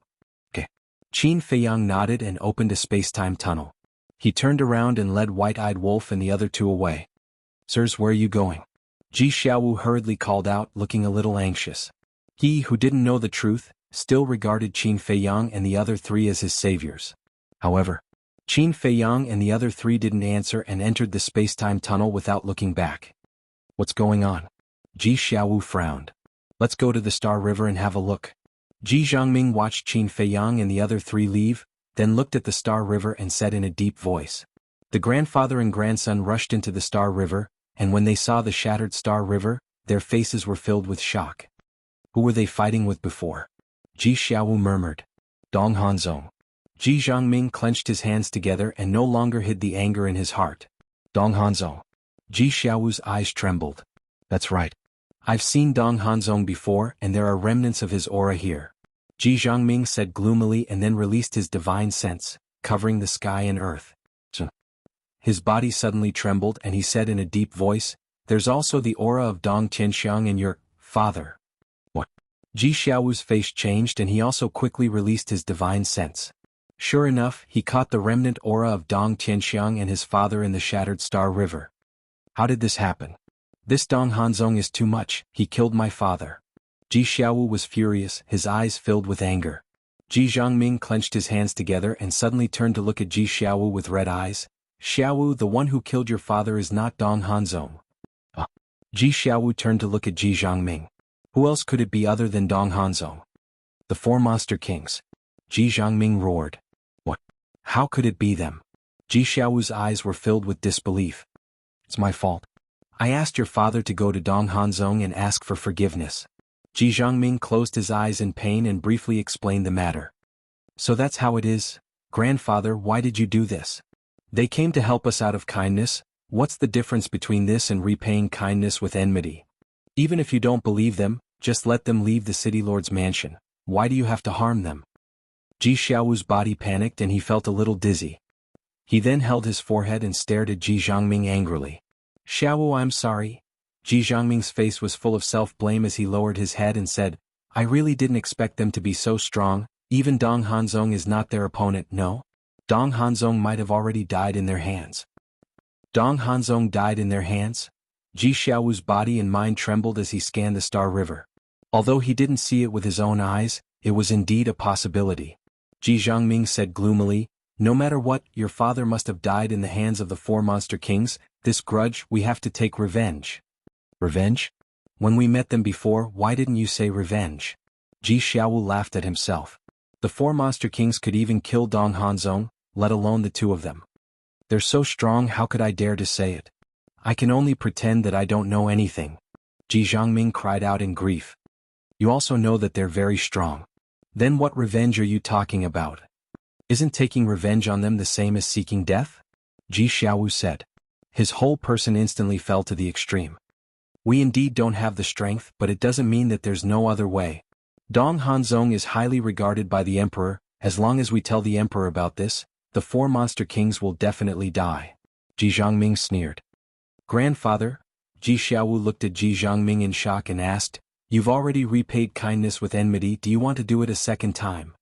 Okay. Qin Feiyang nodded and opened a space-time tunnel. He turned around and led White-eyed Wolf and the other two away. Sirs, where are you going? Ji Xiaowu hurriedly called out, looking a little anxious. He, who didn't know the truth, still regarded Qin Feiyang and the other three as his saviors. However, Qin Feiyang and the other three didn't answer and entered the space-time tunnel without looking back. What's going on? Ji Xiaowu frowned. Let's go to the Star River and have a look. Ji Zhangming watched Qin Feiyang and the other three leave, then looked at the Star River and said in a deep voice. The grandfather and grandson rushed into the Star River, and when they saw the shattered Star River, their faces were filled with shock. Who were they fighting with before? Ji Xiaowu murmured. Dong Hanzong. Ji Zhangming clenched his hands together and no longer hid the anger in his heart. Dong Hanzong. Ji Xiaowu's eyes trembled. That's right. I've seen Dong Hanzong before and there are remnants of his aura here. Ji Zhangming said gloomily and then released his divine sense, covering the sky and earth. His body suddenly trembled and he said in a deep voice, There's also the aura of Dong Tianxiang and your father. What? Ji Xiaowu's face changed and he also quickly released his divine sense. Sure enough, he caught the remnant aura of Dong Tianxiang and his father in the shattered Star River. How did this happen? This Dong Hanzong is too much, he killed my father. Ji Xiaowu was furious, his eyes filled with anger. Ji Zhangming clenched his hands together and suddenly turned to look at Ji Xiaowu with red eyes. Xiaowu, the one who killed your father is not Dong Hanzong. Ji Xiaowu turned to look at Ji Zhangming. Who else could it be other than Dong Hanzong? The 4 monster kings. Ji Zhangming roared. What? How could it be them? Ji Xiaowu's eyes were filled with disbelief. It's my fault. I asked your father to go to Dong Hanzong and ask for forgiveness. Ji Zhangming closed his eyes in pain and briefly explained the matter. So that's how it is? Grandfather, why did you do this? They came to help us out of kindness. What's the difference between this and repaying kindness with enmity? Even if you don't believe them, just let them leave the city lord's mansion. Why do you have to harm them? Ji Xiaowu's body panicked and he felt a little dizzy. He then held his forehead and stared at Ji Jiangming angrily. Xiaowu, I'm sorry. Ji Jiangming's face was full of self-blame as he lowered his head and said, I really didn't expect them to be so strong. Even Dong Hanzong is not their opponent, no? Dong Hanzong might have already died in their hands. Dong Hanzong died in their hands? Ji Xiaowu's body and mind trembled as he scanned the Star River. Although he didn't see it with his own eyes, it was indeed a possibility. Ji Jiangming said gloomily, no matter what, your father must have died in the hands of the 4 monster kings. This grudge, we have to take revenge. Revenge? When we met them before, why didn't you say revenge? Ji Xiaowu laughed at himself. The 4 monster kings could even kill Dong Hanzong, let alone the 2 of them. They're so strong, how could I dare to say it? I can only pretend that I don't know anything. Ji Jiangming cried out in grief. You also know that they're very strong. Then what revenge are you talking about? Isn't taking revenge on them the same as seeking death? Ji Xiaowu said. His whole person instantly fell to the extreme. We indeed don't have the strength, but it doesn't mean that there's no other way. Dong Hanzong is highly regarded by the emperor. As long as we tell the emperor about this, the 4 monster kings will definitely die. Ji Jiangming sneered. Grandfather? Ji Xiaowu looked at Ji Jiangming in shock and asked, You've already repaid kindness with enmity, do you want to do it a second time?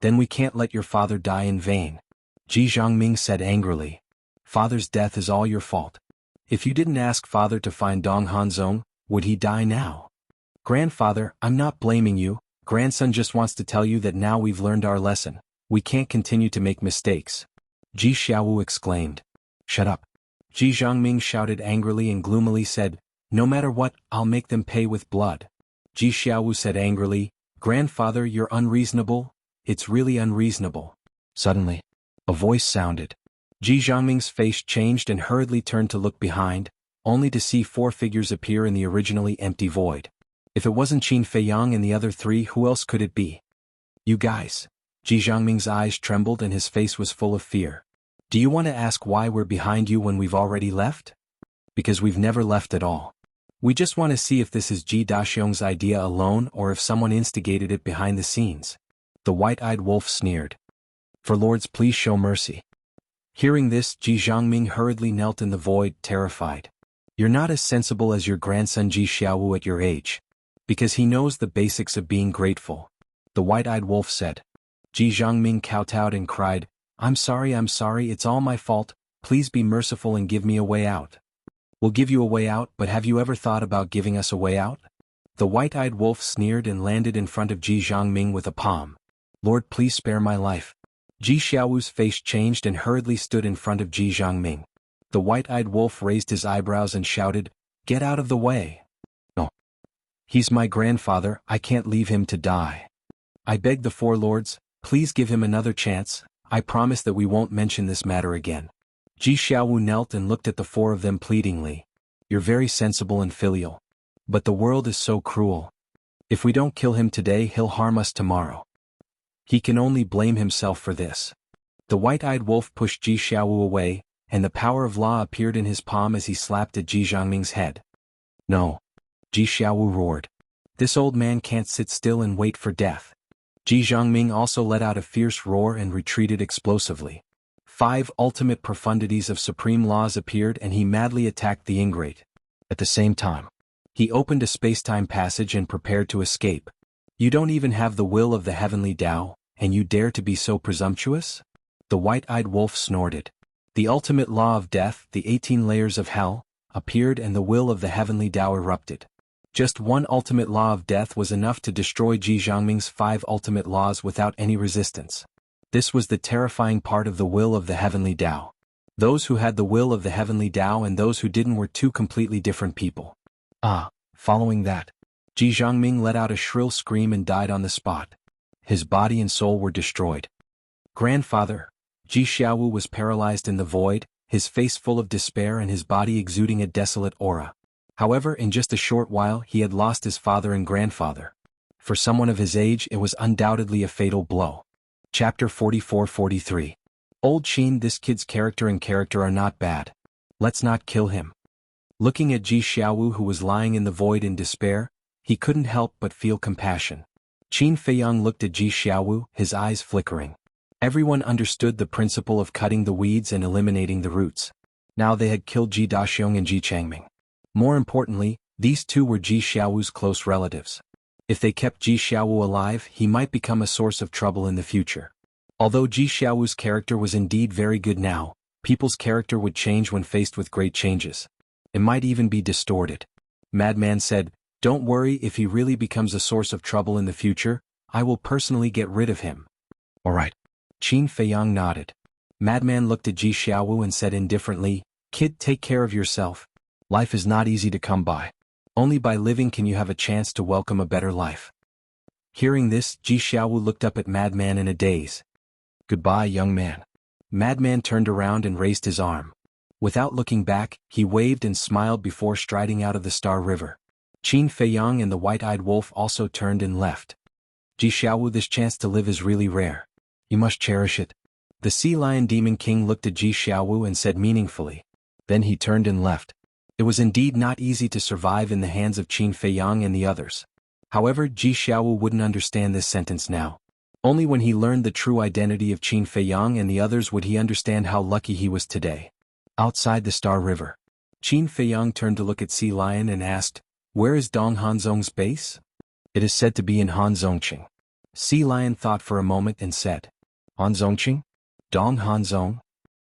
Then we can't let your father die in vain. Ji Jiangming said angrily. Father's death is all your fault. If you didn't ask father to find Dong Hanzong, would he die now? Grandfather, I'm not blaming you. Grandson just wants to tell you that now we've learned our lesson. We can't continue to make mistakes. Ji Xiaowu exclaimed. Shut up. Ji Jiangming shouted angrily and gloomily said, No matter what, I'll make them pay with blood. Ji Xiaowu said angrily, Grandfather, you're unreasonable. It's really unreasonable. Suddenly, a voice sounded. Ji Jiangming's face changed and hurriedly turned to look behind, only to see 4 figures appear in the originally empty void. If it wasn't Qin Feiyang and the other 3, who else could it be? You guys. Ji Jiangming's eyes trembled and his face was full of fear. Do you want to ask why we're behind you when we've already left? Because we've never left at all. We just want to see if this is Ji Daxiong's idea alone or if someone instigated it behind the scenes. The white-eyed wolf sneered. For lords, please show mercy. Hearing this, Ji Jiangming hurriedly knelt in the void, terrified. You're not as sensible as your grandson Ji Xiaowu at your age. Because he knows the basics of being grateful. The white-eyed wolf said. Ji Jiangming kowtowed and cried, I'm sorry, it's all my fault, please be merciful and give me a way out. We'll give you a way out, but have you ever thought about giving us a way out? The white-eyed wolf sneered and landed in front of Ji Jiangming with a palm. Lord, please spare my life. Ji Xiaowu's face changed and hurriedly stood in front of Ji Jiangming. The white-eyed wolf raised his eyebrows and shouted, Get out of the way. No. He's my grandfather, I can't leave him to die. I beg the 4 lords, please give him another chance, I promise that we won't mention this matter again. Ji Xiaowu knelt and looked at the 4 of them pleadingly. You're very sensible and filial. But the world is so cruel. If we don't kill him today, he'll harm us tomorrow. He can only blame himself for this. The white-eyed wolf pushed Ji Xiaowu away, and the power of law appeared in his palm as he slapped at Ji Jiangming's head. No. Ji Xiaowu roared. This old man can't sit still and wait for death. Ji Jiangming also let out a fierce roar and retreated explosively. 5 ultimate profundities of supreme laws appeared and he madly attacked the ingrate. At the same time, he opened a space-time passage and prepared to escape. You don't even have the will of the heavenly Tao, and you dare to be so presumptuous? The white-eyed wolf snorted. The ultimate law of death, the 18 layers of hell, appeared and the will of the heavenly Tao erupted. Just one ultimate law of death was enough to destroy Ji Jiangming's 5 ultimate laws without any resistance. This was the terrifying part of the will of the heavenly Tao. Those who had the will of the heavenly Tao and those who didn't were 2 completely different people. Following that, Ji Jiangming let out a shrill scream and died on the spot. His body and soul were destroyed. Grandfather, Ji Xiaowu was paralyzed in the void, his face full of despair and his body exuding a desolate aura. However, in just a short while he had lost his father and grandfather. For someone of his age, it was undoubtedly a fatal blow. Chapter 44-43. Old Qin, this kid's character and character are not bad. Let's not kill him. Looking at Ji Xiaowu who was lying in the void in despair, he couldn't help but feel compassion. Qin Feiyang looked at Ji Xiaowu, his eyes flickering. Everyone understood the principle of cutting the weeds and eliminating the roots. Now they had killed Ji Daxiong and Ji Changming. More importantly, these two were Ji Xiaowu's close relatives. If they kept Ji Xiaowu alive, he might become a source of trouble in the future. Although Ji Xiaowu's character was indeed very good now, people's character would change when faced with great changes. It might even be distorted. Madman said, "Don't worry, if he really becomes a source of trouble in the future, I will personally get rid of him." "Alright." Qin Feiyang nodded. Madman looked at Ji Xiaowu and said indifferently, "Kid, take care of yourself. Life is not easy to come by. Only by living can you have a chance to welcome a better life." Hearing this, Ji Xiaowu looked up at Madman in a daze. "Goodbye, young man." Madman turned around and raised his arm. Without looking back, he waved and smiled before striding out of the Star River. Qin Feiyang and the white-eyed wolf also turned and left. "Ji Xiaowu, this chance to live is really rare. You must cherish it." The Sea Lion Demon King looked at Ji Xiaowu and said meaningfully. Then he turned and left. It was indeed not easy to survive in the hands of Qin Feiyang and the others. However, Ji Xiaowu wouldn't understand this sentence now. Only when he learned the true identity of Qin Feiyang and the others would he understand how lucky he was today. Outside the Star River, Qin Feiyang turned to look at Sea Lion and asked, "Where is Dong Hanzong's base?" "It is said to be in Hanzongqing." Sea Lion thought for a moment and said, "Hanzongqing? Dong Hanzong?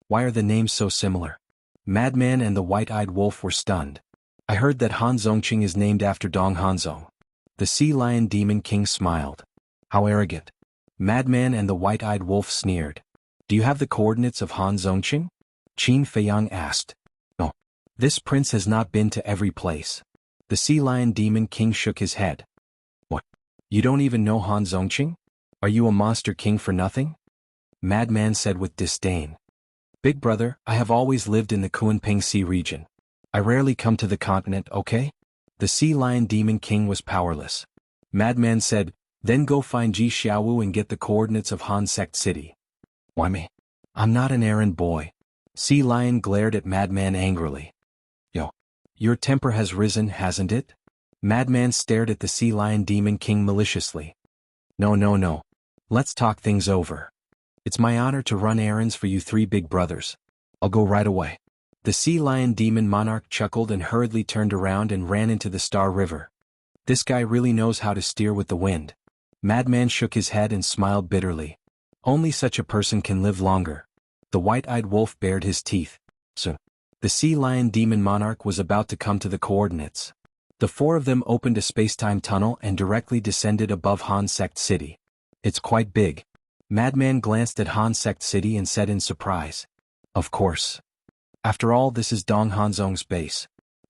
Why are the names so similar?" Madman and the white-eyed wolf were stunned. "I heard that Hanzongqing is named after Dong Hanzong." The Sea Lion Demon King smiled. "How arrogant." Madman and the white-eyed wolf sneered. "Do you have the coordinates of Hanzongqing?" Qin Feiyang asked. "No. This prince has not been to every place." The Sea Lion Demon King shook his head. "What? You don't even know Hanzongqing? Are you a monster king for nothing?" Madman said with disdain. "Big brother, I have always lived in the Kunping Sea region. I rarely come to the continent, okay?" The Sea Lion Demon King was powerless. Madman said, "Then go find Ji Xiaowu and get the coordinates of Han Sect City." "Why me? I'm not an errand boy." Sea Lion glared at Madman angrily. "Yo, your temper has risen, hasn't it?" Madman stared at the Sea Lion Demon King maliciously. No. Let's talk things over. It's my honor to run errands for you three big brothers. I'll go right away." The Sea Lion Demon Monarch chuckled and hurriedly turned around and ran into the Star River. This guy really knows how to steer with the wind. Madman shook his head and smiled bitterly. Only such a person can live longer. The white-eyed wolf bared his teeth. So, the Sea Lion Demon Monarch was about to come to the coordinates. The four of them opened a space-time tunnel and directly descended above Han Sect City. "It's quite big." Madman glanced at Han Sect City and said in surprise. "Of course. After all, this is Dong Hanzong's base."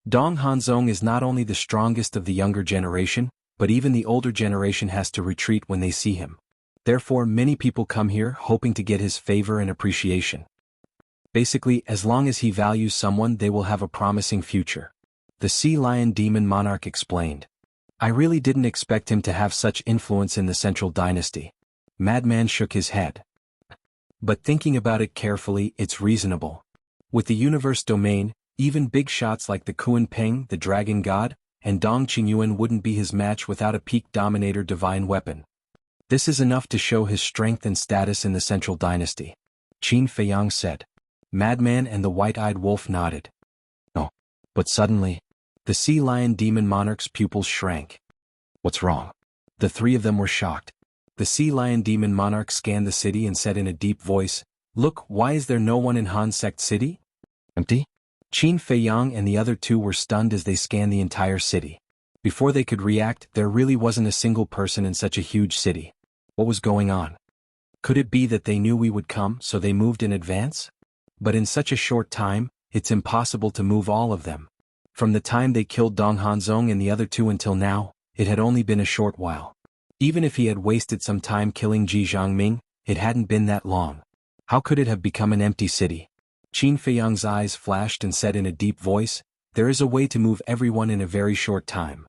Dong Hanzong is not only the strongest of the younger generation, but even the older generation has to retreat when they see him. Therefore, many people come here hoping to get his favor and appreciation. Basically, as long as he values someone, they will have a promising future. The Sea Lion Demon Monarch explained. "I really didn't expect him to have such influence in the Central Dynasty." Madman shook his head. "But thinking about it carefully, it's reasonable. With the universe domain, even big shots like the Kunpeng, the Dragon God, and Dong Qingyuan wouldn't be his match without a peak dominator divine weapon. This is enough to show his strength and status in the Central Dynasty," Qin Feiyang said. Madman and the white-eyed wolf nodded. "No." But suddenly, the Sea Lion Demon Monarch's pupils shrank. "What's wrong?" The three of them were shocked. The Sea Lion Demon Monarch scanned the city and said in a deep voice, "Look, why is there no one in Han Sect City? Empty?" Qin Feiyang and the other two were stunned as they scanned the entire city. Before they could react, there really wasn't a single person in such a huge city. What was going on? Could it be that they knew we would come, so they moved in advance? But in such a short time, it's impossible to move all of them. From the time they killed Dong Hanzong and the other two until now, it had only been a short while. Even if he had wasted some time killing Ji Jiangming, it hadn't been that long. How could it have become an empty city? Qin Feiyang's eyes flashed and said in a deep voice, "There is a way to move everyone in a very short time."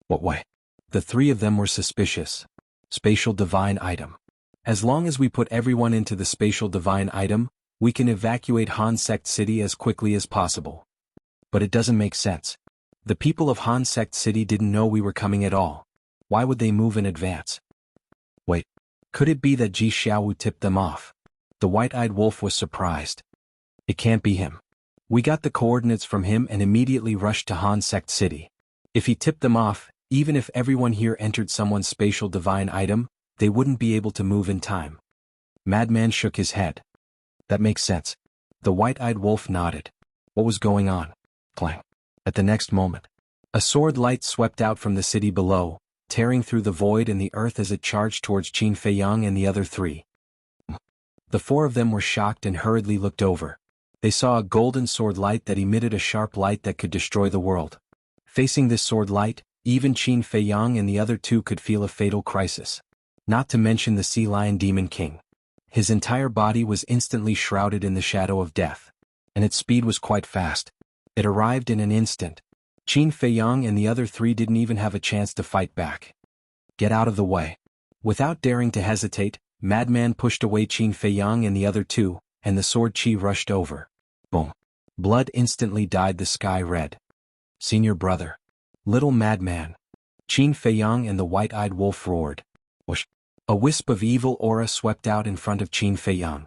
"What way?" The three of them were suspicious. "Spatial divine item. As long as we put everyone into the spatial divine item, we can evacuate Han Sect City as quickly as possible." But it doesn't make sense. The people of Han Sect City didn't know we were coming at all. Why would they move in advance? Wait, could it be that Ji Xiaowu tipped them off? The white-eyed wolf was surprised. It can't be him. We got the coordinates from him and immediately rushed to Han Sect City. If he tipped them off, even if everyone here entered someone's spatial divine item, they wouldn't be able to move in time. Madman shook his head. That makes sense. The white-eyed wolf nodded. What was going on? Clang. At the next moment, a sword light swept out from the city below, tearing through the void and the earth as it charged towards Qin Feiyang and the other three. The four of them were shocked and hurriedly looked over. They saw a golden sword light that emitted a sharp light that could destroy the world. Facing this sword light, even Qin Feiyang and the other two could feel a fatal crisis. Not to mention the Sea Lion Demon King. His entire body was instantly shrouded in the shadow of death. And its speed was quite fast. It arrived in an instant. Qin Feiyang and the other three didn't even have a chance to fight back. Get out of the way. Without daring to hesitate, Madman pushed away Qin Feiyang and the other two, and the sword chi rushed over. Boom. Blood instantly dyed the sky red. Senior brother. Little Madman. Qin Feiyang and the white-eyed wolf roared. Whoosh. A wisp of evil aura swept out in front of Qin Feiyang.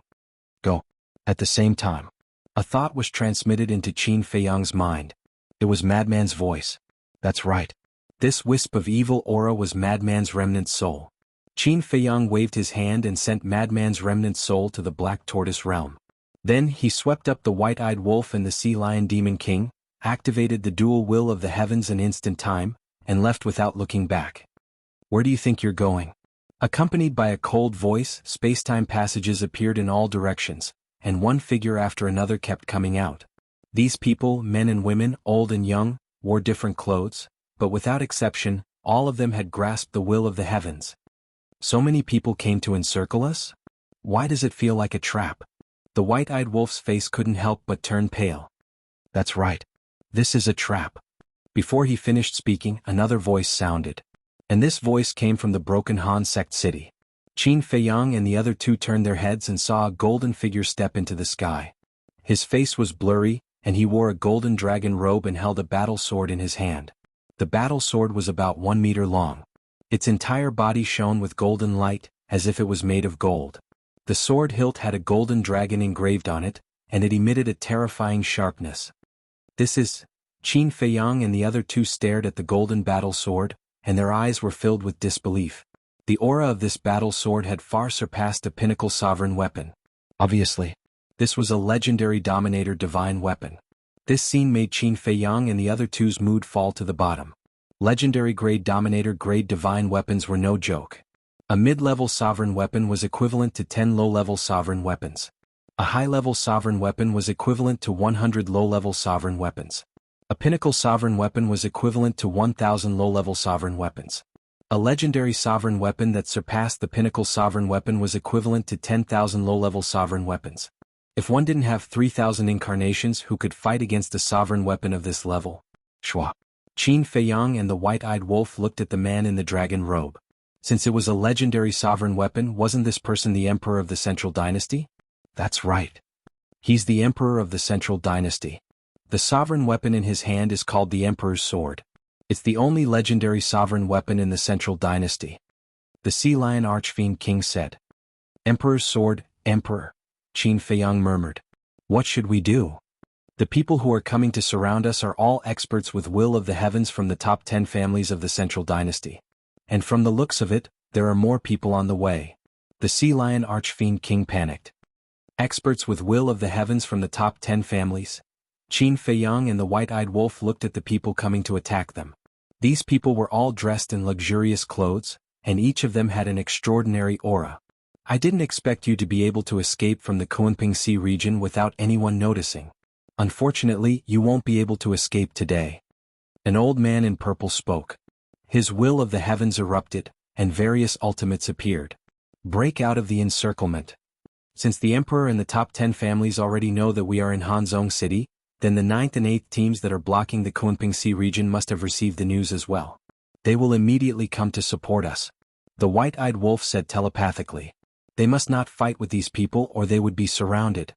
Go. At the same time, a thought was transmitted into Qin Feiyang's mind. It was Madman's voice. That's right. This wisp of evil aura was Madman's remnant soul. Qin Feiyang waved his hand and sent Madman's remnant soul to the Black Tortoise realm. Then he swept up the white-eyed wolf and the Sea Lion Demon King, activated the dual will of the heavens in instant time, and left without looking back. Where do you think you're going? Accompanied by a cold voice, space-time passages appeared in all directions, and one figure after another kept coming out. These people, men and women, old and young, wore different clothes, but without exception, all of them had grasped the will of the heavens. So many people came to encircle us? Why does it feel like a trap? The white-eyed wolf's face couldn't help but turn pale. That's right. This is a trap. Before he finished speaking, another voice sounded. And this voice came from the broken Han Sect City. Qin Feiyang and the other two turned their heads and saw a golden figure step into the sky. His face was blurry, and he wore a golden dragon robe and held a battle sword in his hand. The battle sword was about 1 meter long. Its entire body shone with golden light, as if it was made of gold. The sword hilt had a golden dragon engraved on it, and it emitted a terrifying sharpness. This is... Qin Feiyang and the other two stared at the golden battle sword, and their eyes were filled with disbelief. The aura of this battle sword had far surpassed a pinnacle sovereign weapon. Obviously, this was a legendary dominator divine weapon. This scene made Qin Feiyang and the other two's mood fall to the bottom. Legendary grade dominator grade divine weapons were no joke. A mid-level sovereign weapon was equivalent to 10 low-level sovereign weapons. A high-level sovereign weapon was equivalent to 100 low-level sovereign weapons. A pinnacle sovereign weapon was equivalent to 1,000 low-level sovereign weapons. A legendary sovereign weapon that surpassed the pinnacle sovereign weapon was equivalent to 10,000 low-level sovereign weapons. If one didn't have 3,000 incarnations who could fight against a sovereign weapon of this level. Shwa. Qin Feiyang and the white-eyed wolf looked at the man in the dragon robe. Since it was a legendary sovereign weapon, wasn't this person the emperor of the Central Dynasty? That's right. He's the emperor of the Central Dynasty. The sovereign weapon in his hand is called the Emperor's Sword. It's the only legendary sovereign weapon in the Central Dynasty. The Sea Lion Archfiend King said. Emperor's Sword, Emperor. Qin Feiyang murmured. What should we do? The people who are coming to surround us are all experts with will of the heavens from the top 10 families of the Central Dynasty. And from the looks of it, there are more people on the way. The Sea Lion Archfiend King panicked. Experts with will of the heavens from the top 10 families? Qin Feiyang and the white-eyed wolf looked at the people coming to attack them. These people were all dressed in luxurious clothes, and each of them had an extraordinary aura. I didn't expect you to be able to escape from the Kunping Sea region without anyone noticing. Unfortunately, you won't be able to escape today. An old man in purple spoke. His will of the heavens erupted, and various ultimates appeared. Break out of the encirclement. Since the Emperor and the top 10 families already know that we are in Hanzhong City, then the 9th and 8th teams that are blocking the Kunping Sea region must have received the news as well. They will immediately come to support us. The white-eyed wolf said telepathically. They must not fight with these people or they would be surrounded.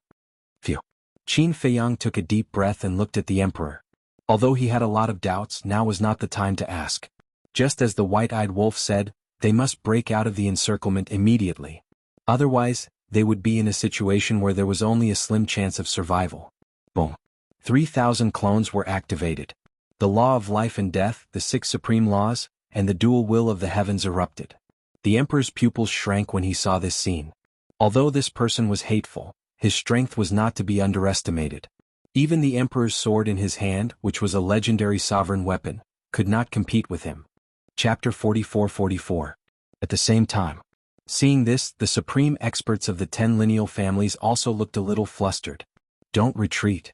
Phew. Qin Feiyang took a deep breath and looked at the Emperor. Although he had a lot of doubts, now was not the time to ask. Just as the white-eyed wolf said, they must break out of the encirclement immediately. Otherwise, they would be in a situation where there was only a slim chance of survival. Boom. 3,000 clones were activated. The law of life and death, the 6 supreme laws, and the dual will of the heavens erupted. The emperor's pupils shrank when he saw this scene. Although this person was hateful, his strength was not to be underestimated. Even the emperor's sword in his hand, which was a legendary sovereign weapon, could not compete with him. Chapter 44:44. At the same time, seeing this, the supreme experts of the 10 lineal families also looked a little flustered. Don't retreat.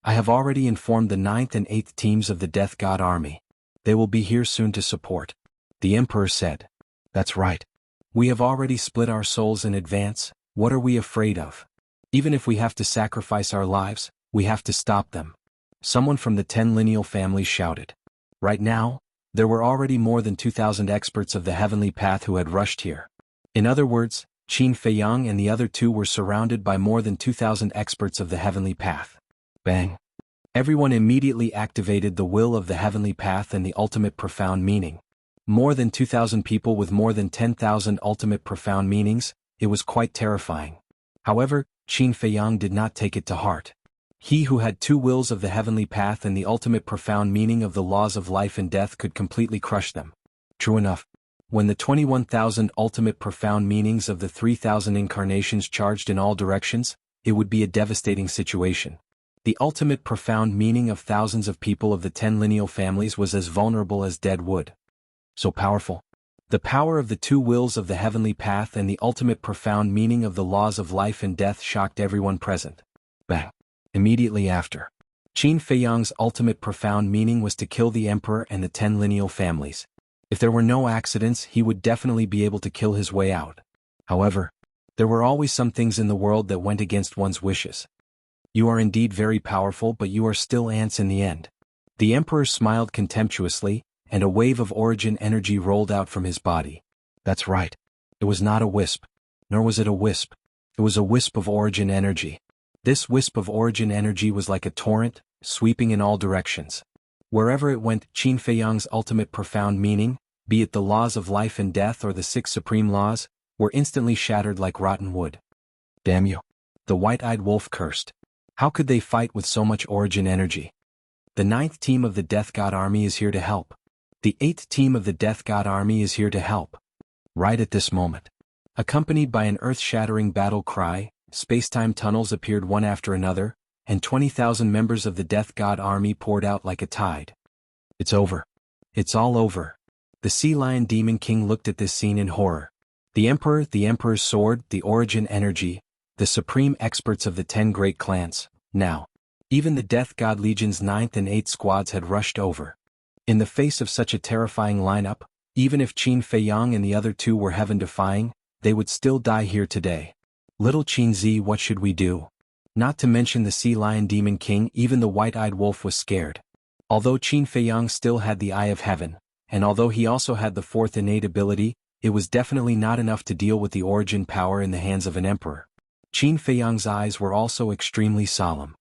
I have already informed the 9th and 8th teams of the Death God Army. They will be here soon to support. The emperor said. That's right. We have already split our souls in advance. What are we afraid of? Even if we have to sacrifice our lives, we have to stop them. Someone from the 10 lineal families shouted. Right now, there were already more than 2,000 experts of the heavenly path who had rushed here. In other words, Qin Feiyang and the other 2 were surrounded by more than 2,000 experts of the heavenly path. Bang. Everyone immediately activated the will of the heavenly path and the ultimate profound meaning. More than 2,000 people with more than 10,000 ultimate profound meanings, it was quite terrifying. However, Qin Feiyang did not take it to heart. He who had 2 wills of the heavenly path and the ultimate profound meaning of the laws of life and death could completely crush them. True enough, when the 21,000 ultimate profound meanings of the 3,000 incarnations charged in all directions, it would be a devastating situation. The ultimate profound meaning of thousands of people of the 10 lineal families was as vulnerable as dead wood. So powerful. The power of the 2 wills of the heavenly path and the ultimate profound meaning of the laws of life and death shocked everyone present. Bang. Immediately after, Qin Feiyang's ultimate profound meaning was to kill the emperor and the 10 lineal families. If there were no accidents, he would definitely be able to kill his way out. However, there were always some things in the world that went against one's wishes. You are indeed very powerful, but you are still ants in the end. The emperor smiled contemptuously, and a wave of origin energy rolled out from his body. That's right. It was not a wisp. Nor was it a wisp. It was a wisp of origin energy. This wisp of origin energy was like a torrent, sweeping in all directions. Wherever it went, Qin Feiyang's ultimate profound meaning, be it the laws of life and death or the 6 supreme laws, were instantly shattered like rotten wood. Damn you. The white-eyed wolf cursed. How could they fight with so much origin energy? The 9th team of the Death God Army is here to help. The 8th team of the Death God Army is here to help. Right at this moment, accompanied by an earth-shattering battle cry, space-time tunnels appeared one after another, and 20,000 members of the Death God Army poured out like a tide. It's over. It's all over. The Sea Lion Demon King looked at this scene in horror. The Emperor, the Emperor's sword, the origin energy, the supreme experts of the 10 great clans, now. Even the Death God Legion's 9th and 8th squads had rushed over. In the face of such a terrifying lineup, even if Qin Feiyang and the other 2 were heaven-defying, they would still die here today. Little Qin Zi, what should we do? Not to mention the Sea Lion Demon King, even the white-eyed wolf was scared. Although Qin Feiyang still had the Eye of Heaven, and although he also had the 4th innate ability, it was definitely not enough to deal with the origin power in the hands of an emperor. Qin Feiyang's eyes were also extremely solemn.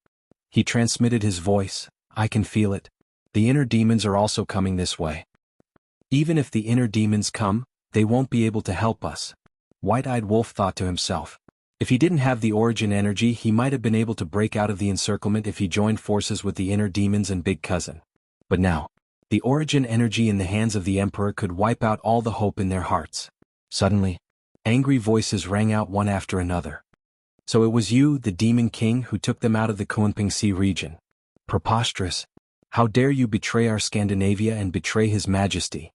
He transmitted his voice, I can feel it. The inner demons are also coming this way. Even if the inner demons come, they won't be able to help us. White-eyed wolf thought to himself. If he didn't have the origin energy, he might have been able to break out of the encirclement if he joined forces with the inner demons and Big Cousin. But now, the origin energy in the hands of the emperor could wipe out all the hope in their hearts. Suddenly, angry voices rang out one after another. So it was you, the Demon King, who took them out of the Kunping Sea region. Preposterous. How dare you betray our Scandinavia and betray His Majesty?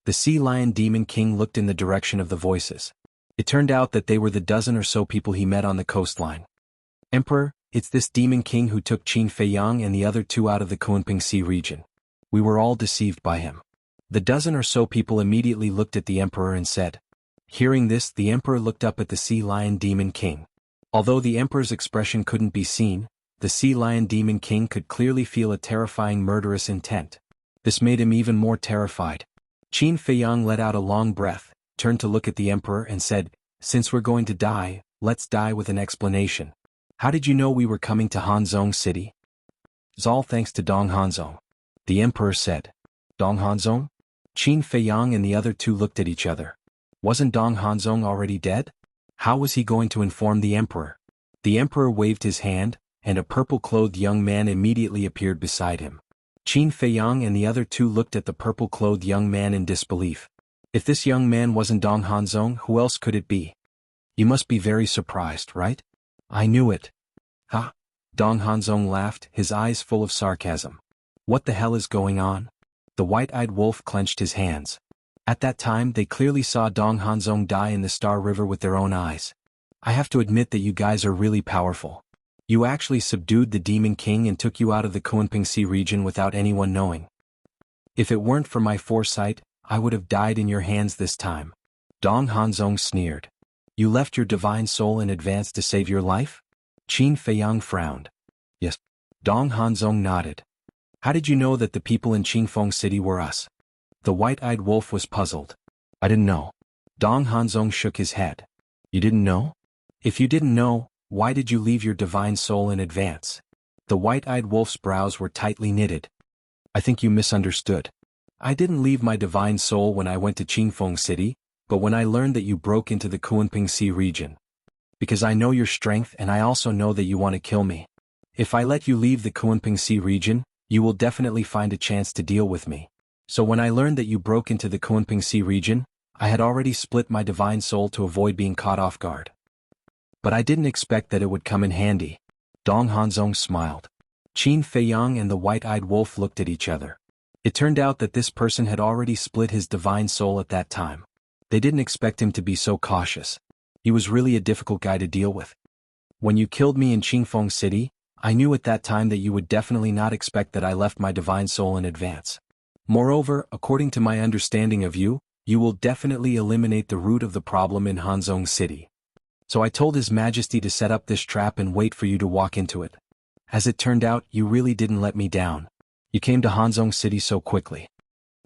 The Sea Lion Demon King looked in the direction of the voices. It turned out that they were the dozen or so people he met on the coastline. Emperor, it's this Demon King who took Qin Feiyang and the other 2 out of the Kunping Sea region. We were all deceived by him. The dozen or so people immediately looked at the Emperor and said. Hearing this, the Emperor looked up at the Sea Lion Demon King. Although the Emperor's expression couldn't be seen, the Sea Lion Demon King could clearly feel a terrifying murderous intent. This made him even more terrified. Qin Feiyang let out a long breath, turned to look at the Emperor and said, Since we're going to die, let's die with an explanation. How did you know we were coming to Hanzhong City? It's all thanks to Dong Hanzong. The emperor said. Dong Hanzong? Qin Feiyang and the other two looked at each other. Wasn't Dong Hanzong already dead? How was he going to inform the emperor? The emperor waved his hand, and a purple-clothed young man immediately appeared beside him. Qin Feiyang and the other two looked at the purple-clothed young man in disbelief. If this young man wasn't Dong Hanzong, who else could it be? You must be very surprised, right? I knew it. Ha! Dong Hanzong laughed, his eyes full of sarcasm. What the hell is going on? The white-eyed wolf clenched his hands. At that time they clearly saw Dong Hanzong die in the Star River with their own eyes. I have to admit that you guys are really powerful. You actually subdued the Demon King and took you out of the Kunping Sea region without anyone knowing. If it weren't for my foresight, I would have died in your hands this time. Dong Hanzong sneered. You left your divine soul in advance to save your life? Qin Feiyang frowned. Yes. Dong Hanzong nodded. How did you know that the people in Qingfeng City were us? The white-eyed wolf was puzzled. I didn't know. Dong Hanzong shook his head. You didn't know? If you didn't know, why did you leave your divine soul in advance? The white-eyed wolf's brows were tightly knitted. I think you misunderstood. I didn't leave my divine soul when I went to Qingfeng City, but when I learned that you broke into the Kunping Sea region. Because I know your strength and I also know that you want to kill me. If I let you leave the Kunping Sea region, you will definitely find a chance to deal with me. So when I learned that you broke into the Kunping Sea region, I had already split my divine soul to avoid being caught off guard. But I didn't expect that it would come in handy. Dong Hanzong smiled. Qin Feiyang and the white-eyed wolf looked at each other. It turned out that this person had already split his divine soul at that time. They didn't expect him to be so cautious. He was really a difficult guy to deal with. When you killed me in Qingfeng City, I knew at that time that you would definitely not expect that I left my divine soul in advance. Moreover, according to my understanding of you, you will definitely eliminate the root of the problem in Hanzong City. So I told His Majesty to set up this trap and wait for you to walk into it. As it turned out, you really didn't let me down. You came to Hanzong City so quickly.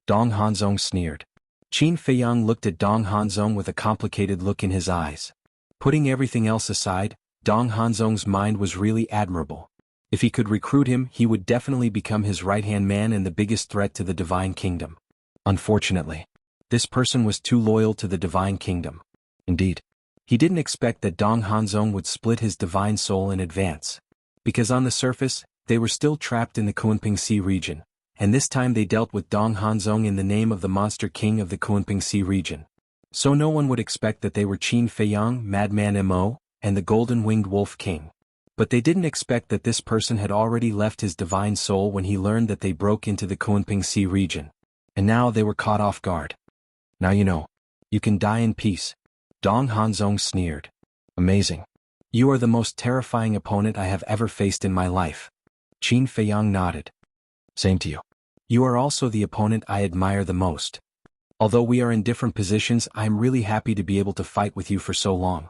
Dong Hanzong sneered. Qin Feiyang looked at Dong Hanzong with a complicated look in his eyes. Putting everything else aside, Dong Hanzong's mind was really admirable. If he could recruit him, he would definitely become his right-hand man and the biggest threat to the Divine Kingdom. Unfortunately, this person was too loyal to the Divine Kingdom. Indeed, he didn't expect that Dong Hanzong would split his divine soul in advance. Because on the surface, they were still trapped in the Kunping Sea region, and this time they dealt with Dong Hanzong in the name of the Monster King of the Kunping Sea region. So no one would expect that they were Qin Feiyang, Madman Mo, and the Golden-Winged Wolf King. But they didn't expect that this person had already left his divine soul when he learned that they broke into the Kunping Sea region. And now they were caught off guard. Now you know. You can die in peace. Dong Hanzong sneered. Amazing. You are the most terrifying opponent I have ever faced in my life. Qin Feiyang nodded. Same to you. You are also the opponent I admire the most. Although we are in different positions, I am really happy to be able to fight with you for so long.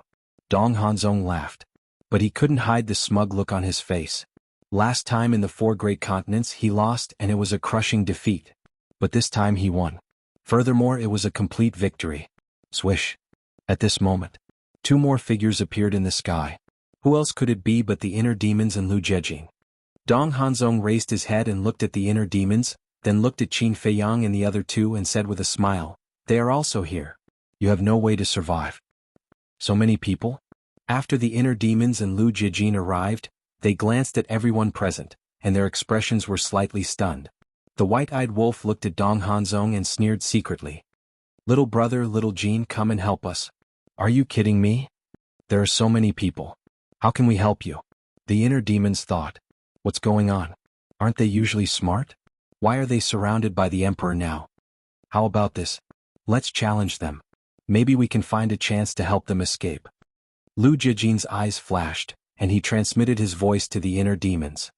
Dong Hanzong laughed. But he couldn't hide the smug look on his face. Last time in the 4 great continents he lost and it was a crushing defeat. But this time he won. Furthermore, it was a complete victory. Swish. At this moment, 2 more figures appeared in the sky. Who else could it be but the inner demons and Lu Jejing? Dong Hanzong raised his head and looked at the inner demons, then looked at Qin Feiyang and the other 2 and said with a smile, They are also here. You have no way to survive. So many people? After the inner demons and Lu Jejing arrived, they glanced at everyone present, and their expressions were slightly stunned. The white-eyed wolf looked at Dong Hanzong and sneered secretly. Little brother, little Jean, come and help us. Are you kidding me? There are so many people. How can we help you? The inner demons thought. What's going on? Aren't they usually smart? Why are they surrounded by the emperor now? How about this? Let's challenge them. Maybe we can find a chance to help them escape. Lu Jejing's eyes flashed, and he transmitted his voice to the inner demons.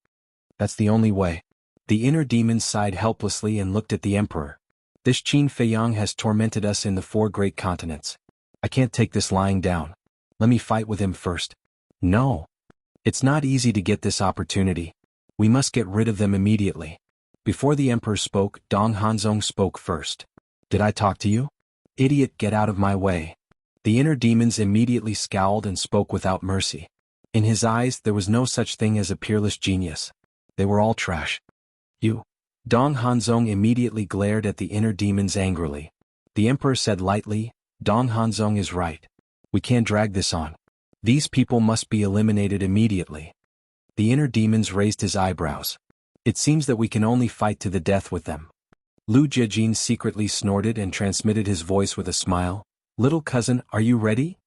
That's the only way. The inner demons sighed helplessly and looked at the emperor. This Qin Feiyang has tormented us in the 4 great continents. I can't take this lying down. Let me fight with him first. No. It's not easy to get this opportunity. We must get rid of them immediately. Before the emperor spoke, Dong Hanzong spoke first. Did I talk to you? Idiot, get out of my way. The inner demons immediately scowled and spoke without mercy. In his eyes there was no such thing as a peerless genius. They were all trash. You. Dong Hanzong immediately glared at the inner demons angrily. The emperor said lightly, Dong Hanzong is right. We can't drag this on. These people must be eliminated immediately. The inner demons raised his eyebrows. It seems that we can only fight to the death with them. Lu Jiajin secretly snorted and transmitted his voice with a smile. Little cousin, are you ready?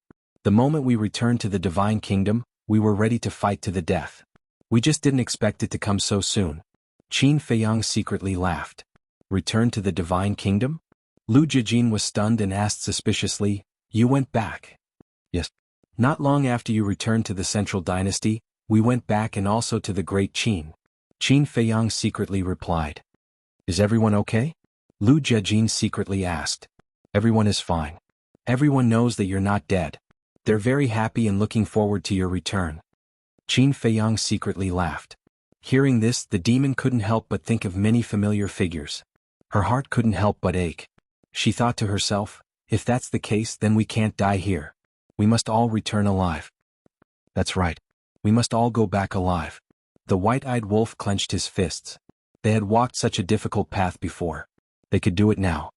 The moment we returned to the Divine Kingdom, we were ready to fight to the death. We just didn't expect it to come so soon. Qin Feiyang secretly laughed. Return to the Divine Kingdom? Lu Jiajin was stunned and asked suspiciously, You went back? Yes. Not long after you returned to the Central Dynasty, we went back and also to the Great Qin. Qin Feiyang secretly replied. Is everyone okay? Lu Jiajin secretly asked. Everyone is fine. Everyone knows that you're not dead. They're very happy and looking forward to your return. Qin Feiyang secretly laughed. Hearing this, the demon couldn't help but think of many familiar figures. Her heart couldn't help but ache. She thought to herself, if that's the case, then we can't die here. We must all return alive. That's right. We must all go back alive. The white-eyed wolf clenched his fists. They had walked such a difficult path before. They could do it now.